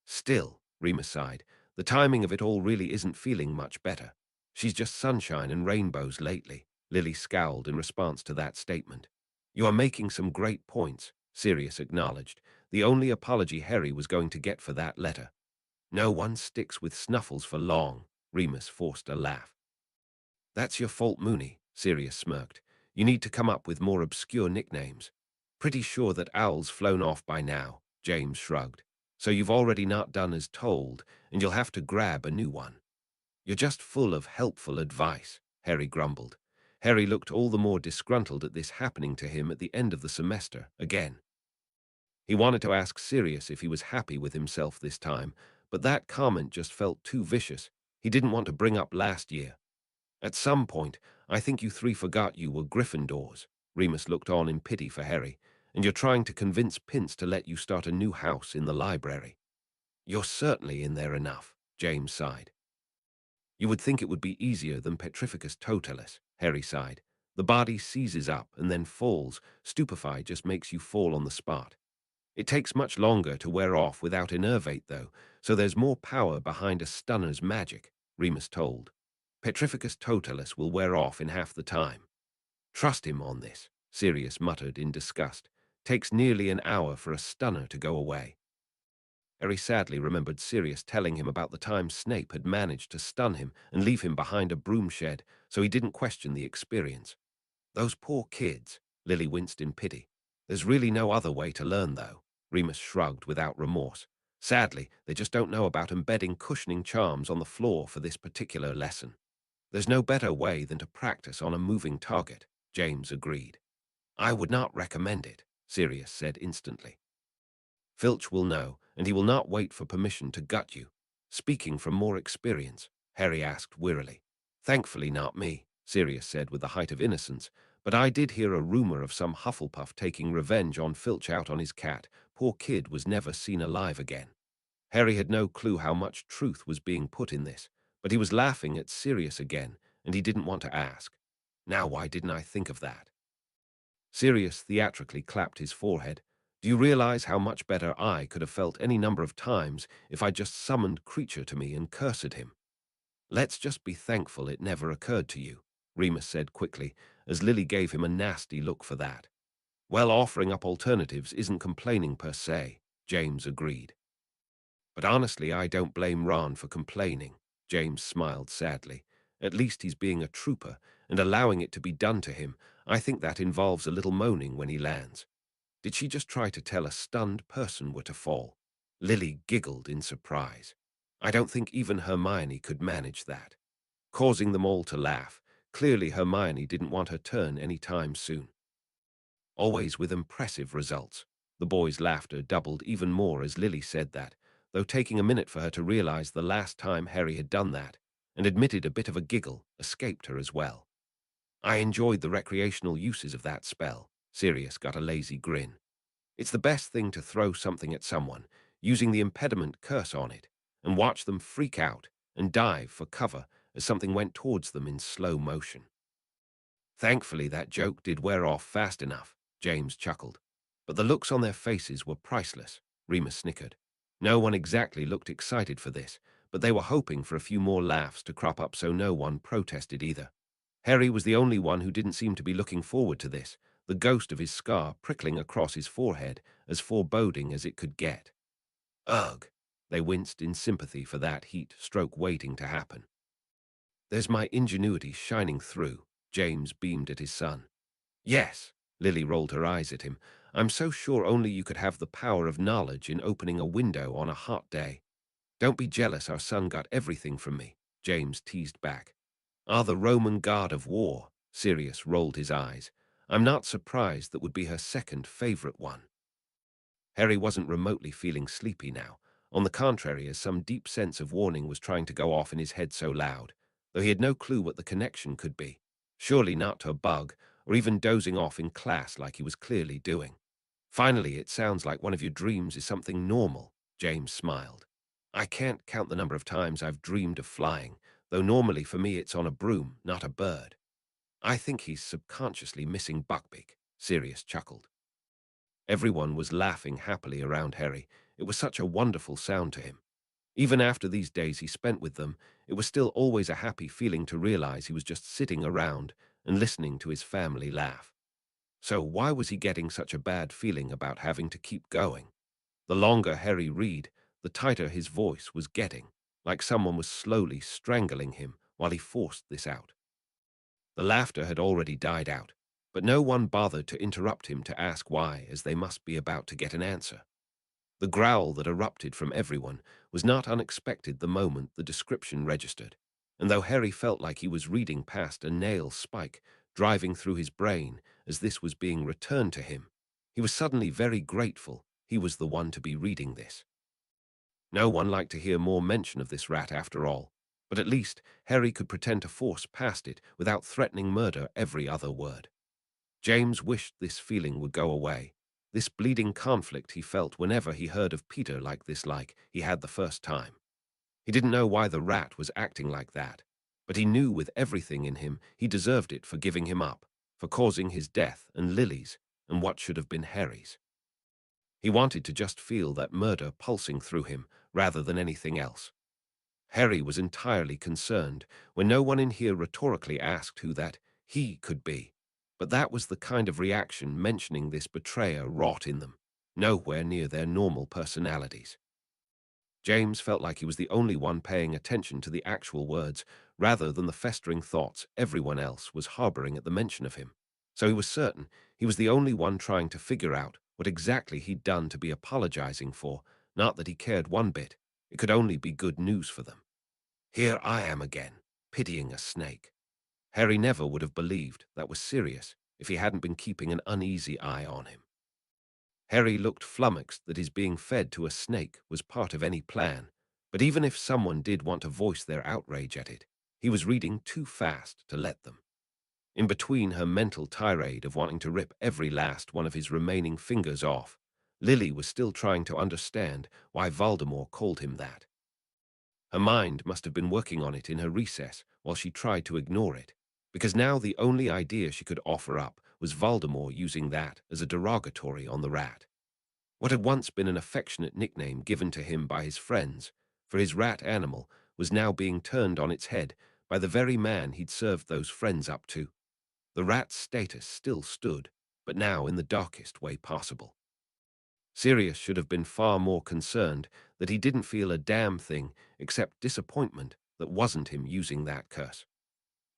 Still, Remus sighed, the timing of it all really isn't feeling much better. She's just sunshine and rainbows lately. Lily scowled in response to that statement. You are making some great points, Sirius acknowledged, the only apology Harry was going to get for that letter. No one sticks with Snuffles for long, Remus forced a laugh. That's your fault, Mooney, Sirius smirked. You need to come up with more obscure nicknames. Pretty sure that Owl's flown off by now, James shrugged. So you've already not done as told, and you'll have to grab a new one. You're just full of helpful advice, Harry grumbled. Harry looked all the more disgruntled at this happening to him at the end of the semester, again. He wanted to ask Sirius if he was happy with himself this time, but that comment just felt too vicious. He didn't want to bring up last year. At some point, I think you three forgot you were Gryffindors. Remus looked on in pity for Harry, and you're trying to convince Pince to let you start a new house in the library. You're certainly in there enough, James sighed. You would think it would be easier than Petrificus totalis, Harry sighed. The body seizes up and then falls. Stupefy just makes you fall on the spot. It takes much longer to wear off without enervate, though, so there's more power behind a stunner's magic, Remus told. Petrificus totalis will wear off in half the time. Trust him on this, Sirius muttered in disgust. Takes nearly an hour for a stunner to go away. Harry sadly remembered Sirius telling him about the time Snape had managed to stun him and leave him behind a broom shed, so he didn't question the experience. Those poor kids, Lily winced in pity. There's really no other way to learn, though, Remus shrugged without remorse. Sadly, they just don't know about embedding cushioning charms on the floor for this particular lesson. There's no better way than to practice on a moving target, James agreed. I would not recommend it, Sirius said instantly. Filch will know, and he will not wait for permission to gut you. Speaking from more experience, Harry asked wearily. Thankfully not me, Sirius said with the height of innocence, but I did hear a rumor of some Hufflepuff taking revenge on Filch out on his cat. Poor kid was never seen alive again. Harry had no clue how much truth was being put in this, but he was laughing at Sirius again, and he didn't want to ask. Now why didn't I think of that? Sirius theatrically clapped his forehead. Do you realize how much better I could have felt any number of times if I just summoned Creature to me and cursed him? Let's just be thankful it never occurred to you, Remus said quickly, as Lily gave him a nasty look for that. Well, offering up alternatives isn't complaining per se, James agreed. But honestly, I don't blame Ron for complaining, James smiled sadly. At least he's being a trooper and allowing it to be done to him. I think that involves a little moaning when he lands. Did she just try to tell a stunned person where to fall? Lily giggled in surprise. I don't think even Hermione could manage that. Causing them all to laugh, clearly Hermione didn't want her turn any time soon. Always with impressive results. The boys' laughter doubled even more as Lily said that, though taking a minute for her to realize the last time Harry had done that, and admitted a bit of a giggle escaped her as well. I enjoyed the recreational uses of that spell. Sirius got a lazy grin. It's the best thing to throw something at someone, using the impediment curse on it, and watch them freak out and dive for cover as something went towards them in slow motion. Thankfully, that joke did wear off fast enough, James chuckled. But the looks on their faces were priceless, Remus snickered. No one exactly looked excited for this, but they were hoping for a few more laughs to crop up so no one protested either. Harry was the only one who didn't seem to be looking forward to this, the ghost of his scar prickling across his forehead as foreboding as it could get. Ugh! They winced in sympathy for that heat stroke waiting to happen. There's my ingenuity shining through, James beamed at his son. Yes, Lily rolled her eyes at him. I'm so sure only you could have the power of knowledge in opening a window on a hot day. Don't be jealous our son got everything from me, James teased back. Ah, the Roman god of war, Sirius rolled his eyes. I'm not surprised that would be her second favorite one. Harry wasn't remotely feeling sleepy now. On the contrary, as some deep sense of warning was trying to go off in his head so loud, though he had no clue what the connection could be. Surely not to a bug, or even dozing off in class like he was clearly doing. Finally, it sounds like one of your dreams is something normal, James smiled. I can't count the number of times I've dreamed of flying, though normally for me it's on a broom, not a bird. I think he's subconsciously missing Buckbeak, Sirius chuckled. Everyone was laughing happily around Harry, It was such a wonderful sound to him. Even after these days he spent with them, it was still always a happy feeling to realize he was just sitting around and listening to his family laugh. So why was he getting such a bad feeling about having to keep going? The longer Harry read, the tighter his voice was getting, like someone was slowly strangling him while he forced this out. The laughter had already died out, but no one bothered to interrupt him to ask why, as they must be about to get an answer. The growl that erupted from everyone was not unexpected the moment the description registered, and though Harry felt like he was reading past a nail spike driving through his brain as this was being returned to him, he was suddenly very grateful he was the one to be reading this. No one liked to hear more mention of this rat after all, but at least Harry could pretend to force past it without threatening murder every other word. James wished this feeling would go away, this bleeding conflict he felt whenever he heard of Peter like he had the first time. He didn't know why the rat was acting like that, but he knew with everything in him he deserved it for giving him up, for causing his death and Lily's, and what should have been Harry's. He wanted to just feel that murder pulsing through him rather than anything else. Harry was entirely concerned when no one in here rhetorically asked who that he could be. But that was the kind of reaction mentioning this betrayer wrought in them, nowhere near their normal personalities. James felt like he was the only one paying attention to the actual words rather than the festering thoughts everyone else was harboring at the mention of him. So he was certain he was the only one trying to figure out what exactly he'd done to be apologizing for, not that he cared one bit. It could only be good news for them. Here I am again, pitying a snake. Harry never would have believed that was Sirius if he hadn't been keeping an uneasy eye on him. Harry looked flummoxed that his being fed to a snake was part of any plan, but even if someone did want to voice their outrage at it, he was reading too fast to let them. In between her mental tirade of wanting to rip every last one of his remaining fingers off, Lily was still trying to understand why Voldemort called him that. Her mind must have been working on it in her recess while she tried to ignore it, because now the only idea she could offer up was Voldemort using that as a derogatory on the rat. What had once been an affectionate nickname given to him by his friends for his rat animal was now being turned on its head by the very man he'd served those friends up to. The rat's status still stood, but now in the darkest way possible. Sirius should have been far more concerned that he didn't feel a damn thing except disappointment that wasn't him using that curse.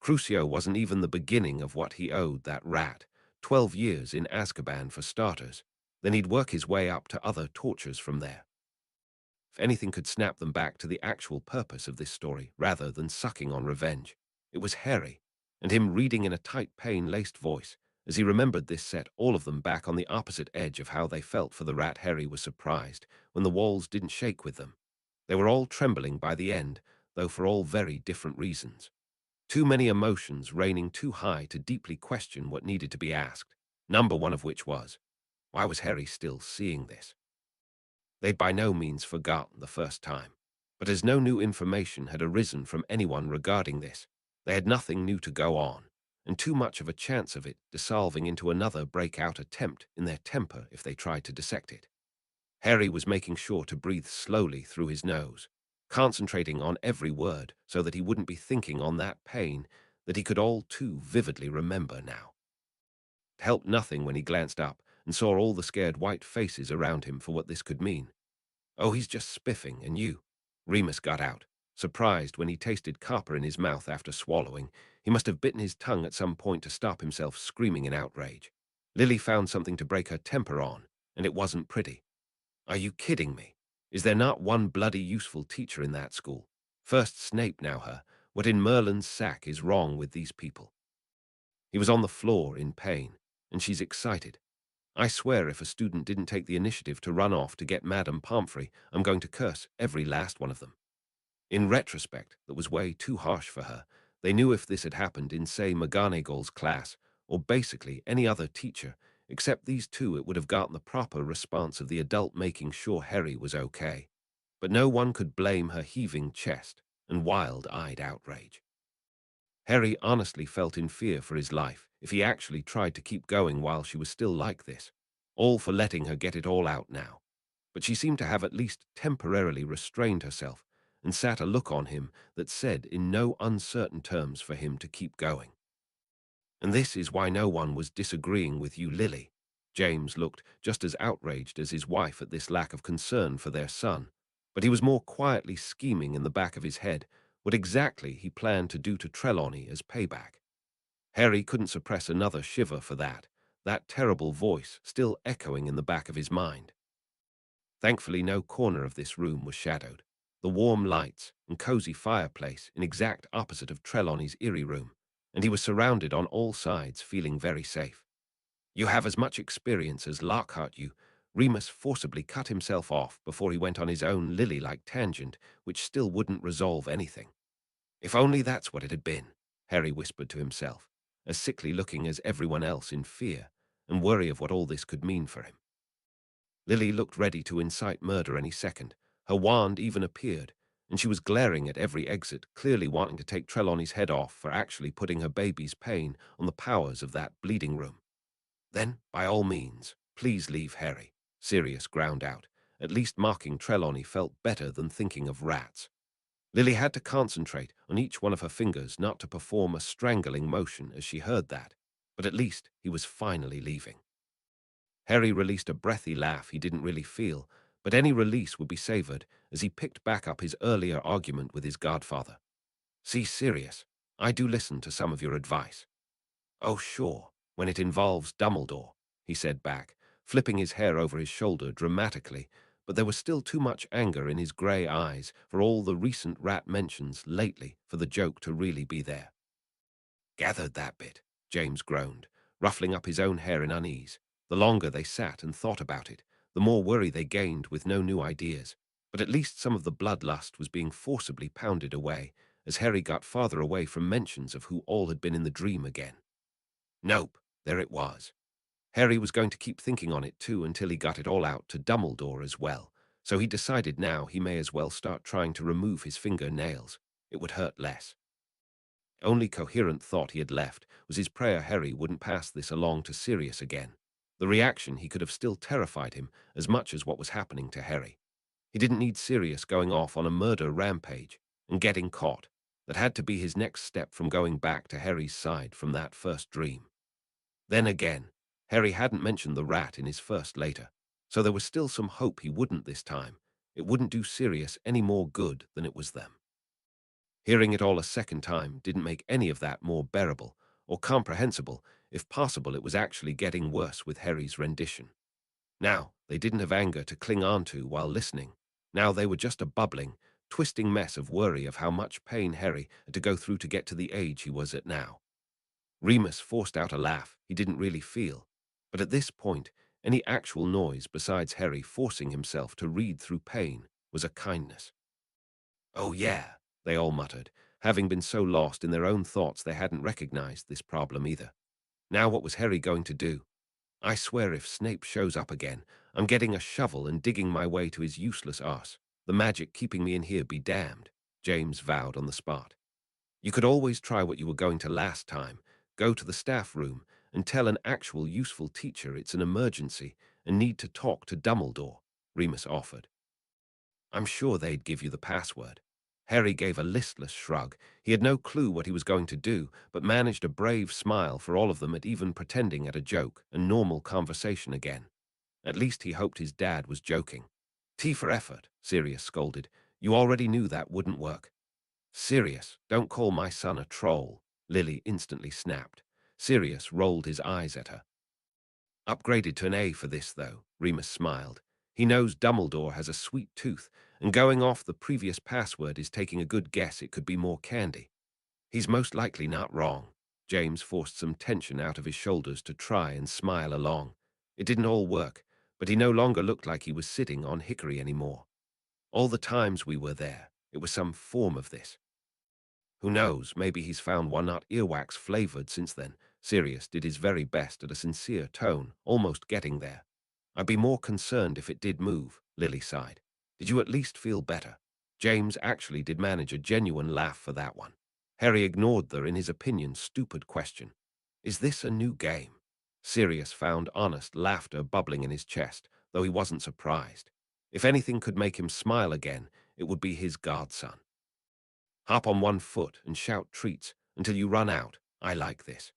Crucio wasn't even the beginning of what he owed that rat, 12 years in Azkaban for starters. Then he'd work his way up to other tortures from there. If anything could snap them back to the actual purpose of this story rather than sucking on revenge, it was Harry, and him reading in a tight pain-laced voice. As he remembered this set all of them back on the opposite edge of how they felt for the rat. Harry was surprised when the walls didn't shake with them. They were all trembling by the end, though for all very different reasons. Too many emotions reigning too high to deeply question what needed to be asked, number one of which was, why was Harry still seeing this? They'd by no means forgotten the first time, but as no new information had arisen from anyone regarding this, they had nothing new to go on, and too much of a chance of it dissolving into another breakout attempt in their temper if they tried to dissect it. Harry was making sure to breathe slowly through his nose, concentrating on every word so that he wouldn't be thinking on that pain that he could all too vividly remember now. It helped nothing when he glanced up and saw all the scared white faces around him for what this could mean. Oh, he's just spiffing, and you. Remus got out, surprised when he tasted copper in his mouth after swallowing. He must have bitten his tongue at some point to stop himself screaming in outrage. Lily found something to break her temper on, and it wasn't pretty. Are you kidding me? Is there not one bloody useful teacher in that school? First Snape, now her. What in Merlin's sack is wrong with these people? He was on the floor in pain, and she's excited. I swear if a student didn't take the initiative to run off to get Madame Pomfrey, I'm going to curse every last one of them. In retrospect, that was way too harsh for her. They knew if this had happened in, say, McGonagall's class, or basically any other teacher, except these two, it would have gotten the proper response of the adult making sure Harry was okay. But no one could blame her heaving chest and wild-eyed outrage. Harry honestly felt in fear for his life if he actually tried to keep going while she was still like this, all for letting her get it all out now. but she seemed to have at least temporarily restrained herself and sat a look on him that said in no uncertain terms for him to keep going. And this is why no one was disagreeing with you, Lily. James looked just as outraged as his wife at this lack of concern for their son, but he was more quietly scheming in the back of his head what exactly he planned to do to Trelawney as payback. Harry couldn't suppress another shiver for that terrible voice still echoing in the back of his mind. Thankfully, no corner of this room was shadowed. The warm lights and cozy fireplace in exact opposite of Trelawney's eerie room, and he was surrounded on all sides, feeling very safe. You have as much experience as Lockhart, you. Remus forcibly cut himself off before he went on his own lily-like tangent, which still wouldn't resolve anything. If only that's what it had been, Harry whispered to himself, as sickly looking as everyone else in fear and worry of what all this could mean for him. Lily looked ready to incite murder any second. Her wand even appeared, and she was glaring at every exit, clearly wanting to take Trelawney's head off for actually putting her baby's pain on the powers of that bleeding room. Then, by all means, please leave Harry, Sirius ground out. At least mocking Trelawney felt better than thinking of rats. Lily had to concentrate on each one of her fingers not to perform a strangling motion as she heard that, but at least he was finally leaving. Harry released a breathy laugh he didn't really feel, but any release would be savored as he picked back up his earlier argument with his godfather. See, Sirius, I do listen to some of your advice. Oh, sure, when it involves Dumbledore, he said back, flipping his hair over his shoulder dramatically, but there was still too much anger in his grey eyes for all the recent rat mentions lately for the joke to really be there. Gathered that bit, James groaned, ruffling up his own hair in unease. The longer they sat and thought about it, the more worry they gained with no new ideas. But at least some of the bloodlust was being forcibly pounded away as Harry got farther away from mentions of who all had been in the dream again. Nope, there it was. Harry was going to keep thinking on it too until he got it all out to Dumbledore as well, so he decided now he may as well start trying to remove his fingernails. It would hurt less. Only coherent thought he had left was his prayer Harry wouldn't pass this along to Sirius again. The reaction he could have still terrified him as much as what was happening to Harry. He didn't need Sirius going off on a murder rampage and getting caught. That had to be his next step from going back to Harry's side from that first dream. Then again, Harry hadn't mentioned the rat in his first later, so there was still some hope he wouldn't this time. It wouldn't do Sirius any more good than it was them. Hearing it all a second time didn't make any of that more bearable or comprehensible. If possible, it was actually getting worse with Harry's rendition. Now, they didn't have anger to cling on to while listening. Now they were just a bubbling, twisting mess of worry of how much pain Harry had to go through to get to the age he was at now. Remus forced out a laugh he didn't really feel, but at this point, any actual noise besides Harry forcing himself to read through pain was a kindness. Oh yeah, they all muttered, having been so lost in their own thoughts they hadn't recognized this problem either. Now what was Harry going to do? I swear if Snape shows up again, I'm getting a shovel and digging my way to his useless arse. The magic keeping me in here be damned, James vowed on the spot. You could always try what you were going to last time, go to the staff room and tell an actual useful teacher it's an emergency and need to talk to Dumbledore, Remus offered. I'm sure they'd give you the password. Harry gave a listless shrug. He had no clue what he was going to do, but managed a brave smile for all of them at even pretending at a joke and normal conversation again. At least he hoped his dad was joking. T for effort, Sirius scolded. You already knew that wouldn't work. Sirius, don't call my son a troll, Lily instantly snapped. Sirius rolled his eyes at her. Upgraded to an A for this, though, Remus smiled. He knows Dumbledore has a sweet tooth, and going off the previous password is taking a good guess it could be more candy. He's most likely not wrong. James forced some tension out of his shoulders to try and smile along. It didn't all work, but he no longer looked like he was sitting on Hickory anymore. All the times we were there, it was some form of this. Who knows, maybe he's found one not earwax flavored since then. Sirius did his very best at a sincere tone, almost getting there. I'd be more concerned if it did move, Lily sighed. Did you at least feel better? James actually did manage a genuine laugh for that one. Harry ignored the, in his opinion, stupid question. Is this a new game? Sirius found honest laughter bubbling in his chest, though he wasn't surprised. If anything could make him smile again, it would be his godson. Hop on one foot and shout treats until you run out. I like this.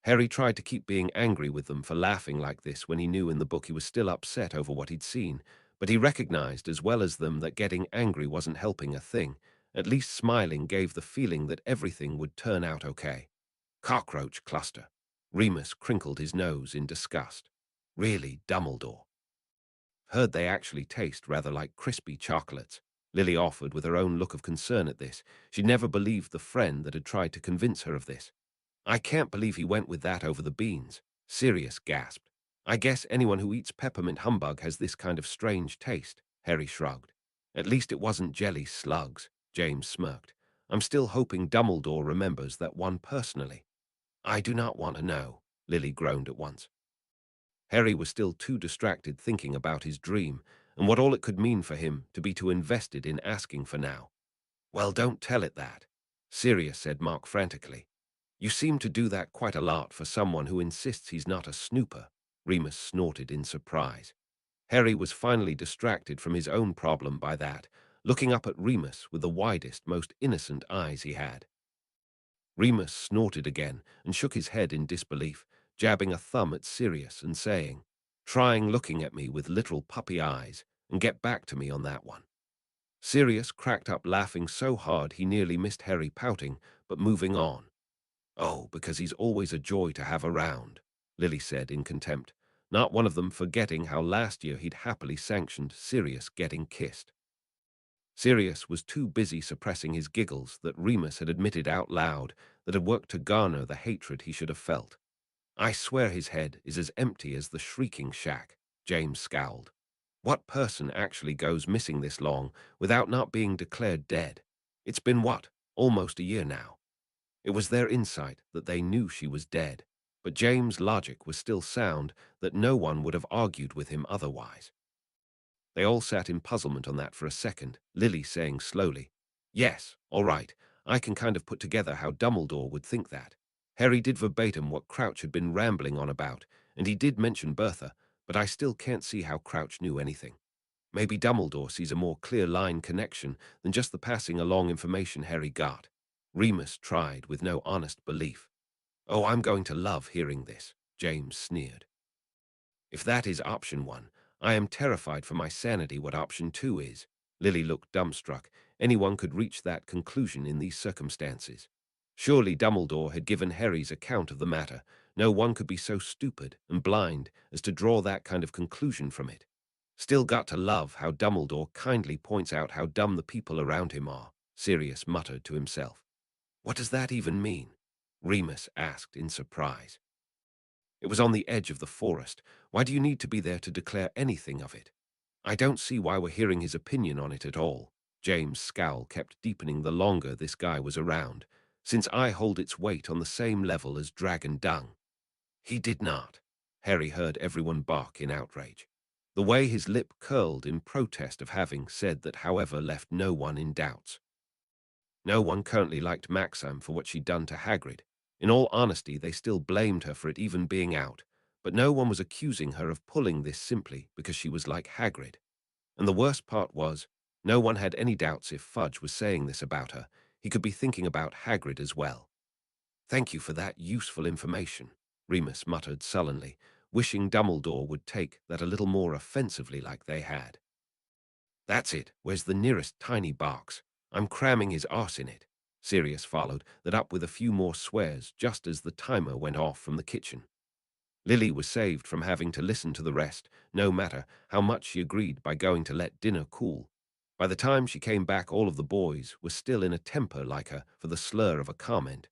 Harry tried to keep being angry with them for laughing like this when he knew in the book he was still upset over what he'd seen, but he recognized as well as them that getting angry wasn't helping a thing. At least smiling gave the feeling that everything would turn out okay. Cockroach cluster. Remus crinkled his nose in disgust. Really, Dumbledore. Heard they actually taste rather like crispy chocolates. Lily offered with her own look of concern at this. She'd never believed the friend that had tried to convince her of this. I can't believe he went with that over the beans. Sirius gasped. I guess anyone who eats peppermint humbug has this kind of strange taste, Harry shrugged. At least it wasn't jelly slugs, James smirked. I'm still hoping Dumbledore remembers that one personally. I do not want to know, Lily groaned at once. Harry was still too distracted thinking about his dream and what all it could mean for him to be too invested in asking for now. Well, don't tell it that, Sirius said Mark frantically. You seem to do that quite a lot for someone who insists he's not a snooper, Remus snorted in surprise. Harry was finally distracted from his own problem by that, looking up at Remus with the widest, most innocent eyes he had. Remus snorted again and shook his head in disbelief, jabbing a thumb at Sirius and saying, trying looking at me with little puppy eyes, and get back to me on that one. Sirius cracked up laughing so hard he nearly missed Harry pouting, but moving on. Oh, because he's always a joy to have around, Lily said in contempt, not one of them forgetting how last year he'd happily sanctioned Sirius getting kissed. Sirius was too busy suppressing his giggles that Remus had admitted out loud that had worked to garner the hatred he should have felt. I swear his head is as empty as the shrieking shack, James scowled. What person actually goes missing this long without not being declared dead? It's been what, almost a year now? It was their insight that they knew she was dead, but James' logic was still sound that no one would have argued with him otherwise. They all sat in puzzlement on that for a second, Lily saying slowly, yes, all right, I can kind of put together how Dumbledore would think that. Harry did verbatim what Crouch had been rambling on about, and he did mention Bertha, but I still can't see how Crouch knew anything. Maybe Dumbledore sees a more clear line connection than just the passing along information Harry got. Remus tried with no honest belief. Oh, I'm going to love hearing this, James sneered. If that is option one, I am terrified for my sanity what option two is. Lily looked dumbstruck. Anyone could reach that conclusion in these circumstances. Surely Dumbledore had given Harry's account of the matter. No one could be so stupid and blind as to draw that kind of conclusion from it. Still got to love how Dumbledore kindly points out how dumb the people around him are, Sirius muttered to himself. What does that even mean? Remus asked in surprise. It was on the edge of the forest. Why do you need to be there to declare anything of it? I don't see why we're hearing his opinion on it at all. James' scowl kept deepening the longer this guy was around, since I hold its weight on the same level as dragon dung. He did not. Harry heard everyone bark in outrage. The way his lip curled in protest of having said that, however, left no one in doubts. No one currently liked Maxim for what she'd done to Hagrid. In all honesty, they still blamed her for it even being out, but no one was accusing her of pulling this simply because she was like Hagrid. And the worst part was, no one had any doubts if Fudge was saying this about her. He could be thinking about Hagrid as well. Thank you for that useful information, Remus muttered sullenly, wishing Dumbledore would take that a little more offensively like they had. That's it. Where's the nearest tiny box? I'm cramming his arse in it. Sirius followed that up with a few more swears just as the timer went off from the kitchen. Lily was saved from having to listen to the rest, no matter how much she agreed by going to let dinner cool. By the time she came back, all of the boys were still in a temper like her for the slur of a comment,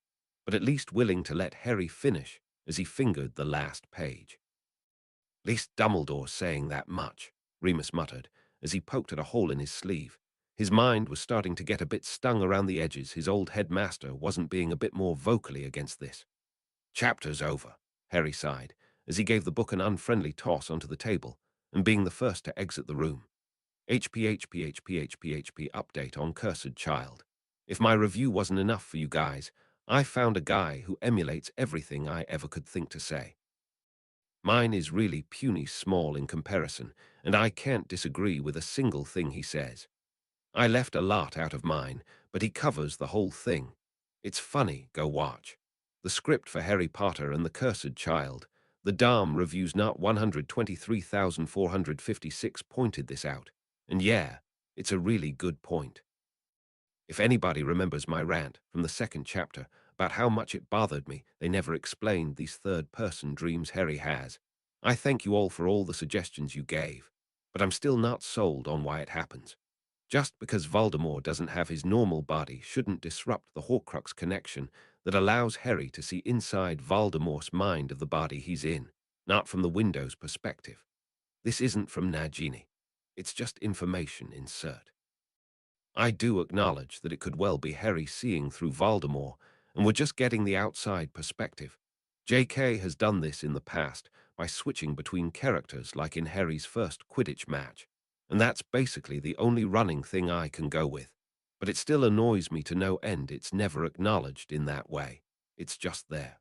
but at least willing to let Harry finish as he fingered the last page. At least Dumbledore's saying that much, Remus muttered, as he poked at a hole in his sleeve. His mind was starting to get a bit stung around the edges. His old headmaster wasn't being a bit more vocally against this. Chapter's over, Harry sighed, as he gave the book an unfriendly toss onto the table, and being the first to exit the room. HPHPHPHPHP update on Cursed Child. If my review wasn't enough for you guys, I found a guy who emulates everything I ever could think to say. Mine is really puny small in comparison, and I can't disagree with a single thing he says. I left a lot out of mine, but he covers the whole thing. It's funny, go watch. The script for Harry Potter and the Cursed Child. The Dom reviews not 123,456 pointed this out. And yeah, it's a really good point. If anybody remembers my rant from the second chapter about how much it bothered me they never explained these third-person dreams Harry has, I thank you all for all the suggestions you gave, but I'm still not sold on why it happens. Just because Voldemort doesn't have his normal body shouldn't disrupt the Horcrux connection that allows Harry to see inside Voldemort's mind of the body he's in, not from the Window's perspective. This isn't from Nagini. It's just information insert. I do acknowledge that it could well be Harry seeing through Voldemort, and we're just getting the outside perspective. J.K. has done this in the past by switching between characters like in Harry's first Quidditch match, and that's basically the only running thing I can go with. But it still annoys me to no end it's never acknowledged in that way. It's just there.